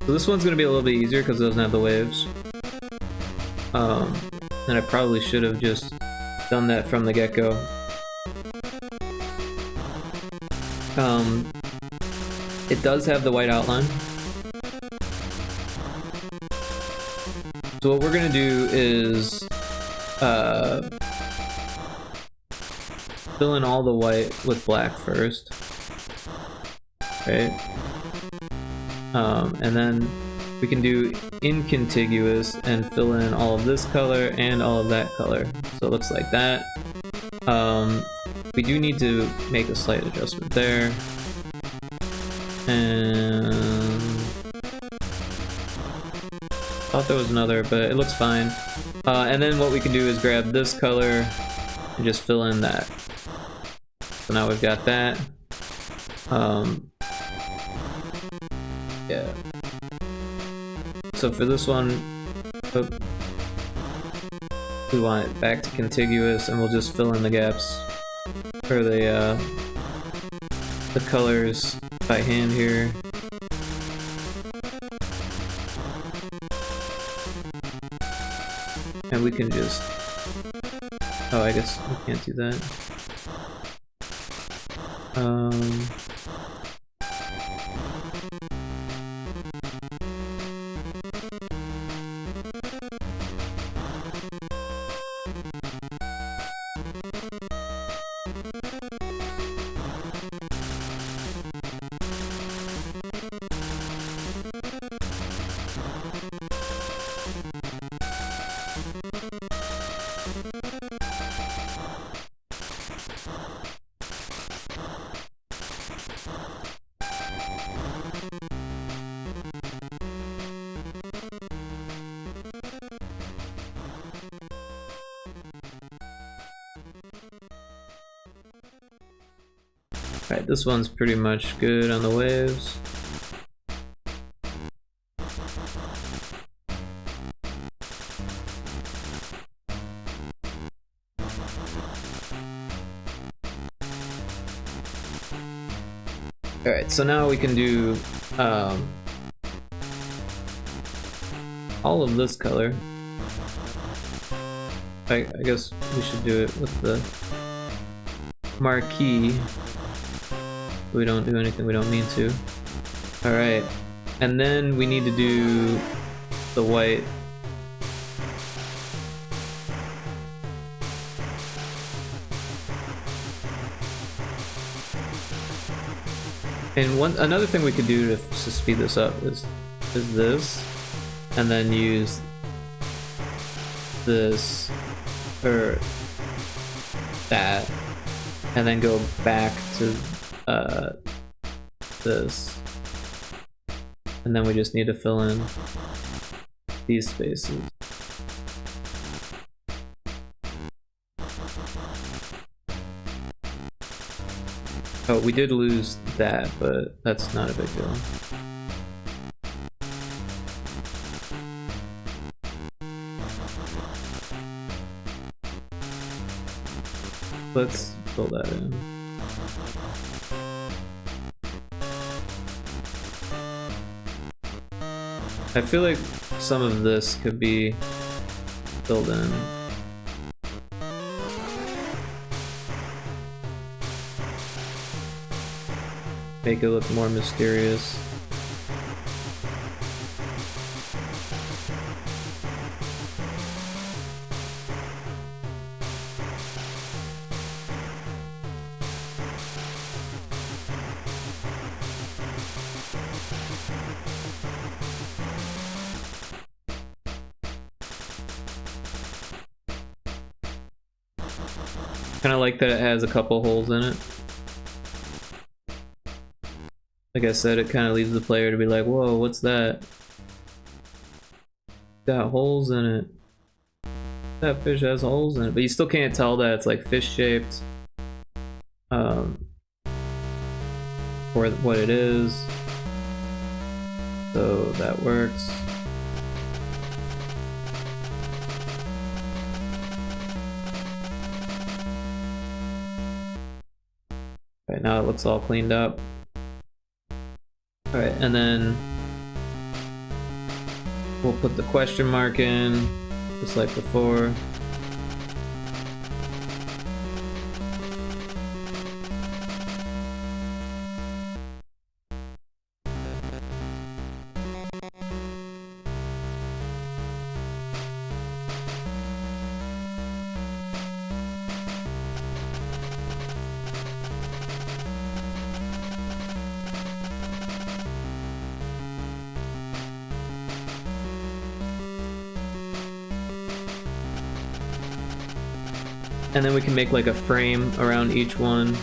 Speaker 1: So this one's gonna be a little bit easier because it doesn't have the waves. And I probably should have just done that from the get-go. It does have the white outline. So what we're gonna do is fill in all the white with black first. Right? And then we can do incontiguous and fill in all of this color and all of that color. So it looks like that. We do need to make a slight adjustment there. And thought there was another, but it looks fine. And then what we can do is grab this color and just fill in that. So now we've got that. Yeah. So for this one, we want it back to contiguous, and we'll just fill in the gaps for the colors by hand here. And we can just... Oh, I guess we can't do that. Alright, this one's pretty much good on the waves. Alright, so now we can do all of this color. I guess we should do it with the marquee. We don't do anything we don't mean to. Alright, and then we need to do the white. And another thing we could do to speed this up is this, and then use this or that, and then go back to this, and then we just need to fill in these spaces. Oh, we did lose that, but that's not a big deal. Let's fill that in. I feel like some of this could be filled in. Make it look more mysterious. Kind of like that it has a couple holes in it. Like I said, it kind of leaves the player to be like, whoa, what's that? Got holes in it. That fish has holes in it. But you still can't tell that it's like fish shaped. Or what it is. So that works. Right now it looks all cleaned up. Alright, and then we'll put the question mark in, just like before. And then we can make like a frame around each one.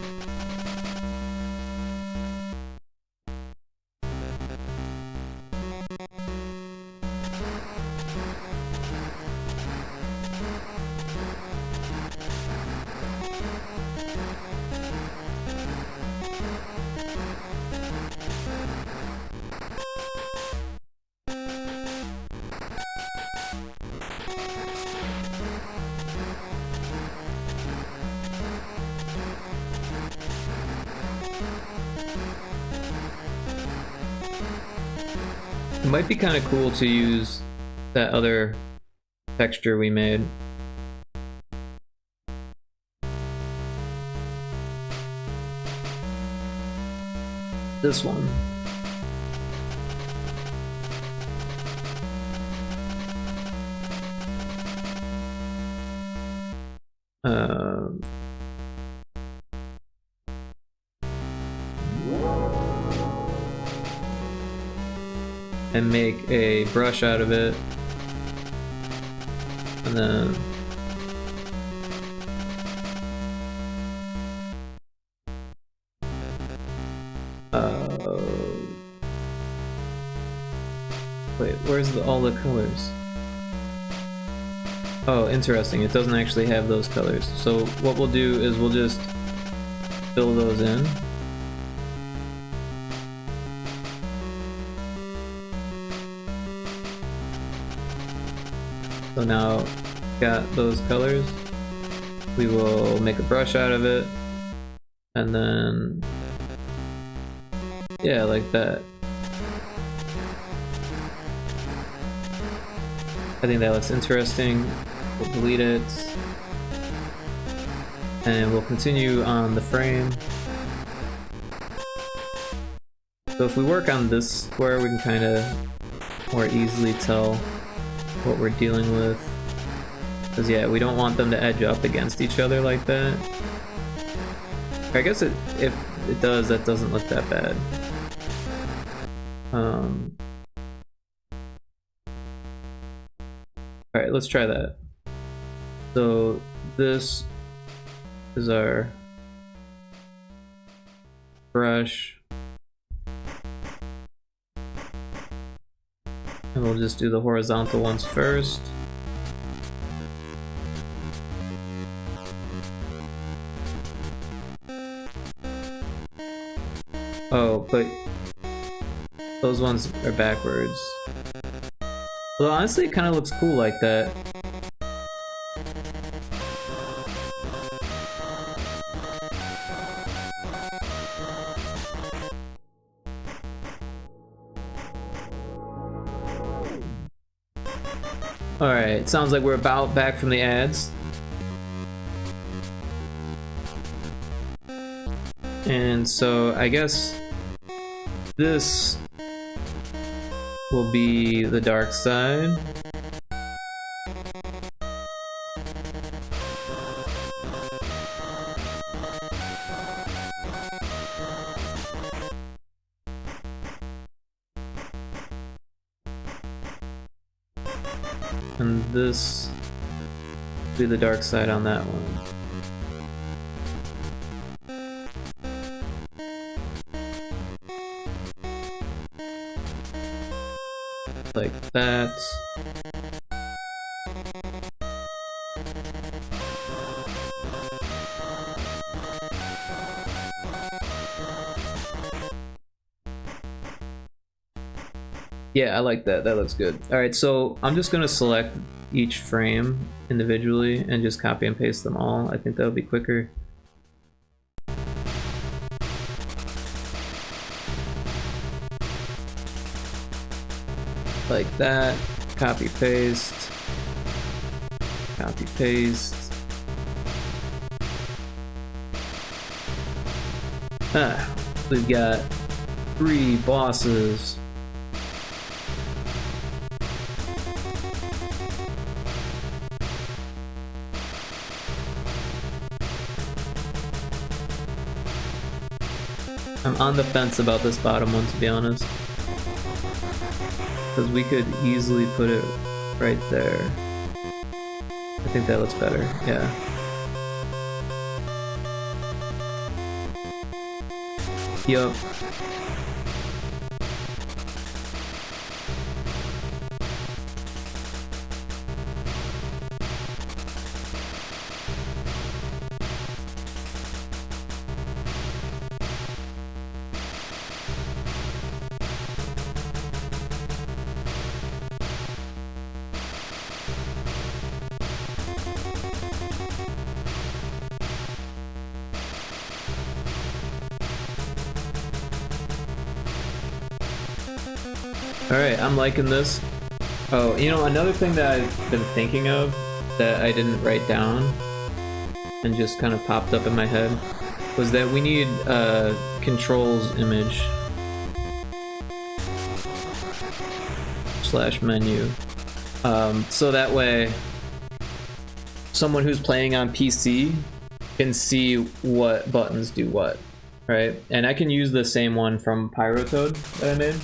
Speaker 1: It might be kind of cool to use that other texture we made. This one. And make a brush out of it, and then wait, where's all the colors? Oh, interesting, it doesn't actually have those colors. So what we'll do is we'll just fill those in. So now, got those colors. We will make a brush out of it, and then, yeah, like that. I think that looks interesting. We'll delete it, and we'll continue on the frame. So if we work on this square, we can kind of more easily tell what we're dealing with, because yeah, we don't want them to edge up against each other like that. I guess if it does, that doesn't look that bad. Alright, let's try that. So this is our brush. And we'll just do the horizontal ones first. Oh, but those ones are backwards. Well, honestly, it kind of looks cool like that. Alright, sounds like we're about back from the ads. And so I guess this will be the dark side. And this will be the dark side on that one. Like that. Yeah, I like that. That looks good. Alright, so I'm just gonna select each frame individually and just copy and paste them all. I think that'll be quicker. Like that. Copy paste. Copy paste. We've got 3 bosses. I'm on the fence about this bottom one, to be honest. Because we could easily put it right there. I think that looks better, yeah. Yup. Alright, I'm liking this. Oh, you know, another thing that I've been thinking of that I didn't write down and just kind of popped up in my head was that we need a controls image / menu. So that way someone who's playing on PC can see what buttons do what, right? And I can use the same one from Pyrotoad that I made.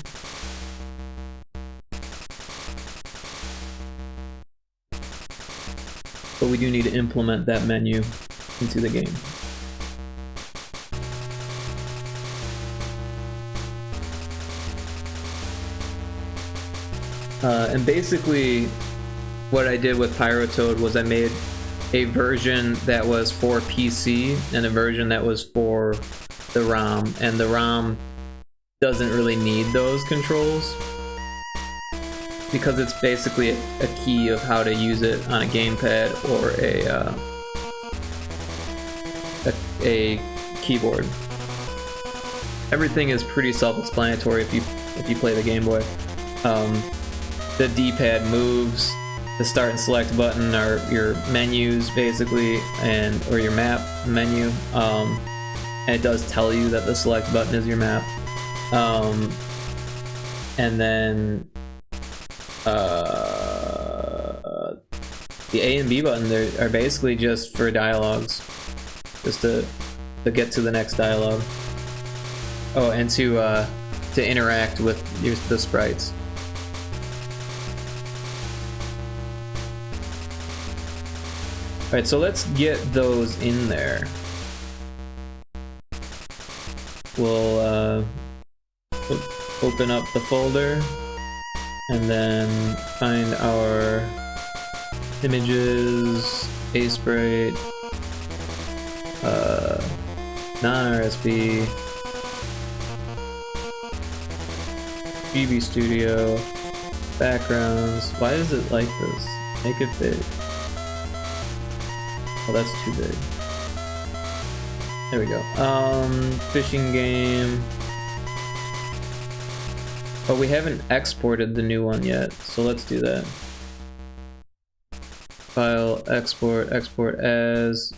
Speaker 1: But we do need to implement that menu into the game. And basically, what I did with Pyrotoad was I made a version that was for PC and a version that was for the ROM, and the ROM doesn't really need those controls because it's basically a key of how to use it on a gamepad or a keyboard. Everything is pretty self-explanatory if you play the Game Boy. The D-pad moves, the start and select button are your menus basically, or your map menu, and it does tell you that the select button is your map. And then the A and B button are basically just for dialogues, just to get to the next dialogue. Oh, and to interact with the sprites. Alright, so let's get those in there. We'll open up the folder and then find our images, A-Sprite, non-RSP, GB Studio, backgrounds. Why is it like this? Make it big. Oh, that's too big. There we go. Fishing game. But we haven't exported the new one yet, so let's do that. File, export, export as.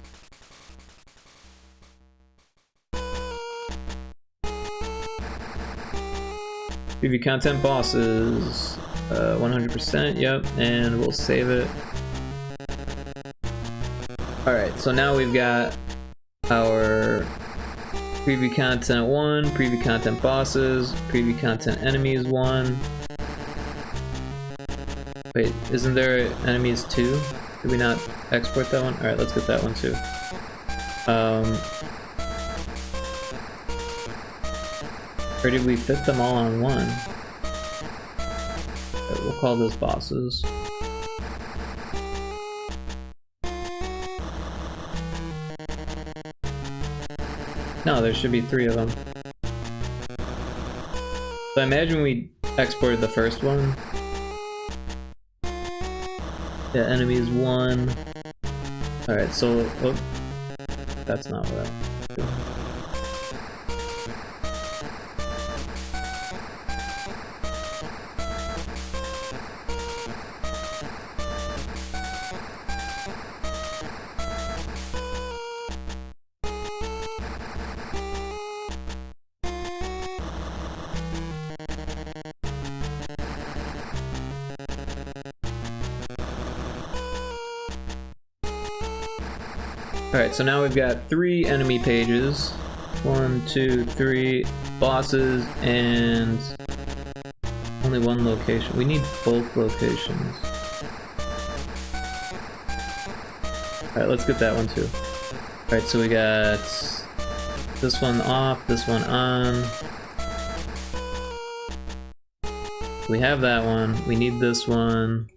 Speaker 1: Preview content bosses, 100%, yep, and we'll save it. Alright, so now we've got our preview content 1, preview content bosses, preview content enemies 1. Wait, isn't there enemies 2? Did we not export that one? Alright, let's get that one too. Or did we fit them all on one? Okay, we'll call those bosses. No, there should be 3 of them. So I imagine we exported the first one. Yeah, enemies 1. Alright, so... Oh, that's not what I do. Alright, so now we've got 3 enemy pages. 1, 2, 3 bosses, and only 1 location. We need both locations. Alright, let's get that one too. Alright, so we got this one off, this one on. We have that one. We need this one.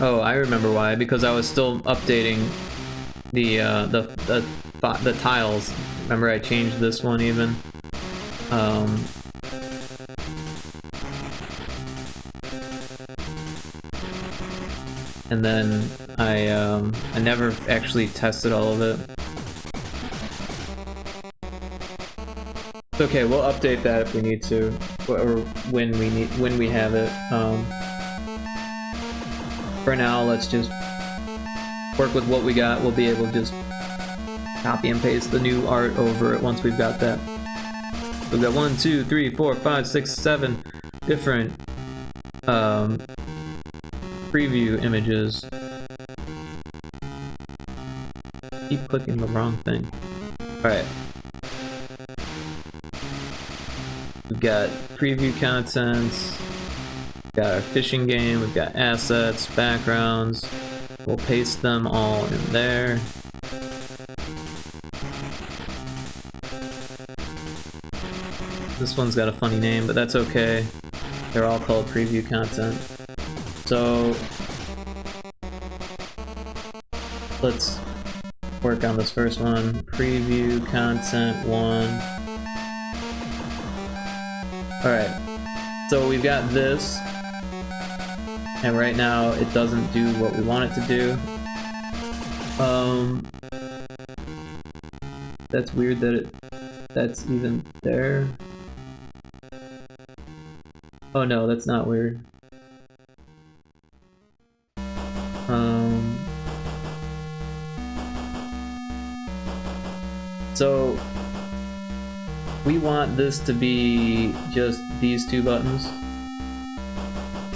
Speaker 1: Oh, I remember why. Because I was still updating the tiles. Remember, I changed this one even. And then I never actually tested all of it. It's okay, we'll update that if we need to, or when we have it. For now, let's just work with what we got. We'll be able to just copy and paste the new art over it once we've got that. We've got 1, 2, 3, 4, 5, 6, 7 different preview images. Keep clicking the wrong thing. Alright. We've got preview contents. We've got our fishing game. We've got assets, backgrounds. We'll paste them all in there. This one's got a funny name, but that's okay. They're all called preview content. So let's work on this first one. Preview content 1. Alright, so we've got this, and right now it doesn't do what we want it to do. That's weird that that's even there. Oh no, that's not weird. So we want this to be just these 2 buttons.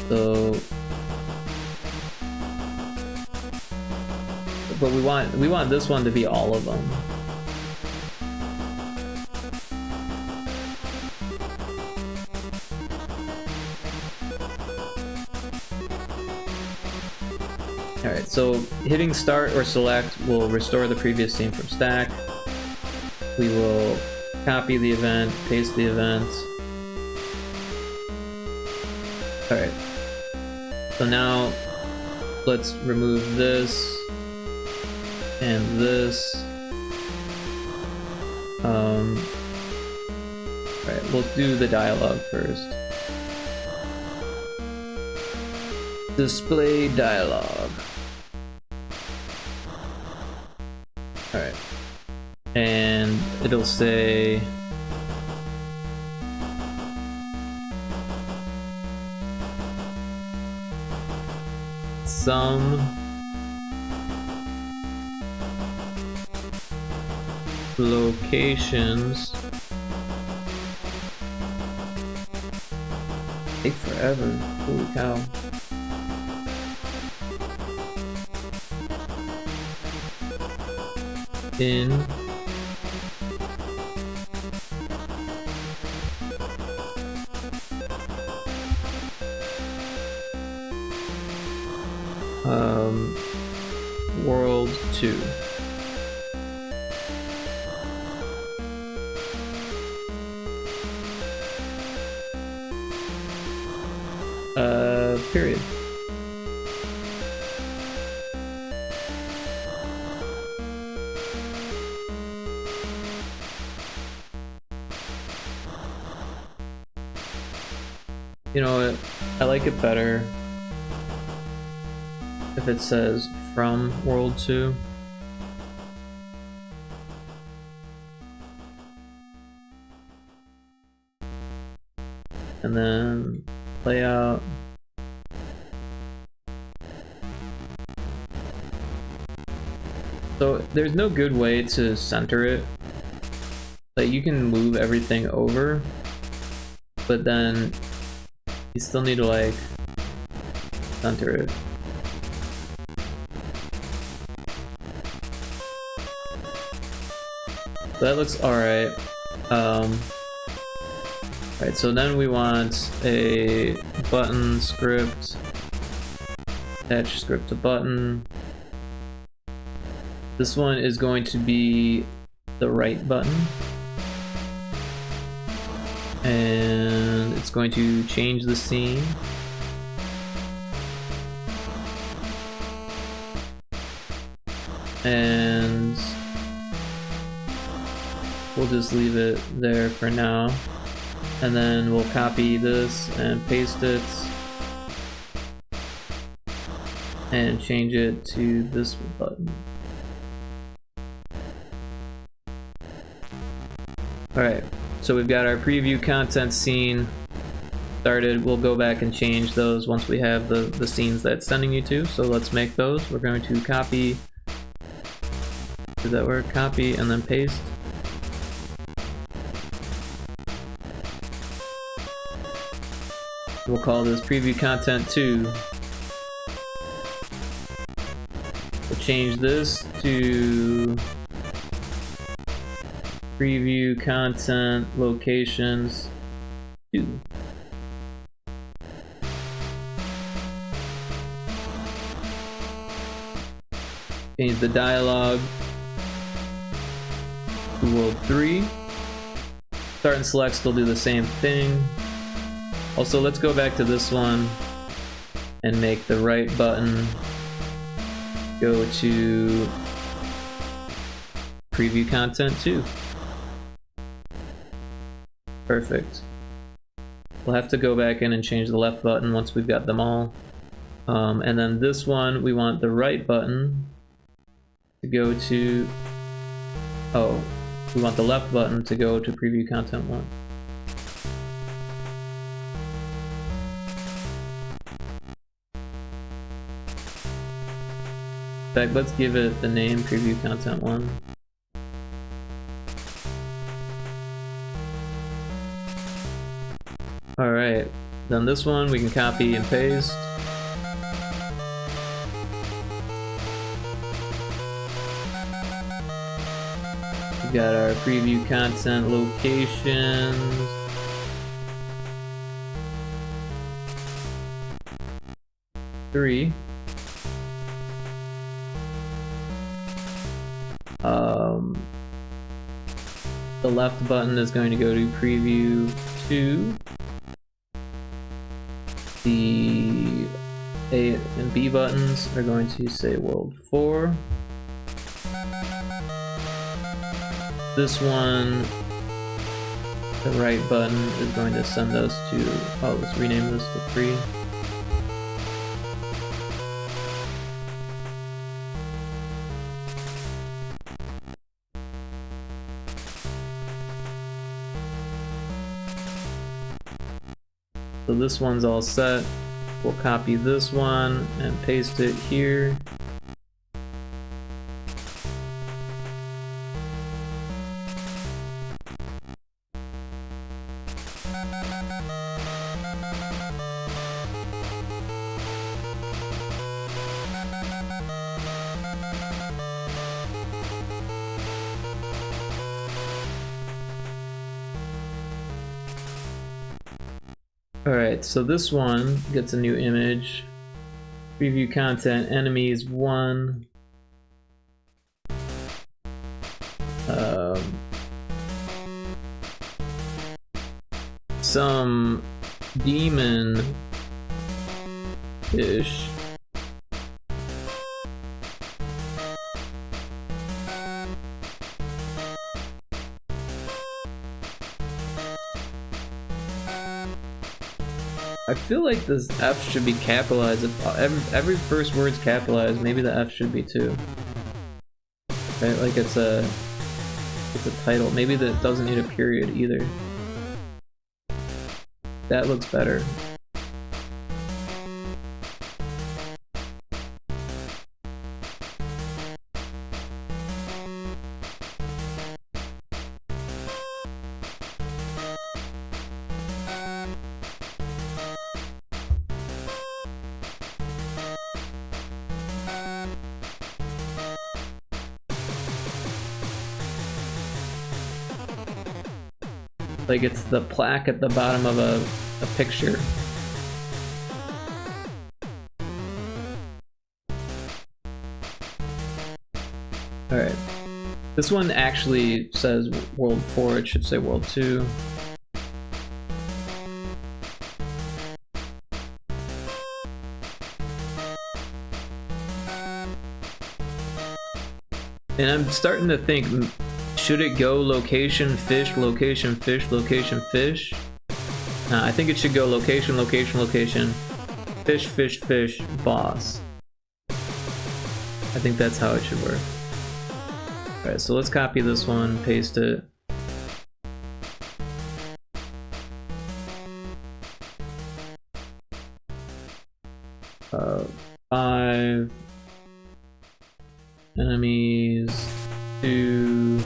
Speaker 1: So, but we want this one to be all of them. Alright, so hitting start or select will restore the previous scene from stack. We will copy the event, paste the event. Alright. So now let's remove this and this. Alright, we'll do the dialogue first. Display dialogue. Alright. And it'll say... some locations take forever. Holy cow. In World 2. Period. You know what? I like it better if it says from World 2. And then layout. So there's no good way to center it. Like you can move everything over, but then you still need to like center it. So that looks alright. Alright, so then we want a button script. Attach script to button. This one is going to be the right button. And it's going to change the scene. And we'll just leave it there for now. And then we'll copy this and paste it. And change it to this button. Alright, so we've got our preview content scene started. We'll go back and change those once we have the scenes that's sending you to. So let's make those. We're going to copy. Did that work? Copy and then paste. We'll call this preview content 2. We'll change this to preview content locations 2. Change the dialogue to World 3. Start and select will do the same thing. Also, let's go back to this one and make the right button go to preview content 2. Perfect. We'll have to go back in and change the left button once we've got them all. And then this one, we want the right button to go to... Oh, we want the left button to go to preview content 1. In fact, let's give it the name preview content 1. Alright, then this one we can copy and paste. We've got our preview content locations. Three. The left button is going to go to preview 2. The A and B buttons are going to say World 4. This one The right button is going to send us to, oh, let's rename this to 3. So this one's all set. We'll copy this one and paste it here. Alright, so this one gets a new image. Preview content, enemies 1. Some demon-ish. I feel like this F should be capitalized. If every first word's capitalized, maybe the F should be too. Right? Like it's a title. Maybe that doesn't need a period either. That looks better. Like it's the plaque at the bottom of a picture. Alright. This one actually says World 4, it should say World 2. And I'm starting to think, should it go location, fish, location, fish, location, fish? I think it should go location, location, location, fish, fish, fish, boss. I think that's how it should work. Alright, so let's copy this one, paste it. Five enemies, 2,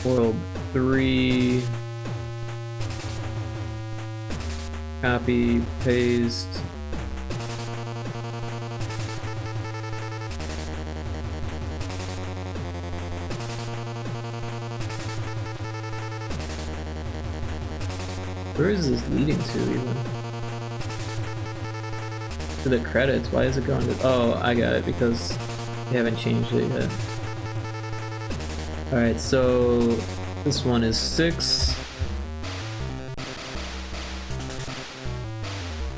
Speaker 1: world 3, copy, paste. Where is this leading to even? To the credits, why is it going to... Oh, I got it, because they haven't changed it yet. Alright, so this one is 6.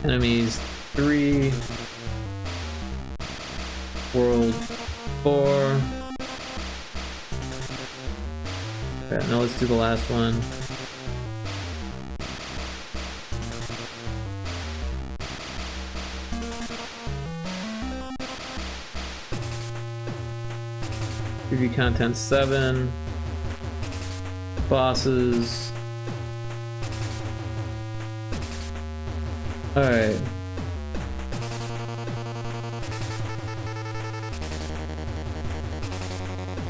Speaker 1: Enemies 3. World 4. Okay, now let's do the last one. Preview content 7. Bosses. Alright.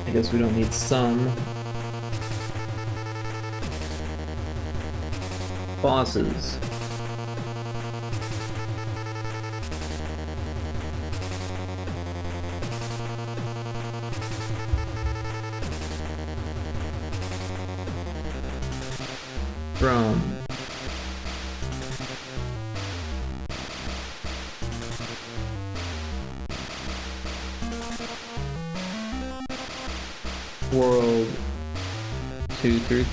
Speaker 1: I guess we don't need some. Bosses. Rome. World 2 through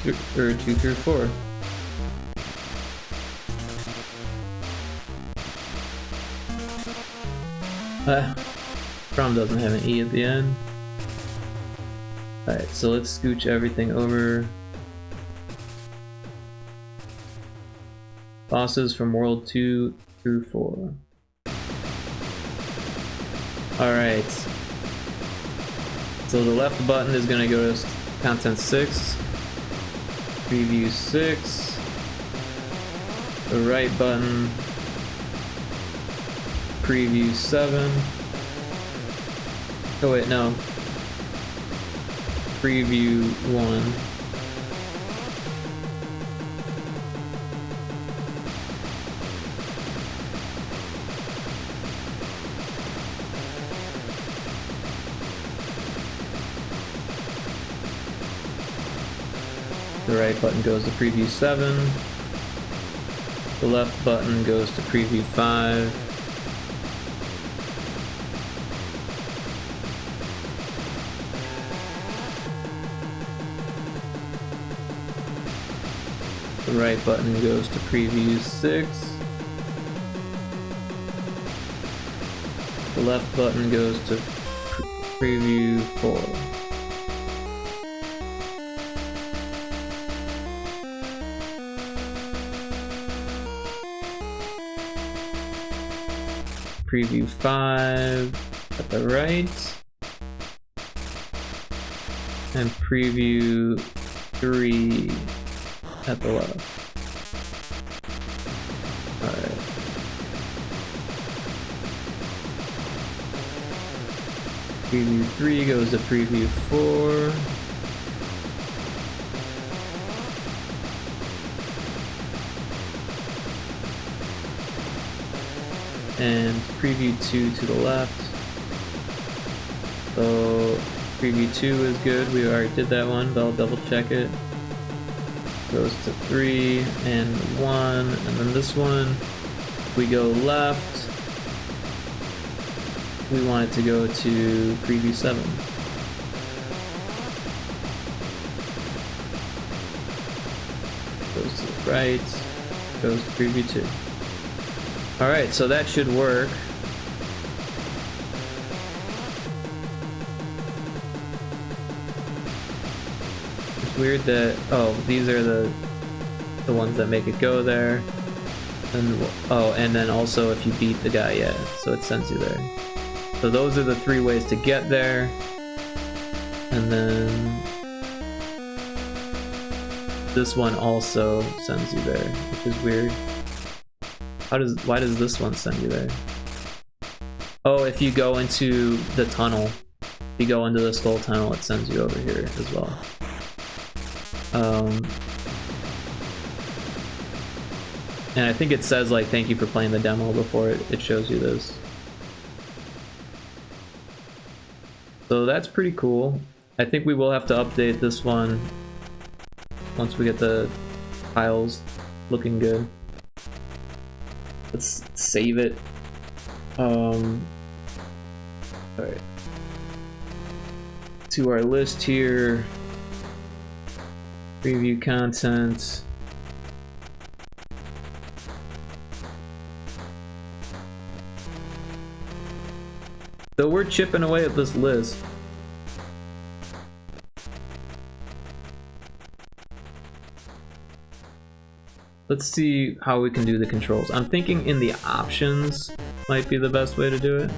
Speaker 1: 4. Chrome doesn't have an E at the end. Alright, so let's scooch everything over. Bosses from World 2 through 4. Alright. So the left button is going to go to Content 6. Preview 6. The right button. Preview 7. Oh wait, no. Preview 1. The right button goes to preview 7. The left button goes to preview 5. The right button goes to preview 6. The left button goes to preview 4. Preview 5 at the right, and preview 3 at the left. Alright. Preview 3 goes to preview 4. And preview 2 to the left. So preview 2 is good, we already did that one, but I'll double check it. Goes to 3 and 1, and then this one, we go left. We want it to go to preview 7. Goes to the right, goes to preview 2. Alright, so that should work. It's weird that, oh, these are the ones that make it go there. And, oh, and then also if you beat the guy, yeah, so it sends you there. So those are the 3 ways to get there. And then this one also sends you there, which is weird. Why does this one send you there? Oh, if you go into the tunnel, if you go into the skull tunnel, it sends you over here as well. And I think it says like thank you for playing the demo before it shows you this. So that's pretty cool. I think we will have to update this one once we get the tiles looking good. Let's save it. Alright. To our list here. Preview content. So we're chipping away at this list. Let's see how we can do the controls. I'm thinking in the options might be the best way to do it.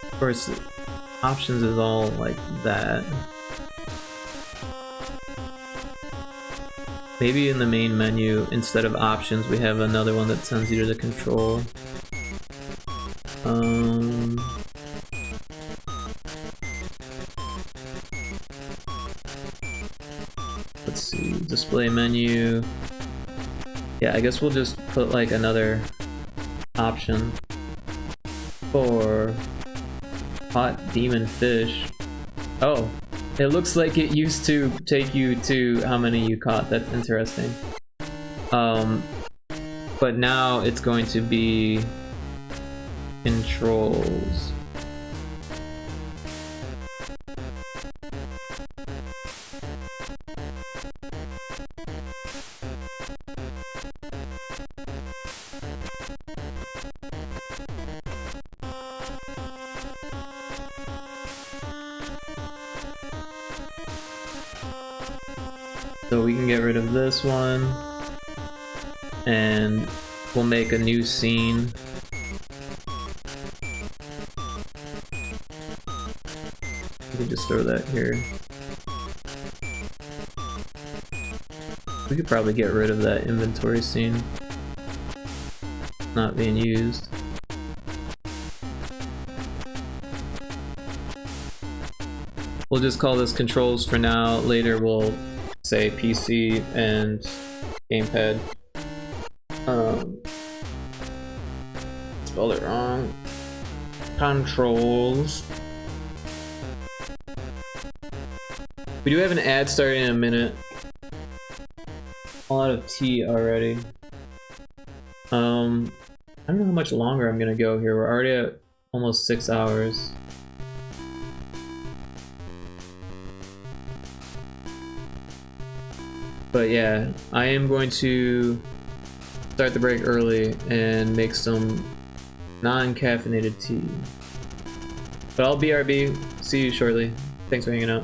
Speaker 1: Of course, options is all like that. Maybe in the main menu, instead of options, we have another one that sends you to the control. Let's see, display menu. Yeah, I guess we'll just put like another option for hot demon fish. Oh, it looks like it used to take you to how many you caught. That's interesting. But now it's going to be controls. So we can get rid of this one, and we'll make a new scene. We can just throw that here. We could probably get rid of that inventory scene. Not being used. We'll just call this controls for now. Later we'll say PC and gamepad. Spelled it wrong. Controls. We do have an ad starting in a minute. A lot of tea already. I don't know how much longer I'm gonna go here. We're already at almost 6 hours. But yeah, I am going to start the break early and make some non-caffeinated tea. But I'll BRB. See you shortly. Thanks for hanging out.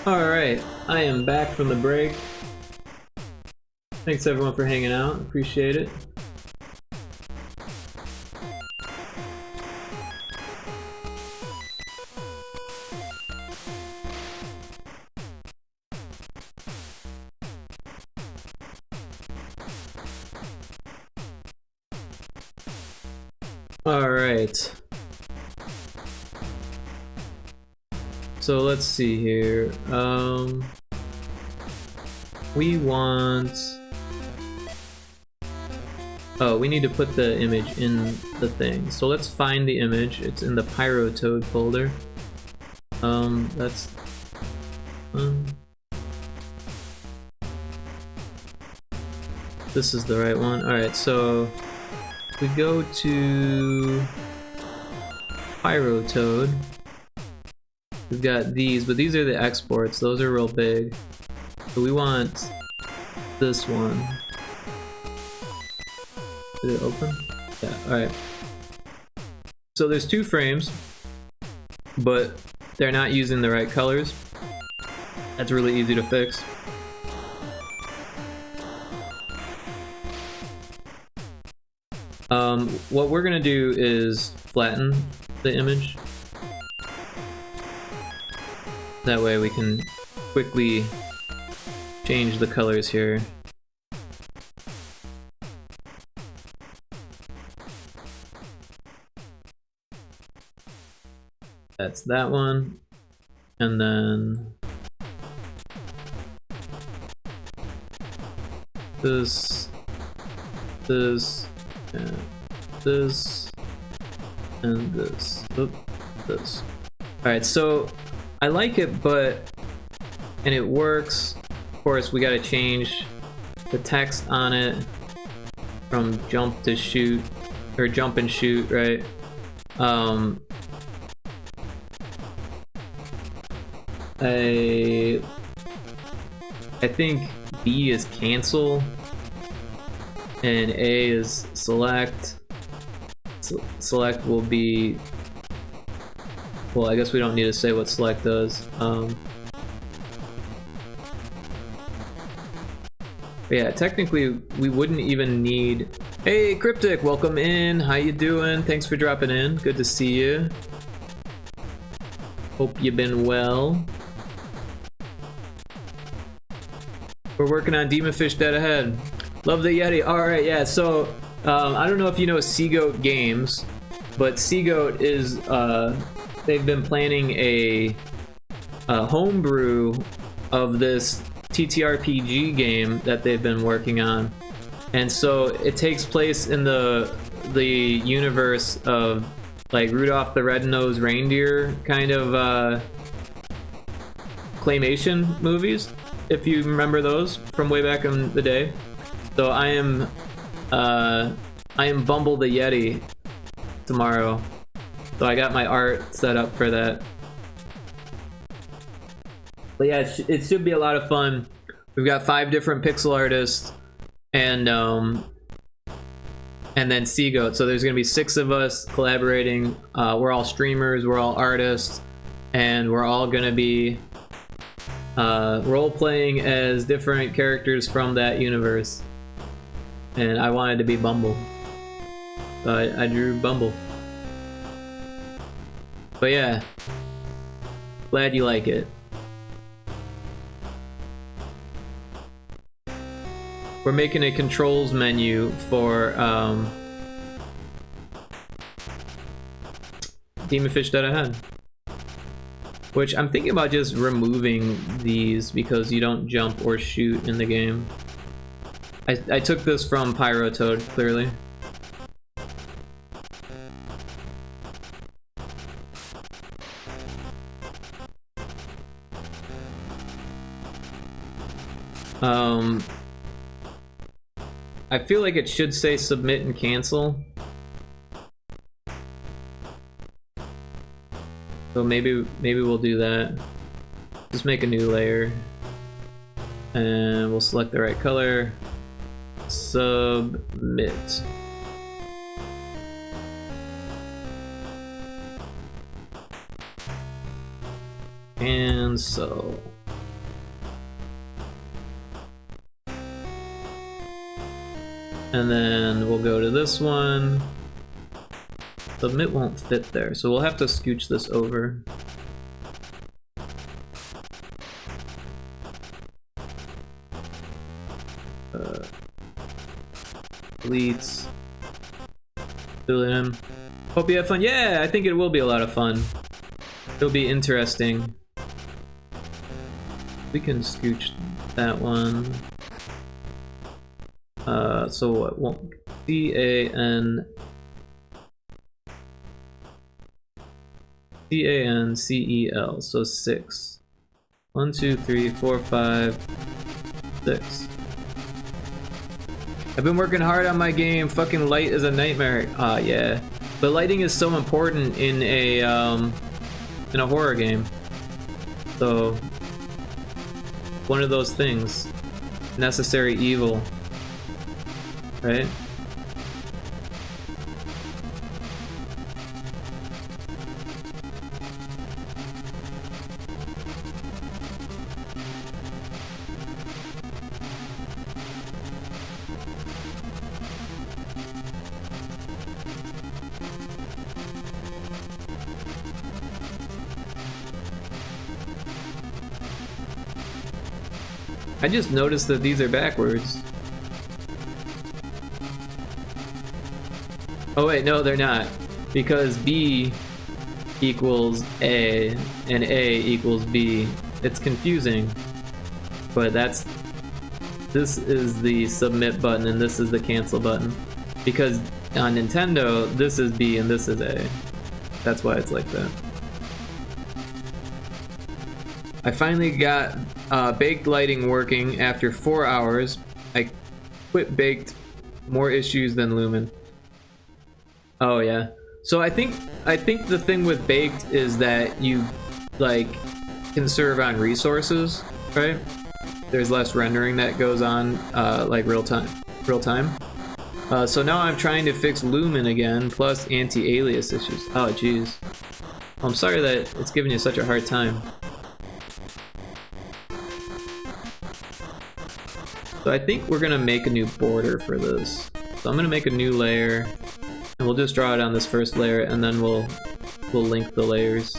Speaker 1: Alright, I am back from the break. Thanks everyone for hanging out, appreciate it. Alright. So let's see here. We want... Oh, we need to put the image in the thing. So let's find the image. It's in the Pyrotoad folder. That's... This is the right one. Alright, so... we go to... Pyrotoad. We've got these, but these are the exports. Those are real big. So we want this one. Did it open? Yeah, alright. So there's 2 frames, but they're not using the right colors. That's really easy to fix. What we're gonna do is flatten the image. That way we can quickly change the colors here. That's that one. And then this, and this, and this. Oop, this. Alright, so I like it, and it works. Of course, we gotta change the text on it from jump to shoot, or jump and shoot, right? I think B is cancel, and A is select. Select will be... well, I guess we don't need to say what select does. But yeah, technically we wouldn't even need... Hey Cryptic, welcome in, how you doing? Thanks for dropping in, good to see you. Hope you've been well. We're working on Demon Fish Dead Ahead. Love the Yeti. Alright, yeah, so I don't know if you know Seagoat Games, but Seagoat is they've been planning a homebrew of this TTRPG game that they've been working on. And so it takes place in the universe of like Rudolph the Red-Nosed Reindeer kind of claymation movies, if you remember those from way back in the day. So I am Bumble the Yeti tomorrow. So I got my art set up for that. But yeah, it should be a lot of fun. We've got 5 different pixel artists, and then Seagoat. So there's gonna be 6 of us collaborating. We're all streamers, we're all artists, and we're all gonna be role-playing as different characters from that universe. And I wanted to be Bumble, so I drew Bumble. But yeah, glad you like it. We're making a controls menu for Demon Fish Dead Ahead, which I'm thinking about just removing these because you don't jump or shoot in the game. I took this from Pyrotoad, clearly. I feel like it should say submit and cancel. So maybe we'll do that. Just make a new layer. And we'll select the right color. Submit. And so And then we'll go to this one. Submit won't fit there, so we'll have to scooch this over. Deletes. Fill it in. Hope you have fun. Yeah, I think it will be a lot of fun. It'll be interesting. We can scooch that one. So what? Won't C-A-N C-A-N-C-E-L, so 6. 1, 2, 3, 4, 5, 6. I've been working hard on my game. Fucking light is a nightmare. Ah, yeah. But lighting is so important in a horror game. So one of those things. Necessary evil. Right? I just noticed that these are backwards. Oh wait, no, they're not. Because B equals A and A equals B. It's confusing. But this is the submit button and this is the cancel button. Because on Nintendo, this is B and this is A. That's why it's like that. I finally got baked lighting working after 4 hours. I quit baked. More issues than Lumen. Oh yeah. So I think the thing with baked is that you like conserve on resources, right? There's less rendering that goes on like real time. So now I'm trying to fix Lumen again, plus anti-alias issues. Oh jeez. I'm sorry that it's giving you such a hard time. So I think we're gonna make a new border for this. So I'm gonna make a new layer, and we'll just draw it on this first layer, and then we'll link the layers.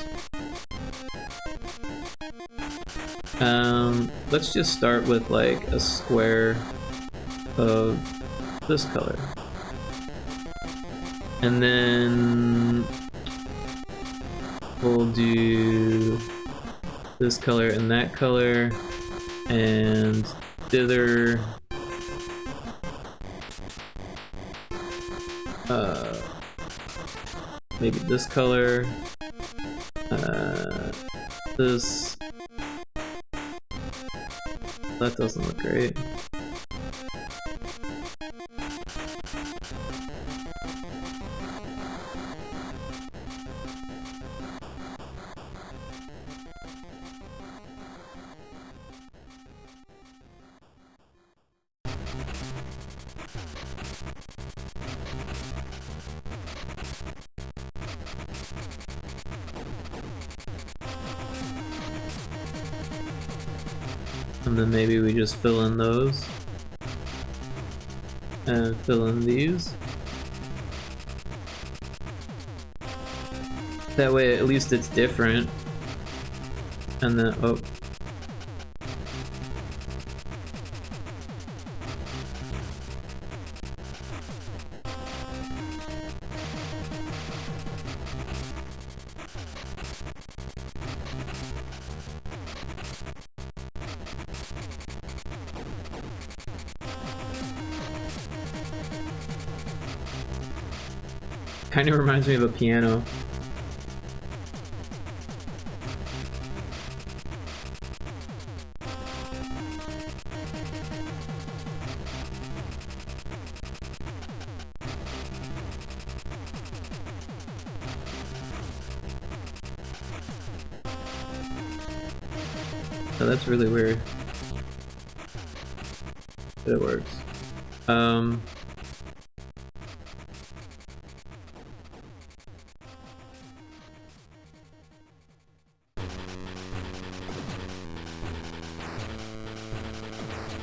Speaker 1: Let's just start with like a square of this color, and then we'll do this color and that color, and dither maybe this color, this, that doesn't look great. And then maybe we just fill in those. And fill in these. That way at least it's different. And then, oh. Kind of reminds me of a piano. Oh, that's really weird. But it works.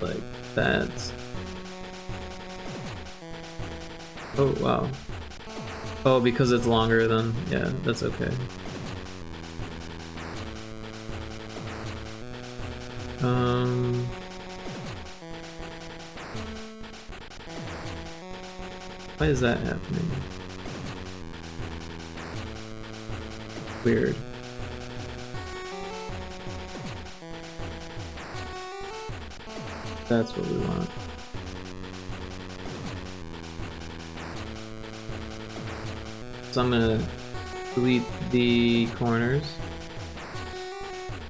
Speaker 1: Like that. Oh, wow. Oh, because it's longer then. Yeah, that's okay. Why is that happening? Weird. That's what we want. So I'm gonna delete the corners.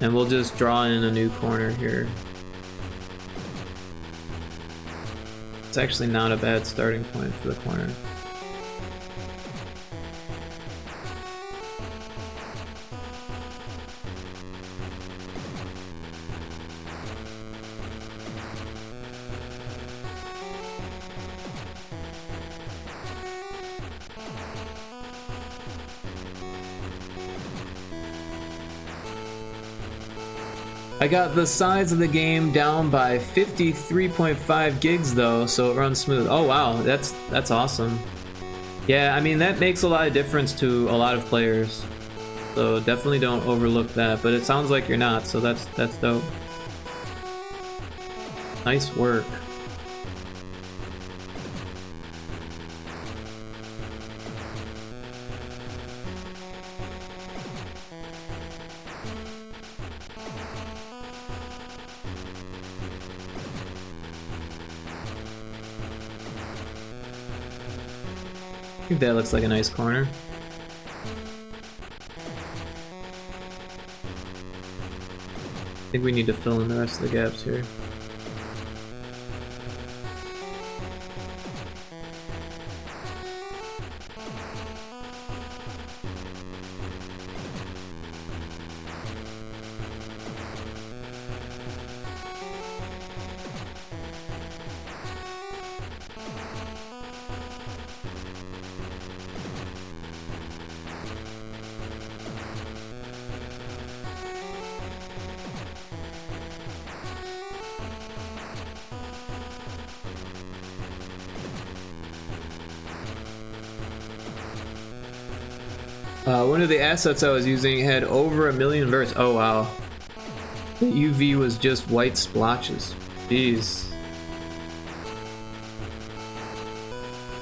Speaker 1: And we'll just draw in a new corner here. It's actually not a bad starting point for the corner. I got the size of the game down by 53.5 gigs though, so it runs smooth. Oh wow, that's awesome. Yeah, I mean that makes a lot of difference to a lot of players. So definitely don't overlook that, but it sounds like you're not, so that's dope. Nice work. I think that looks like a nice corner. I think we need to fill in the rest of the gaps here. One of the assets I was using had over 1 million verts. Oh wow. The UV was just white splotches. Jeez.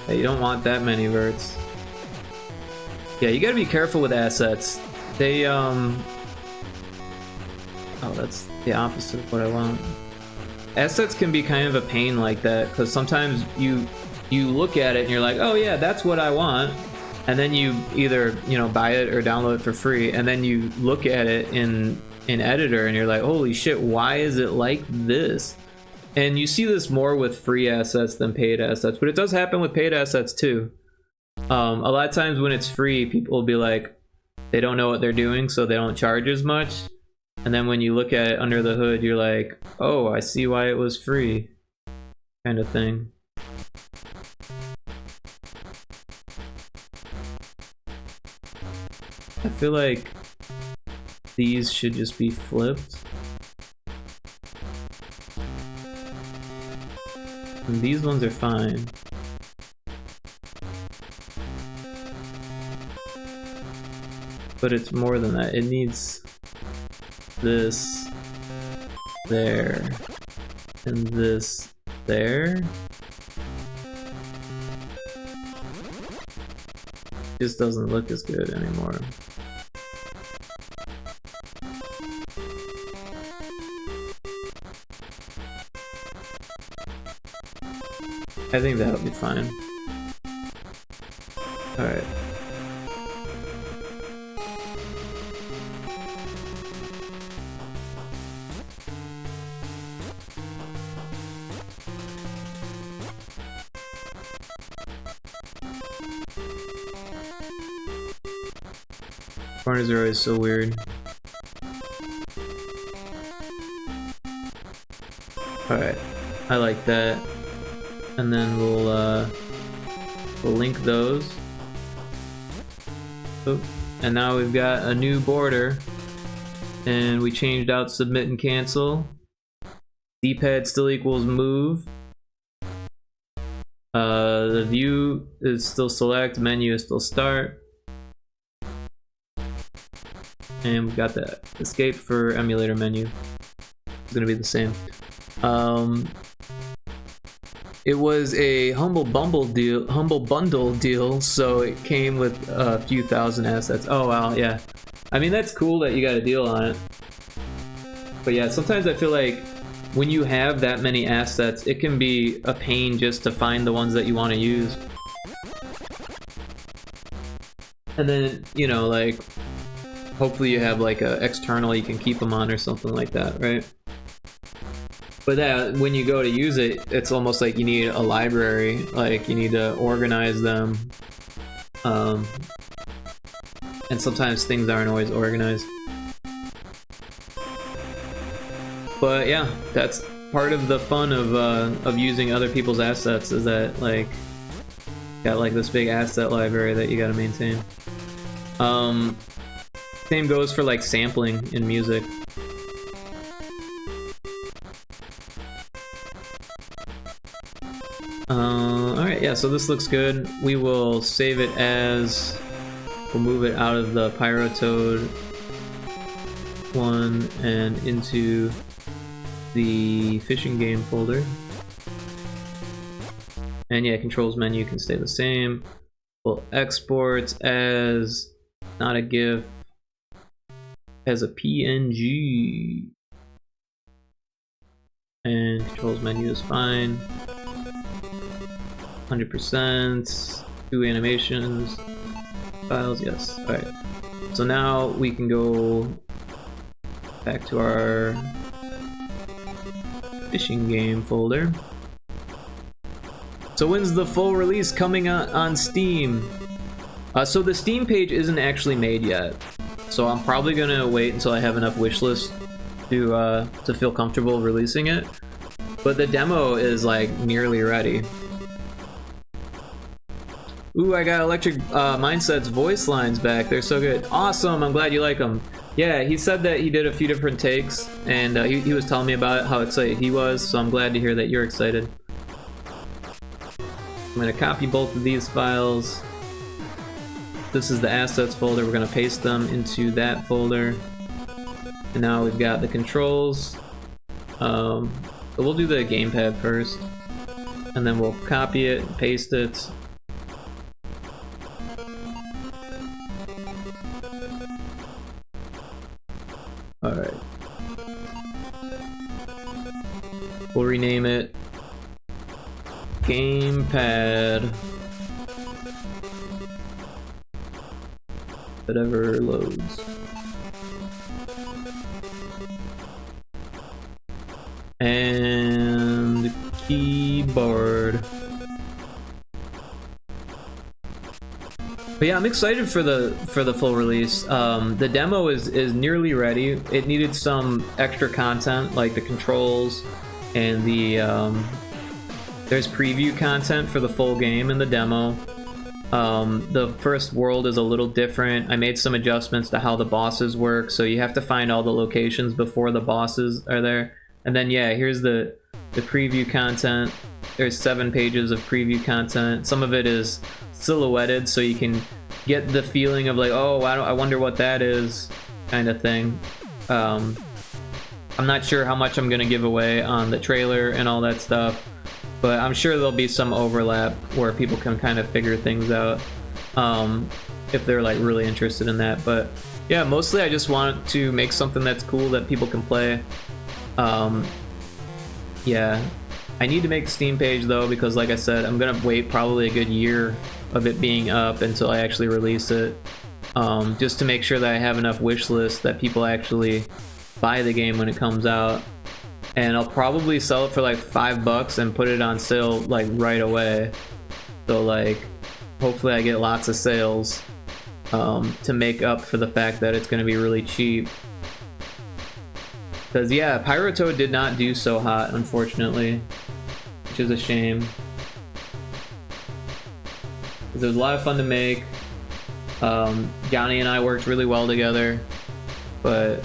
Speaker 1: Yeah, you don't want that many verts. Yeah, you gotta be careful with assets. They, oh, that's the opposite of what I want. Assets can be kind of a pain like that, because sometimes you look at it and you're like, oh yeah, that's what I want. And then you either, you know, buy it or download it for free, and then you look at it in editor and you're like, holy shit, why is it like this? And you see this more with free assets than paid assets, but it does happen with paid assets too. A lot of times when it's free, people will be like, they don't know what they're doing, so they don't charge as much. And then when you look at it under the hood, you're like, oh, I see why it was free, kind of thing. I feel like these should just be flipped. And these ones are fine. But it's more than that. It needs this there and this there. Just doesn't look as good anymore. I think that'll be fine. Alright. Corners are always so weird. Alright, I like that. And then we'll link those. Oh, and now we've got a new border. And we changed out submit and cancel. D-pad still equals move. The view is still select, menu is still start. And we've got the escape for emulator menu. It's gonna be the same. It was a humble bundle deal, so it came with a few thousand assets. Oh wow, yeah. I mean, that's cool that you got a deal on it. But yeah, sometimes I feel like when you have that many assets, it can be a pain just to find the ones that you want to use. And then, you know, like, hopefully you have like a external you can keep them on or something like that, right? But that, when you go to use it, it's almost like you need a library, like you need to organize them. And sometimes things aren't always organized. But yeah, that's part of the fun of using other people's assets, is that like got like this big asset library that you gotta maintain. Same goes for like sampling in music. Alright, yeah, so this looks good. We will save it as, we'll move it out of the Pyrotoad one and into the fishing game folder. And yeah, controls menu can stay the same. We'll export as not a GIF, as a PNG. And controls menu is fine. 100%. 2 animations. Files, yes. Alright. So now we can go back to our fishing game folder. So when's the full release coming on Steam? So the Steam page isn't actually made yet. So I'm probably gonna wait until I have enough wishlist to feel comfortable releasing it. But the demo is like nearly ready. Ooh, I got Electric Mindset's voice lines back. They're so good. Awesome, I'm glad you like them. Yeah, he said that he did a few different takes, and he was telling me about it, how excited he was, so I'm glad to hear that you're excited. I'm gonna copy both of these files. This is the assets folder. We're gonna paste them into that folder. And now we've got the controls. So we'll do the gamepad first. And then we'll copy it, paste it. Alright. We'll rename it Gamepad. Whatever loads. And keyboard. But yeah, I'm excited for the full release. The demo is nearly ready. It needed some extra content, like the controls and the there's preview content for the full game in the demo. The first world is a little different. I made some adjustments to how the bosses work, so you have to find all the locations before the bosses are there. And then yeah, here's the preview content. There's 7 pages of preview content. Some of it is silhouetted, so you can get the feeling of like, oh, I wonder what that is, kind of thing. I'm not sure how much I'm gonna give away on the trailer and all that stuff, but I'm sure there'll be some overlap where people can kind of figure things out if they're like really interested in that. But yeah, mostly I just want to make something that's cool that people can play. Yeah, I need to make the Steam page though, because like I said, I'm gonna wait probably a good year of it being up until I actually release it, just to make sure that I have enough wish lists that people actually buy the game when it comes out. And I'll probably sell it for like $5 and put it on sale like right away. So like, hopefully I get lots of sales to make up for the fact that it's gonna be really cheap. Because yeah, Pyrotoad did not do so hot, unfortunately, which is a shame. It was a lot of fun to make. Johnny and I worked really well together, but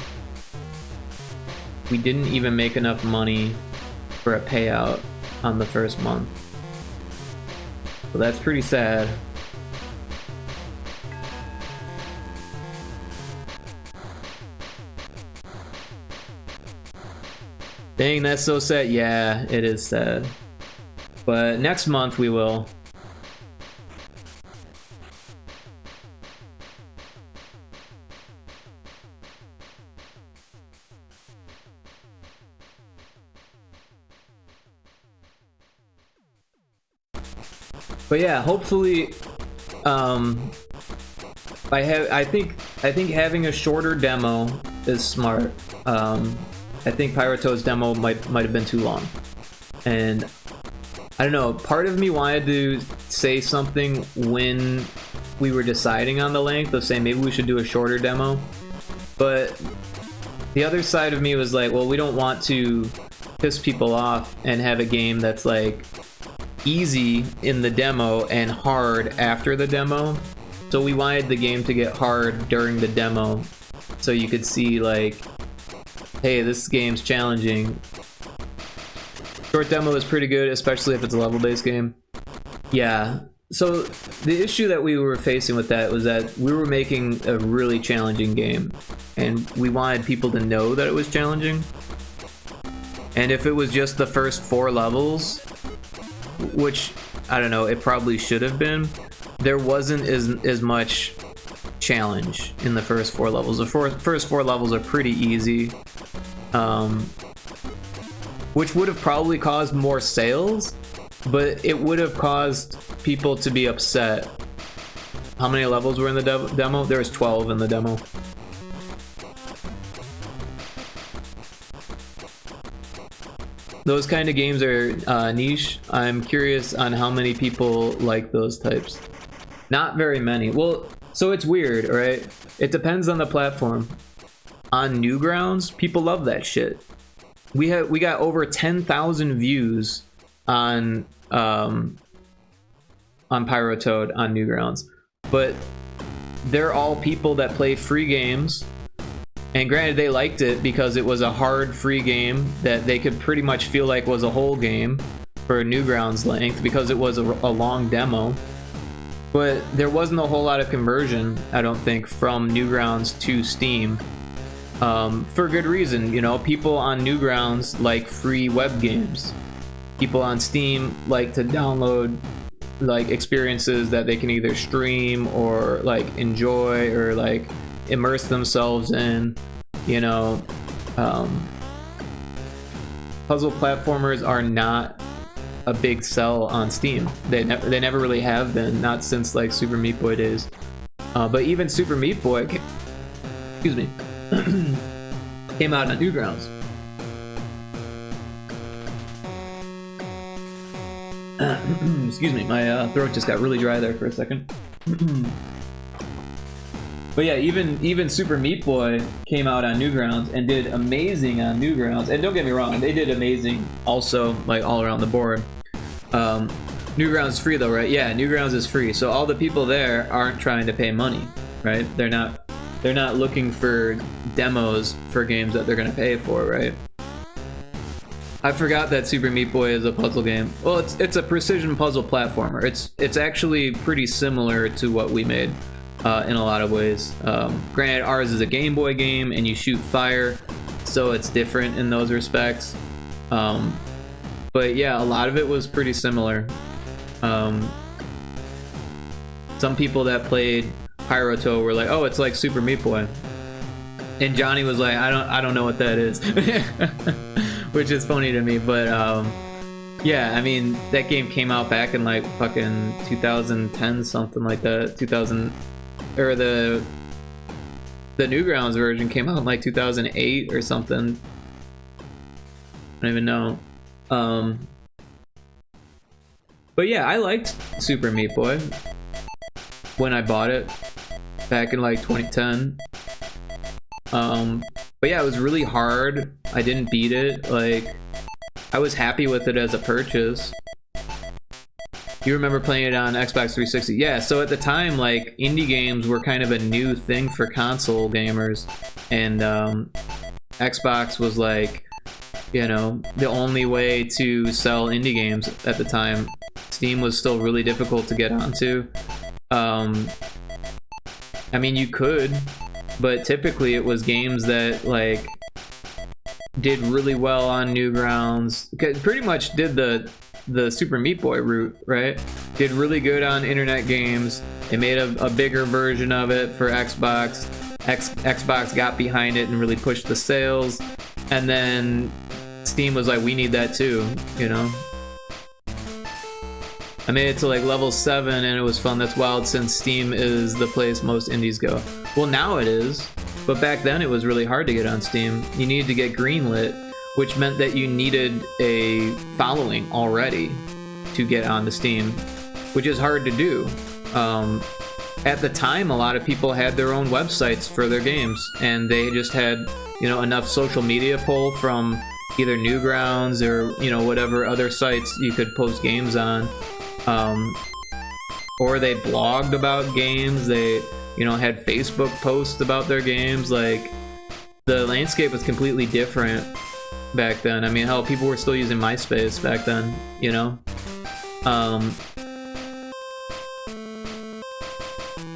Speaker 1: we didn't even make enough money for a payout on the first month. So that's pretty sad. Dang, that's so sad. Yeah, it is sad. But next month we will. But yeah, hopefully, I think having a shorter demo is smart. I think Pyrotoad's demo might have been too long, and I don't know. Part of me wanted to say something when we were deciding on the length of saying maybe we should do a shorter demo, but the other side of me was like, well, we don't want to piss people off and have a game that's like easy in the demo and hard after the demo. So we wanted the game to get hard during the demo, so you could see like, hey, this game's challenging. Short demo is pretty good, especially if it's a level-based game. Yeah, so the issue that we were facing with that was that we were making a really challenging game, and we wanted people to know that it was challenging. And if it was just the first 4 levels, which, I don't know, it probably should have been, there wasn't as much challenge in the first 4 levels. The first 4 levels are pretty easy, which would have probably caused more sales, but it would have caused people to be upset. How many levels were in the demo? There was 12 in the demo. Those kind of games are niche. I'm curious on how many people like those types. Not very many. Well, so it's weird, right? It depends on the platform. On Newgrounds, people love that shit. We got over 10,000 views on Pyrotoad on Newgrounds, but they're all people that play free games. And granted, they liked it because it was a hard free game that they could pretty much feel like was a whole game for Newgrounds length because it was a long demo. But there wasn't a whole lot of conversion, I don't think, from Newgrounds to Steam. For good reason, you know, people on Newgrounds like free web games. People on Steam like to download like experiences that they can either stream or like enjoy or like immerse themselves in, you know. Puzzle platformers are not a big sell on Steam. They never really have been, not since like Super Meat Boy days. But even Super Meat Boy, excuse me, came out on Newgrounds. Excuse me, my throat just got really dry there for a second. But yeah, even Super Meat Boy came out on Newgrounds and did amazing on Newgrounds. And don't get me wrong, they did amazing also, like all around the board. Newgrounds is free though, right? Yeah, Newgrounds is free. So all the people there aren't trying to pay money, right? They're not looking for demos for games that they're gonna pay for, right? I forgot that Super Meat Boy is a puzzle game. Well, it's a precision puzzle platformer. It's actually pretty similar to what we made. In a lot of ways. Granted, ours is a Game Boy game and you shoot fire, so it's different in those respects. But yeah, a lot of it was pretty similar. Some people that played Pyrotoad were like, oh, it's like Super Meat Boy. And Johnny was like, I don't know what that is. Which is funny to me, but yeah, I mean, that game came out back in like fucking 2010, something like that. 2000, or the Newgrounds version came out in like 2008 or something. I don't even know. But yeah, I liked Super Meat Boy when I bought it back in like 2010. But yeah, it was really hard. I didn't beat it. Like, I was happy with it as a purchase. You remember playing it on Xbox 360? Yeah, so at the time, like, indie games were kind of a new thing for console gamers. And Xbox was like, you know, the only way to sell indie games at the time. Steam was still really difficult to get onto. I mean, you could, but typically it was games that like did really well on Newgrounds. Pretty much did the Super Meat Boy route, right? Did really good on internet games. They made a bigger version of it for Xbox. Xbox got behind it and really pushed the sales, and then Steam was like, we need that too, you know? I made it to like level 7 and it was fun. That's wild, since Steam is the place most indies go. Well, now it is, but back then it was really hard to get on Steam. You needed to get greenlit, which meant that you needed a following already to get onto Steam, which is hard to do. At the time, a lot of people had their own websites for their games, and they just had, you know, enough social media pull from either Newgrounds or, you know, whatever other sites you could post games on. Or they blogged about games. They, you know, had Facebook posts about their games. Like, the landscape was completely different back then. I mean, hell, people were still using MySpace back then, you know?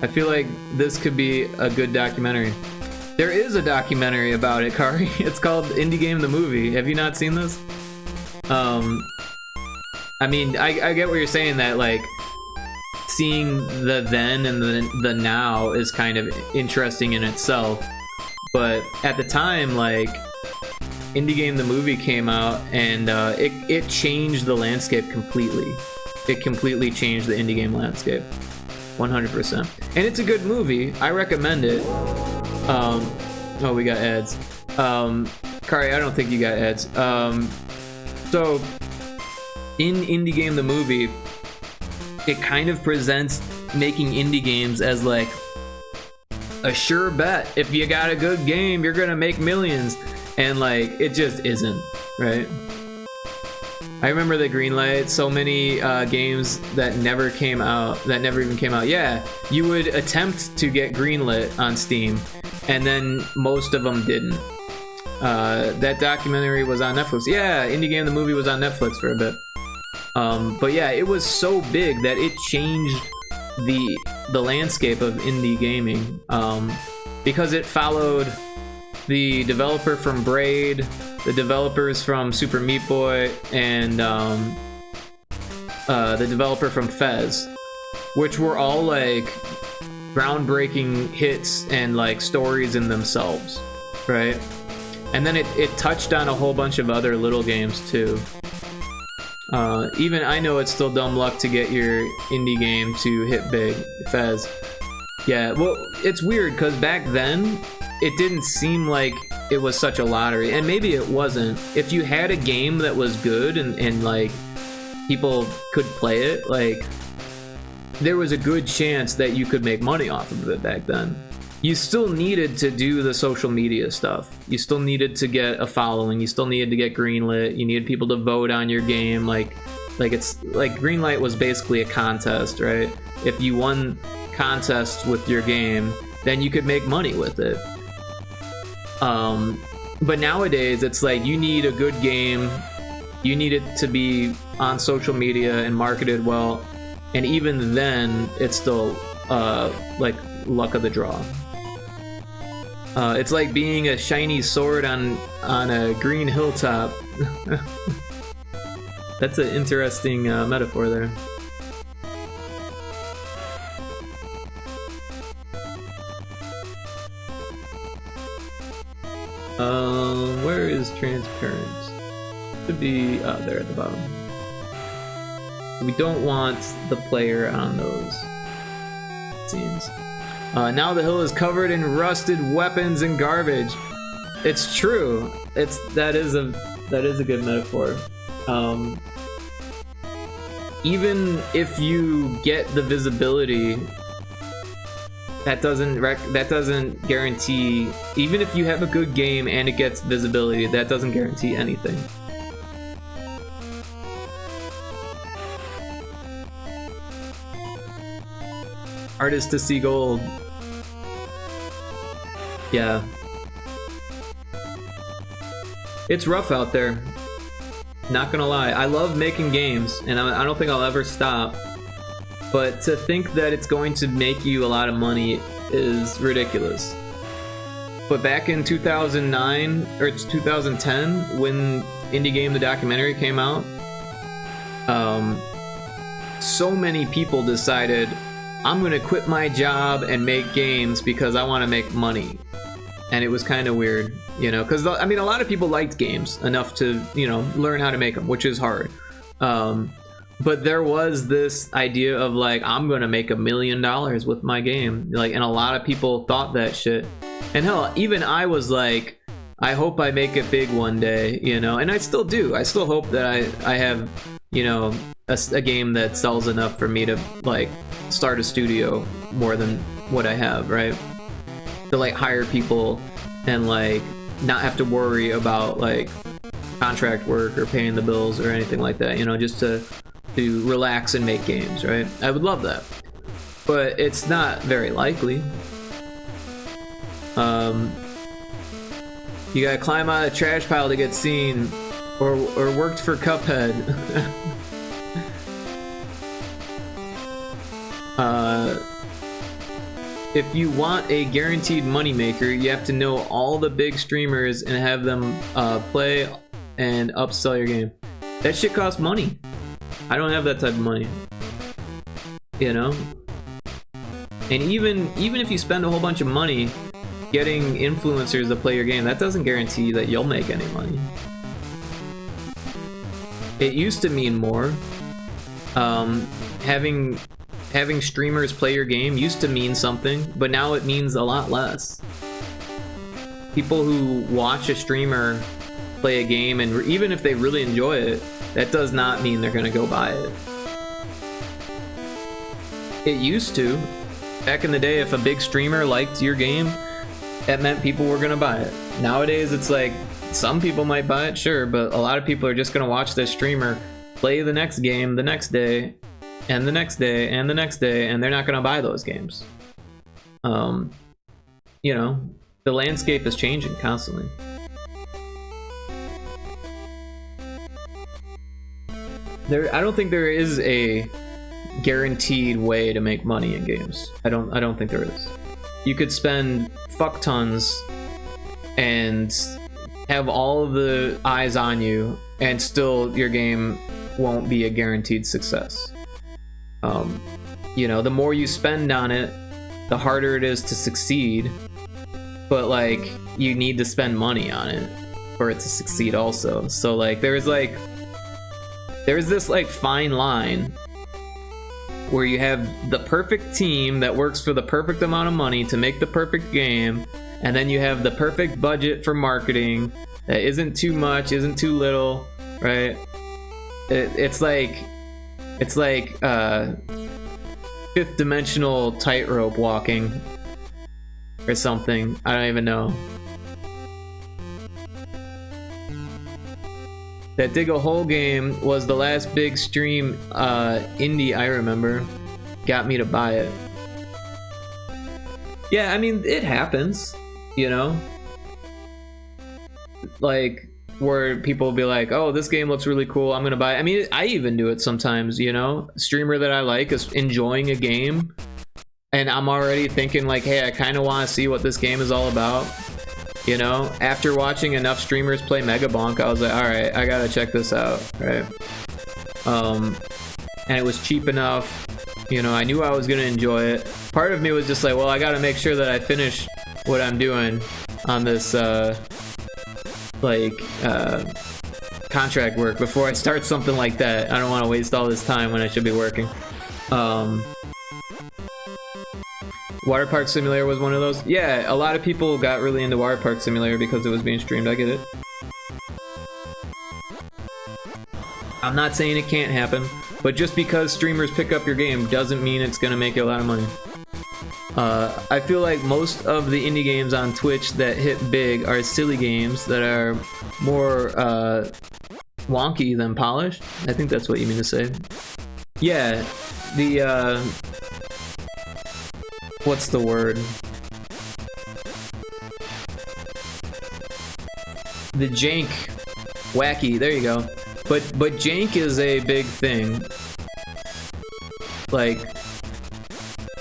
Speaker 1: I feel like this could be a good documentary. There is a documentary about it, Kari. It's called Indie Game the Movie. Have you not seen this? I mean, I get what you're saying, that like seeing the then and the now is kind of interesting in itself. But at the time, like, Indie Game the Movie came out, and it changed the landscape completely. It completely changed the indie game landscape. 100%. And it's a good movie. I recommend it. Oh, we got ads. Kari, I don't think you got ads. So, in Indie Game the Movie, it kind of presents making indie games as like a sure bet. If you got a good game, you're gonna make millions. And like, it just isn't, right? I remember they greenlight so many games that never came out, that never even came out. Yeah, you would attempt to get greenlit on Steam, and then most of them didn't. That documentary was on Netflix. Yeah, Indie Game the Movie was on Netflix for a bit. But yeah, it was so big that it changed the landscape of indie gaming, because it followed the developer from Braid, the developers from Super Meat Boy, and the developer from Fez, which were all like groundbreaking hits and like stories in themselves, right? And then it touched on a whole bunch of other little games too. Even I know it's still dumb luck to get your indie game to hit big. Fez. Yeah, well, it's weird because back then it didn't seem like it was such a lottery, and maybe it wasn't. If you had a game that was good and like people could play it, like there was a good chance that you could make money off of it back then. You still needed to do the social media stuff. You still needed to get a following. You still needed to get greenlit. You needed people to vote on your game. Like it's like greenlight was basically a contest, right? If you won contests with your game, then you could make money with it. But nowadays it's like you need a good game. You need it to be on social media and marketed well. And even then, it's still like luck of the draw. It's like being a shiny sword on a green hilltop. That's an interesting metaphor there. Where is transparent? Should be there at the bottom. We don't want the player on those scenes. Now the hill is covered in rusted weapons and garbage. It's true. That is a good metaphor. Even if you get the visibility, that doesn't guarantee. Even if you have a good game and it gets visibility, that doesn't guarantee anything. Artist to see gold. Yeah. It's rough out there. Not gonna lie, I love making games, and I don't think I'll ever stop. But to think that it's going to make you a lot of money is ridiculous. But back in 2009 or 2010, when Indie Game the documentary came out, so many people decided, I'm gonna quit my job and make games because I want to make money. And it was kind of weird, you know, because I mean, a lot of people liked games enough to, you know, learn how to make them, which is hard. But there was this idea of like, I'm gonna make $1 million with my game, like, and a lot of people thought that shit. And hell, even I was like, I hope I make it big one day, you know, and I still do. I still hope that I have, you know, a game that sells enough for me to like start a studio more than what I have, right? To like hire people and like not have to worry about like contract work or paying the bills or anything like that, you know, just to relax and make games, right? I would love that, but it's not very likely. You gotta climb out of the trash pile to get seen, or worked for Cuphead. If you want a guaranteed moneymaker, you have to know all the big streamers and have them play and upsell your game. That shit costs money. I don't have that type of money, you know? And even if you spend a whole bunch of money getting influencers to play your game, that doesn't guarantee that you'll make any money. It used to mean more. Having streamers play your game used to mean something, but now it means a lot less. People who watch a streamer play a game, and even if they really enjoy it, that does not mean they're gonna go buy it. It used to. Back in the day, if a big streamer liked your game, that meant people were gonna buy it. Nowadays, it's like, some people might buy it, sure, but a lot of people are just gonna watch this streamer play the next game the next day, and the next day, and the next day, and they're not gonna buy those games. You know, the landscape is changing constantly. I don't think there is a guaranteed way to make money in games. I don't think there is. You could spend fuck tons and have all of the eyes on you, and still your game won't be a guaranteed success. You know, the more you spend on it, the harder it is to succeed, but like, you need to spend money on it for it to succeed also. So like, there's this like fine line where you have the perfect team that works for the perfect amount of money to make the perfect game, and then you have the perfect budget for marketing that isn't too much, isn't too little, right? It's like fifth dimensional tightrope walking or something. I don't even know. That Dig a Hole game was the last big stream indie I remember. Got me to buy it. Yeah, I mean, it happens, you know? Like, where people will be like, oh, this game looks really cool, I'm gonna buy it. I mean, I even do it sometimes, you know? A streamer that I like is enjoying a game, and I'm already thinking like, hey, I kind of want to see what this game is all about. You know, after watching enough streamers play Mega Bonk, I was like, alright, I gotta check this out, right? And it was cheap enough, you know, I knew I was gonna enjoy it. Part of me was just like, well, I gotta make sure that I finish what I'm doing on this, contract work before I start something like that. I don't want to waste all this time when I should be working. Water Park Simulator was one of those. Yeah, a lot of people got really into Water Park Simulator because it was being streamed. I get it. I'm not saying it can't happen, but just because streamers pick up your game doesn't mean it's gonna make you a lot of money. I feel like most of the indie games on Twitch that hit big are silly games that are more wonky than polished. I think that's what you mean to say. Yeah, the what's the word? The jank, wacky, there you go. But jank is a big thing. Like,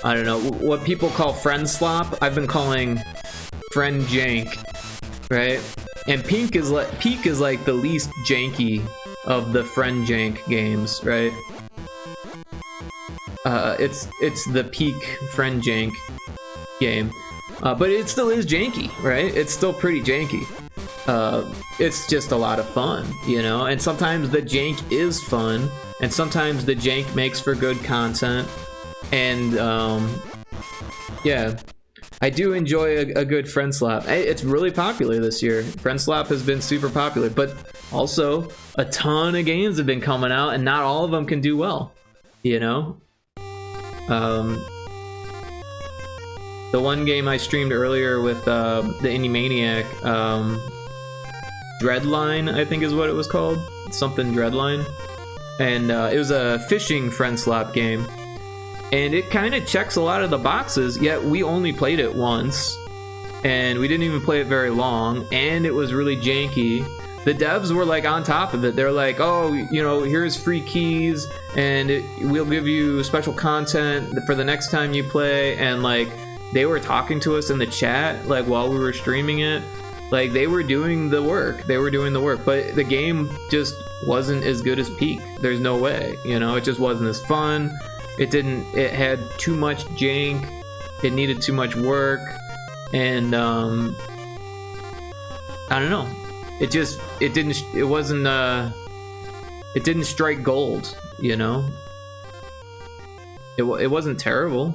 Speaker 1: I don't know, what people call friend slop, I've been calling friend jank, right? And Peak is like the least janky of the friend jank games, right? It's the peak friend jank game, but it still is janky, right? It's still pretty janky. It's just a lot of fun, you know? And sometimes the jank is fun, and sometimes the jank makes for good content. And yeah, I do enjoy a good friend slap. It's really popular this year. Friend slap has been super popular, but also a ton of games have been coming out, and not all of them can do well, you know? The one game I streamed earlier with the Indie Maniac, Dreadline, I think is what it was called. Something Dreadline. And it was a fishing friend slap game. And it kind of checks a lot of the boxes, yet we only played it once. And we didn't even play it very long, and it was really janky. The devs were like on top of it. They're like, oh, you know, here's free keys, and we'll give you special content for the next time you play. And like, they were talking to us in the chat, like while we were streaming it. Like, they were doing the work. But the game just wasn't as good as Peak. There's no way, you know, it just wasn't as fun. It had too much jank. It needed too much work. And I don't know. It didn't strike gold, you know? It wasn't terrible,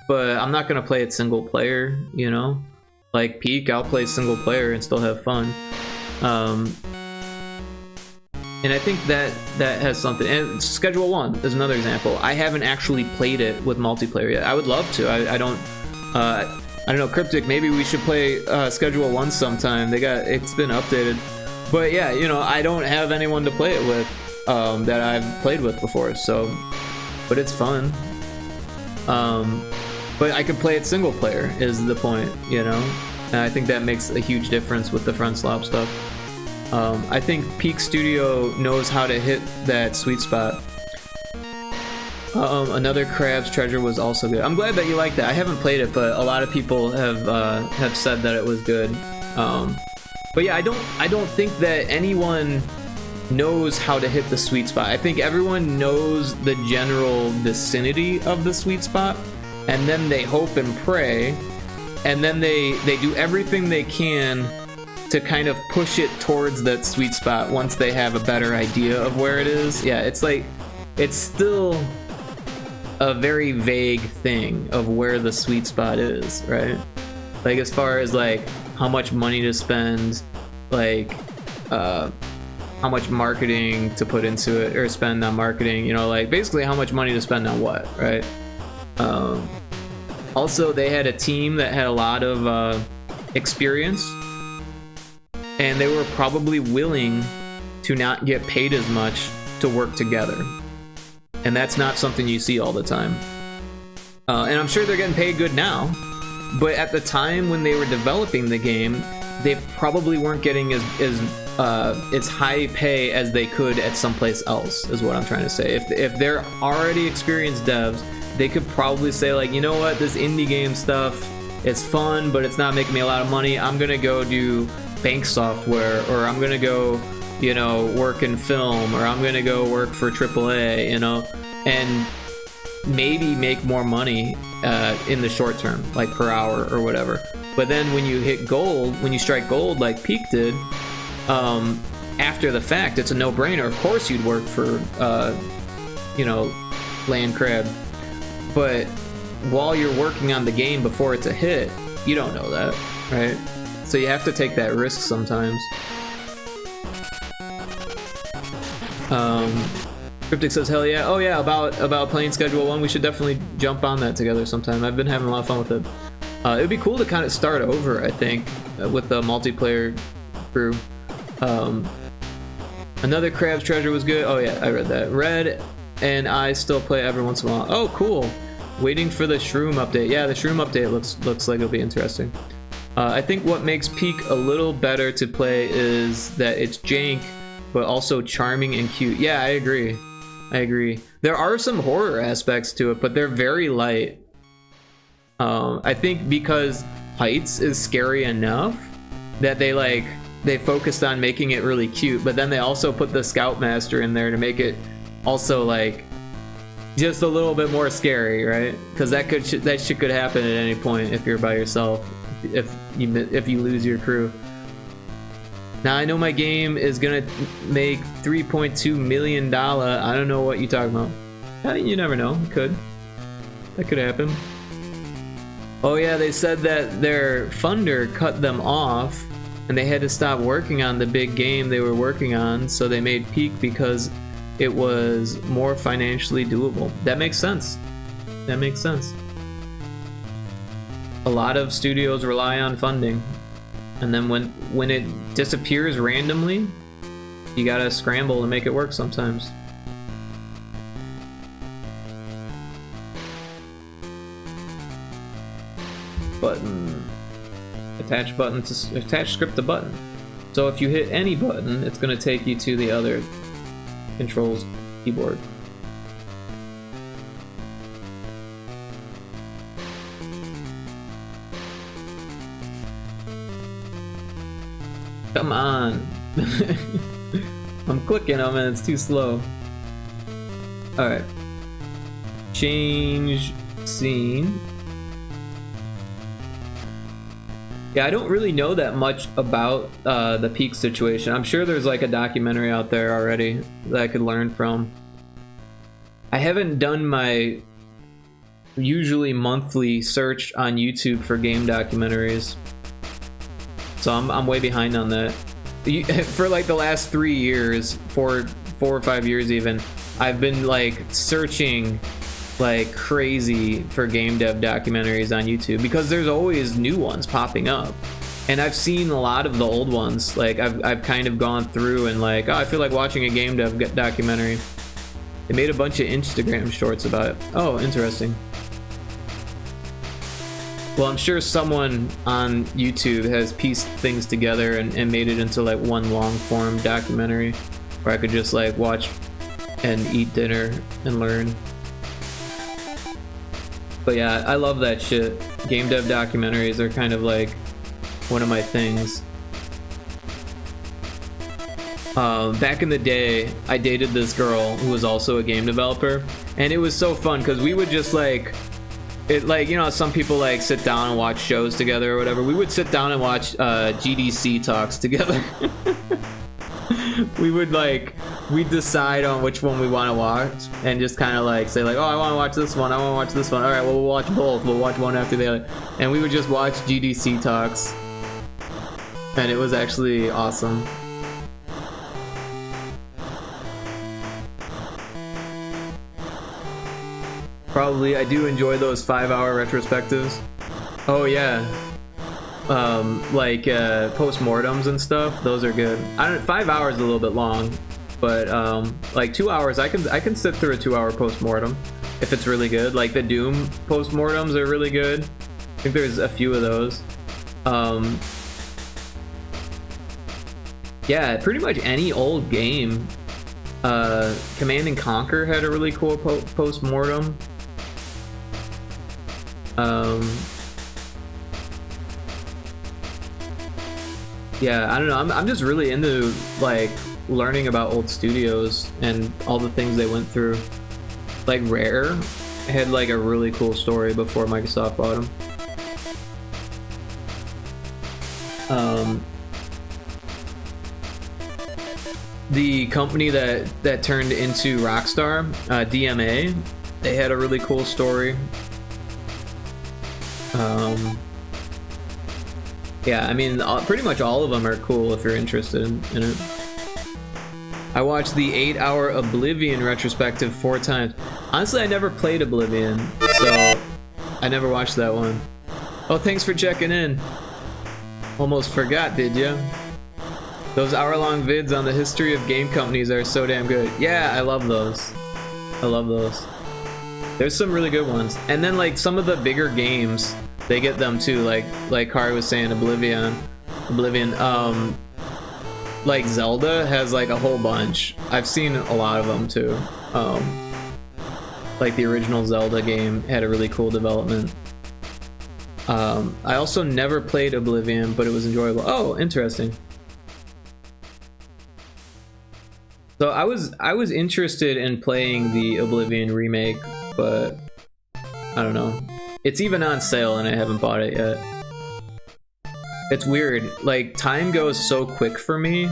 Speaker 1: but I'm not gonna play it single player, you know? Like Peak, I'll play single player and still have fun. And I think that has something. And Schedule 1 is another example. I haven't actually played it with multiplayer yet. I would love to. I don't know, Cryptic, maybe we should play Schedule 1 sometime. It's been updated. But yeah, you know, I don't have anyone to play it with that I've played with before, so, but it's fun. But I could play it single player is the point, you know? And I think that makes a huge difference with the friend slop stuff. I think Peak Studio knows how to hit that sweet spot. Another Crab's Treasure was also good. I'm glad that you like that. I haven't played it, but a lot of people have said that it was good. But yeah, I don't think that anyone knows how to hit the sweet spot. I think everyone knows the general vicinity of the sweet spot, and then they hope and pray, and then they do everything they can to kind of push it towards that sweet spot once they have a better idea of where it is. Yeah, it's like, it's still a very vague thing of where the sweet spot is, right? Like, as far as like how much money to spend, like how much marketing to put into it or spend on marketing, you know, like basically how much money to spend on what, right? Also, they had a team that had a lot of experience, and they were probably willing to not get paid as much to work together. And that's not something you see all the time. And I'm sure they're getting paid good now, but at the time when they were developing the game, they probably weren't getting as high pay as they could at someplace else, is what I'm trying to say. If they're already experienced devs, they could probably say, like, you know what, this indie game stuff, it's fun, but it's not making me a lot of money. I'm gonna go do bank software, or I'm gonna go, you know, work in film, or I'm gonna go work for AAA, you know, and maybe make more money in the short term, like per hour or whatever. But then when you hit gold, when you strike gold like Peak did, after the fact, it's a no-brainer. Of course you'd work for, you know, Land Crab. But while you're working on the game before it's a hit, you don't know that, right? So you have to take that risk sometimes. Cryptic says, hell yeah. Oh yeah, about playing Schedule 1, we should definitely jump on that together sometime. I've been having a lot of fun with it. It would be cool to kind of start over, I think, with the multiplayer crew. Another Crab's Treasure was good. Oh yeah, I read that. Red and I still play every once in a while. Oh, cool. Waiting for the Shroom update. Yeah, the Shroom update looks like it'll be interesting. I think what makes Peak a little better to play is that it's jank, but also charming and cute. Yeah, I agree. There are some horror aspects to it, but they're very light. I think because Heights is scary enough that they focused on making it really cute, but then they also put the Scoutmaster in there to make it also like just a little bit more scary, right? Because that shit could happen at any point if you're by yourself, if you lose your crew. Now I know my game is gonna make $3.2 million. I don't know what you're talking about. You never know. That could happen. Oh yeah, they said that their funder cut them off and they had to stop working on the big game they were working on, so they made Peak because it was more financially doable. That makes sense. A lot of studios rely on funding, and then when it disappears randomly, you gotta scramble to make it work sometimes. Button. Attach button to attach script to button. So if you hit any button, it's gonna take you to the other controls keyboard. Come on. I'm clicking them and it's too slow. Alright. Change scene. Yeah, I don't really know that much about the Peak situation. I'm sure there's like a documentary out there already that I could learn from. I haven't done my usually monthly search on YouTube for game documentaries, so I'm way behind on that. For like the last 3 years, four or 5 years even, I've been like searching like crazy for game dev documentaries on YouTube because there's always new ones popping up, and I've seen a lot of the old ones. Like I've kind of gone through and like, oh, I feel like watching a game dev documentary. They made a bunch of Instagram shorts about it. Oh, interesting. Well, I'm sure someone on YouTube has pieced things together and made it into like one long form documentary where I could just like watch and eat dinner and learn. But yeah, I love that shit. Game dev documentaries are kind of like one of my things. Back in the day, I dated this girl who was also a game developer, and it was so fun because we would just like, you know, some people like sit down and watch shows together or whatever. We would sit down and watch GDC talks together. We'd decide on which one we want to watch and just kind of like say like, oh, I want to watch this one, I want to watch this one. All right, well, we'll watch both. We'll watch one after the other. And we would just watch GDC talks, and it was actually awesome. Probably, I do enjoy those 5-hour retrospectives. Oh yeah. Like postmortems and stuff, those are good. 5 hours is a little bit long, but like 2 hours, I can sit through a 2-hour postmortem if it's really good. Like the Doom postmortems are really good. I think there's a few of those. Yeah, pretty much any old game. Command and Conquer had a really cool postmortem. Yeah, I don't know. I'm just really into like learning about old studios and all the things they went through. Like Rare had like a really cool story before Microsoft bought them. The company that turned into Rockstar, DMA, they had a really cool story. Yeah, I mean, pretty much all of them are cool if you're interested in it. I watched the 8-hour Oblivion retrospective 4 times. Honestly, I never played Oblivion, so I never watched that one. Oh, thanks for checking in. Almost forgot, did ya? Those hour-long vids on the history of game companies are so damn good. Yeah, I love those. I love those. There's some really good ones. And then like some of the bigger games, they get them too. Like Kari was saying, Oblivion. like Zelda has like a whole bunch. I've seen a lot of them too. Like the original Zelda game had a really cool development. I also never played Oblivion, but it was enjoyable. Oh, interesting. So I was interested in playing the Oblivion remake, but I don't know. It's even on sale and I haven't bought it yet. It's weird, like time goes so quick for me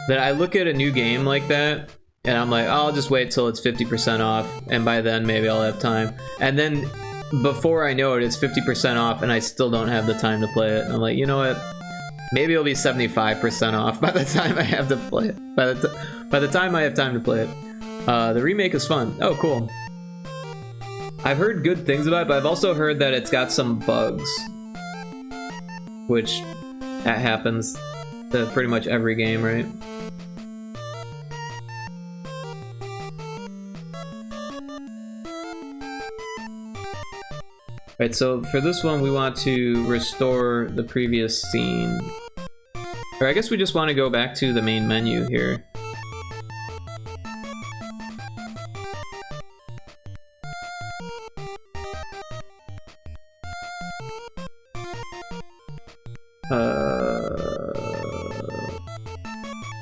Speaker 1: that I look at a new game like that and I'm like, oh, I'll just wait till it's 50% off and by then maybe I'll have time. And then before I know it, it's 50% off and I still don't have the time to play it. I'm like, you know what? Maybe it'll be 75% off by the time I have to play it. By the time I have time to play it. The remake is fun. Oh, cool. I've heard good things about it, but I've also heard that it's got some bugs. Which, that happens to pretty much every game, right? Right, so for this one, we want to restore the previous scene. Or I guess we just want to go back to the main menu here.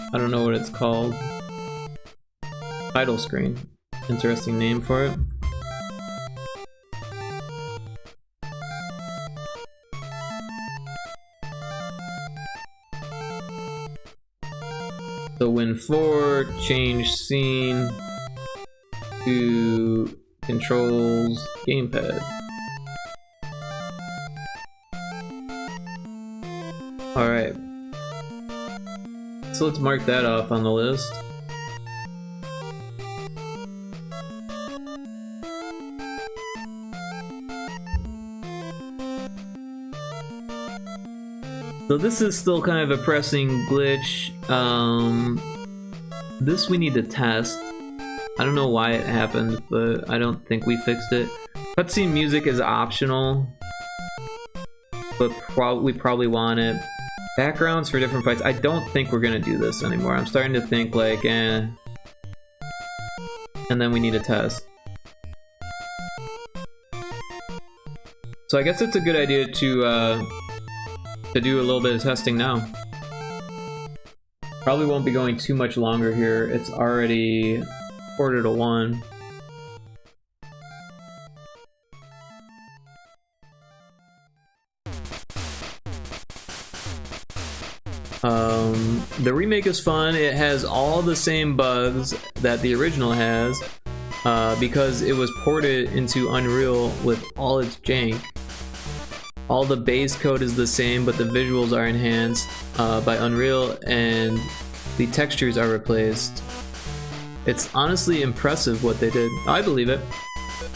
Speaker 1: I don't know what it's called. Title screen. Interesting name for it. So win 4, change scene to controls gamepad. Alright. So let's mark that off on the list. So this is still kind of a pressing glitch. This we need to test. I don't know why it happened, but I don't think we fixed it. Cutscene music is optional, but we probably want it. Backgrounds for different fights. I don't think we're gonna do this anymore. I'm starting to think like, eh. And then we need a test. So I guess it's a good idea to do a little bit of testing now. Probably won't be going too much longer here. It's already 1:45. The remake is fun. It has all the same bugs that the original has because it was ported into Unreal with all its jank. All the base code is the same, but the visuals are enhanced by Unreal and the textures are replaced. It's honestly impressive what they did. I believe it.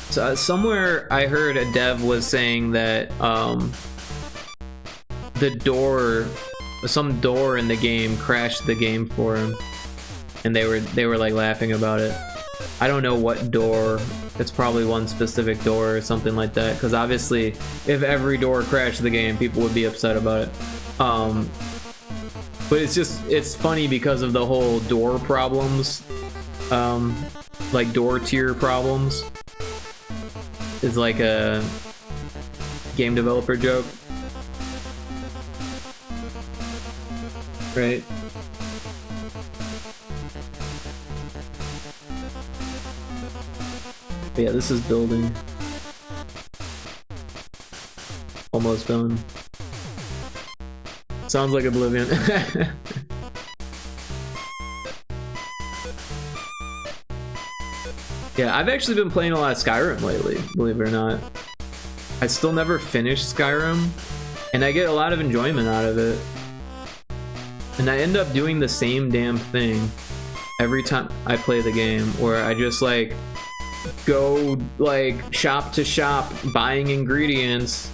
Speaker 1: So, somewhere I heard a dev was saying that some door in the game crashed the game for him, and they were like laughing about it. I don't know what door. It's probably one specific door or something like that, because obviously if every door crashed the game, people would be upset about it. But it's funny because of the whole door problems, like door tier problems. It's like a game developer joke, right? But yeah, this is building. Almost done. Sounds like Oblivion. Yeah, I've actually been playing a lot of Skyrim lately, believe it or not. I still never finished Skyrim, and I get a lot of enjoyment out of it. And I end up doing the same damn thing every time I play the game, where I just like go like shop to shop buying ingredients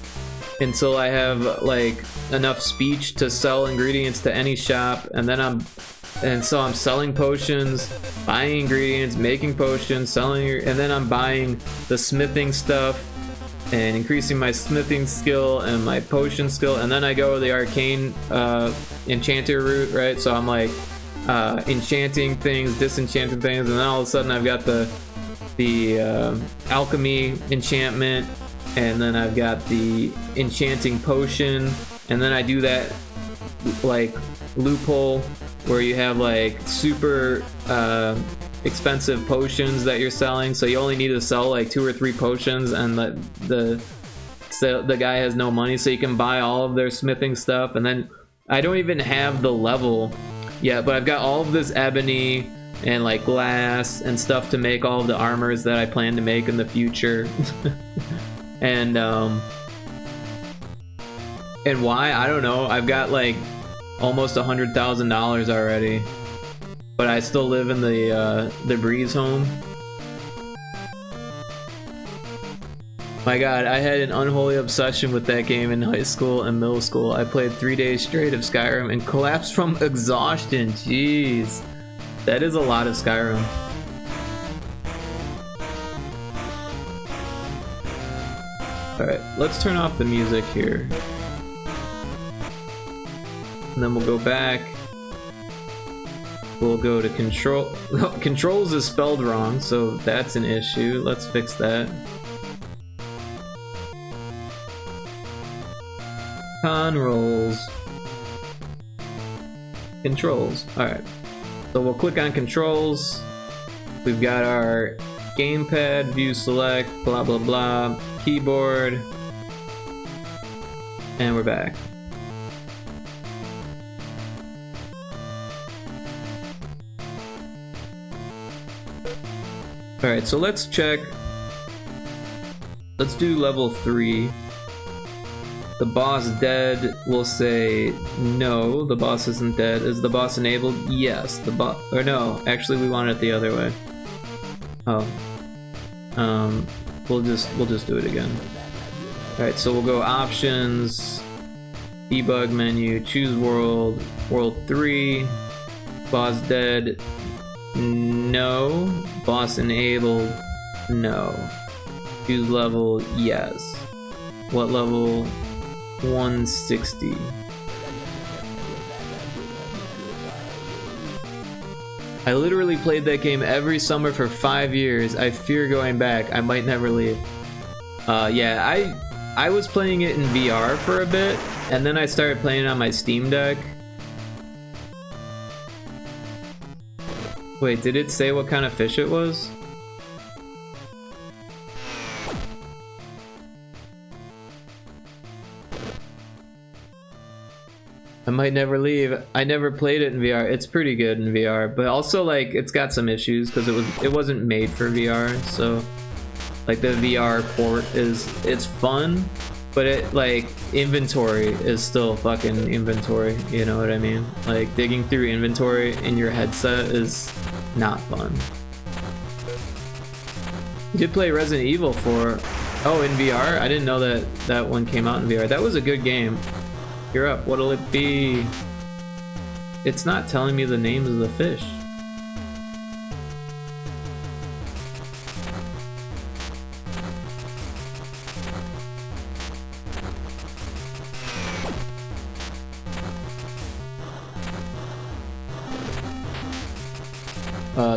Speaker 1: until I have like enough speech to sell ingredients to any shop, and so I'm selling potions, buying ingredients, making potions, selling, and then I'm buying the smithing stuff and increasing my smithing skill and my potion skill, and then I go the arcane enchanter route, right? So I'm like enchanting things, disenchanting things, and then all of a sudden I've got the alchemy enchantment, and then I've got the enchanting potion, and then I do that like loophole where you have like super expensive potions that you're selling, so you only need to sell like 2 or 3 potions, and the guy has no money, so you can buy all of their smithing stuff. And then I don't even have the level yet, but I've got all of this ebony and like glass and stuff to make all of the armors that I plan to make in the future. and why, I don't know. I've got like almost $100,000 already, but I still live in the Breeze home. My god, I had an unholy obsession with that game in high school and middle school. I played 3 days straight of Skyrim and collapsed from exhaustion. Jeez, that is a lot of Skyrim. Alright, let's turn off the music here. And then we'll go back. We'll go to control. Controls is spelled wrong, so that's an issue. Let's fix that. Controls. Controls. Alright. So we'll click on controls. We've got our gamepad, view select, blah blah blah, keyboard. And we're back. Alright, so let's check. Let's do level 3. The boss dead, we'll say no, the boss isn't dead. Is the boss enabled? Yes, the boss, or no, actually we want it the other way. Oh. We'll just do it again. Alright, so we'll go options, debug menu, choose world, world 3, boss dead, no, boss enabled, no. Choose level, yes. What level? 160. I literally played that game every summer for 5 years. I fear going back. I might never leave. Yeah, I was playing it in VR for a bit, and then I started playing it on my Steam Deck. Wait, did it say what kind of fish it was? I might never leave. I never played it in VR. It's pretty good in VR, but also like it's got some issues because it wasn't made for VR. So like the VR port it's fun, but it like inventory is still fucking inventory. You know what I mean? Like digging through inventory in your headset is not fun. You did play Resident Evil 4. Oh, in VR? I didn't know that one came out in VR. That was a good game. You're up. What'll it be? It's not telling me the names of the fish.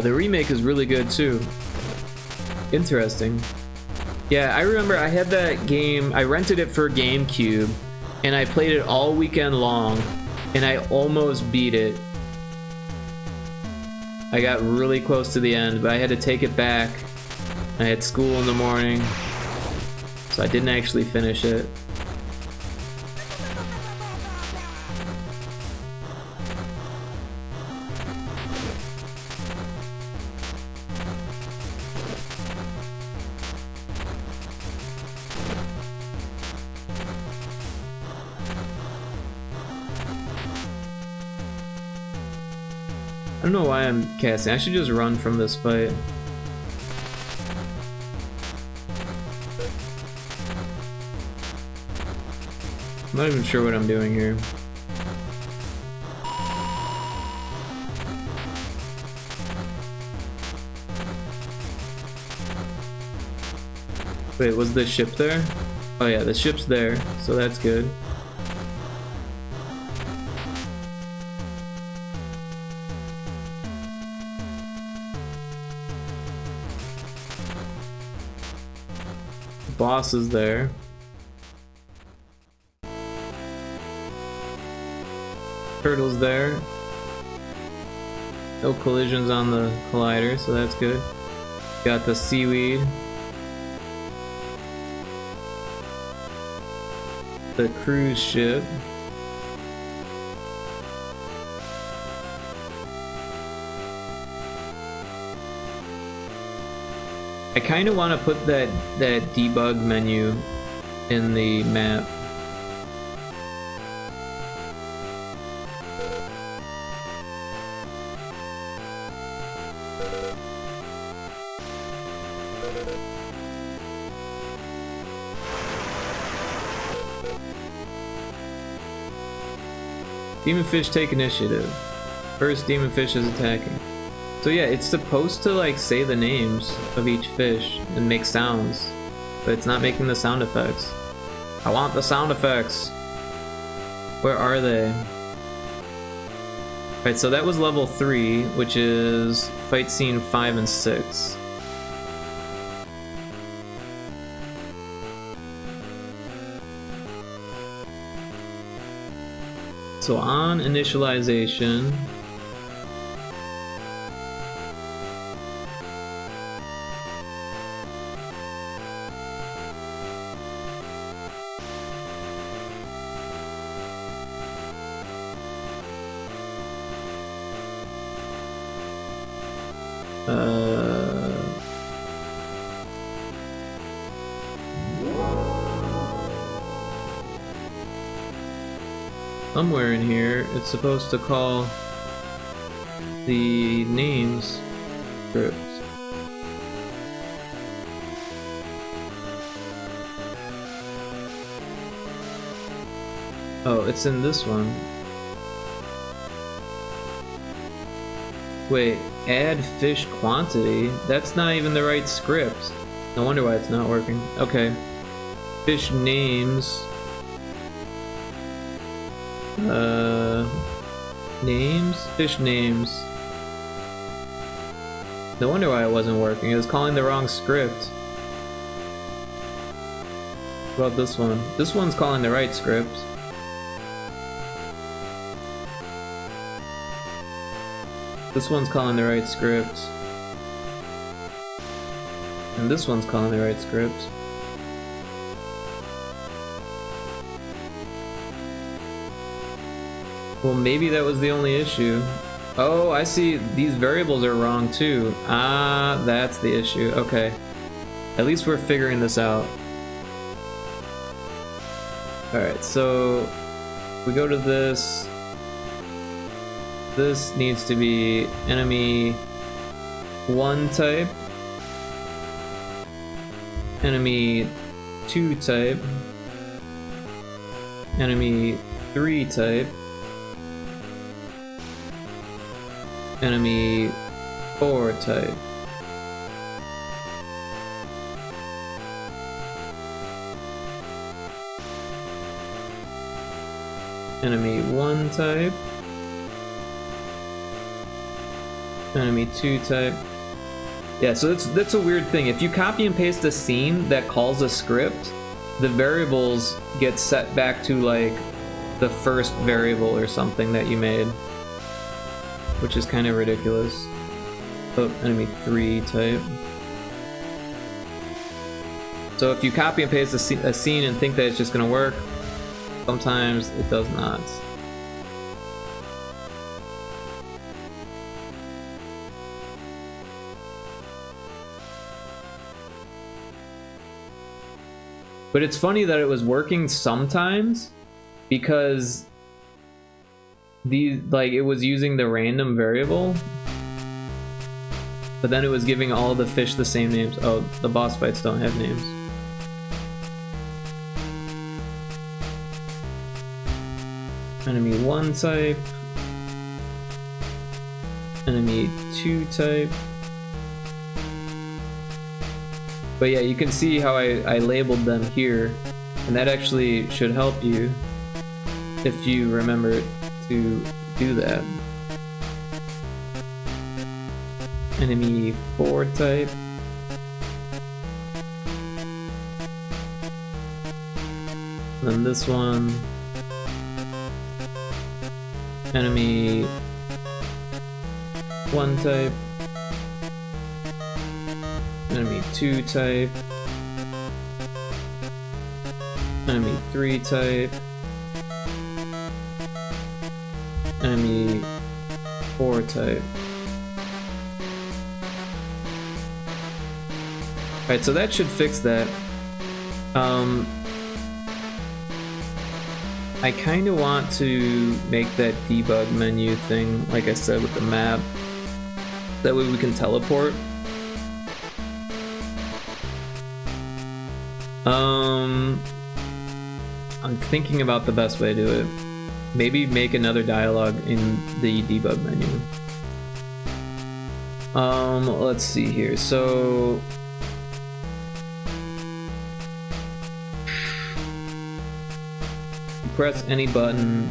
Speaker 1: The remake is really good too. Interesting. Yeah, I remember I had that game. I rented it for GameCube. And I played it all weekend long, and I almost beat it. I got really close to the end, but I had to take it back. I had school in the morning, so I didn't actually finish it. I don't know why I'm casting. I should just run from this fight. I'm not even sure what I'm doing here. Wait, was the ship there? Oh yeah, the ship's there, so that's good. boss is there. Turtle's there. No collisions on the collider, so that's good. Got the seaweed. The cruise ship. I kind of want to put that debug menu in the map. Demon fish take initiative. First demon fish is attacking. So yeah, it's supposed to like say the names of each fish and make sounds, but it's not making the sound effects. I want the sound effects. Where are they? Alright, so that was level 3, which is fight scene 5 and 6. So on initialization, somewhere in here, it's supposed to call the names scripts. Oh, it's in this one. Wait, add fish quantity? That's not even the right script. No wonder why it's not working. Okay. Fish names. Names? Fish names. No wonder why it wasn't working. It was calling the wrong script. What about this one? This one's calling the right script. This one's calling the right script. And this one's calling the right script. Well, maybe that was the only issue. Oh, I see. These variables are wrong too. Ah, that's the issue. Okay. At least we're figuring this out. Alright, so we go to this. This needs to be enemy 1 type, enemy 2 type, enemy 3 type, enemy 4 type. Enemy 1 type. Enemy 2 type. Yeah, so that's a weird thing. If you copy and paste a scene that calls a script, the variables get set back to like the first variable or something that you made, which is kind of ridiculous. Oh, enemy 3 type. So if you copy and paste a scene and think that it's just gonna work, sometimes it does not. But it's funny that it was working sometimes because it was using the random variable, but then it was giving all the fish the same names. Oh, the boss fights don't have names. Enemy 1 type. Enemy 2 type. But yeah, you can see how I labeled them here, and that actually should help you if you remember to do that. Enemy 4 type. Then this one. Enemy 1 type. Enemy 2 type. Enemy 3 type. Enemy 4 type. Alright, so that should fix that. I kind of want to make that debug menu thing, like I said, with the map. That way we can teleport. I'm thinking about the best way to do it. Maybe make another dialogue in the debug menu. Let's see here. So you press any button,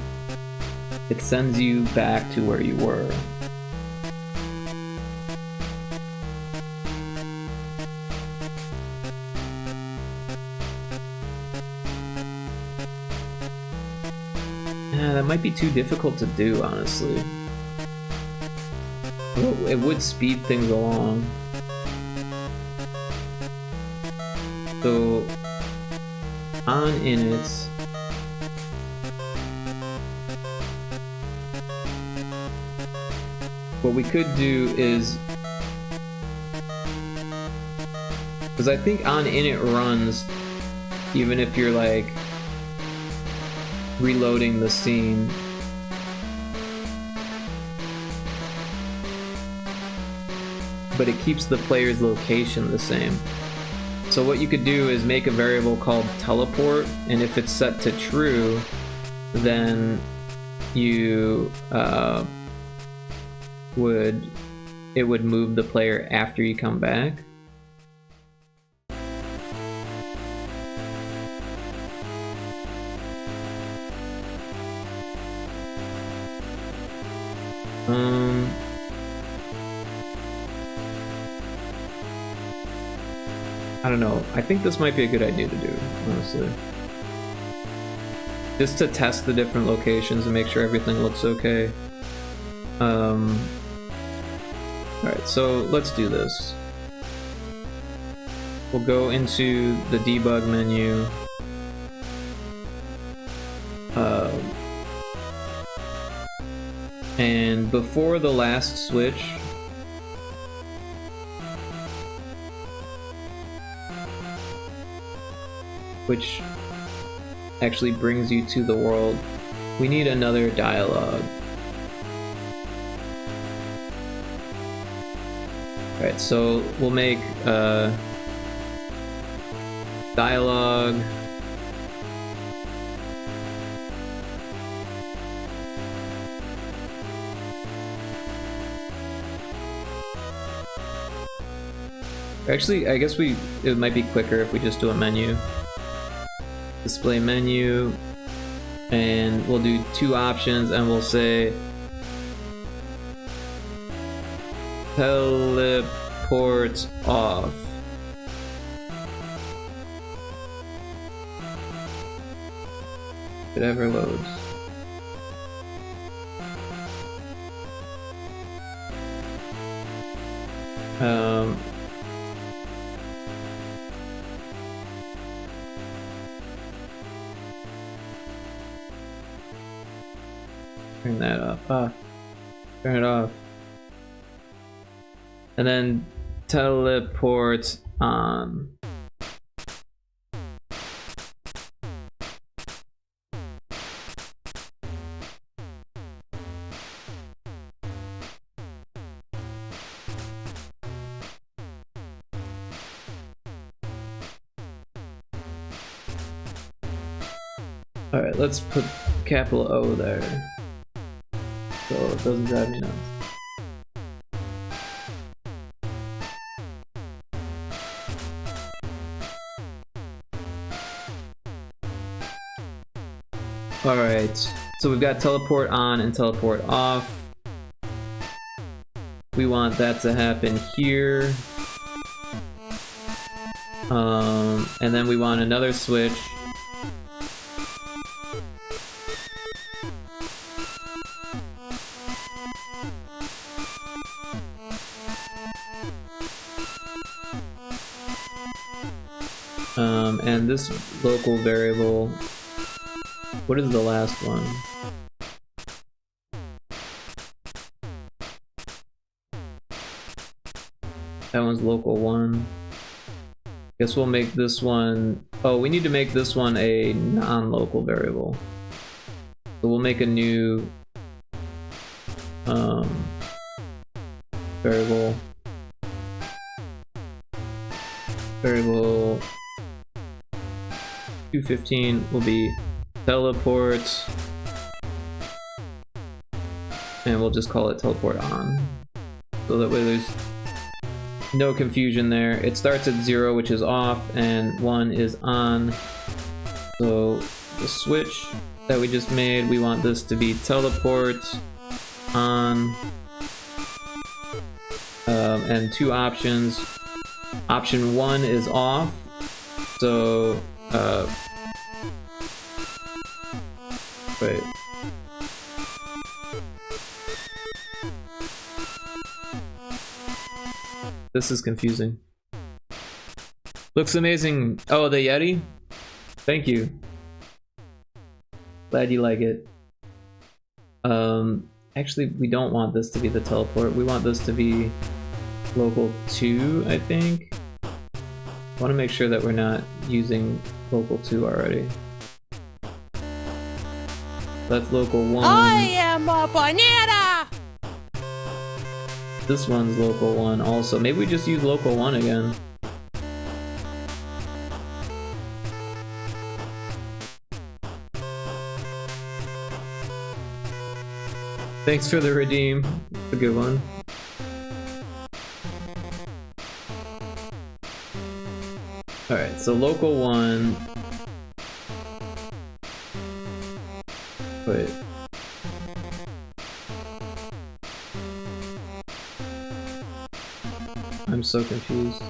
Speaker 1: it sends you back to where you were. That might be too difficult to do, honestly. Well, it would speed things along. So, on init, what we could do is, because I think on init runs even if you're like reloading the scene. But it keeps the player's location the same. So what you could do is make a variable called teleport, and if it's set to true, then you it would move the player after you come back. I don't know. I think this might be a good idea to do, honestly. Just to test the different locations and make sure everything looks okay. Alright, so let's do this. We'll go into the debug menu. And before the last switch, which actually brings you to the world, we need another dialogue. Alright, so we'll make dialogue. Actually, I guess it might be quicker if we just do a menu. Display menu, and we'll do two options, and we'll say teleport off. If it ever loads. Turn that off. Turn it off. And then teleport on. Alright, let's put capital O there, so it doesn't drive me nuts. Alright, so we've got teleport on and teleport off. We want that to happen here. And then we want another switch And this local variable, what is the last one? That one's local 1. Guess we'll make this one, oh, we need to make this one a non-local variable. So we'll make a new variable 215 will be teleport, and we'll just call it teleport on, so that way there's no confusion there. It starts at 0, which is off, and 1 is on. So the switch that we just made, we want this to be teleport on, and 2 options. Option 1 is off, so wait. This is confusing. Looks amazing. Oh, the Yeti? Thank you. Glad you like it. Actually, we don't want this to be the teleport. We want this to be local 2, I think. I want to make sure that we're not using local 2 already. That's local 1.
Speaker 4: I am a banana!
Speaker 1: This one's local 1 also. Maybe we just use local 1 again. Thanks for the redeem. It's a good one. Alright, so local 1. Wait. I'm so confused.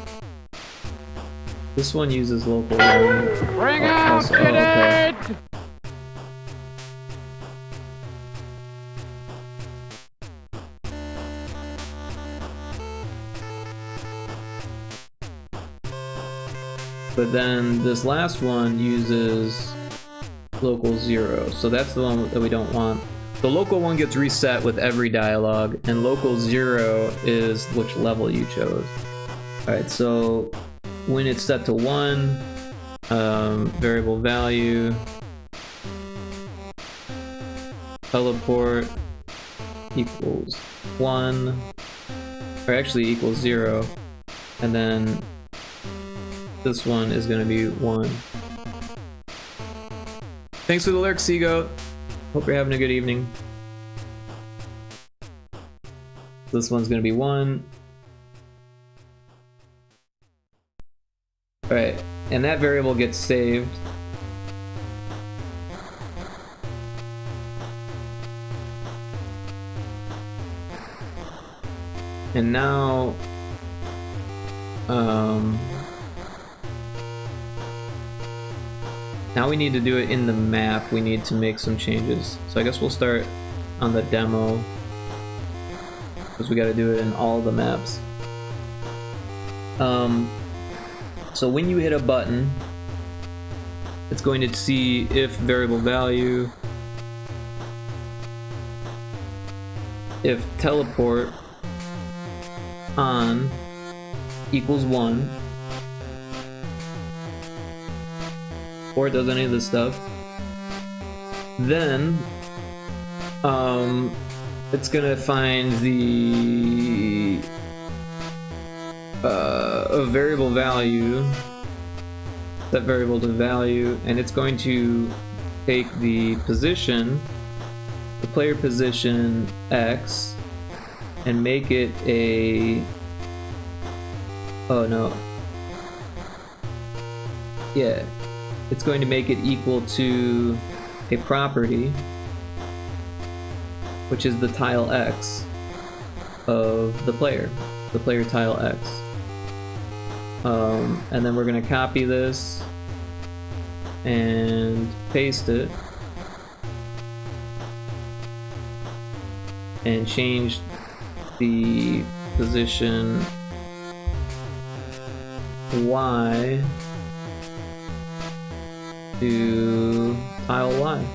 Speaker 1: This one uses local 1.
Speaker 3: Bring out
Speaker 1: also, okay.
Speaker 3: it!
Speaker 1: But then this last one uses local 0, so that's the one that we don't want. The local 1 gets reset with every dialogue, and local 0 is which level you chose. Alright, so when it's set to 1, variable value, teleport equals 1, or actually equals 0, and then this one is going to be 1. Thanks for the lurk, Seagoat. Hope you're having a good evening. This one's going to be 1. Alright, and that variable gets saved. And now, now we need to do it in the map. We need to make some changes. So I guess we'll start on the demo, because we got to do it in all the maps. So when you hit a button, it's going to see if variable value, if teleport on equals 1, or it does any of this stuff, then it's gonna find the a variable value, set variable to value, and it's going to take the position, the player position X, and make it a, oh no, yeah, it's going to make it equal to a property, which is the tile X of the player tile X. And then we're going to copy this and paste it and change the position Y to tile Y.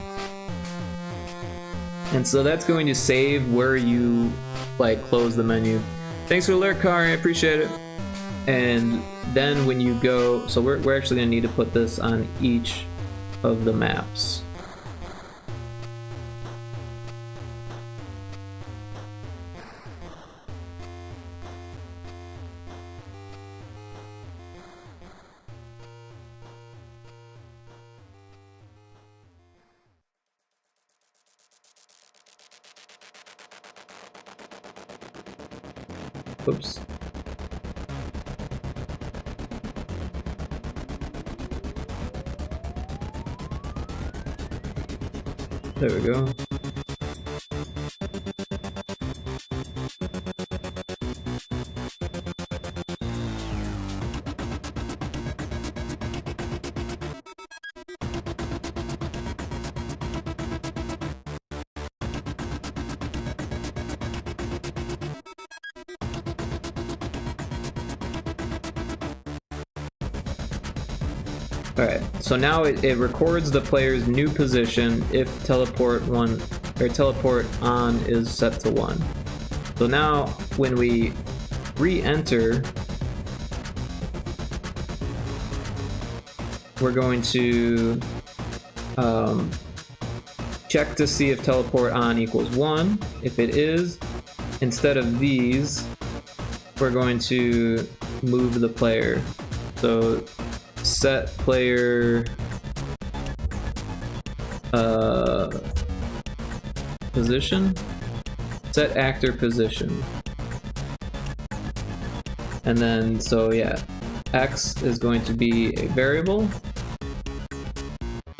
Speaker 1: And so that's going to save where you like close the menu. Thanks for the alert, Kari, I appreciate it. And then when you go, so we're actually gonna need to put this on each of the maps. Oops. There we go. Alright, so now it records the player's new position if teleport on is set to 1. So now when we re-enter, we're going to check to see if teleport on equals 1. If it is, instead of these, we're going to move the player. So set player position, set actor position, and then so yeah, X is going to be a variable,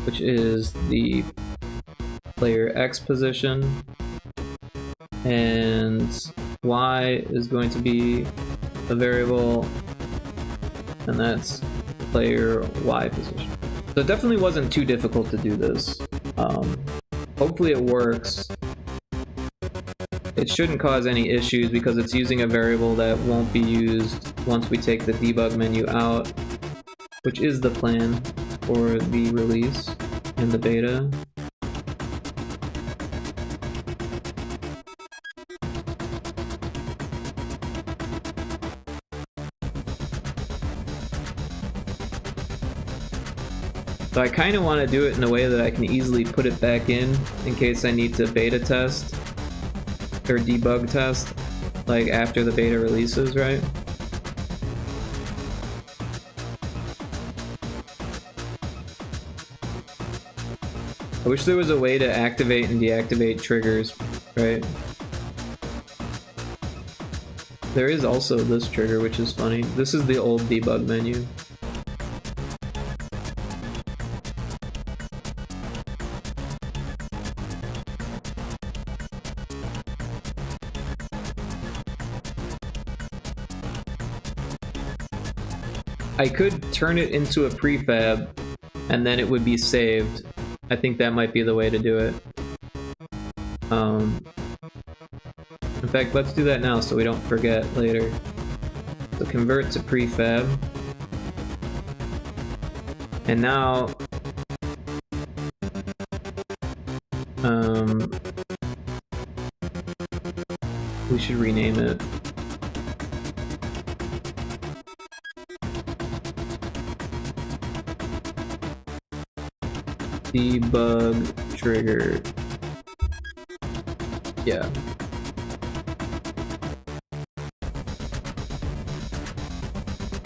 Speaker 1: which is the player X position, and Y is going to be a variable, and that's player Y position. So it definitely wasn't too difficult to do this. Hopefully it works. It shouldn't cause any issues because it's using a variable that won't be used once we take the debug menu out, which is the plan for the release and the beta. So I kind of want to do it in a way that I can easily put it back in case I need to beta test or debug test, like after the beta releases, right? I wish there was a way to activate and deactivate triggers, right? There is also this trigger, which is funny. This is the old debug menu. I could turn it into a prefab and then it would be saved. I think that might be the way to do it. In fact, let's do that now so we don't forget later. So convert to prefab. And now we should rename it. Debug trigger. Yeah.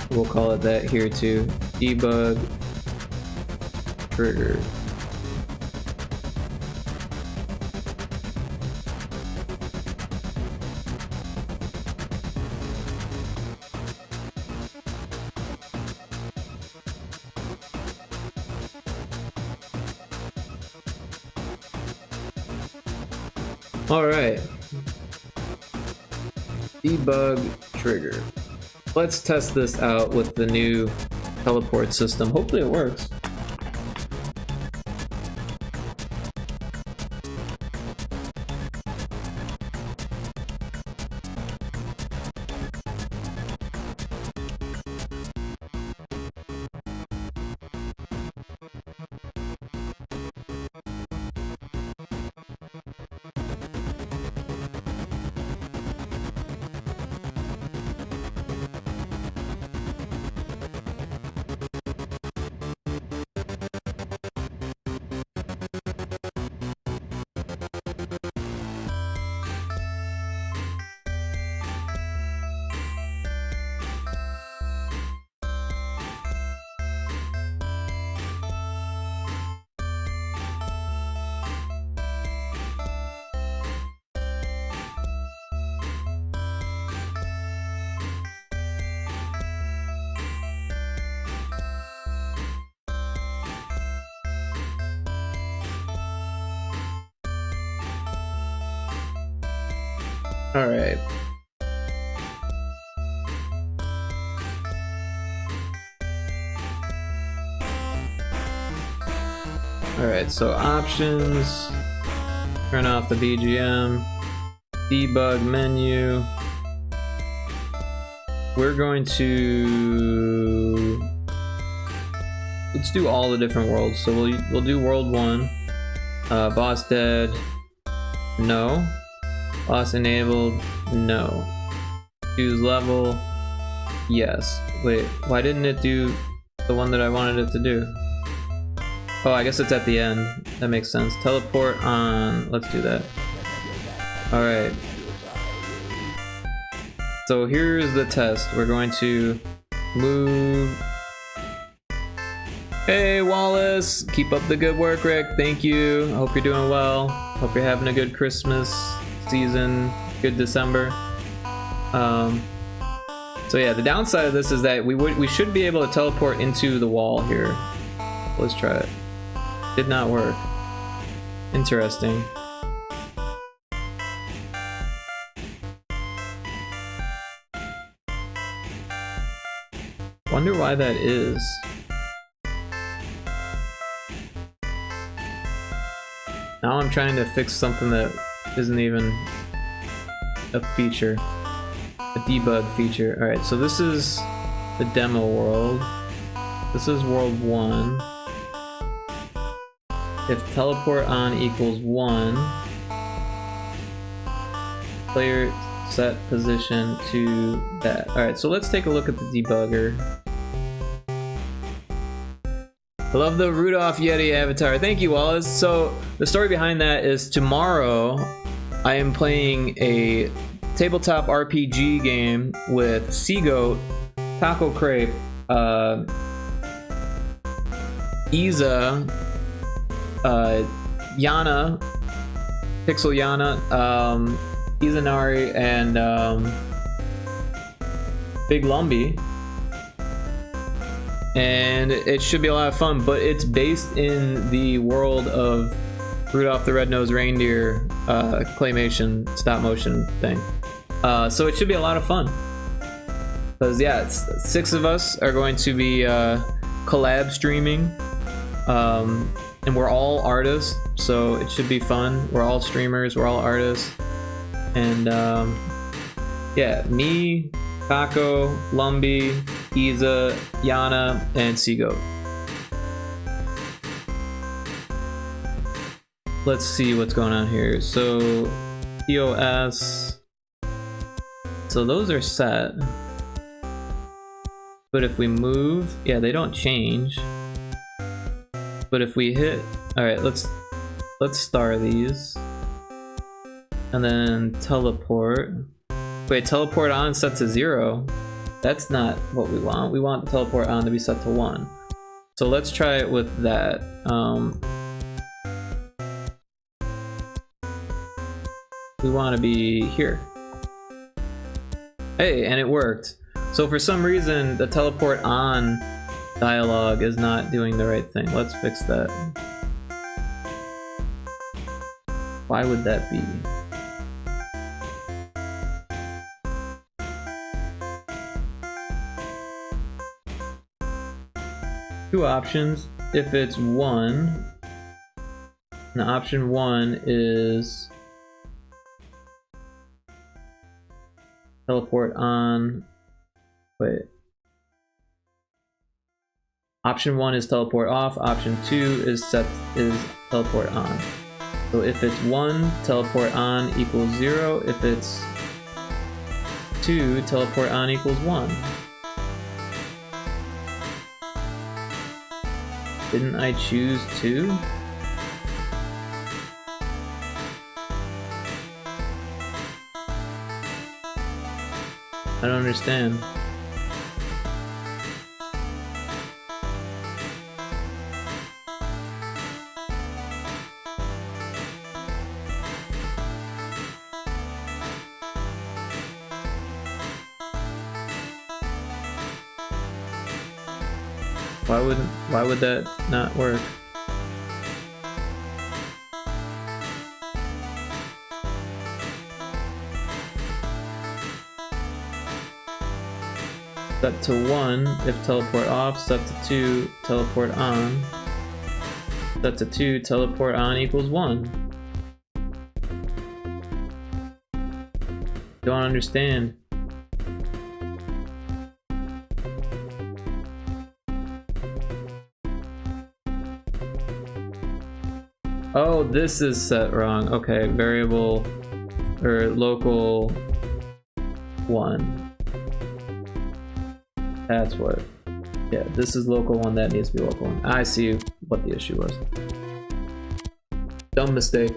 Speaker 1: We'll call it that here too. Debug trigger. Alright. Debug trigger. Let's test this out with the new teleport system. Hopefully it works. Alright. Alright, so options, turn off the BGM, debug menu. We're going to, let's do all the different worlds. So we'll do world 1, boss dead, no. Boss enabled, no. Choose level, yes. Wait, why didn't it do the one that I wanted it to do? Oh, I guess it's at the end. That makes sense. Teleport on, let's do that. Alright. So here's the test. We're going to move. Hey Wallace, keep up the good work, Rick. Thank you. I hope you're doing well. Hope you're having a good Christmas season, good December. So yeah, the downside of this is that we should be able to teleport into the wall here. Let's try it. Did not work. Interesting. Wonder why that is. Now I'm trying to fix something that isn't even a feature. A debug feature. Alright, so this is the demo world. This is world 1. If teleport on equals 1, player set position to that. Alright, so let's take a look at the debugger. I love the Rudolph Yeti avatar. Thank you, Wallace. So the story behind that is tomorrow I am playing a tabletop RPG game with Seagoat, Taco Crepe, Iza, Yana, Pixel Yana, Izanari, and Big Lumby. And it should be a lot of fun, but it's based in the world of Rudolph the Red-Nosed Reindeer claymation stop motion thing. So it should be a lot of fun. Because yeah, 6 of us are going to be collab streaming. And we're all artists, so it should be fun. We're all streamers, we're all artists. And yeah, me, Taco, Lumby, Iza, Yana, and Seagoat. Let's see what's going on here. So, POS. So those are set. But if we move, yeah, they don't change. But if we hit, all right, let's star these. And then teleport. Wait, teleport on set to 0. That's not what we want. We want the teleport on to be set to 1. So let's try it with that. We want to be here. Hey, and it worked. So for some reason, the teleport on dialogue is not doing the right thing. Let's fix that. Why would that be? Two options. If it's 1, and option 1 is teleport on. Wait. Option 1 is teleport off. Option 2 is teleport on. So if it's 1, teleport on equals 0. If it's 2, teleport on equals 1. Didn't I choose 2? I don't understand. Why would that not work? Set to 1 if teleport off, set to 2, teleport on. Set to 2, teleport on equals 1. Don't understand. Oh, this is set wrong. Okay, variable or local 1. That's what. Yeah, this is local 1, that needs to be local 1. I see what the issue was. Dumb mistake.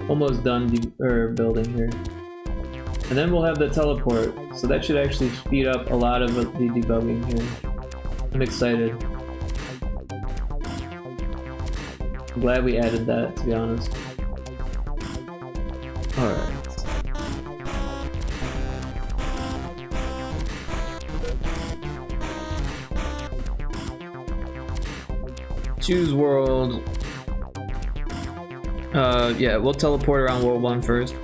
Speaker 1: Almost done building here. And then we'll have the teleport, so that should actually speed up a lot of the debugging here. I'm excited. I'm glad we added that, to be honest. Alright. Choose world. Yeah, we'll teleport around world 1 first.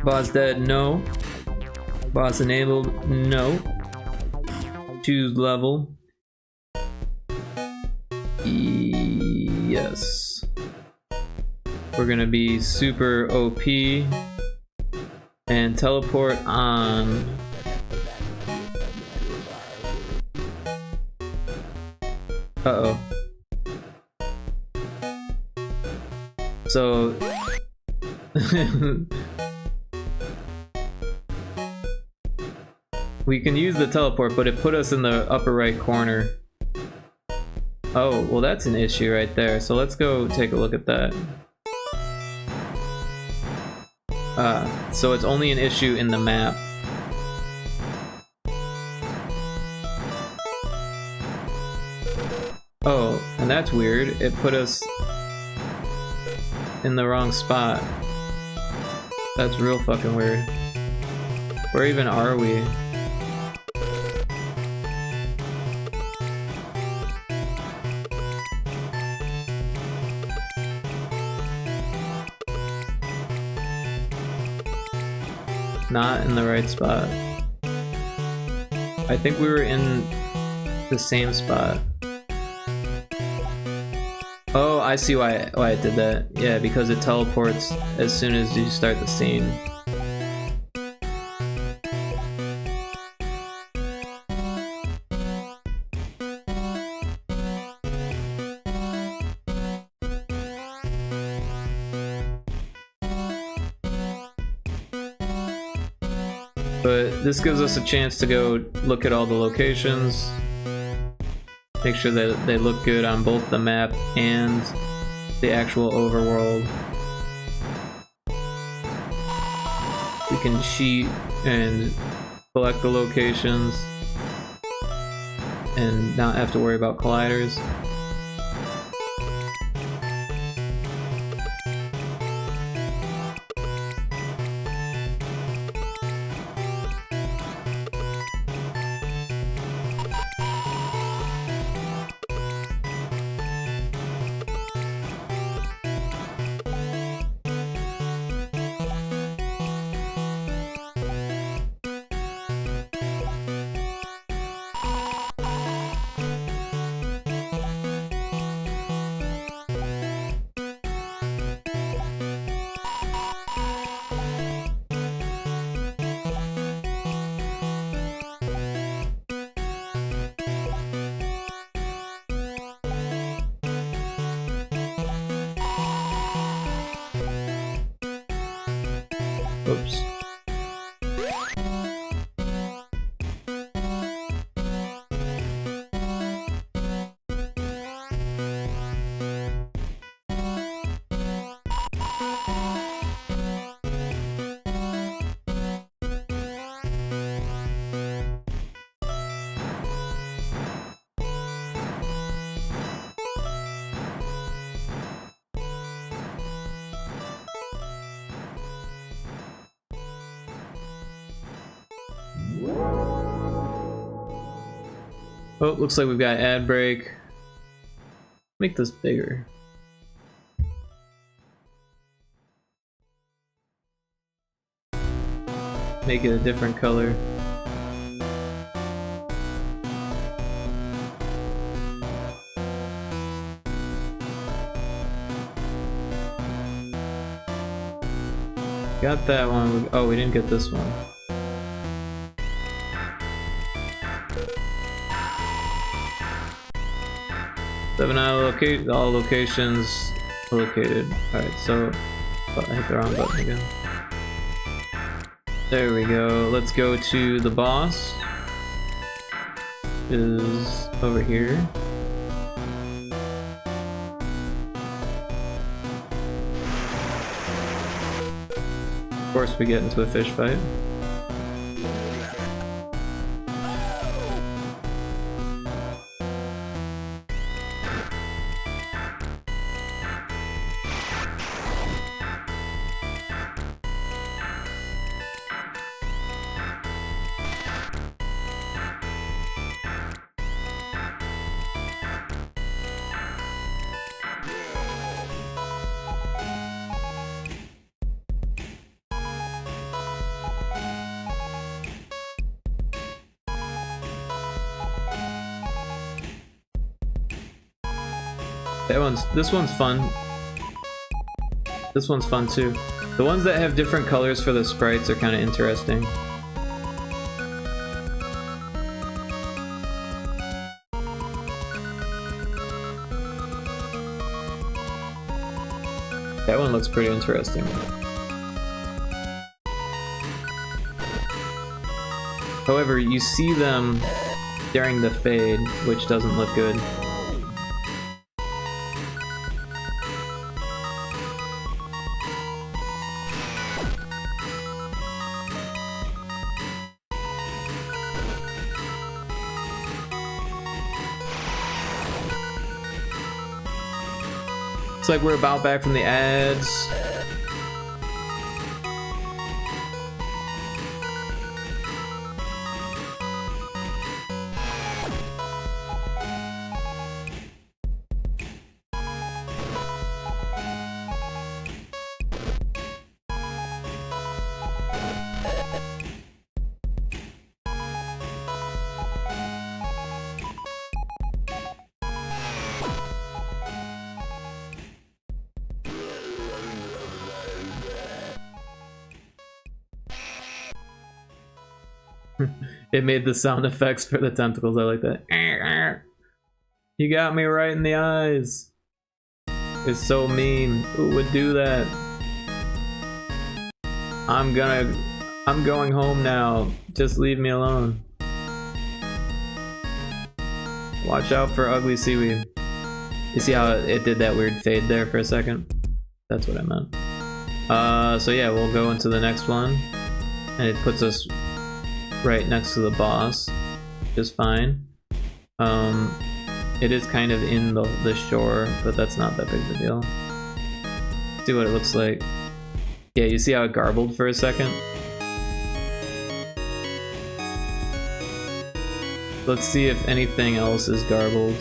Speaker 1: Boss dead, no. Boss enabled, no. Choose level. Yes. We're gonna be super OP. And teleport on. Uh-oh. So we can use the teleport, but it put us in the upper right corner. Oh, well that's an issue right there. So let's go take a look at that. So it's only an issue in the map. Oh, and that's weird. It put us in the wrong spot. That's real fucking weird. Where even are we? Not in the right spot. I think we were in the same spot. Oh, I see why it did that. Yeah, because it teleports as soon as you start the scene. But this gives us a chance to go look at all the locations. Make sure that they look good on both the map and the actual overworld. We can cheat and collect the locations and not have to worry about colliders. Oops. Oh, looks like we've got ad break. Make this bigger. Make it a different color. Got that one. Oh, we didn't get this one. Seven out of all locations located. Alright, so I hit the wrong button again. There we go. Let's go to the boss. Is over here. Of course, we get into a fish fight. This one's fun. This one's fun too. The ones that have different colors for the sprites are kind of interesting. That one looks pretty interesting. However, you see them during the fade, which doesn't look good. It's like we're about back from the ads. It made the sound effects for the tentacles. I like that. You got me right in the eyes. It's so mean. Who would do that? I'm going home now. Just leave me alone. Watch out for ugly seaweed. You see how it did that weird fade there for a second? That's what I meant. So yeah, we'll go into the next one. And it puts us right next to the boss, which is fine. It is kind of in the shore, but that's not that big of a deal. Let's see what it looks like. Yeah, you see how it garbled for a second? Let's see if anything else is garbled.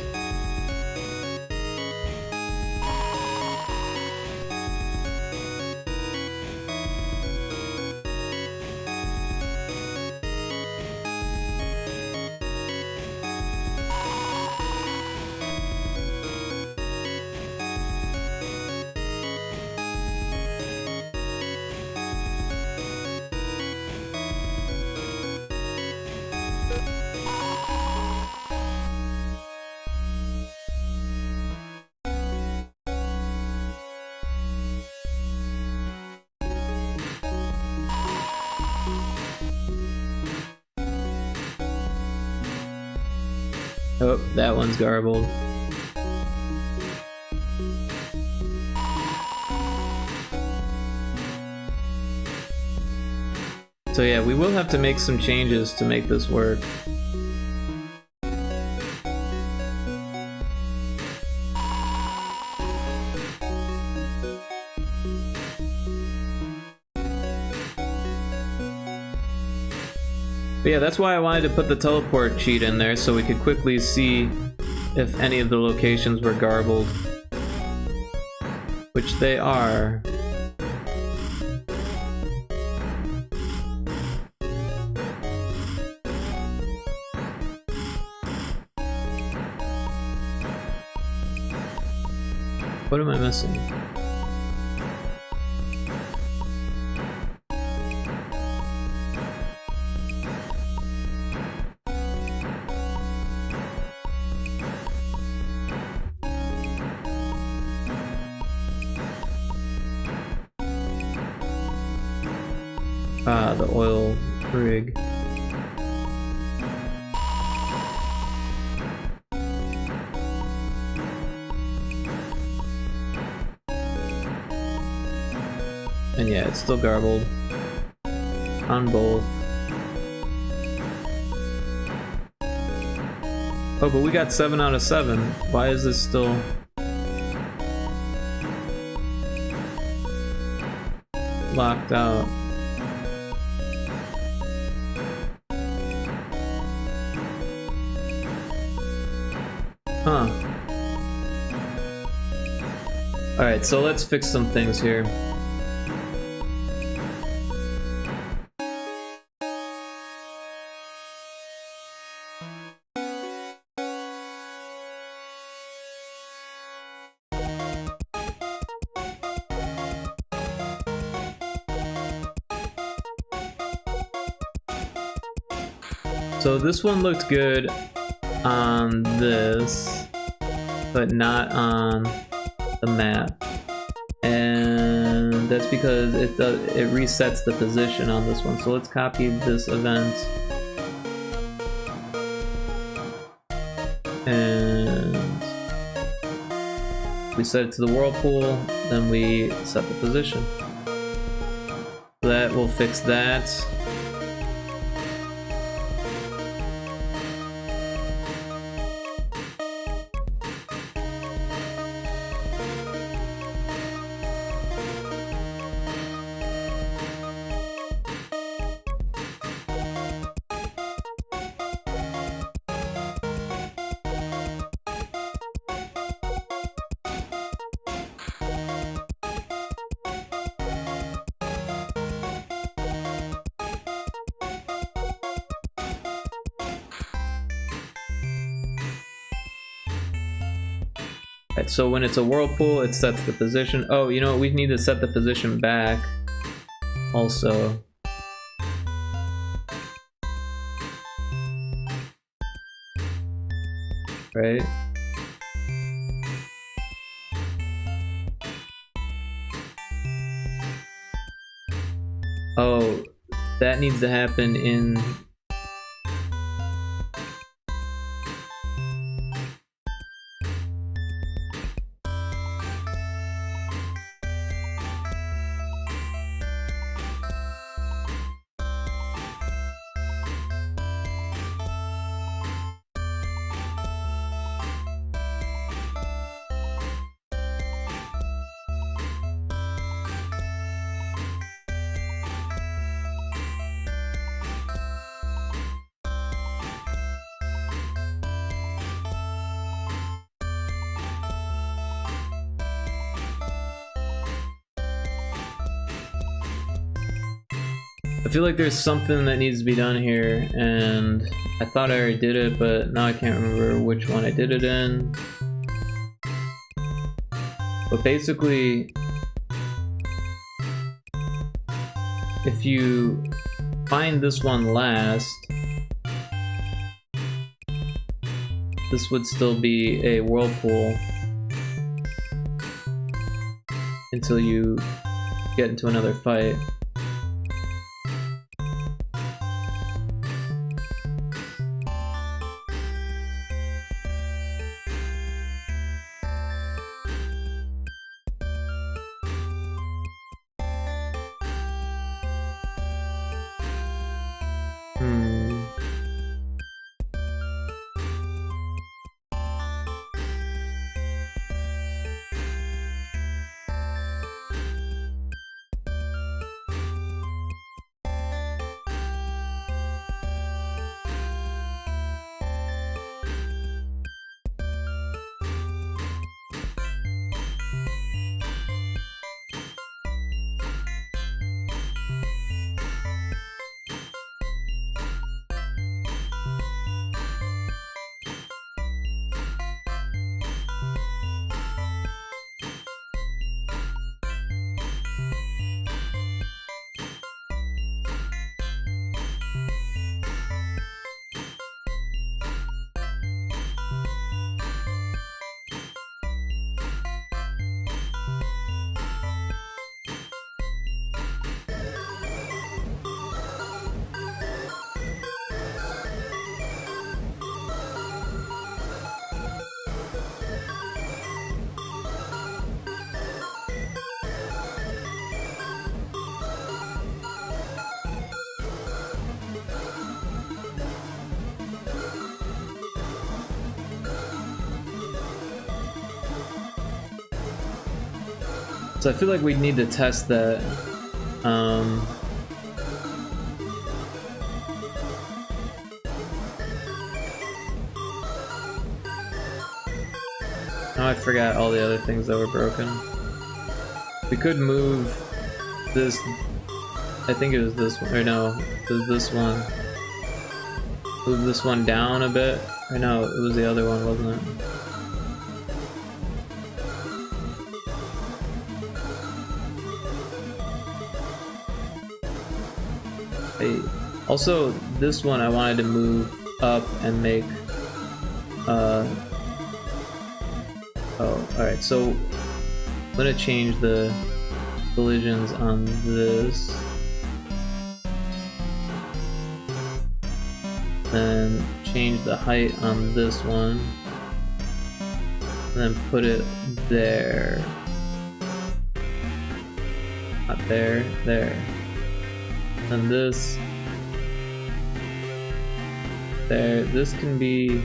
Speaker 1: Oh, that one's garbled. So yeah, we will have to make some changes to make this work. But yeah, that's why I wanted to put the teleport cheat in there so we could quickly see if any of the locations were garbled. Which they are. What am I missing? Ah, the oil rig. And yeah, it's still garbled on both. Oh, but we got 7 out of 7. Why is this still locked out? Huh. Alright, so let's fix some things here. So this one looked good on this, but not on the map, and that's because it resets the position on this one. So let's copy this event and we set it to the whirlpool, then we set the position. So that will fix that. Right, so when it's a whirlpool, it sets the position. Oh, you know what? We need to set the position back also. Right? Oh, that needs to happen in... I feel like there's something that needs to be done here, and I thought I already did it, but now I can't remember which one I did it in. But basically, if you find this one last, this would still be a whirlpool until you get into another fight. So I feel like we need to test that. Now I forgot all the other things that were broken. We could move this. I think it was this one. Or no, it was this one. Move this one down a bit. Or no, it was the other one, wasn't it? Also, this one I wanted to move up and make, oh, alright, so I'm gonna change the collisions on this. Then change the height on this one. And then put it there. Not there, there. And this there, this can be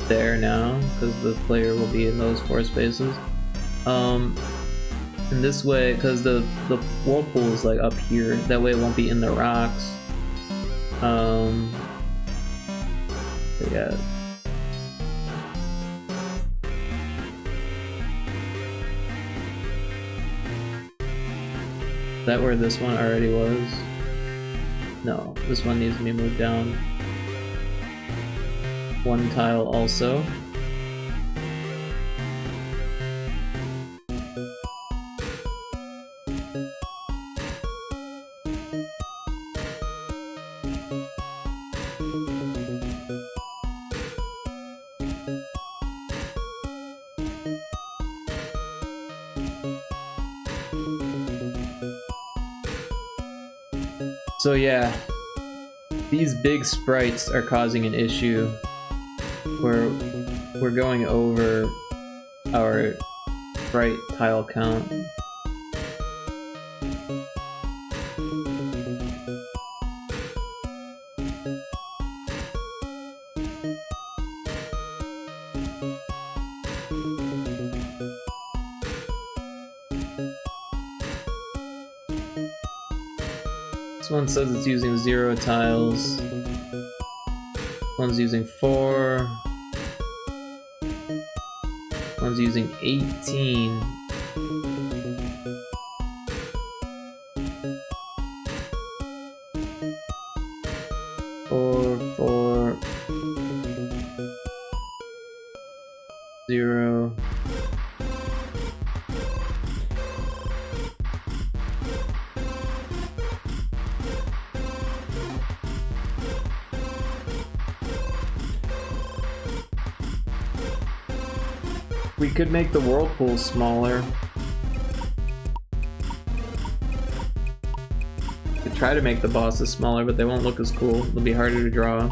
Speaker 1: there now, because the player will be in those 4 spaces. And this way, because the whirlpool is like up here, that way it won't be in the rocks. But yeah. Is that where this one already was? No, this one needs to be moved down 1 tile also. So yeah, these big sprites are causing an issue where we're going over our sprite tile count. This one says it's using 0 tiles. This one's using 4. This one's using 18. Four, 0. We could make the whirlpool smaller. Could try to make the bosses smaller, but they won't look as cool. They'll be harder to draw.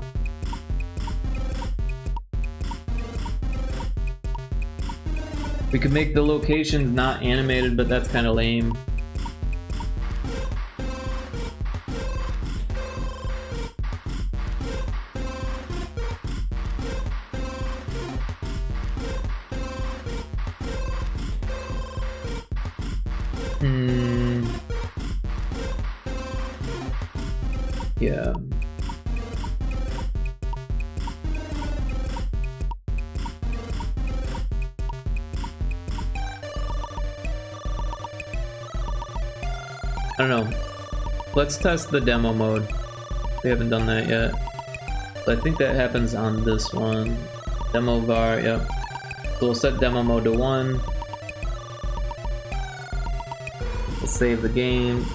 Speaker 1: We could make the locations not animated, but that's kind of lame. Yeah. I don't know. Let's test the demo mode. We haven't done that yet. So I think that happens on this one. Demo var, yep. So we'll set demo mode to 1. We'll save the game.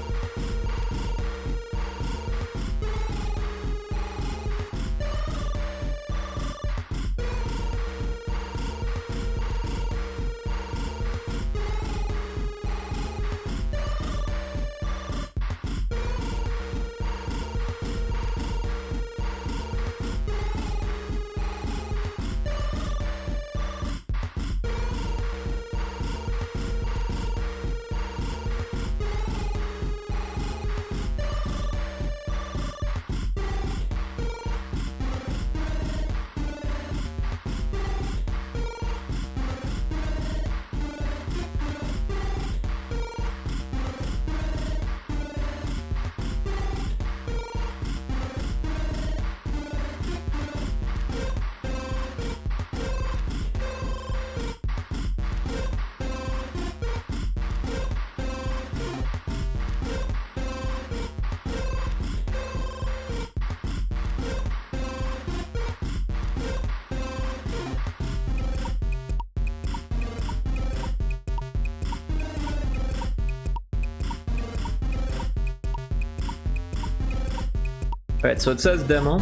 Speaker 1: Alright, so it says demo.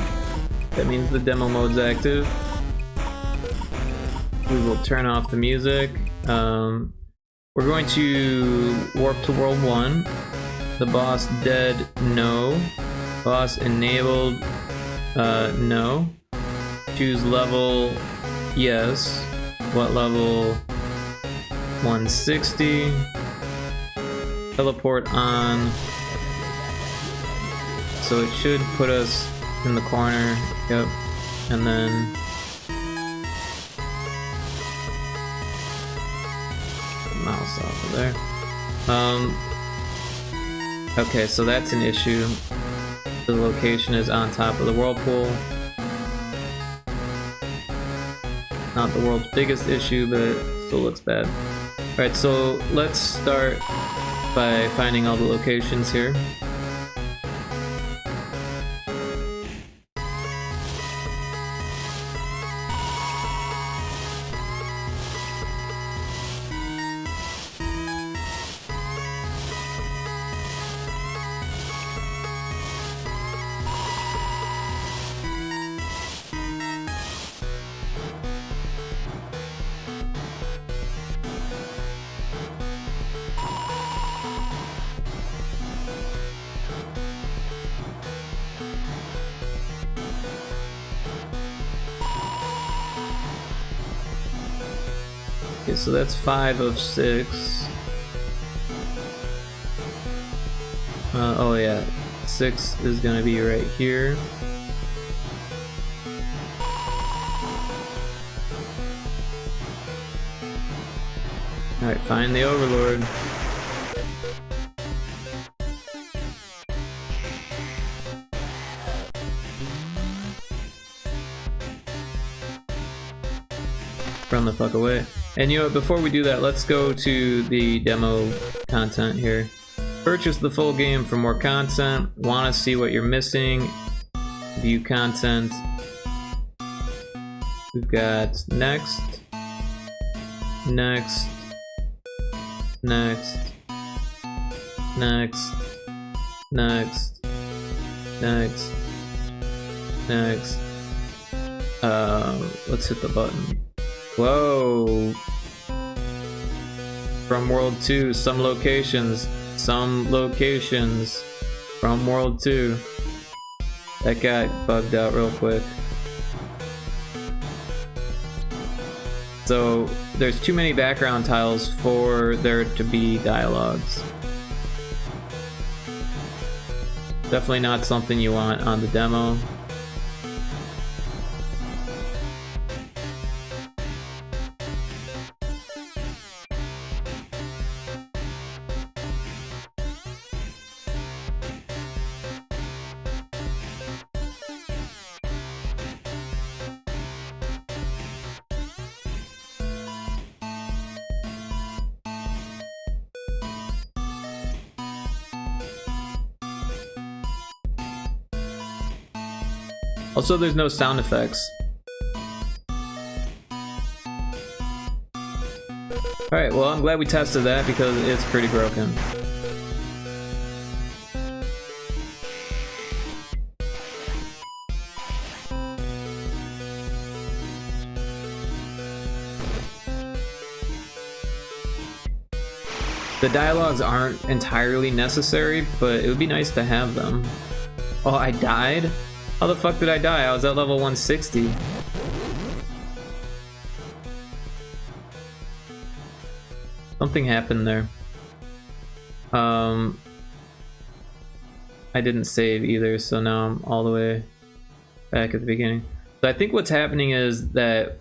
Speaker 1: That means the demo mode's active. We will turn off the music. We're going to warp to World 1. The boss dead, no. Boss enabled, no. Choose level, yes. What level? 160. Teleport on. So it should put us in the corner, yep, and then mouse off of there. Okay, so that's an issue. The location is on top of the whirlpool. Not the world's biggest issue, but it still looks bad. Alright, so let's start by finding all the locations here. Okay, so that's 5 of 6. Oh yeah, 6 is gonna be right here. Alright, find the Overlord. Run the fuck away. And you know what, before we do that, let's go to the demo content here. Purchase the full game for more content. Want to see what you're missing? View content. We've got next, next, next, next, next, next, next. Let's hit the button. Whoa! From World 2, some locations from World 2. That got bugged out real quick. So there's too many background tiles for there to be dialogues. Definitely not something you want on the demo. Also, there's no sound effects. Alright, well, I'm glad we tested that because it's pretty broken. The dialogues aren't entirely necessary, but it would be nice to have them. Oh, I died? How the fuck did I die? I was at level 160. Something happened there. I didn't save either, so now I'm all the way back at the beginning. So I think what's happening is that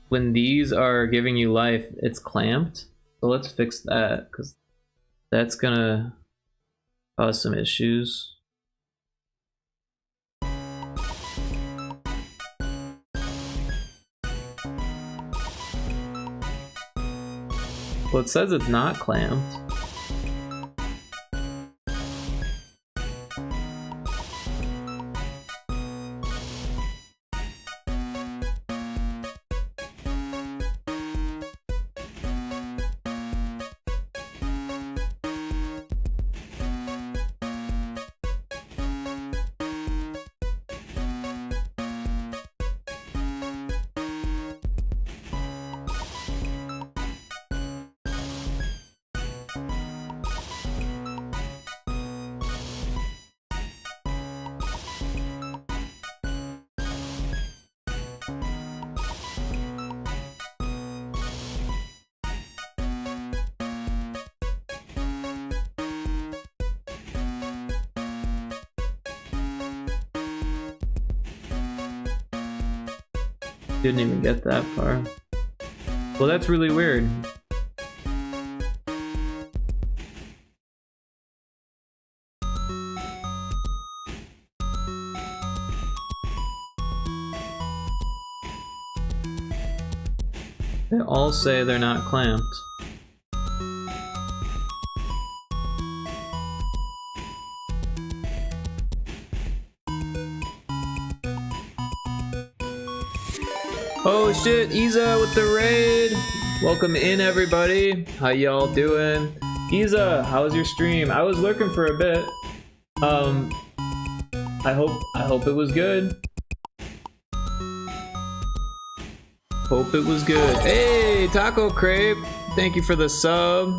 Speaker 1: when these are giving you life, it's clamped. So let's fix that, because that's gonna cause some issues. Well, it says it's not clamped. Didn't even get that far. Well, that's really weird. They all say they're not clamped. Oh shit, Isa with the raid! Welcome in, everybody. How y'all doing? Isa, how was your stream? I was lurking for a bit. I hope it was good. Hope it was good. Hey, Taco Crepe! Thank you for the sub.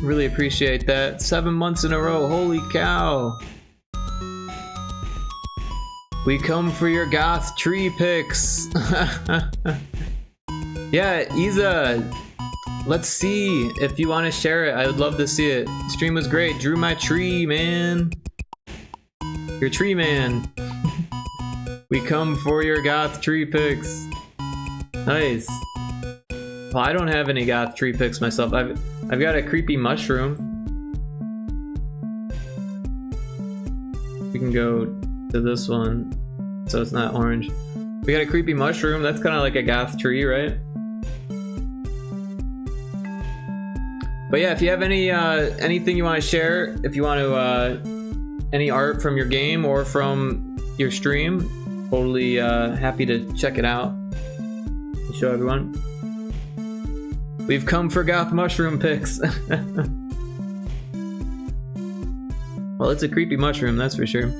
Speaker 1: Really appreciate that. 7 months in a row, holy cow. We come for your goth tree pics. Yeah, Isa, let's see if you want to share it. I would love to see it. Stream was great. Drew my tree, man. Your tree man. We come for your goth tree pics. Nice. Well, I don't have any goth tree pics myself. I've got a creepy mushroom. We can go to this one, so it's not orange. We got a creepy mushroom. That's kind of like a goth tree, right? But yeah, if you have any anything you want to share, if you want to any art from your game or from your stream, totally happy to check it out and show everyone. We've come for goth mushroom pics. Well, it's a creepy mushroom, that's for sure.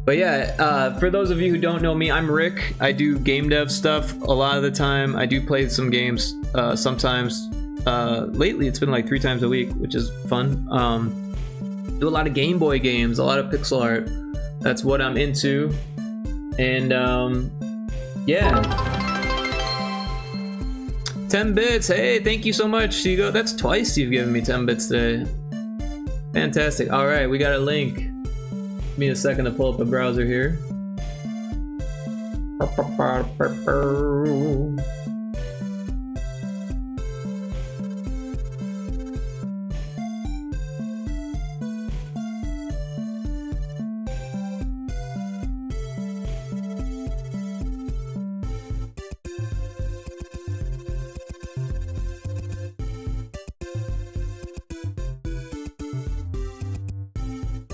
Speaker 1: But yeah, for those of you who don't know me, I'm Rick. I do game dev stuff a lot of the time. I do play some games sometimes. Lately, it's been like 3 times a week, which is fun. Do a lot of Game Boy games, a lot of pixel art. That's what I'm into. And yeah. 10 bits. Hey, thank you so much, Seago. That's twice you've given me 10 bits today. Fantastic. All right, we got a link. Give me a second to pull up a browser here.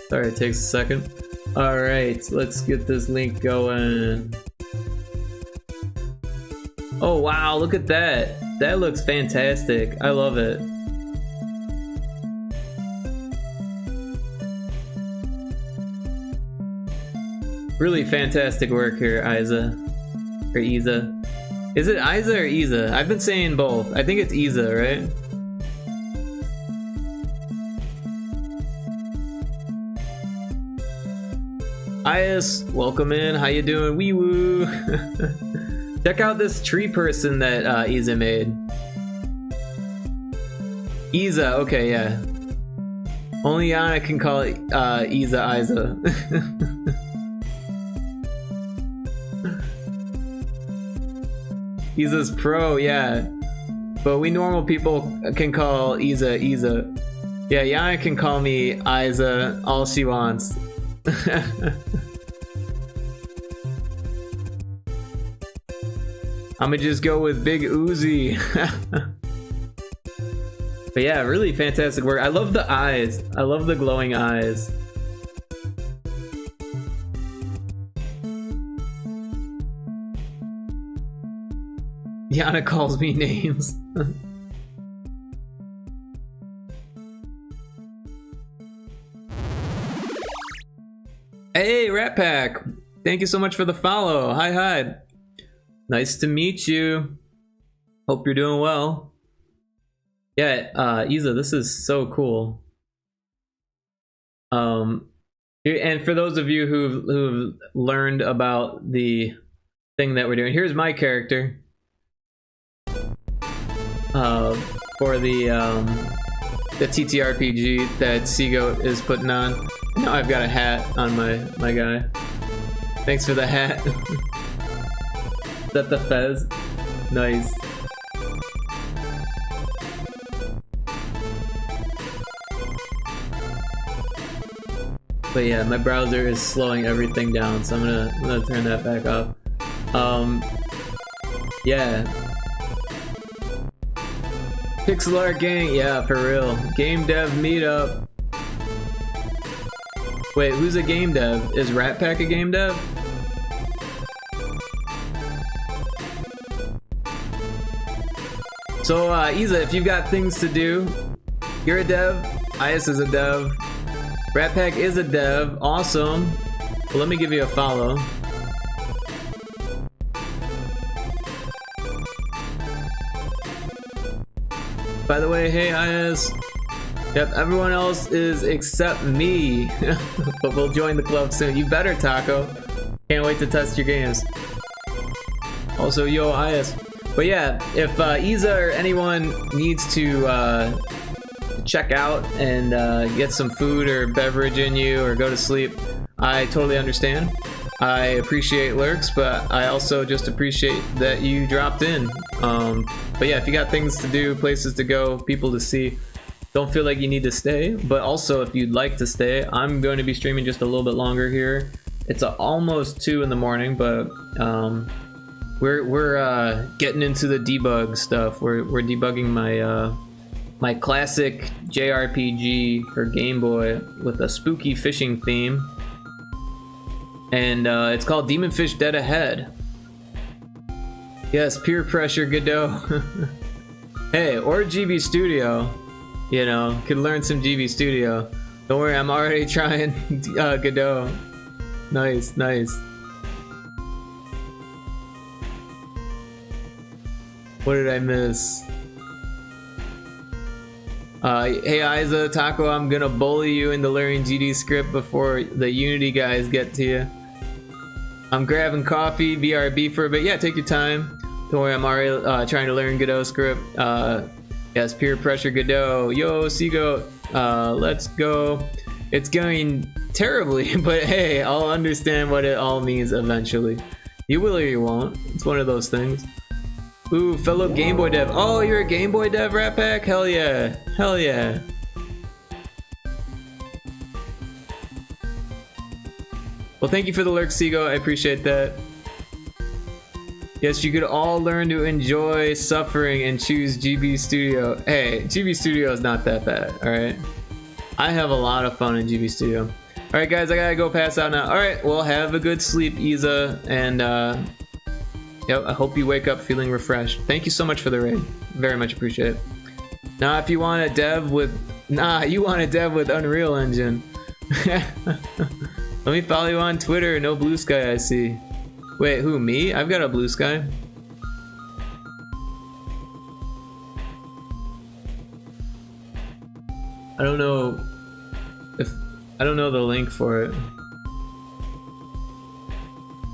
Speaker 1: Sorry, it takes a second. Alright, let's get this link going. Oh wow, look at that. That looks fantastic. I love it. Really fantastic work here, Isa. Or Isa. Is it Isa or Isa? I've been saying both. I think it's Isa, right? Ias, welcome in. How you doing? Wee woo. Check out this tree person that Isa made. Isa, okay, yeah. Only Yana can call it Isa. Isa's pro, yeah. But we normal people can call Isa. Yeah, Yana can call me Isa all she wants. I'ma just go with Big Uzi. But yeah, really fantastic work. I love the eyes. I love the glowing eyes. Yana calls me names. Hey, Rat Pack! Thank you so much for the follow. Hi. Nice to meet you. Hope you're doing well. Yeah, Isa, this is so cool. And for those of you who've learned about the thing that we're doing, here's my character. For the TTRPG that Seagoat is putting on. Now I've got a hat on my guy. Thanks for the hat. Is that the fez? Nice. But yeah, my browser is slowing everything down, so I'm gonna turn that back off. Yeah. Pixel Art Gang, yeah, for real. Game Dev Meetup. Wait, who's a game dev? Is Rat Pack a game dev? So, Isa, if you've got things to do, you're a dev, Ias is a dev, Rat Pack is a dev, awesome. Well, let me give you a follow. By the way, hey Ias. Yep, everyone else is except me. But we'll join the club soon. You better, Taco. Can't wait to test your games. Also, yo, Ias. But yeah, if Isa or anyone needs to check out and get some food or beverage in you or go to sleep, I totally understand. I appreciate lurks, but I also just appreciate that you dropped in. But yeah, if you got things to do, places to go, people to see, don't feel like you need to stay. But also, if you'd like to stay, I'm going to be streaming just a little bit longer here. It's almost 2 in the morning, but we're getting into the debug stuff. We're debugging my classic JRPG for Game Boy with a spooky fishing theme. And it's called Demon Fish Dead Ahead. Yes, peer pressure, Godot. Hey, or GB Studio. You know, could learn some GB Studio. Don't worry, I'm already trying Godot. Nice. What did I miss? Hey Isa, Taco, I'm gonna bully you into learning GD script before the Unity guys get to you. I'm grabbing coffee, BRB for a bit. Yeah, take your time. Don't worry, I'm already trying to learn Godot script. Yes, peer pressure Godot. Yo, Seagoat, let's go. It's going terribly, but hey, I'll understand what it all means eventually. You will or you won't. It's one of those things. Ooh, fellow Game Boy dev. Oh, you're a Game Boy dev, Rat Pack? Hell yeah. Hell yeah. Well, thank you for the lurk, Seago. I appreciate that. Yes, you could all learn to enjoy suffering and choose GB Studio. Hey, GB Studio is not that bad, alright? I have a lot of fun in GB Studio. Alright guys, I gotta go pass out now. Alright, well, have a good sleep, Isa, and yep, I hope you wake up feeling refreshed. Thank you so much for the raid. Very much appreciate it. Now, if you want a dev with... Nah, you want a dev with Unreal Engine. Let me follow you on Twitter. No Blue Sky, I see. Wait, who, me? I've got a Blue Sky. I don't know if... I don't know the link for it.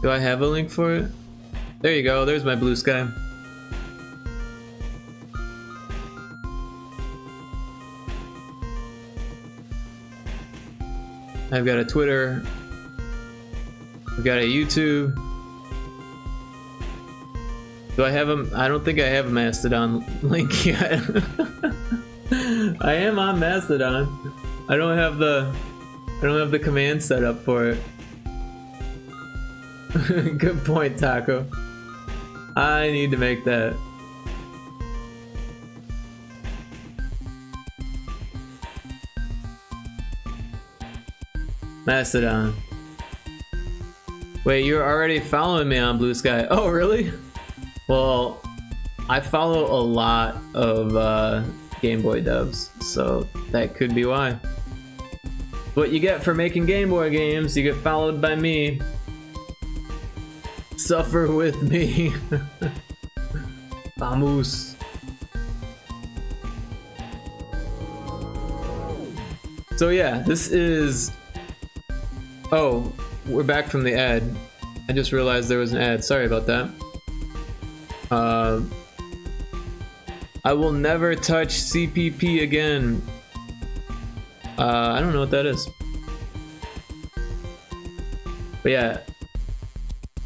Speaker 1: Do I have a link for it? There you go, there's my Blue Sky. I've got a Twitter. I've got a YouTube. Do I have a... I don't think I have a Mastodon link yet. I am on Mastodon. I don't have the command set up for it. Good point, Taco. I need to make that. Mastodon. Wait, you're already following me on Blue Sky. Oh, really? Well, I follow a lot of Game Boy devs, so that could be why. What you get for making Game Boy games, you get followed by me. Suffer with me. Vamos. So yeah, this is... Oh, we're back from the ad. I just realized there was an ad. Sorry about that. I will never touch CPP again. I don't know what that is. But yeah,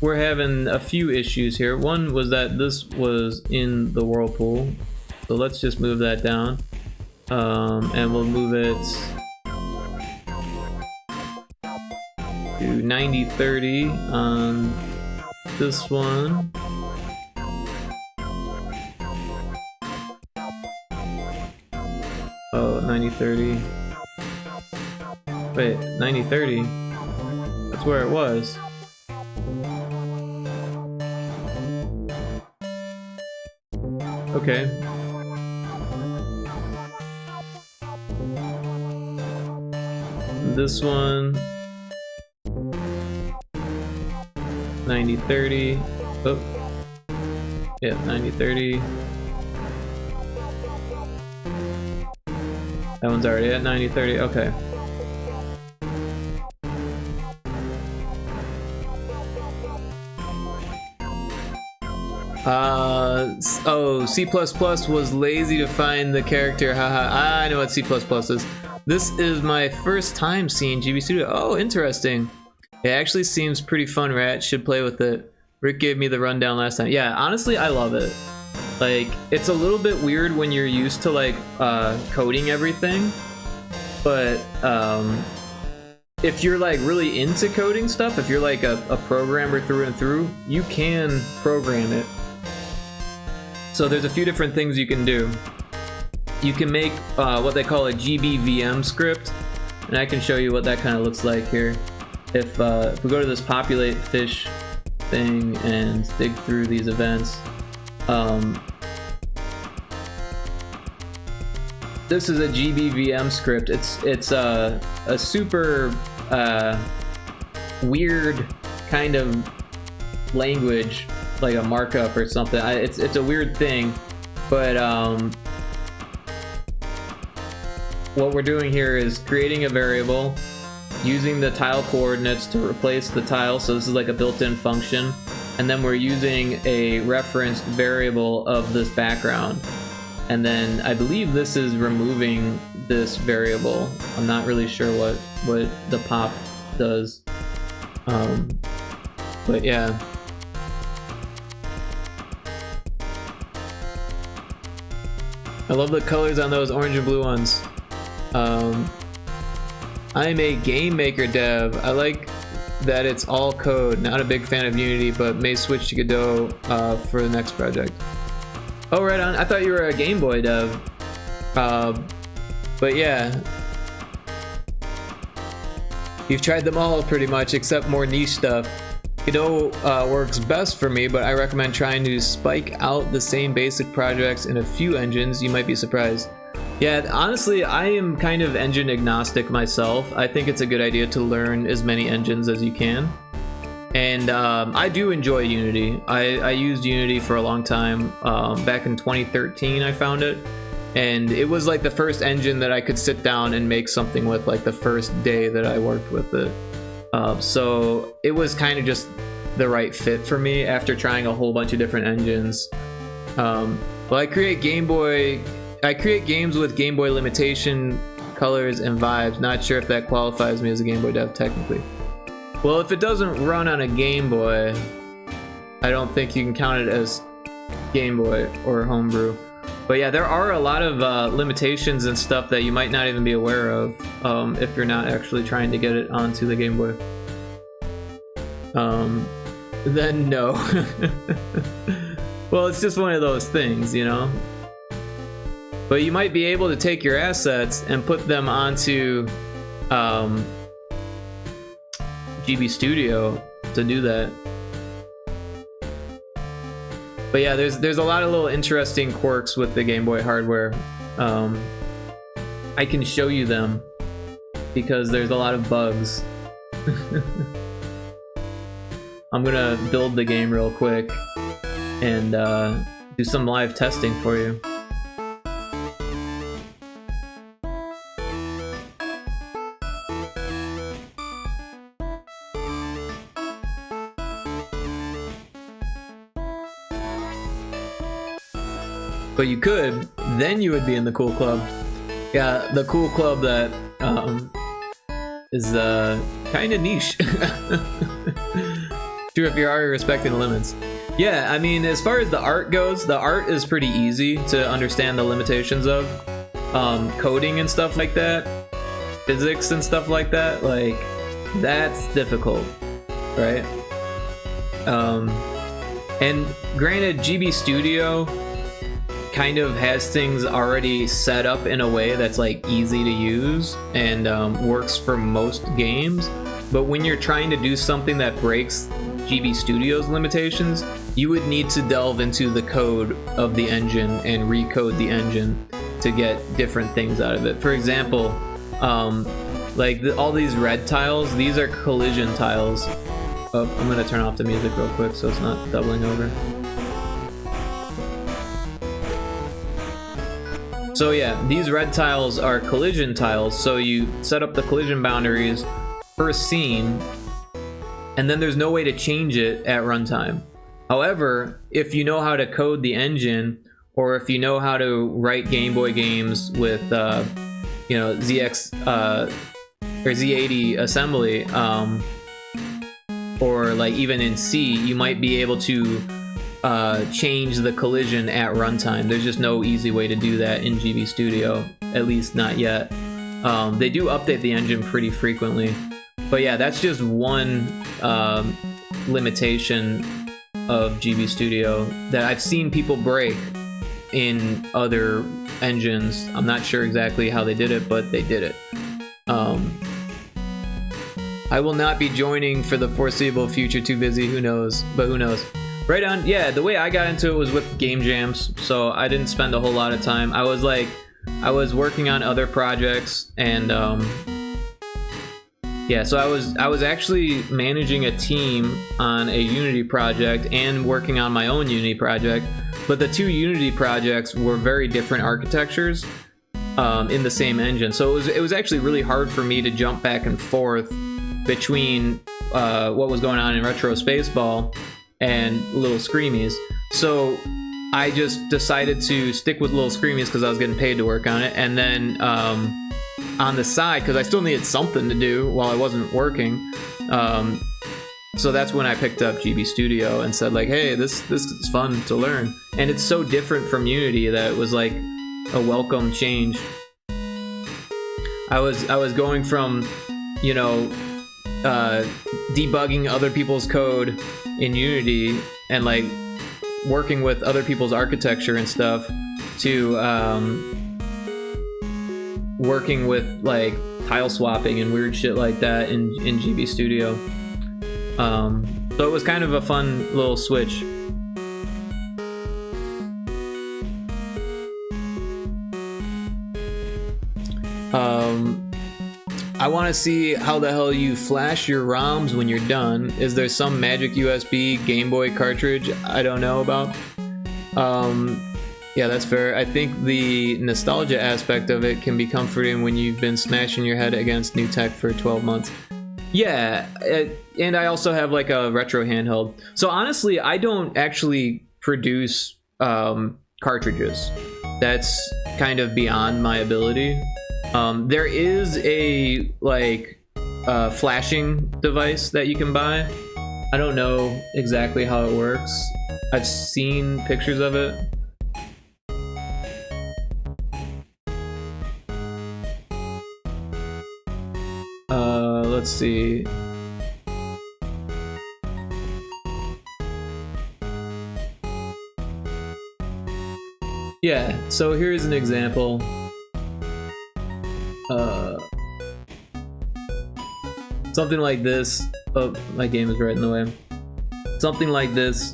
Speaker 1: we're having a few issues here. One was that this was in the whirlpool. So let's just move that down. And we'll move it to 90/30 on this one. Oh, 90/30. Wait, 90/30? That's where it was. Okay. This one 90/30. Oh. Yeah, 90/30. That one's already at 90/30. Okay. Oh, C++ was lazy to find the character, haha. I know what C++ is. This is my first time seeing GB Studio. Oh, interesting. It actually seems pretty fun, Rat. Should play with it. Rick gave me the rundown last time. Yeah, honestly, I love it. Like, it's a little bit weird when you're used to, like, coding everything. But, if you're, like, really into coding stuff, if you're, like, a programmer through and through, you can program it. So there's a few different things you can do. You can make what they call a GBVM script, and I can show you what that kind of looks like here. If we go to this populate fish thing and dig through these events, this is a GBVM script. It's a super weird kind of language, like a markup or something. It's a weird thing, but what we're doing here is creating a variable, using the tile coordinates to replace the tile. So this is like a built-in function, and then we're using a reference variable of this background. And then I believe this is removing this variable. I'm not really sure what the pop does. But yeah. I love the colors on those orange and blue ones. I'm a game maker dev. I like that it's all code. Not a big fan of Unity, but may switch to Godot for the next project. Oh, right on. I thought you were a Game Boy dev. But yeah. You've tried them all pretty much, except more niche stuff. Godot works best for me, but I recommend trying to spike out the same basic projects in a few engines. You might be surprised. Yeah, honestly, I am kind of engine agnostic myself. I think it's a good idea to learn as many engines as you can. And I do enjoy Unity. I used Unity for a long time. Back in 2013, I found it. And it was like the first engine that I could sit down and make something with, like the first day that I worked with it. So it was kind of just the right fit for me after trying a whole bunch of different engines. Well, I create games with Game Boy limitation, colors, and vibes. Not sure if that qualifies me as a Game Boy dev technically. Well, if it doesn't run on a Game Boy, I don't think you can count it as Game Boy or homebrew. But yeah, there are a lot of limitations and stuff that you might not even be aware of if you're not actually trying to get it onto the Game Boy. Then no. Well, it's just one of those things, you know? But you might be able to take your assets and put them onto GB Studio to do that. But yeah, there's a lot of little interesting quirks with the Game Boy hardware. I can show you them because there's a lot of bugs. I'm gonna build the game real quick and do some live testing for you. But you could, then you would be in the cool club. Yeah, the cool club that is kind of niche. True, if you're already respecting the limits. Yeah, I mean, as far as the art goes, the art is pretty easy to understand the limitations of. Coding and stuff like that, physics and stuff like that, like, that's difficult, right? And granted, GB Studio kind of has things already set up in a way that's like easy to use and works for most games. But when you're trying to do something that breaks GB Studio's limitations, you would need to delve into the code of the engine and recode the engine to get different things out of it. For example, like all these red tiles, these are collision tiles. Oh, I'm gonna turn off the music real quick so it's not doubling over. So yeah, these red tiles are collision tiles, so you set up the collision boundaries for a scene, and then there's no way to change it at runtime. However, if you know how to code the engine, or if you know how to write Game Boy games with, you know, ZX or Z80 assembly, or like even in C, you might be able to change the collision at runtime. There's just no easy way to do that in GB Studio, at least not yet. They do update the engine pretty frequently, but yeah, that's just one limitation of GB Studio that I've seen people break in other engines. I'm not sure exactly how they did it, but they did it. I will not be joining for the foreseeable future, too busy, who knows, but who knows. Right on. Yeah, the way I got into it was with game jams, so I didn't spend a whole lot of time. I was working on other projects, and yeah, so I was actually managing a team on a Unity project and working on my own Unity project, but the two Unity projects were very different architectures in the same engine. So it was actually really hard for me to jump back and forth between what was going on in Retro Spaceball and little screamies. So I just decided to stick with little screamies because I was getting paid to work on it, and then on the side, because I still needed something to do while I wasn't working, so that's when I picked up GB Studio and said like, hey, this is fun to learn, and it's so different from Unity that it was like a welcome change. I was going from, you know, debugging other people's code in Unity and like working with other people's architecture and stuff to working with like tile swapping and weird shit like that in GB Studio. So it was kind of a fun little switch. I want to see how the hell you flash your ROMs when you're done. Is there some magic USB Game Boy cartridge I don't know about? Yeah, that's fair. I think the nostalgia aspect of it can be comforting when you've been smashing your head against new tech for 12 months. Yeah, and I also have like a retro handheld. So honestly, I don't actually produce cartridges. That's kind of beyond my ability. There is a like flashing device that you can buy. I don't know exactly how it works. I've seen pictures of it. Let's see. Yeah, so here's an example. Something like this. Oh, my game is right in the way. Something like this.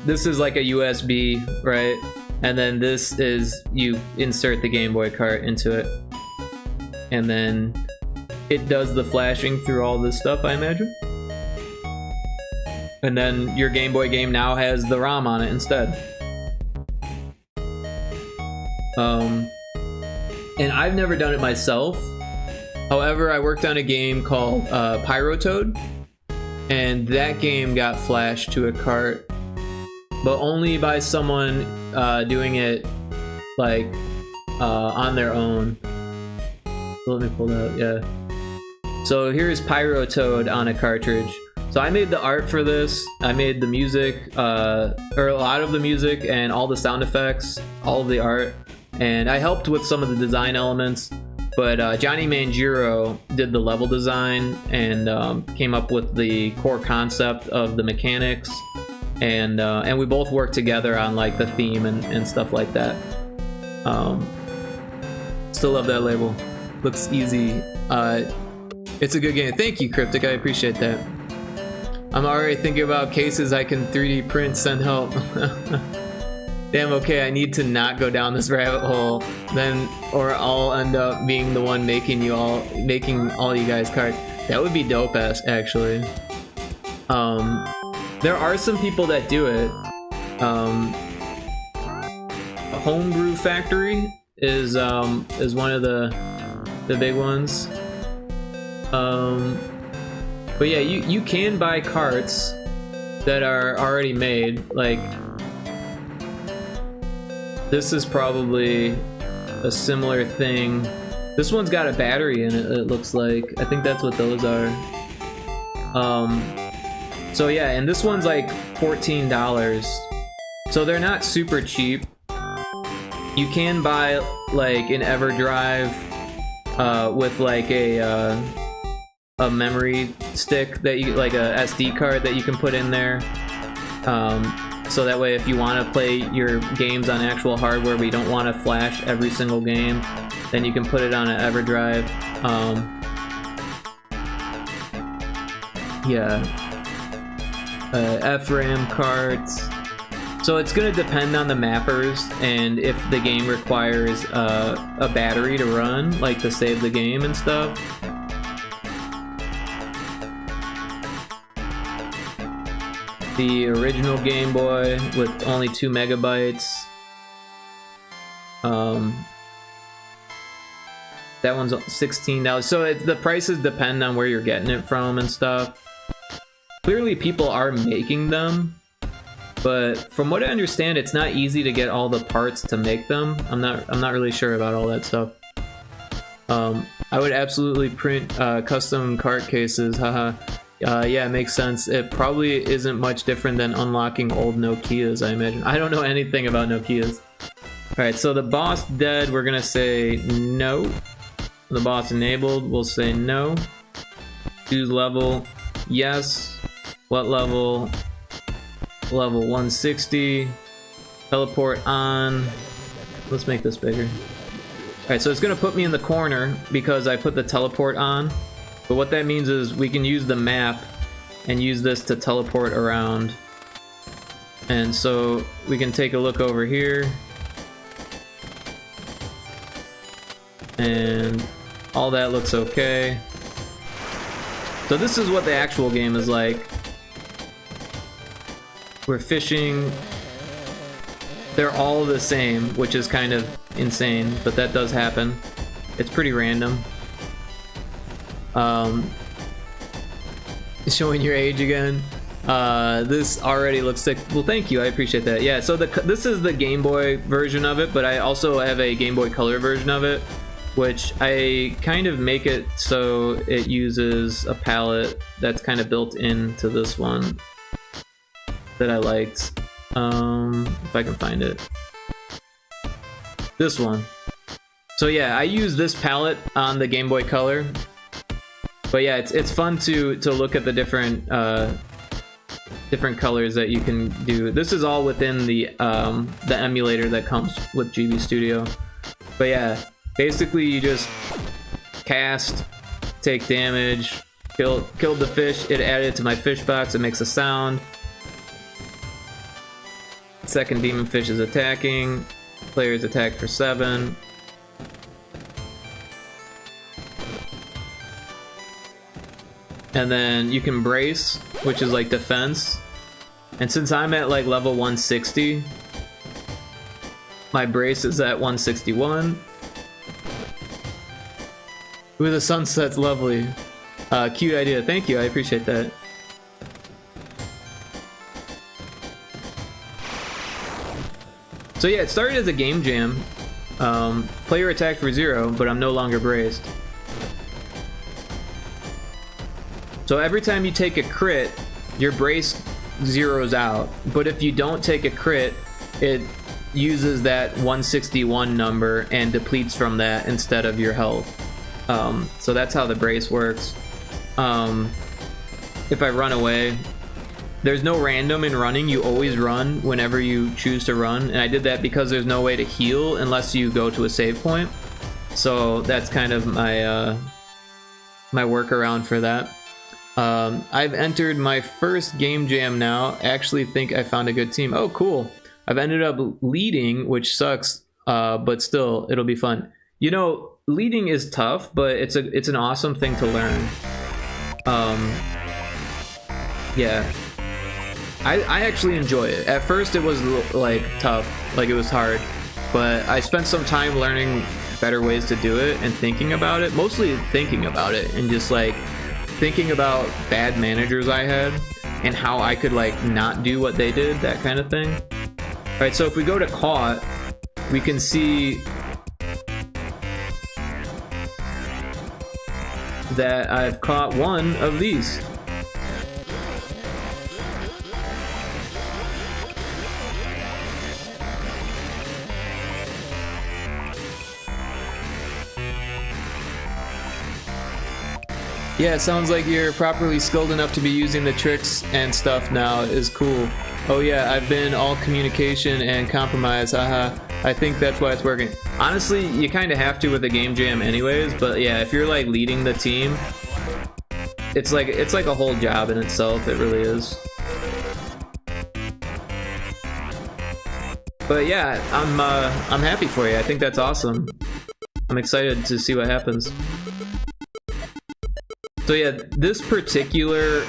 Speaker 1: This is like a USB, right? And then this is, you insert the Game Boy cart into it. And then it does the flashing through all this stuff, I imagine. And then your Game Boy game now has the ROM on it instead. And I've never done it myself. However, I worked on a game called Pyrotoad, and that game got flashed to a cart, but only by someone doing it like on their own. Let me pull that up, yeah. So here's Pyrotoad on a cartridge. So I made the art for this. I made the music, or a lot of the music and all the sound effects, all of the art. And I helped with some of the design elements, but Johnny Manjiro did the level design and came up with the core concept of the mechanics. And we both worked together on like the theme and stuff like that. Still love that label. Looks easy. It's a good game. Thank you, Cryptic. I appreciate that. I'm already thinking about cases I can 3D print, send help. Damn, okay, I need to not go down this rabbit hole, then, or I'll end up being the one making all you guys cards. That would be dope ass, actually. There are some people that do it. Homebrew Factory is one of the big ones. But yeah, you can buy carts that are already made. Like, this is probably a similar thing. This one's got a battery in it, it looks like. I think that's what those are. So yeah, and this one's like $14. So they're not super cheap. You can buy like an EverDrive with like a memory stick that you, like a SD card that you can put in there. So that way if you want to play your games on actual hardware but you don't want to flash every single game, then you can put it on an EverDrive. Yeah. FRAM cards. So it's going to depend on the mappers and if the game requires a battery to run, like to save the game and stuff. The original Game Boy with only 2 megabytes. That one's $16. So the prices depend on where you're getting it from and stuff. clearly people are making them, but from what I understand, it's not easy to get all the parts to make them. I'm not really sure about all that stuff. I would absolutely print custom cart cases, haha. Yeah, it makes sense. It probably isn't much different than unlocking old Nokias, I imagine. I don't know anything about Nokias. Alright, so the boss dead, we're gonna say no. The boss enabled, we'll say no. Choose level, yes. What level? Level 160. Teleport on. Let's make this bigger. Alright, so it's gonna put me in the corner because I put the teleport on. But what that means is we can use the map and use this to teleport around. And so we can take a look over here. And all that looks okay. So this is what the actual game is like. We're fishing. They're all the same, which is kind of insane, but that does happen. It's pretty random. Showing your age again. This already looks sick. Well, thank you. I appreciate that. Yeah, so this is the Game Boy version of it, but I also have a Game Boy Color version of it, which I kind of make it so it uses a palette that's kind of built into this one that I liked. If I can find it. This one. So yeah, I use this palette on the Game Boy Color. But yeah, it's fun to look at the different colors that you can do. This is all within the emulator that comes with GB Studio. But yeah, basically you just cast, take damage, killed the fish. It added it to my fish box. It makes a sound. Second demon fish is attacking. Players attack for 7. And then you can brace, which is like defense. And since I'm at like level 160, my brace is at 161. Ooh, the sunset's lovely. Cute idea. Thank you. I appreciate that. So yeah, it started as a game jam. Player attacked for 0, but I'm no longer braced. So every time you take a crit, your brace zeroes out. But if you don't take a crit, it uses that 161 number and depletes from that instead of your health. So that's how the brace works. If I run away, there's no random in running. You always run whenever you choose to run. And I did that because there's no way to heal unless you go to a save point. So that's kind of my my workaround for that. I've entered my first game jam now. I actually think I found a good team. Oh, cool. I've ended up leading, which sucks, but still, it'll be fun. You know, leading is tough, but it's an awesome thing to learn. Yeah. I actually enjoy it. At first, it was like tough, like it was hard, but I spent some time learning better ways to do it and thinking about it, mostly thinking about it and just like thinking about bad managers I had and how I could like not do what they did, that kind of thing. All right, so if we go to caught, we can see that I've caught one of these. Yeah, it sounds like you're properly skilled enough to be using the tricks and stuff now is cool. Oh yeah, I've been all communication and compromise, haha. I think that's why it's working. Honestly, you kind of have to with a game jam anyways, but yeah, if you're like leading the team, it's like a whole job in itself, it really is. But yeah, I'm happy for you. I think that's awesome. I'm excited to see what happens. So yeah, this particular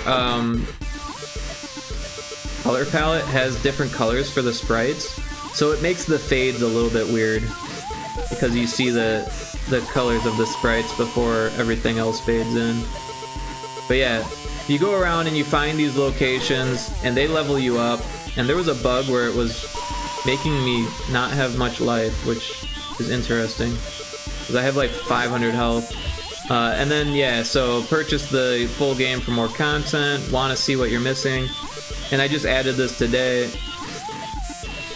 Speaker 1: color palette has different colors for the sprites, so it makes the fades a little bit weird because you see the colors of the sprites before everything else fades in. But yeah, you go around and you find these locations and they level you up, and there was a bug where it was making me not have much life, which is interesting because I have like 500 health. And then yeah, so purchase the full game for more content, want to see what you're missing, and I just added this today.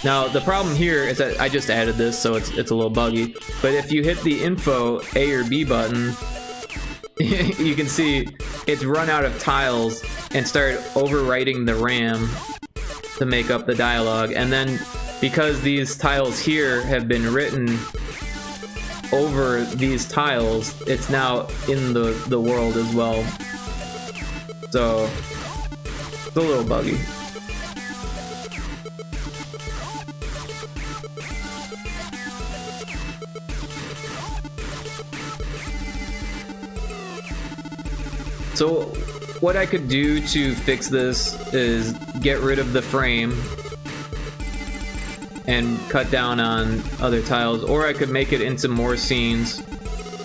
Speaker 1: Now the problem here is that I just added this, so it's a little buggy, but if you hit the info A or B button, you can see it's run out of tiles and start overwriting the RAM to make up the dialogue. And then because these tiles here have been written over these tiles, it's now in the world as well. So it's a little buggy. So what I could do to fix this is get rid of the frame and cut down on other tiles, or I could make it into more scenes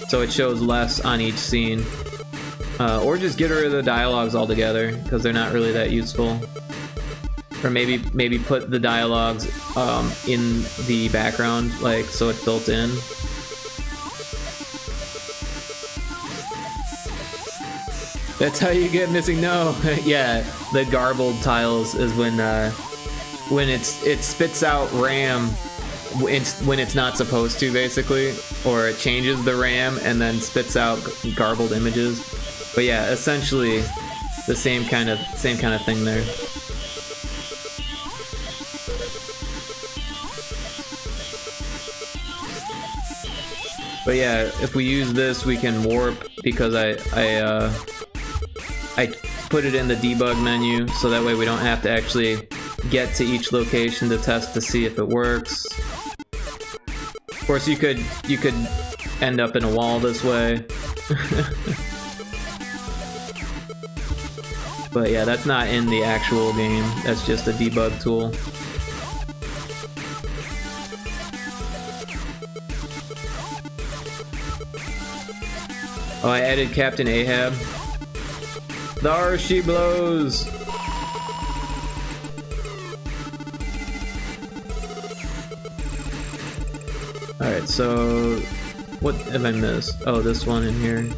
Speaker 1: so it shows less on each scene, or just get rid of the dialogues altogether because they're not really that useful, or maybe put the dialogues in the background, like so it's built in. That's how you get missing. No, yeah, the garbled tiles is when it spits out RAM when it's not supposed to, basically, or it changes the RAM and then spits out garbled images. But yeah, essentially the same kind of thing there. But yeah, if we use this, we can warp because I put it in the debug menu, so that way we don't have to actually get to each location to test to see if it works. Of course, you could end up in a wall this way. But yeah, that's not in the actual game. That's just a debug tool. Oh, I added Captain Ahab. There she blows! Alright, so what have I missed? Oh, this one in here.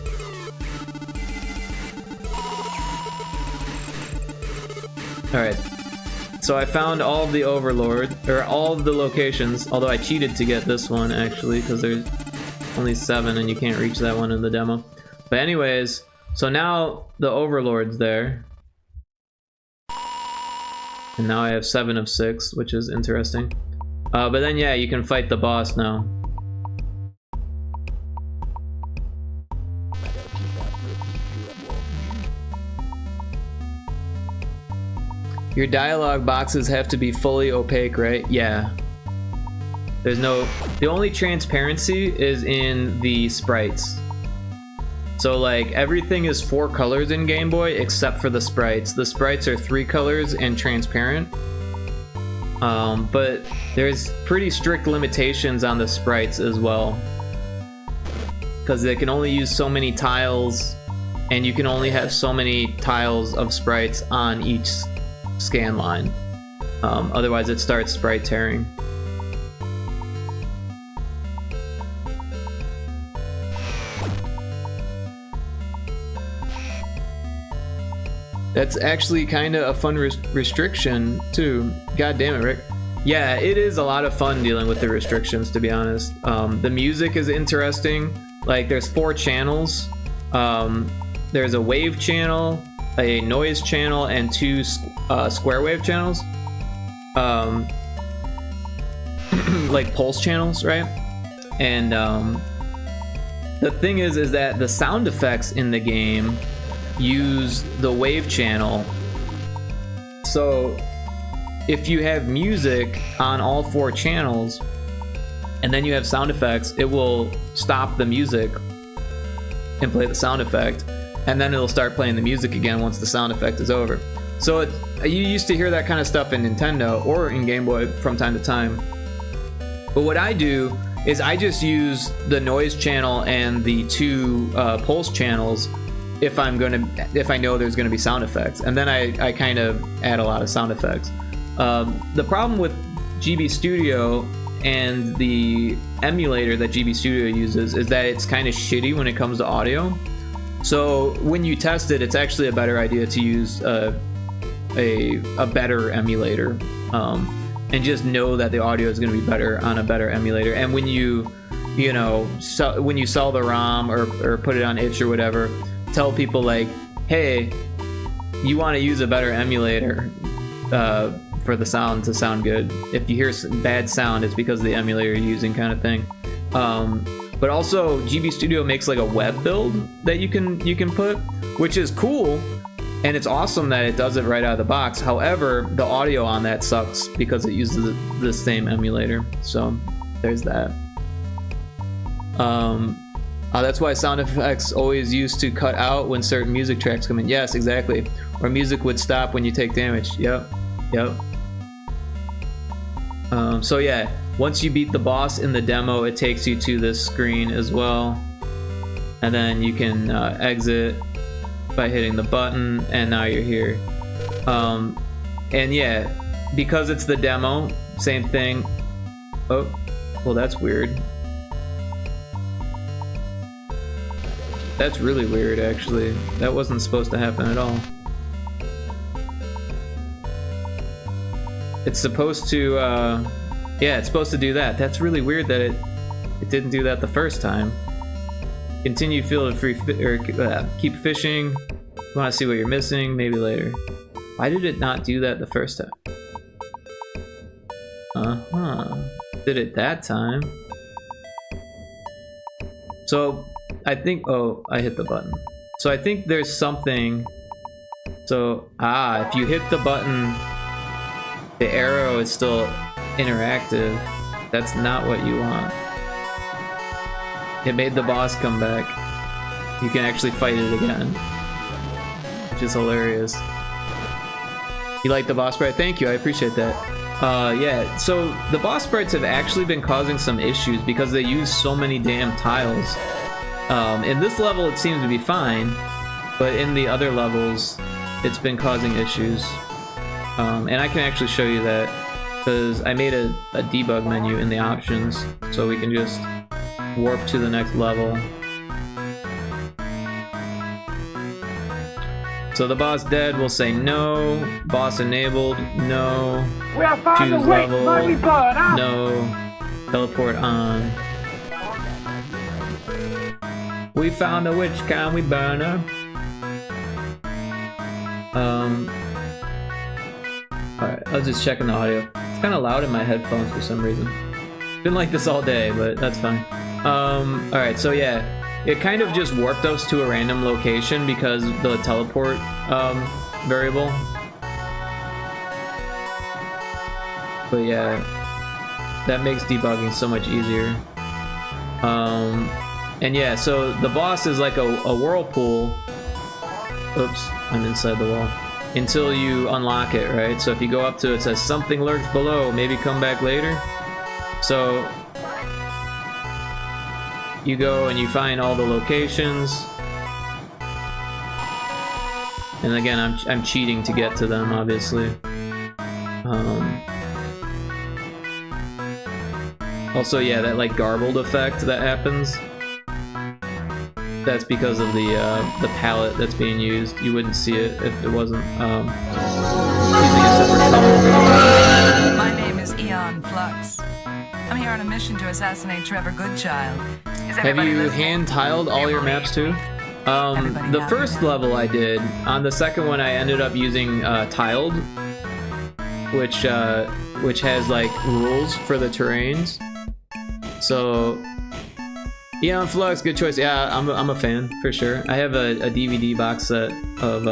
Speaker 1: Alright, so I found all of the Overlord, or all of the locations, although I cheated to get this one actually, because there's only 7 and you can't reach that one in the demo. But anyways, so now the Overlord's there. And now I have 7 of 6, which is interesting. But then yeah, you can fight the boss now. Your dialogue boxes have to be fully opaque, right? Yeah. The only transparency is in the sprites. So like everything is 4 colors in Game Boy except for the sprites. The sprites are 3 colors and transparent. But there's pretty strict limitations on the sprites as well, because they can only use so many tiles, and you can only have so many tiles of sprites on each scan line. Otherwise it starts sprite tearing. That's actually kind of a fun restriction too. God damn it, Rick. Yeah, it is a lot of fun dealing with the restrictions, to be honest. The music is interesting. Like, there's 4 channels. There's a wave channel, a noise channel, and 2 square wave channels. Like pulse channels, right? And the thing is that the sound effects in the game use the wave channel. So if you have music on all 4 channels and then you have sound effects, it will stop the music and play the sound effect, and then it'll start playing the music again once the sound effect is over. So you used to hear that kind of stuff in Nintendo or in Game Boy from time to time. But what I do is I just use the noise channel and the 2 pulse channels if I know there's gonna be sound effects, and then I kind of add a lot of sound effects. The problem with GB Studio and the emulator that GB Studio uses is that it's kind of shitty when it comes to audio. So when you test it, it's actually a better idea to use a better emulator, and just know that the audio is going to be better on a better emulator. And when when you sell the ROM or put it on itch or whatever, tell people like, hey, you want to use a better emulator for the sound to sound good. If you hear bad sound, it's because of the emulator you're using, kind of thing. But also GB Studio makes like a web build that you can put, which is cool, and it's awesome that it does it right out of the box. However, the audio on that sucks because it uses the same emulator. So there's that. That's why sound effects always used to cut out when certain music tracks come in. Yes, exactly. Or music would stop when you take damage. Yep. So yeah, once you beat the boss in the demo, it takes you to this screen as well, and then you can exit by hitting the button, and now you're here. And yeah, because it's the demo, same thing. Oh, well, that's weird. That's really weird, actually. That wasn't supposed to happen at all. It's supposed to, yeah, it's supposed to do that. That's really weird that it didn't do that the first time. Continue field free keep fishing. Want to see what you're missing? Maybe later. Why did it not do that the first time? Did it that time? So I think, oh, I hit the button. So I think there's something. So if you hit the button, the arrow is still interactive. That's not what you want. It made the boss come back. You can actually fight it again, which is hilarious. You like the boss sprite? Thank you, I appreciate that. Yeah, so the boss sprites have actually been causing some issues because they use so many damn tiles. In this level it seems to be fine, but in the other levels it's been causing issues. And I can actually show you that because I made a debug menu in the options, so we can just warp to the next level. So the boss dead, we'll say no. Boss enabled, no. Choose level, no. Teleport on. We found a witch, can we burn her? Alright, I was just checking the audio. It's kind of loud in my headphones for some reason. Been like this all day, but that's fine. Alright, so yeah, it kind of just warped us to a random location because the teleport variable. But yeah, that makes debugging so much easier. And yeah, so the boss is like a whirlpool. Oops, I'm inside the wall. Until you unlock it, right? So if you go up to it, it says something lurks below, maybe come back later. So you go and you find all the locations. And again, I'm cheating to get to them, obviously. Also, yeah, that like garbled effect that happens. That's because of the palette that's being used. You wouldn't see it if it wasn't using a separate color.
Speaker 5: My name is Eon Flux. I'm here on a mission to assassinate Trevor Goodchild.
Speaker 1: Have you hand-tiled all your maps too? The first level I did. On the second one I ended up using tiled, which has like rules for the terrains. So Eon Flux, good choice. Yeah, I'm a fan for sure. I have a DVD box set of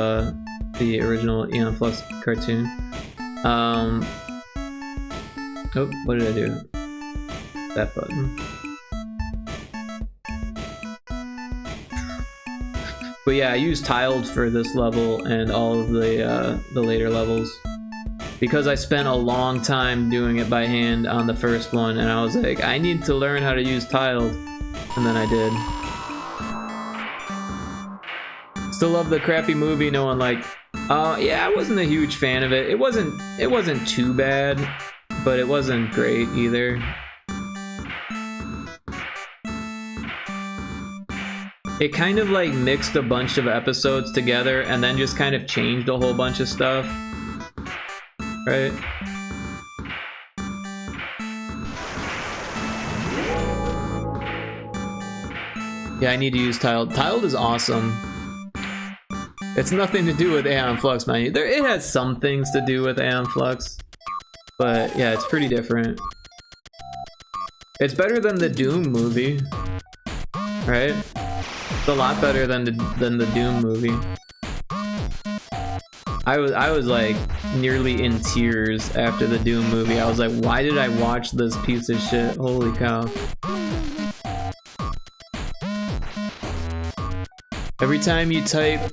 Speaker 1: the original Eon Flux cartoon. Oh, what did I do? That button. But yeah, I used tiled for this level and all of the later levels because I spent a long time doing it by hand on the first one, and I was like, I need to learn how to use tiled. And then I did. Still love the crappy movie no one liked. Yeah, I wasn't a huge fan of it. It wasn't too bad, but it wasn't great either. It kind of like mixed a bunch of episodes together and then just kind of changed a whole bunch of stuff. Right? Yeah, I need to use Tiled. Tiled is awesome. It's nothing to do with Aeon Flux, man. It has some things to do with Aeon Flux, but yeah, it's pretty different. It's better than the Doom movie, right? It's a lot better than the Doom movie. I was like nearly in tears after the Doom movie. I was like, why did I watch this piece of shit? Holy cow. Every time you type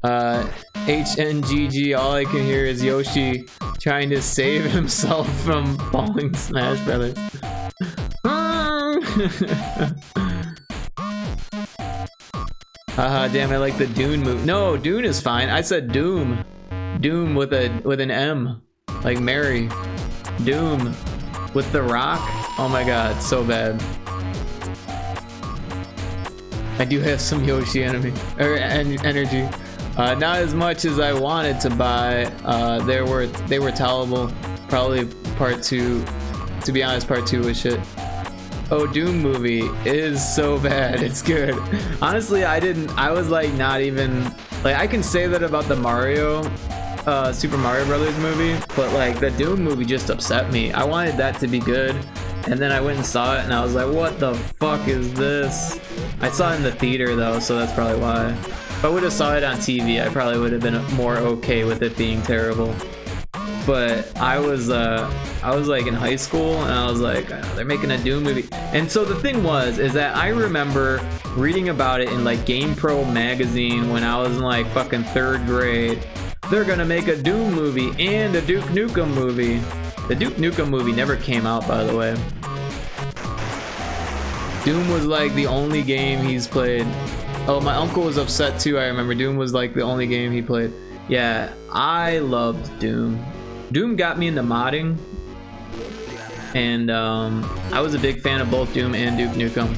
Speaker 1: HNGG, all I can hear is Yoshi trying to save himself from falling Smash Brothers. Damn, I like the Dune move. No, Dune is fine. I said Doom. Doom with an M. Like Mary. Doom with the Rock. Oh my god, so bad. I do have some Yoshi energy. Not as much as I wanted to buy. They were tolerable. Probably part 2. To be honest, part 2 was shit. Oh, Doom movie is so bad. It's good. Honestly, I was like not even like, I can say that about the Mario Super Mario Brothers movie, but like the Doom movie just upset me. I wanted that to be good, and then I went and saw it and I was like, what the fuck is this? I saw it in the theater though, so that's probably why. If I would have saw it on TV, I probably would have been more okay with it being terrible. But I was like in high school and I was like, oh, they're making a Doom movie. And so the thing is that I remember reading about it in like GamePro magazine when I was in like fucking 3rd grade. They're gonna make a Doom movie and a Duke Nukem movie. The Duke Nukem movie never came out, by the way. Doom was like the only game he's played. Oh, my uncle was upset too, I remember. Doom was like the only game he played. Yeah, I loved Doom. Doom got me into modding, and I was a big fan of both Doom and Duke Nukem.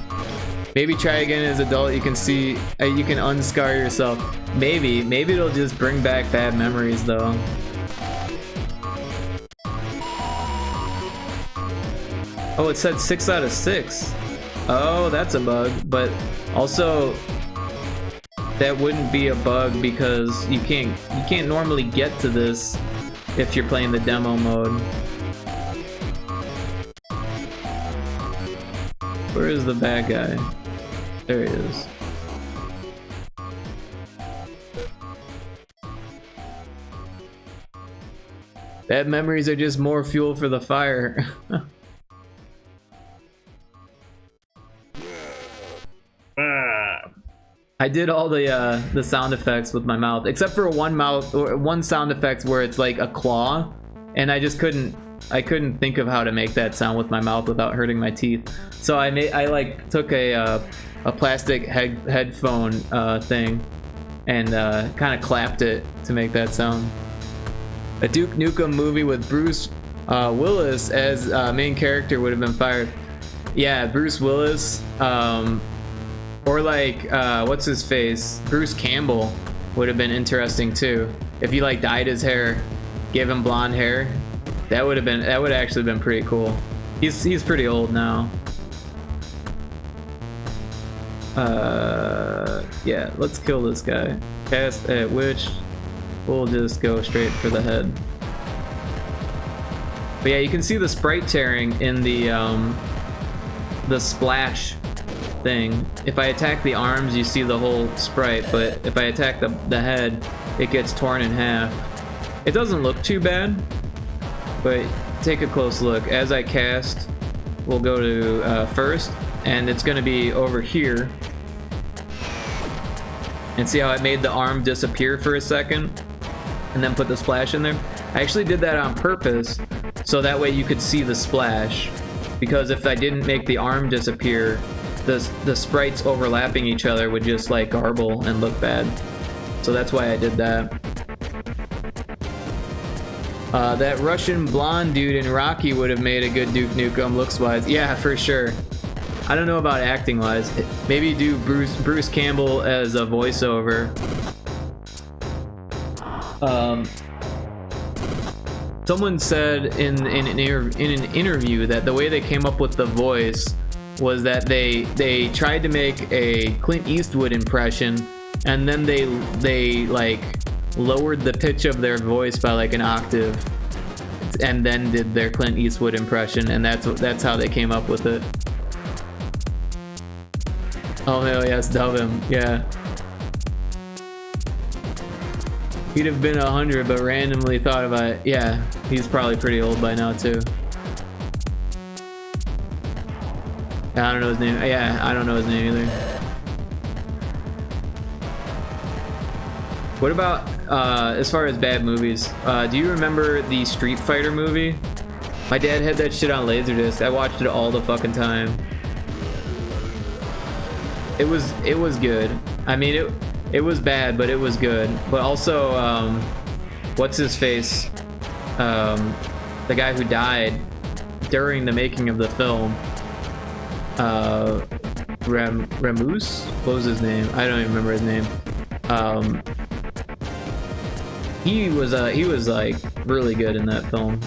Speaker 1: Maybe try again as an adult. You can see, you can unscar yourself. Maybe it'll just bring back bad memories though. Oh, it said 6 out of 6. Oh, that's a bug, but also that wouldn't be a bug because you can't normally get to this if you're playing the demo mode. Where is the bad guy? There he is. Bad memories are just more fuel for the fire. I did all the sound effects with my mouth, except for one sound effect where it's like a claw, and I just couldn't think of how to make that sound with my mouth without hurting my teeth. So I like took a plastic headphone thing and kind of clapped it to make that sound. A Duke Nukem movie with Bruce Willis as main character would have been fired. Yeah, Bruce Willis. Or like, what's his face? Bruce Campbell would have been interesting too. If you like dyed his hair, gave him blonde hair, that would have actually been pretty cool. He's pretty old now. Yeah, let's kill this guy. Cast at which we'll just go straight for the head. But yeah, you can see the sprite tearing in the splash thing. If I attack the arms, you see the whole sprite, but if I attack the head, it gets torn in half. It doesn't look too bad, but take a close look. As I cast, we'll go to first, and it's going to be over here. And see how I made the arm disappear for a second, and then put the splash in there? I actually did that on purpose, so that way you could see the splash. Because if I didn't make the arm disappear, the sprites overlapping each other would just like garble and look bad. So that's why I did that. That Russian blonde dude in Rocky would have made a good Duke Nukem looks-wise. Yeah, for sure. I don't know about acting-wise. Maybe do Bruce Campbell as a voiceover. Someone said in an interview that the way they came up with the voice was that they tried to make a Clint Eastwood impression, and then they like lowered the pitch of their voice by like an octave, and then did their Clint Eastwood impression, and that's how they came up with it. Oh hell yes, dub him, yeah. He'd have been 100, but randomly thought about it. Yeah, he's probably pretty old by now too. I don't know his name. Yeah, I don't know his name either. What about as far as bad movies? Do you remember the Street Fighter movie? My dad had that shit on Laserdisc. I watched it all the fucking time. It was good. I mean, it was bad, but it was good. But also, what's his face? The guy who died during the making of the film. Ramus? What was his name? I don't even remember his name. He was like really good in that film.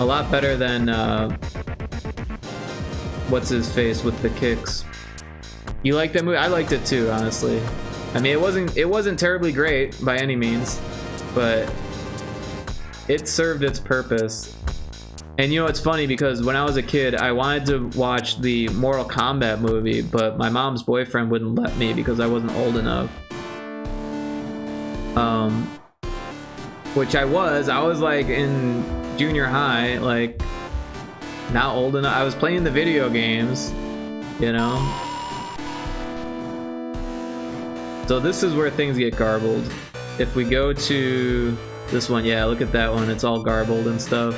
Speaker 1: A lot better than what's his face with the kicks. You like that movie? I liked it too, honestly. I mean, it wasn't terribly great by any means, but it served its purpose. And you know, it's funny because when I was a kid, I wanted to watch the Mortal Kombat movie, but my mom's boyfriend wouldn't let me because I wasn't old enough. Which I was like in junior high, like not old enough. I was playing the video games, you know? So this is where things get garbled. If we go to this one, yeah, look at that one. It's all garbled and stuff.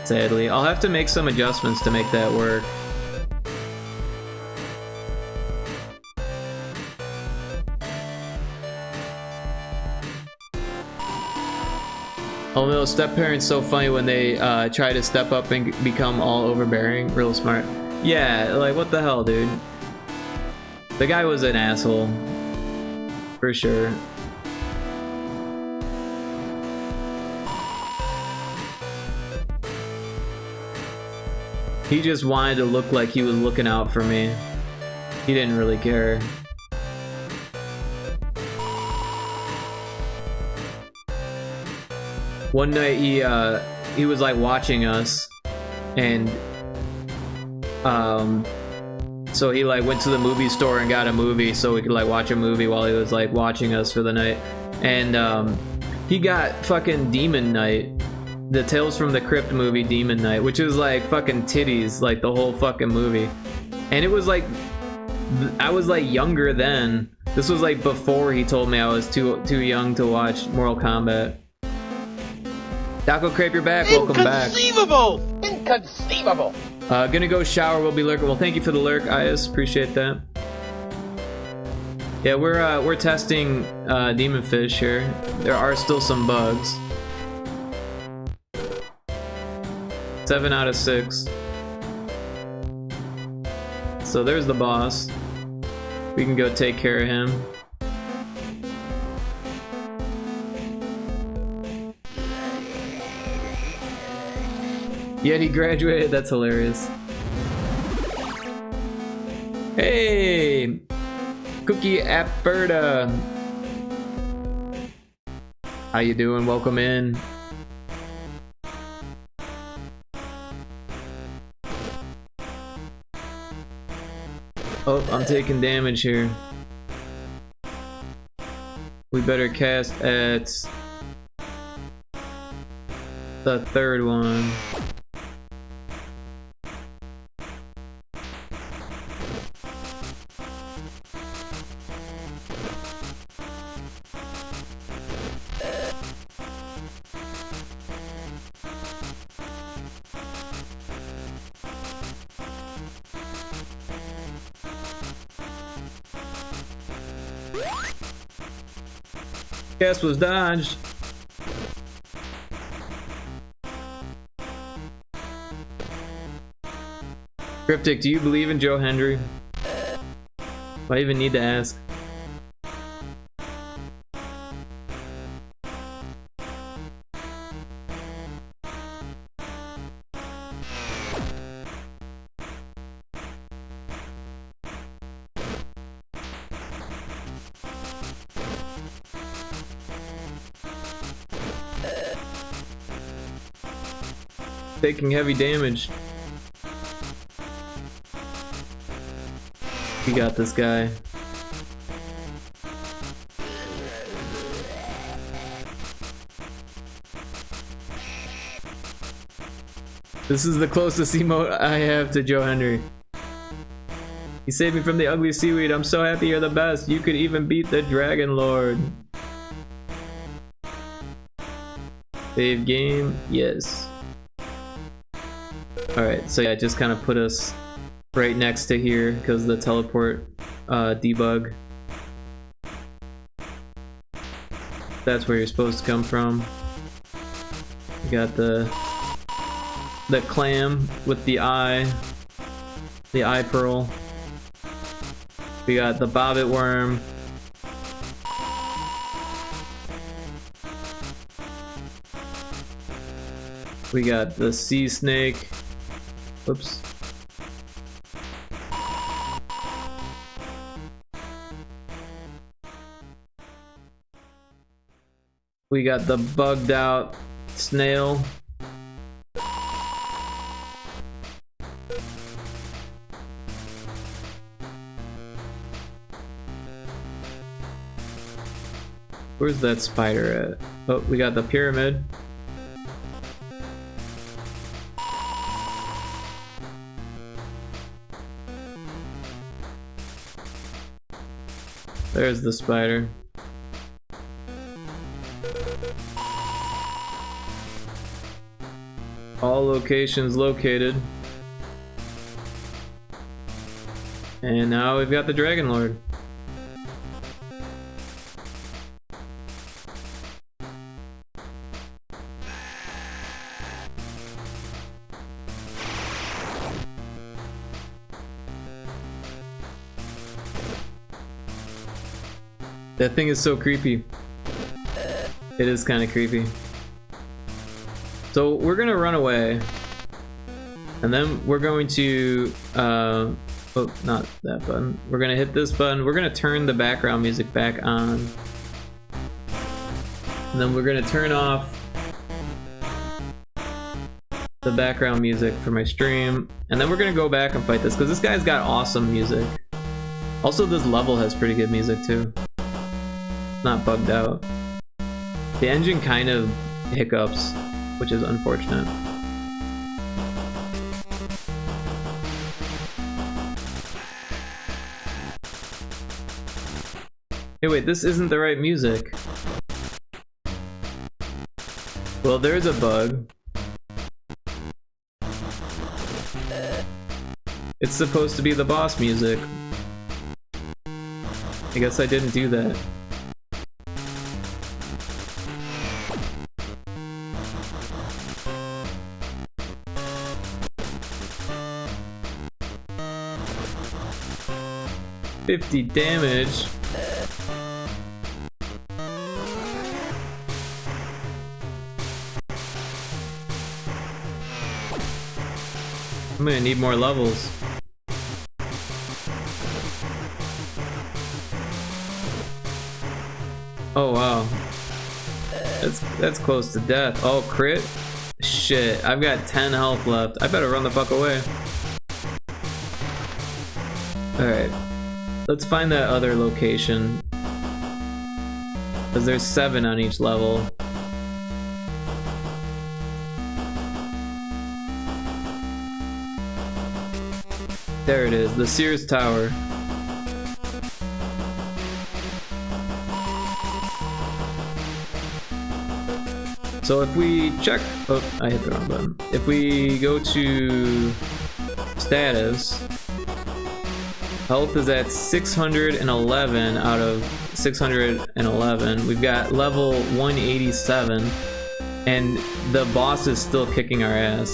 Speaker 1: Sadly, I'll have to make some adjustments to make that work. Oh no, step-parents so funny when they try to step up and become all overbearing. Real smart. Yeah, like what the hell, dude? The guy was an asshole. For sure. He just wanted to look like he was looking out for me. He didn't really care. One night he was like watching us, and so he like went to the movie store and got a movie so we could like watch a movie while he was like watching us for the night. And he got fucking Demon Knight, the Tales from the Crypt movie Demon Knight, which is like fucking titties like the whole fucking movie. And it was like, I was like younger then. This was like before he told me I was too young to watch Mortal Kombat. Taco Crepe, you're back. Welcome back.
Speaker 3: Inconceivable! Inconceivable!
Speaker 1: Gonna go shower. We'll be lurking. Well, thank you for the lurk, Ias. Appreciate that. Yeah, we're testing Demon Fish here. There are still some bugs. 7 out of 6. So there's the boss. We can go take care of him. Yet he graduated. That's hilarious. Hey, Cookie Aperta. How you doing? Welcome in. Oh, I'm taking damage here. We better cast at the third one. Guess was dodged. Cryptic, do you believe in Joe Hendry? Do I even need to ask? Taking heavy damage. We got this guy. This is the closest emote I have to Joe Hendry. You saved me from the ugly seaweed. I'm so happy you're the best. You could even beat the Dragon Lord. Save game. Yes. Alright, so yeah, it just kind of put us right next to here because the teleport debug. That's where you're supposed to come from. You got the clam with the eye pearl. We got the bobbit worm. We got the sea snake. Whoops. We got the bugged out snail. Where's that spider at? Oh, we got the pyramid. There's the spider. All locations located. And now we've got the Dragon Lord. That thing is so creepy. It is kind of creepy. So we're gonna run away, and then we're going to oh, not that button. We're gonna hit this button. We're gonna turn the background music back on, and then we're gonna turn off the background music for my stream, and then we're gonna go back and fight this because this guy's got awesome music. Also, this level has pretty good music too. Not bugged out. The engine kind of hiccups, which is unfortunate. Hey, wait, this isn't the right music. Well, there's a bug. It's supposed to be the boss music. I guess I didn't do that. $50 damage. I'm gonna need more levels. Oh wow. That's close to death. Oh, crit? Shit, I've got 10 health left. I better run the fuck away. Alright. Let's find that other location. Because there's 7 on each level. There it is, the Sears Tower. So if we check, oh, I hit the wrong button. If we go to status, Health is at 611 out of 611. We've got level 187, and the boss is still kicking our ass.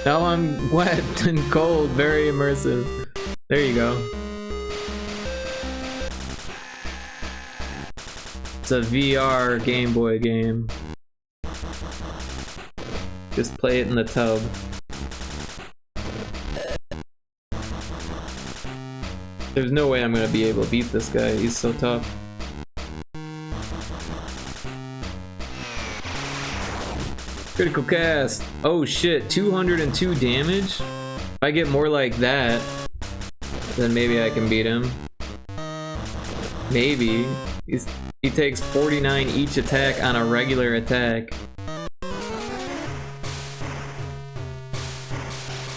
Speaker 1: Now I'm wet and cold, very immersive. There you go. It's a VR Game Boy game. Just play it in the tub. There's no way I'm gonna be able to beat this guy, he's so tough. Critical cast. Oh shit, 202 damage? If I get more like that, then maybe I can beat him. Maybe. He takes 49 each attack on a regular attack.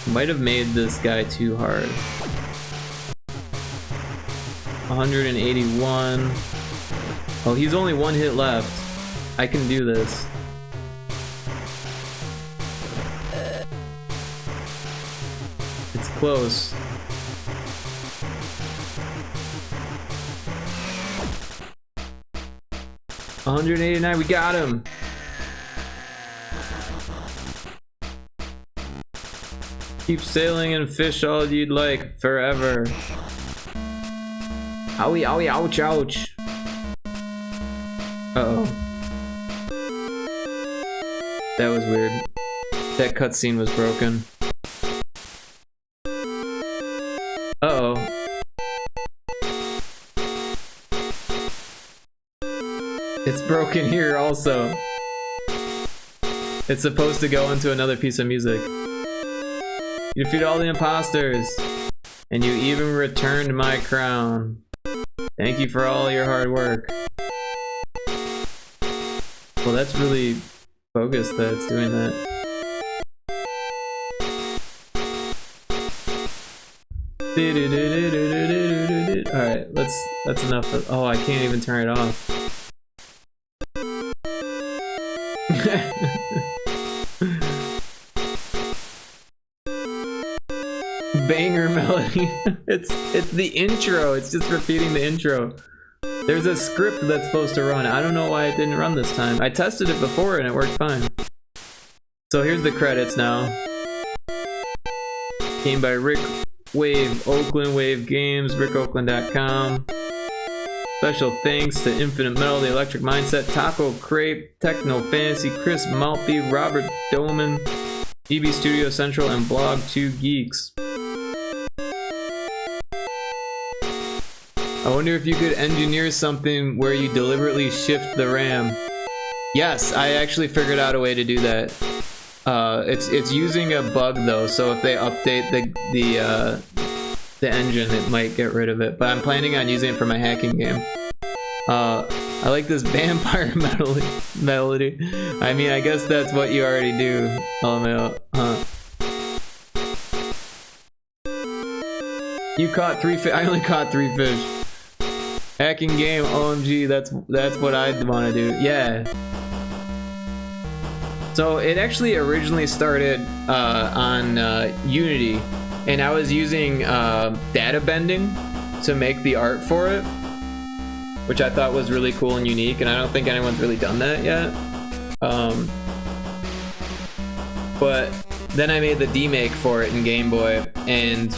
Speaker 1: Might have made this guy too hard. 181. Oh, he's only one hit left. I can do this. It's close. $189, we got him. Keep sailing and fish all you'd like forever. Owie, owie, ouch, ouch. Uh-oh. That was weird. That cutscene was broken. Uh-oh. It's broken here also. It's supposed to go into another piece of music. You defeat all the imposters, and you even returned my crown. Thank you for all your hard work. Well, that's really bogus that it's doing that. Alright, that's enough of, oh, I can't even turn it off. Banger melody. It's the intro. It's just repeating the intro. There's a script that's supposed to run. I don't know why it didn't run this time. I tested it before and it worked fine. So here's the credits now. Game by Rick Wave, Oakland Wave Games, rickoakland.com. Special thanks to Infinite Metal, The Electric Mindset, Taco Crepe, Techno Fantasy, Chris Maltby, Robert Doman, EB Studio Central, and Blog 2 Geeks. I wonder if you could engineer something where you deliberately shift the RAM. Yes, I actually figured out a way to do that. It's using a bug though, so if they update the engine, it might get rid of it. But I'm planning on using it for my hacking game. I like this vampire melody. I mean, I guess that's what you already do. LMAO, huh? You caught 3 fish. I only caught 3 fish. Hacking game, OMG, that's what I'd want to do. Yeah. So it actually originally started on Unity, and I was using data bending to make the art for it, which I thought was really cool and unique, and I don't think anyone's really done that yet. But then I made the demake for it in Game Boy, and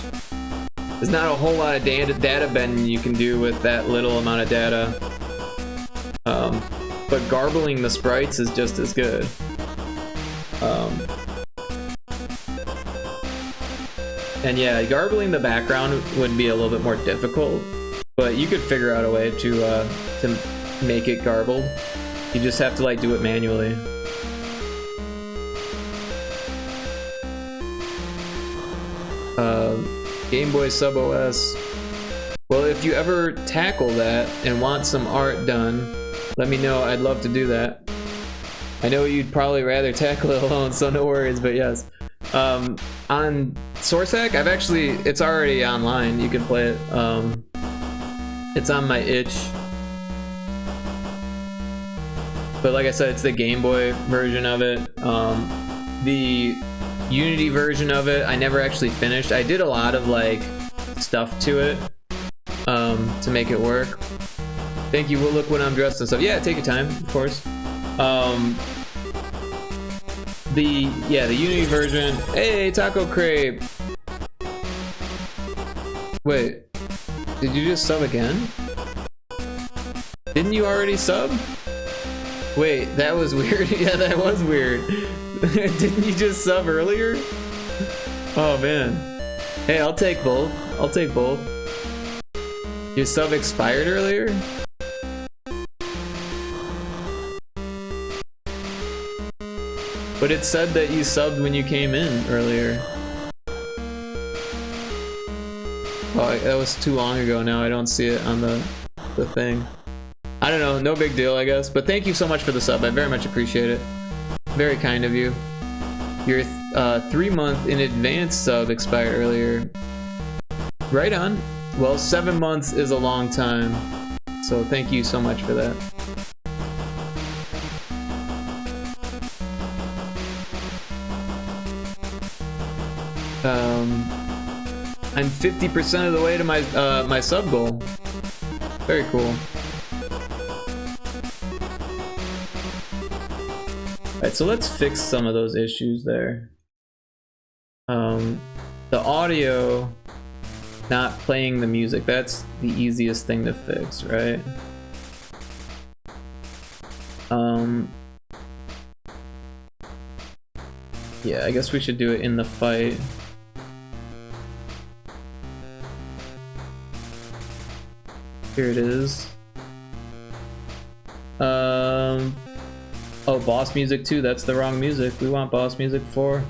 Speaker 1: there's not a whole lot of data bending you can do with that little amount of data. But garbling the sprites is just as good. And yeah, garbling the background would be a little bit more difficult, but you could figure out a way to make it garbled. You just have to like do it manually. Game Boy Sub OS. Well, if you ever tackle that and want some art done, let me know. I'd love to do that. I know you'd probably rather tackle it alone, so no worries, but yes. On SourceHack, it's already online. You can play it. It's on my itch. But like I said, it's the Game Boy version of it. The Unity version of it, I never actually finished. I did a lot of like stuff to it to make it work. Thank you. Well, look when I'm dressed and stuff. Yeah, take your time, of course. The Unity version. Hey, Taco Crepe. Wait, did you just sub again? Didn't you already sub? Wait, that was weird. Yeah, that was weird. Didn't you just sub earlier? Oh man. Hey, I'll take both. I'll take both. Your sub expired earlier? But it said that you subbed when you came in earlier. Oh, that was too long ago now. I don't see it on the thing. I don't know. No big deal, I guess. But thank you so much for the sub. I very much appreciate it. Very kind of you. Your 3-month in advance sub expired earlier. Right on. Well, 7 months is a long time. So thank you so much for that. I'm 50% of the way to my my sub goal. Very cool. Alright, so let's fix some of those issues there. The audio not playing the music, that's the easiest thing to fix, right? Yeah, I guess we should do it in the fight. Here it is. Oh, boss music too. That's the wrong music. We want boss music 4.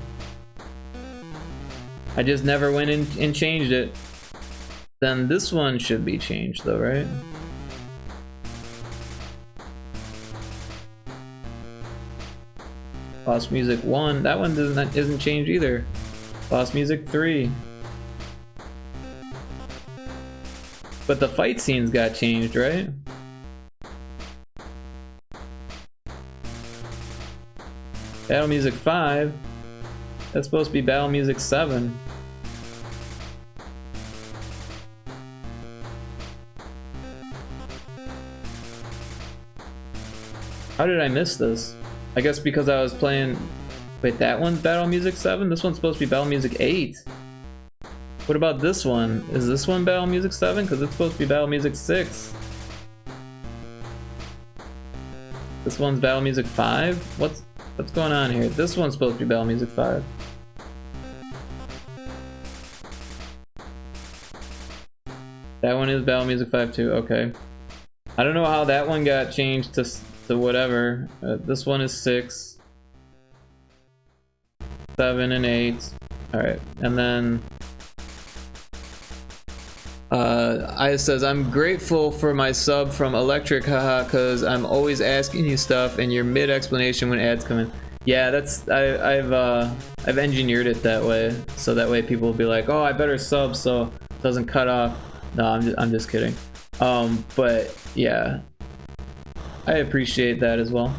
Speaker 1: I just never went in and changed it. Then this one should be changed though, right? Boss music 1. That one isn't changed either. Boss music 3. But the fight scenes got changed, right? Battle music 5. That's supposed to be battle music 7. How did I miss this? I guess because I was playing... Wait, that one's battle music 7? This one's supposed to be battle music 8. What about this one? Is this one battle music 7? Because it's supposed to be battle music 6. This one's battle music 5? What's going on here? This one's supposed to be battle music 5. That one is battle music 5 too. Okay. I don't know how that one got changed to whatever. This one is 6, 7, and 8. All right, and then. Aya says, I'm grateful for my sub from Electric, haha, because I'm always asking you stuff and your mid-explanation when ads come in. Yeah, that's, I've engineered it that way, so that way people will be like, oh, I better sub so it doesn't cut off. No, I'm just kidding. But yeah, I appreciate that as well.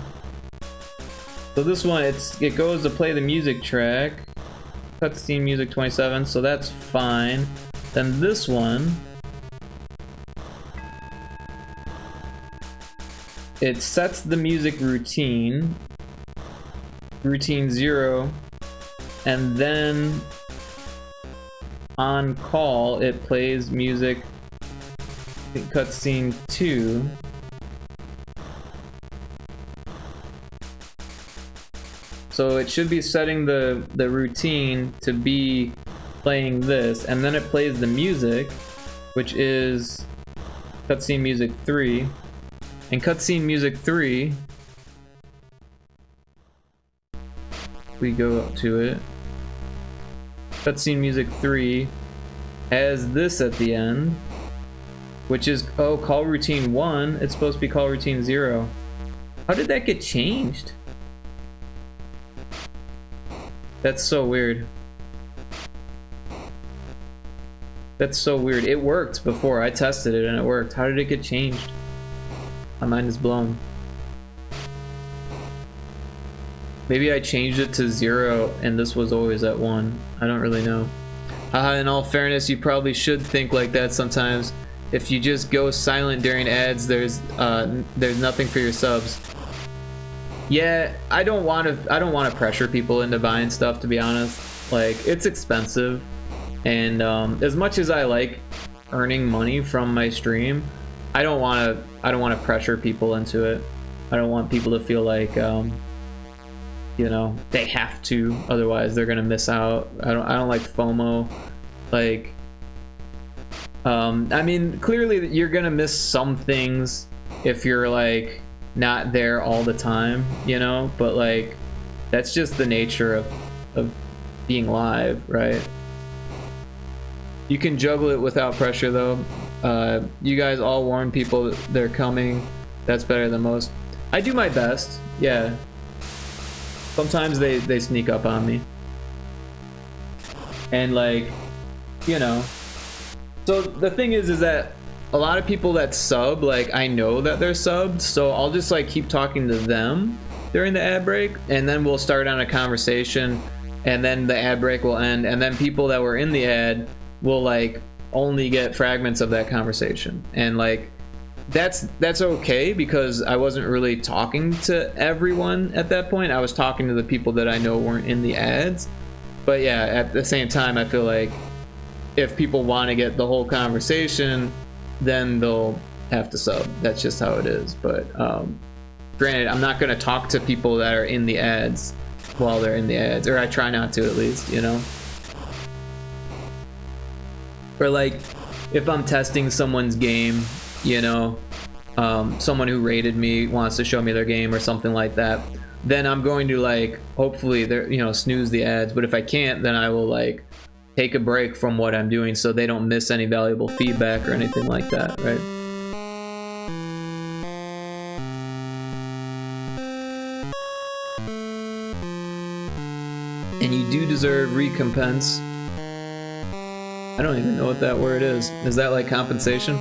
Speaker 1: So this one, it goes to play the music track, cutscene music 27, so that's fine. Then this one, it sets the music routine 0, and then on call it plays music cutscene 2. So it should be setting the routine to be playing this, and then it plays the music, which is cutscene music 3. And cutscene music 3, we go up to it. Cutscene music 3 has this at the end, which is, oh, call routine 1. It's supposed to be call routine 0. How did that get changed? That's so weird. That's so weird. It worked before. I tested it and it worked. How did it get changed? My mind is blown. Maybe I changed it to 0 and this was always at 1. I don't really know. In all fairness, you probably should think like that sometimes. If you just go silent during ads, there's nothing for your subs. Yeah, I don't want to pressure people into buying stuff, to be honest. Like, it's expensive, and as much as I like earning money from my stream, I don't want to pressure people into it. I don't want people to feel like you know, they have to, otherwise they're gonna miss out. I don't like FOMO. Like, I mean, clearly you're gonna miss some things if you're like not there all the time, you know, but like that's just the nature of being live, right? You can juggle it without pressure though. You guys all warn people that they're coming. That's better than most. I do my best, yeah. Sometimes they sneak up on me. And like, you know. So the thing is that a lot of people that sub, like, I know that they're subbed, so I'll just like keep talking to them during the ad break, and then we'll start on a conversation, and then the ad break will end, and then people that were in the ad will like only get fragments of that conversation. And like, that's okay, because I wasn't really talking to everyone at that point. I was talking to the people that I know weren't in the ads. But yeah, at the same time, I feel like if people want to get the whole conversation, then they'll have to sub. That's just how it is. But granted, I'm not going to talk to people that are in the ads while they're in the ads, or I try not to, at least, you know. Or like, if I'm testing someone's game, you know, someone who rated me wants to show me their game or something like that, then I'm going to like, hopefully they're, you know, snooze the ads. But if I can't, then I will like take a break from what I'm doing so they don't miss any valuable feedback or anything like that, right? And you do deserve recompense. I don't even know what that word is. Is that like compensation?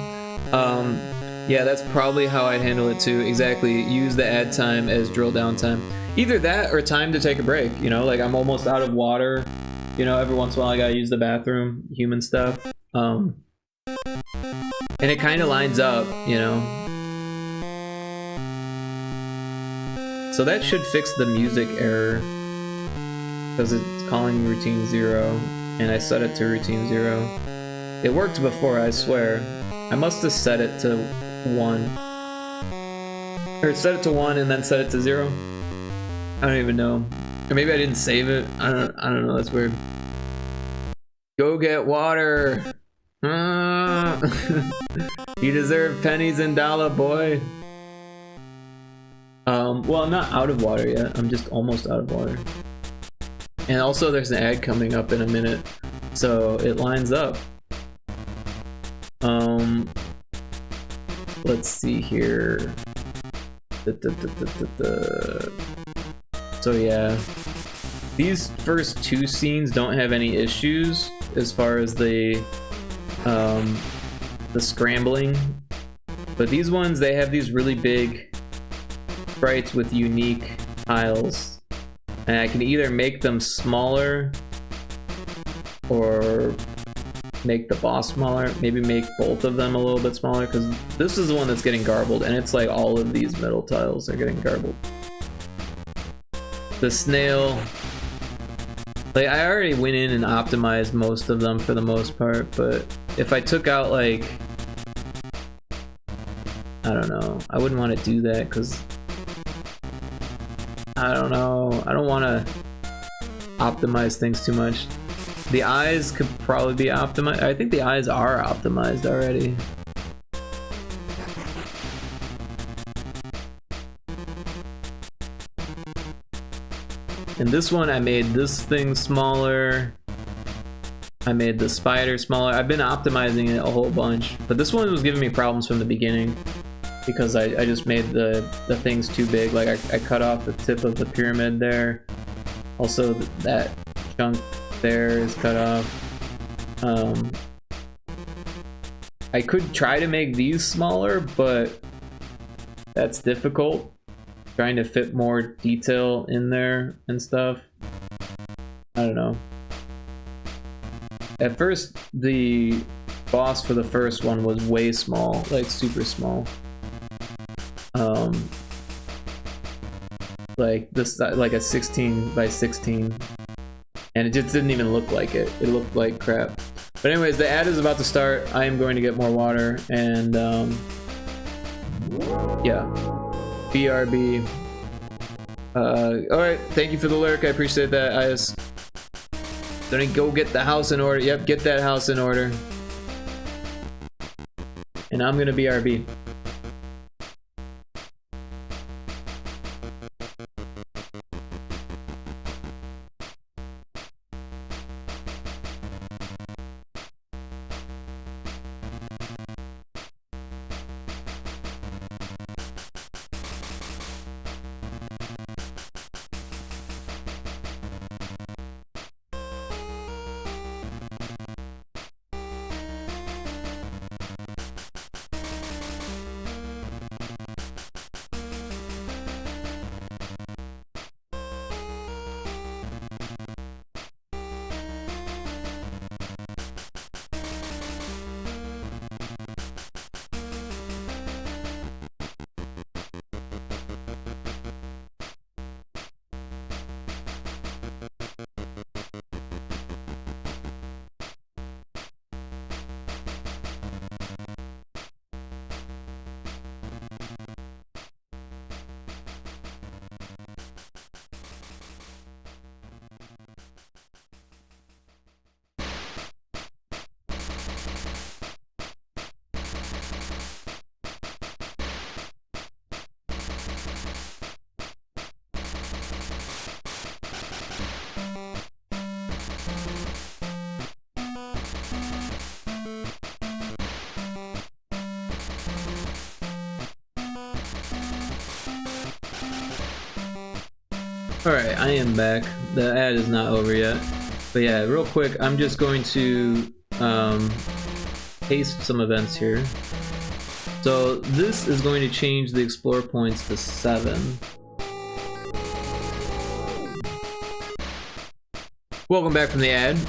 Speaker 1: Yeah, that's probably how I'd handle it too. Exactly. Use the ad time as drill down time. Either that or time to take a break, you know, like I'm almost out of water, you know, every once in a while I gotta use the bathroom, human stuff. And it kind of lines up, you know. So that should fix the music error, because it's calling routine 0, and I set it to routine 0. It worked before, I swear. I must have set it to 1. Or set it to 1 and then set it to 0. I don't even know. Or maybe I didn't save it. I don't know, that's weird. Go get water! You deserve pennies and dollar, boy. Well, I'm not out of water yet. I'm just almost out of water. And also there's an ad coming up in a minute, so it lines up. Let's see here. So yeah, these first 2 scenes don't have any issues as far as the scrambling, but these ones, they have these really big sprites with unique tiles, and I can either make them smaller or make the boss smaller, maybe make both of them a little bit smaller, because this is the one that's getting garbled, and it's like all of these middle tiles are getting garbled. The snail, like I already went in and optimized most of them for the most part, but if I took out like, I don't know, I wouldn't want to do that, because I don't know, I don't want to optimize things too much. The eyes could probably be optimized. I think the eyes are optimized already. And this one, I made this thing smaller. I made the spider smaller. I've been optimizing it a whole bunch, but this one was giving me problems from the beginning because I just made the things too big. Like I cut off the tip of the pyramid there. Also, that chunk there is cut off. I could try to make these smaller, but that's difficult. trying to fit more detail in there and stuff. I don't know. At first, the boss for the first one was way small, like super small. Like this, like a 16 by 16, and it just didn't even look like it. It looked like crap. But anyways, the ad is about to start. I am going to get more water, and yeah, BRB. All right, thank you for the lurk. I appreciate that. I just gonna go get the house in order. Yep, get that house in order, and I'm gonna BRB. Alright, I am back. The ad is not over yet. But yeah, real quick, I'm just going to paste some events here. So this is going to change the explore points to 7. Welcome back from the ad.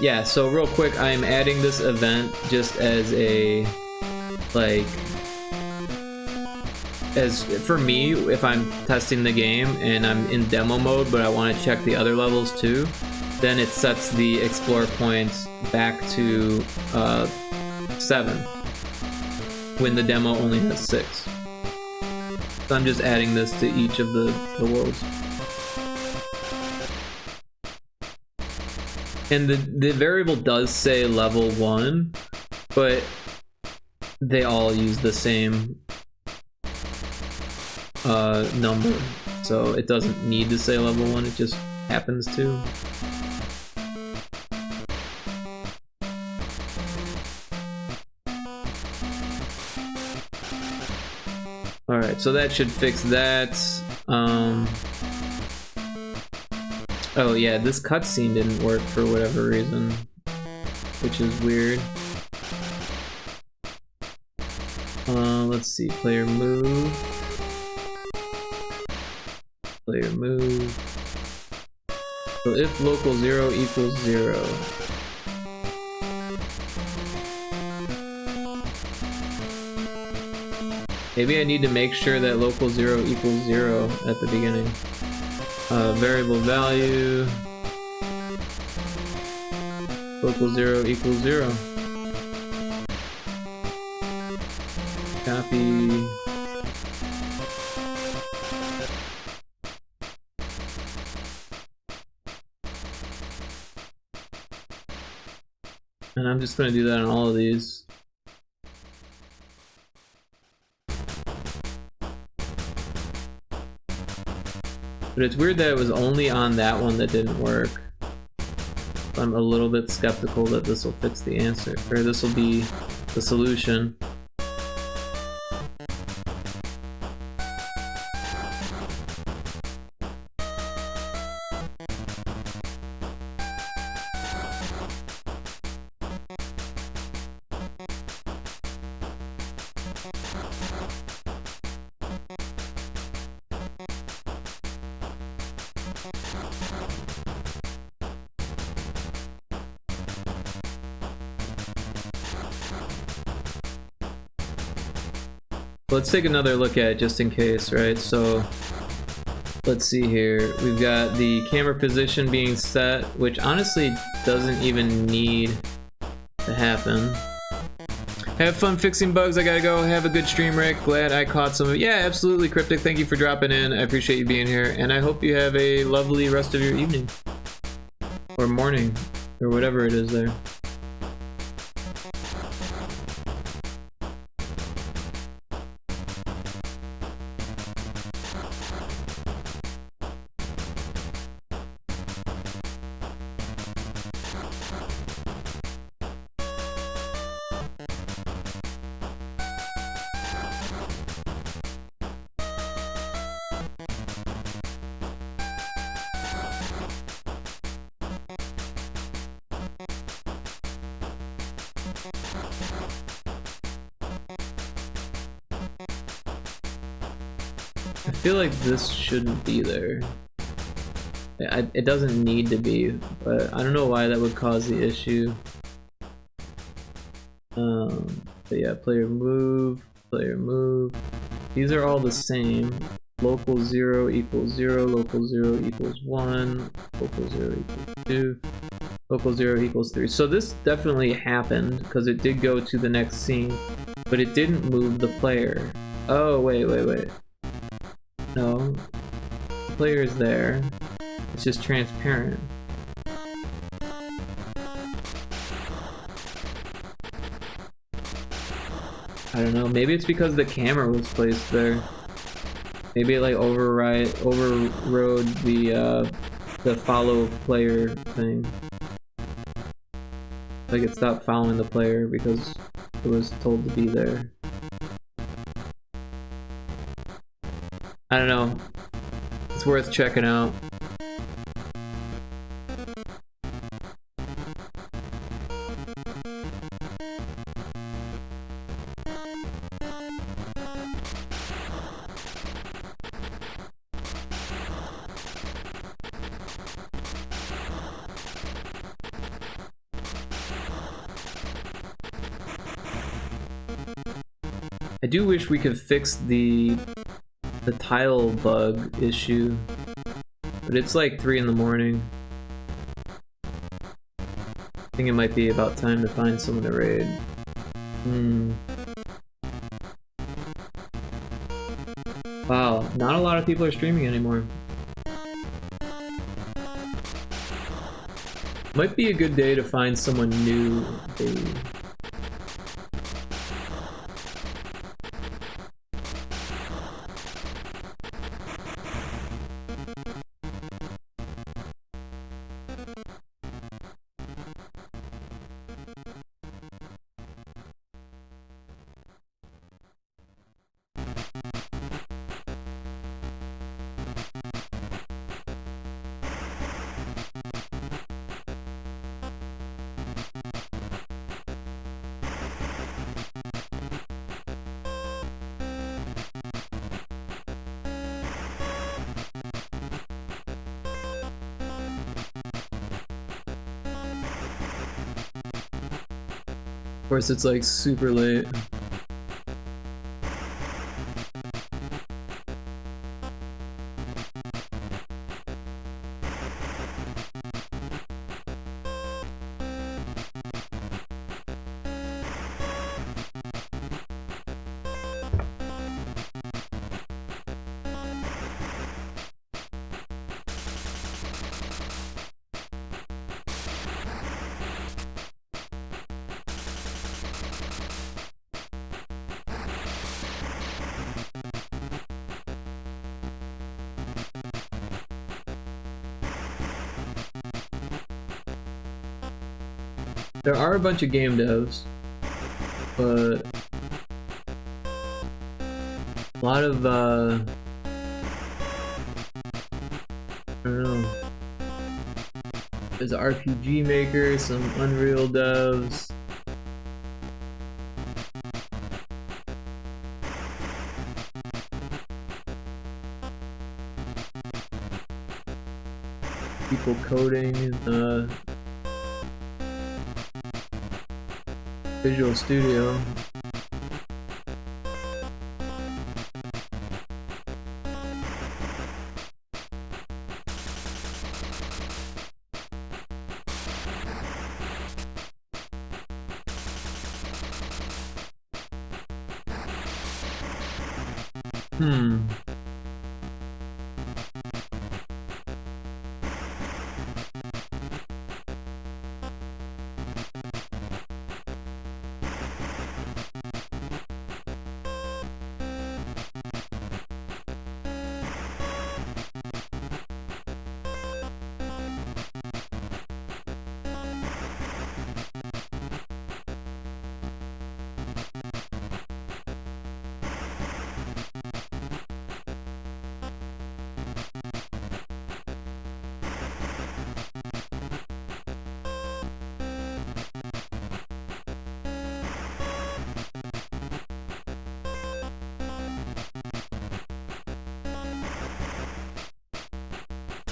Speaker 1: Yeah, so real quick, I'm adding this event just as a, like, as for me, if I'm testing the game and I'm in demo mode but I want to check the other levels too, then it sets the explore points back to 7 when the demo only has 6. So I'm just adding this to each of the worlds. And the variable does say level 1, but they all use the same number, so it doesn't need to say level 1, it just happens to. Alright, so that should fix that. Oh yeah, this cutscene didn't work for whatever reason, which is weird. Let's see, player move. Player move. So if local 0 equals 0. Maybe I need to make sure that local 0 equals 0 at the beginning. Variable value. Local 0 equals 0. Copy. And I'm just going to do that on all of these. But it's weird that it was only on that one that didn't work. I'm a little bit skeptical that this will fix the answer, or this will be the solution. let's take another look at it just in case, right? So let's see here. We've got the camera position being set, which honestly doesn't even need to happen. Have fun fixing bugs. I gotta go. Have a good stream, Rick. Glad I caught some of it. Yeah, absolutely, Cryptic. Thank you for dropping in. I appreciate you being here, and I hope you have a lovely rest of your evening or morning or whatever it is there. I feel like this shouldn't be there. It doesn't need to be, but I don't know why that would cause the issue. But yeah, player move. These are all the same. Local 0 equals 0, local 0 equals 1, local 0 equals 2, local 0 equals 3. So this definitely happened, because it did go to the next scene, but it didn't move the player. Oh, wait. No, the player is there. It's just transparent. I don't know, maybe it's because the camera was placed there. Maybe it like overrode the follow player thing. Like it stopped following the player because it was told to be there. I don't know. It's worth checking out. I do wish we could fix the tile bug issue, but it's like 3 in the morning. I think it might be about time to find someone to raid. Wow, not a lot of people are streaming anymore. Might be a good day to find someone new. Of course, it's like super late. There are a bunch of game devs, but a lot of I don't know. There's RPG makers, some Unreal devs. People coding Visual Studio.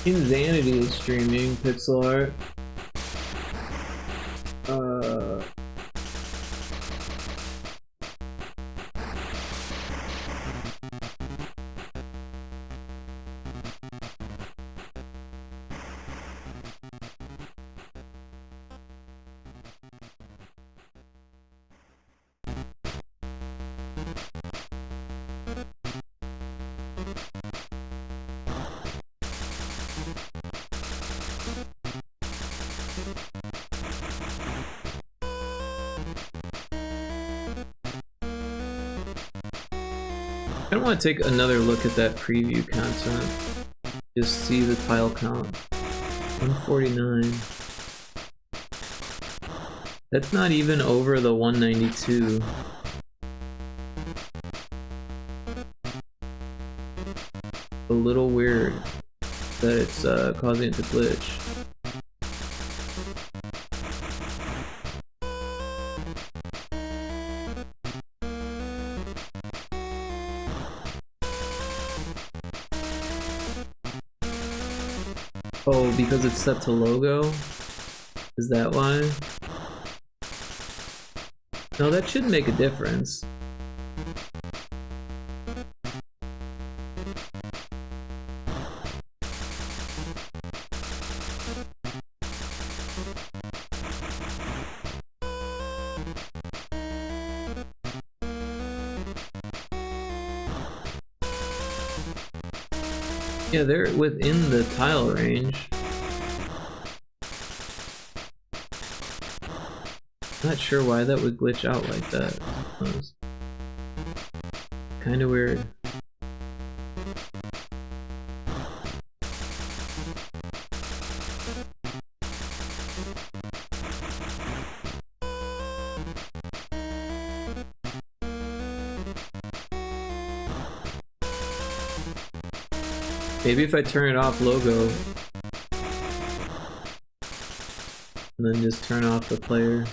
Speaker 1: Insanity is streaming pixel art. I don't want to take another look at that preview content. Just see the tile count. 149. That's not even over the 192. A little weird that it's causing it to glitch. Oh, because it's set to logo? Is that why? No, that should make a difference. Yeah, they're within the tile range. Not sure why that would glitch out like that. Kinda weird. Maybe if I turn it off logo and then just turn off the player.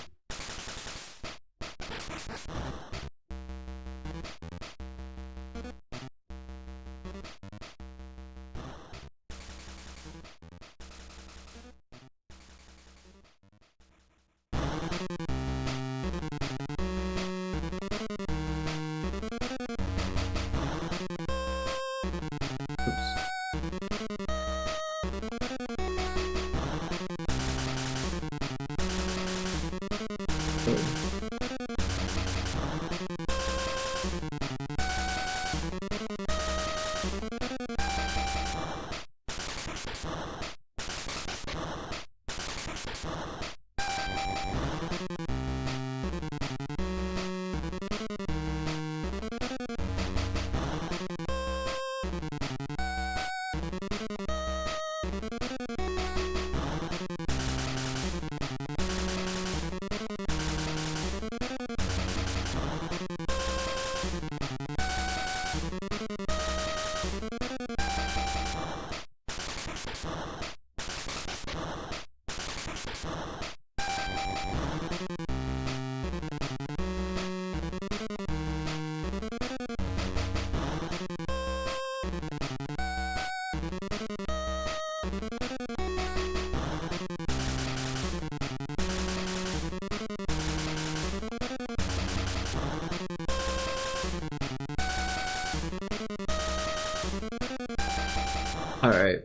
Speaker 1: Alright.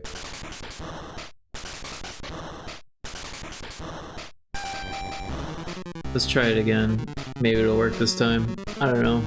Speaker 1: Let's try it again. Maybe it'll work this time. I don't know.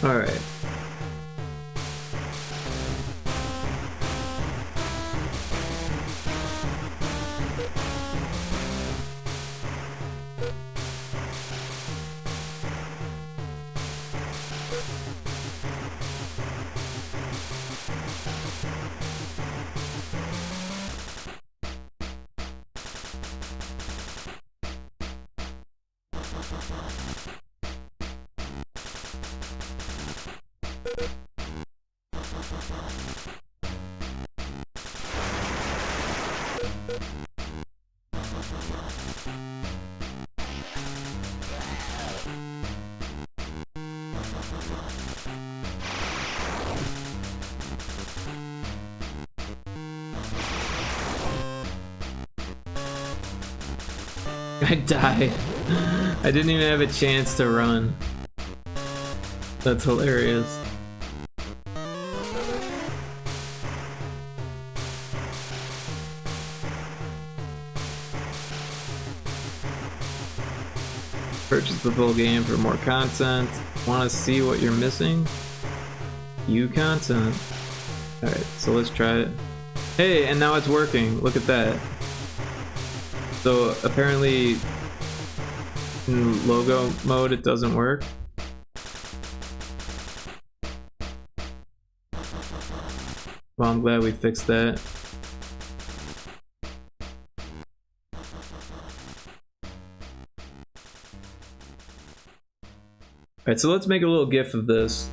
Speaker 1: Alright. I died. I didn't even have a chance to run. That's hilarious. Purchase the full game for more content. Want to see what you're missing? View content. Alright, so let's try it. Hey, and now it's working. Look at that. So apparently in logo mode it doesn't work. Well, I'm glad we fixed that. Alright, so let's make a little GIF of this.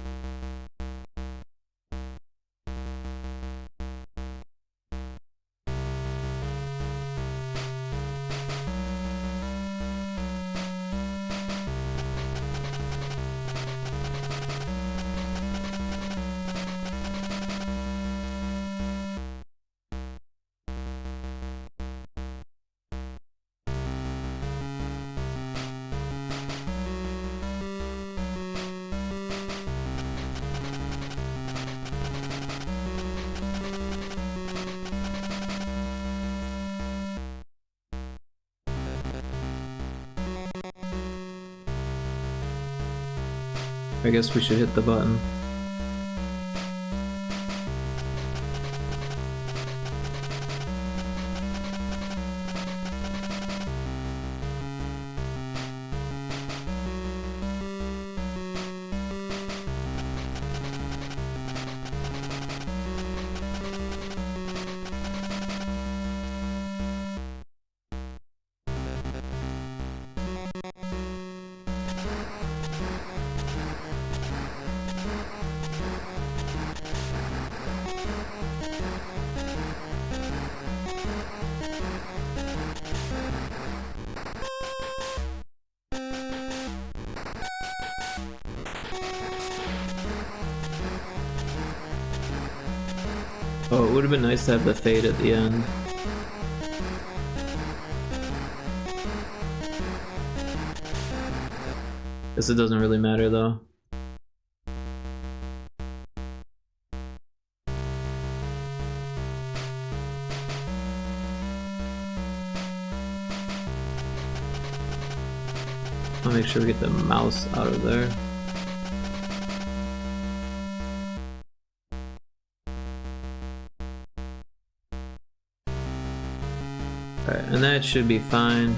Speaker 1: I guess we should hit the button. Oh, it would have been nice to have the fade at the end. Guess it doesn't really matter though. I'll make sure we get the mouse out of there. Alright, and that should be fine.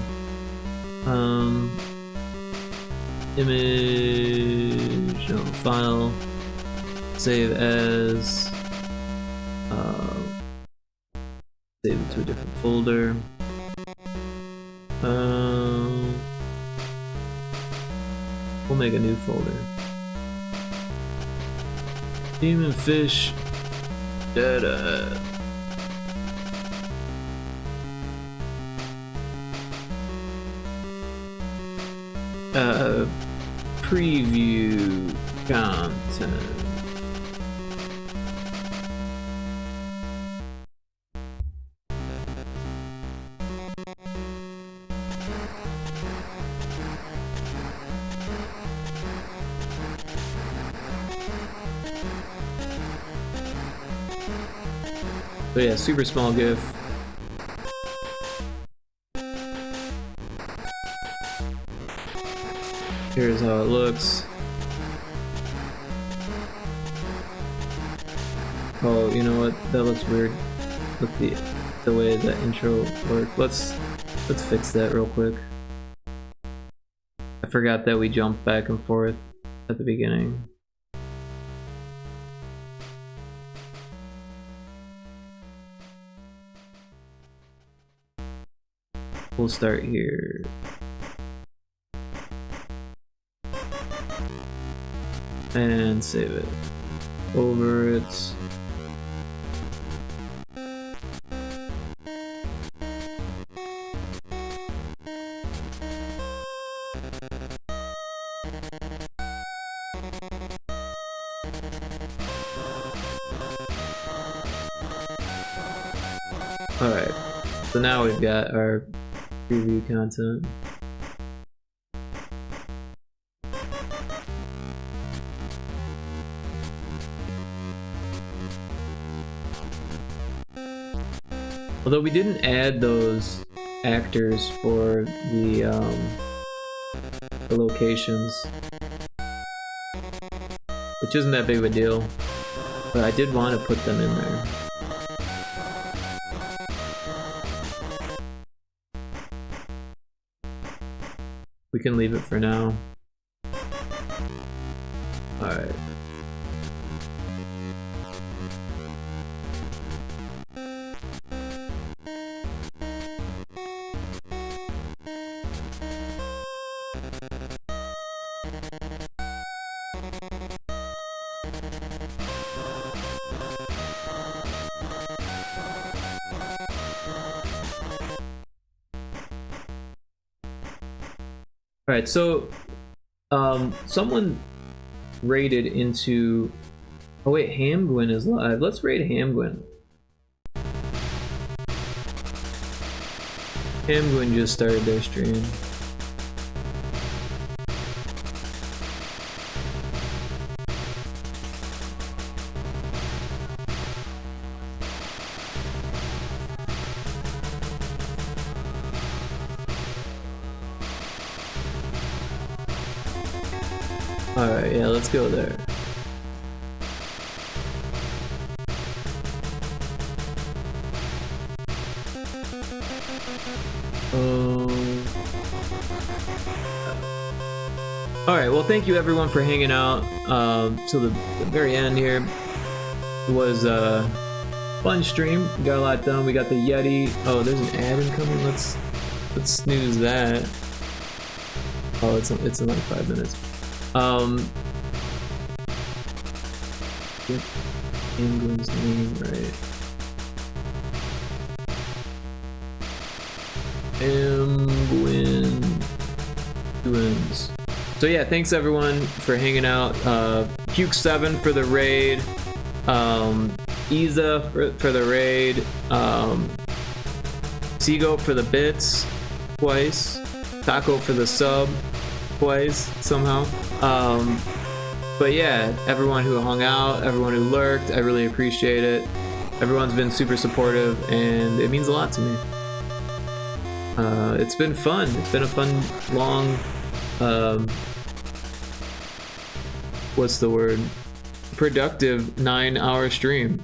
Speaker 1: Image, no, file, save as, save it to a different folder. We'll make a new folder. Demon fish data. preview content. So yeah, super small GIF. Here's how it looks. Oh, you know what? That looks weird with the way the intro worked. Let's fix that real quick. I forgot that we jumped back and forth at the beginning. We'll start here. And save it. Over it. Alright, so now we've got our preview content. Although we didn't add those actors for the locations, which isn't that big of a deal, but I did want to put them in there. We can leave it for now. Alright. Alright, so someone raided into... Oh wait, Hamgwin is live. Let's raid Hamgwin. Hamgwin just started their stream. Alright, yeah, let's go there. Alright, well thank you everyone for hanging out till the very end here. It was a fun stream, we got a lot done, we got the Yeti. Oh, there's an ad incoming, let's snooze that. Oh, it's in like 5 minutes. Get England's name right. Twins. So yeah, thanks everyone for hanging out. Puke7 for the raid. Iza for the raid. Seagoat for the bits twice. Taco for the sub twice somehow. But yeah, everyone who hung out, everyone who lurked, I really appreciate it. Everyone's been super supportive and it means a lot to me. It's been fun. It's been a fun, long, what's the word? Productive 9-hour stream.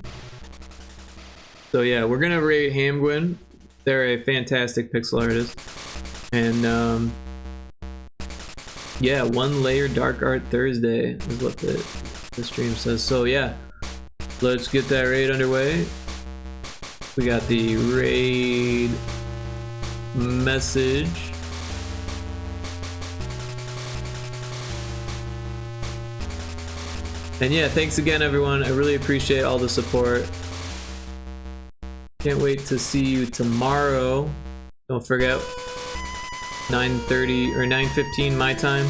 Speaker 1: So yeah, we're gonna raid Hamgwin. They're a fantastic pixel artist. And yeah, 1 layer dark art Thursday is what the stream says. So yeah, let's get that raid underway. We got the raid message. And yeah, thanks again everyone. I really appreciate all the support. Can't wait to see you tomorrow. Don't forget, 9:30 or 9:15 my time.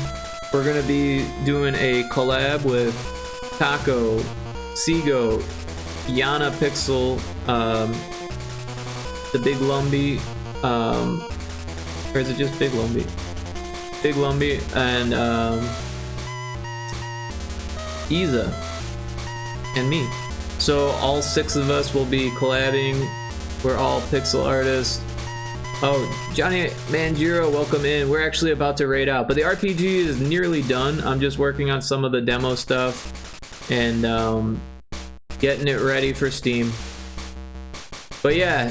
Speaker 1: We're gonna be doing a collab with Taco, Seago, Yana Pixel, the Big Lumbee, or is it just Big Lumbee? Big Lumbee and Iza and me. So all 6 of us will be collabing. We're all pixel artists. Oh, Johnny Manjiro, welcome in. We're actually about to raid out, but the RPG is nearly done. I'm just working on some of the demo stuff and getting it ready for Steam. But yeah,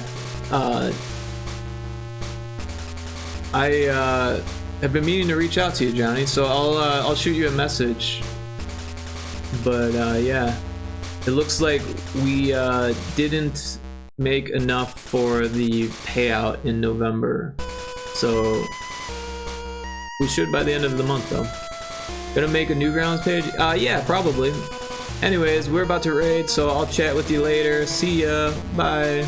Speaker 1: I have been meaning to reach out to you, Johnny, so I'll shoot you a message. But yeah, it looks like we didn't make enough for the payout in November, so we should by the end of the month though. Gonna make a Newgrounds page? Yeah, probably. Anyways, we're about to raid, so I'll chat with you later. See ya. Bye.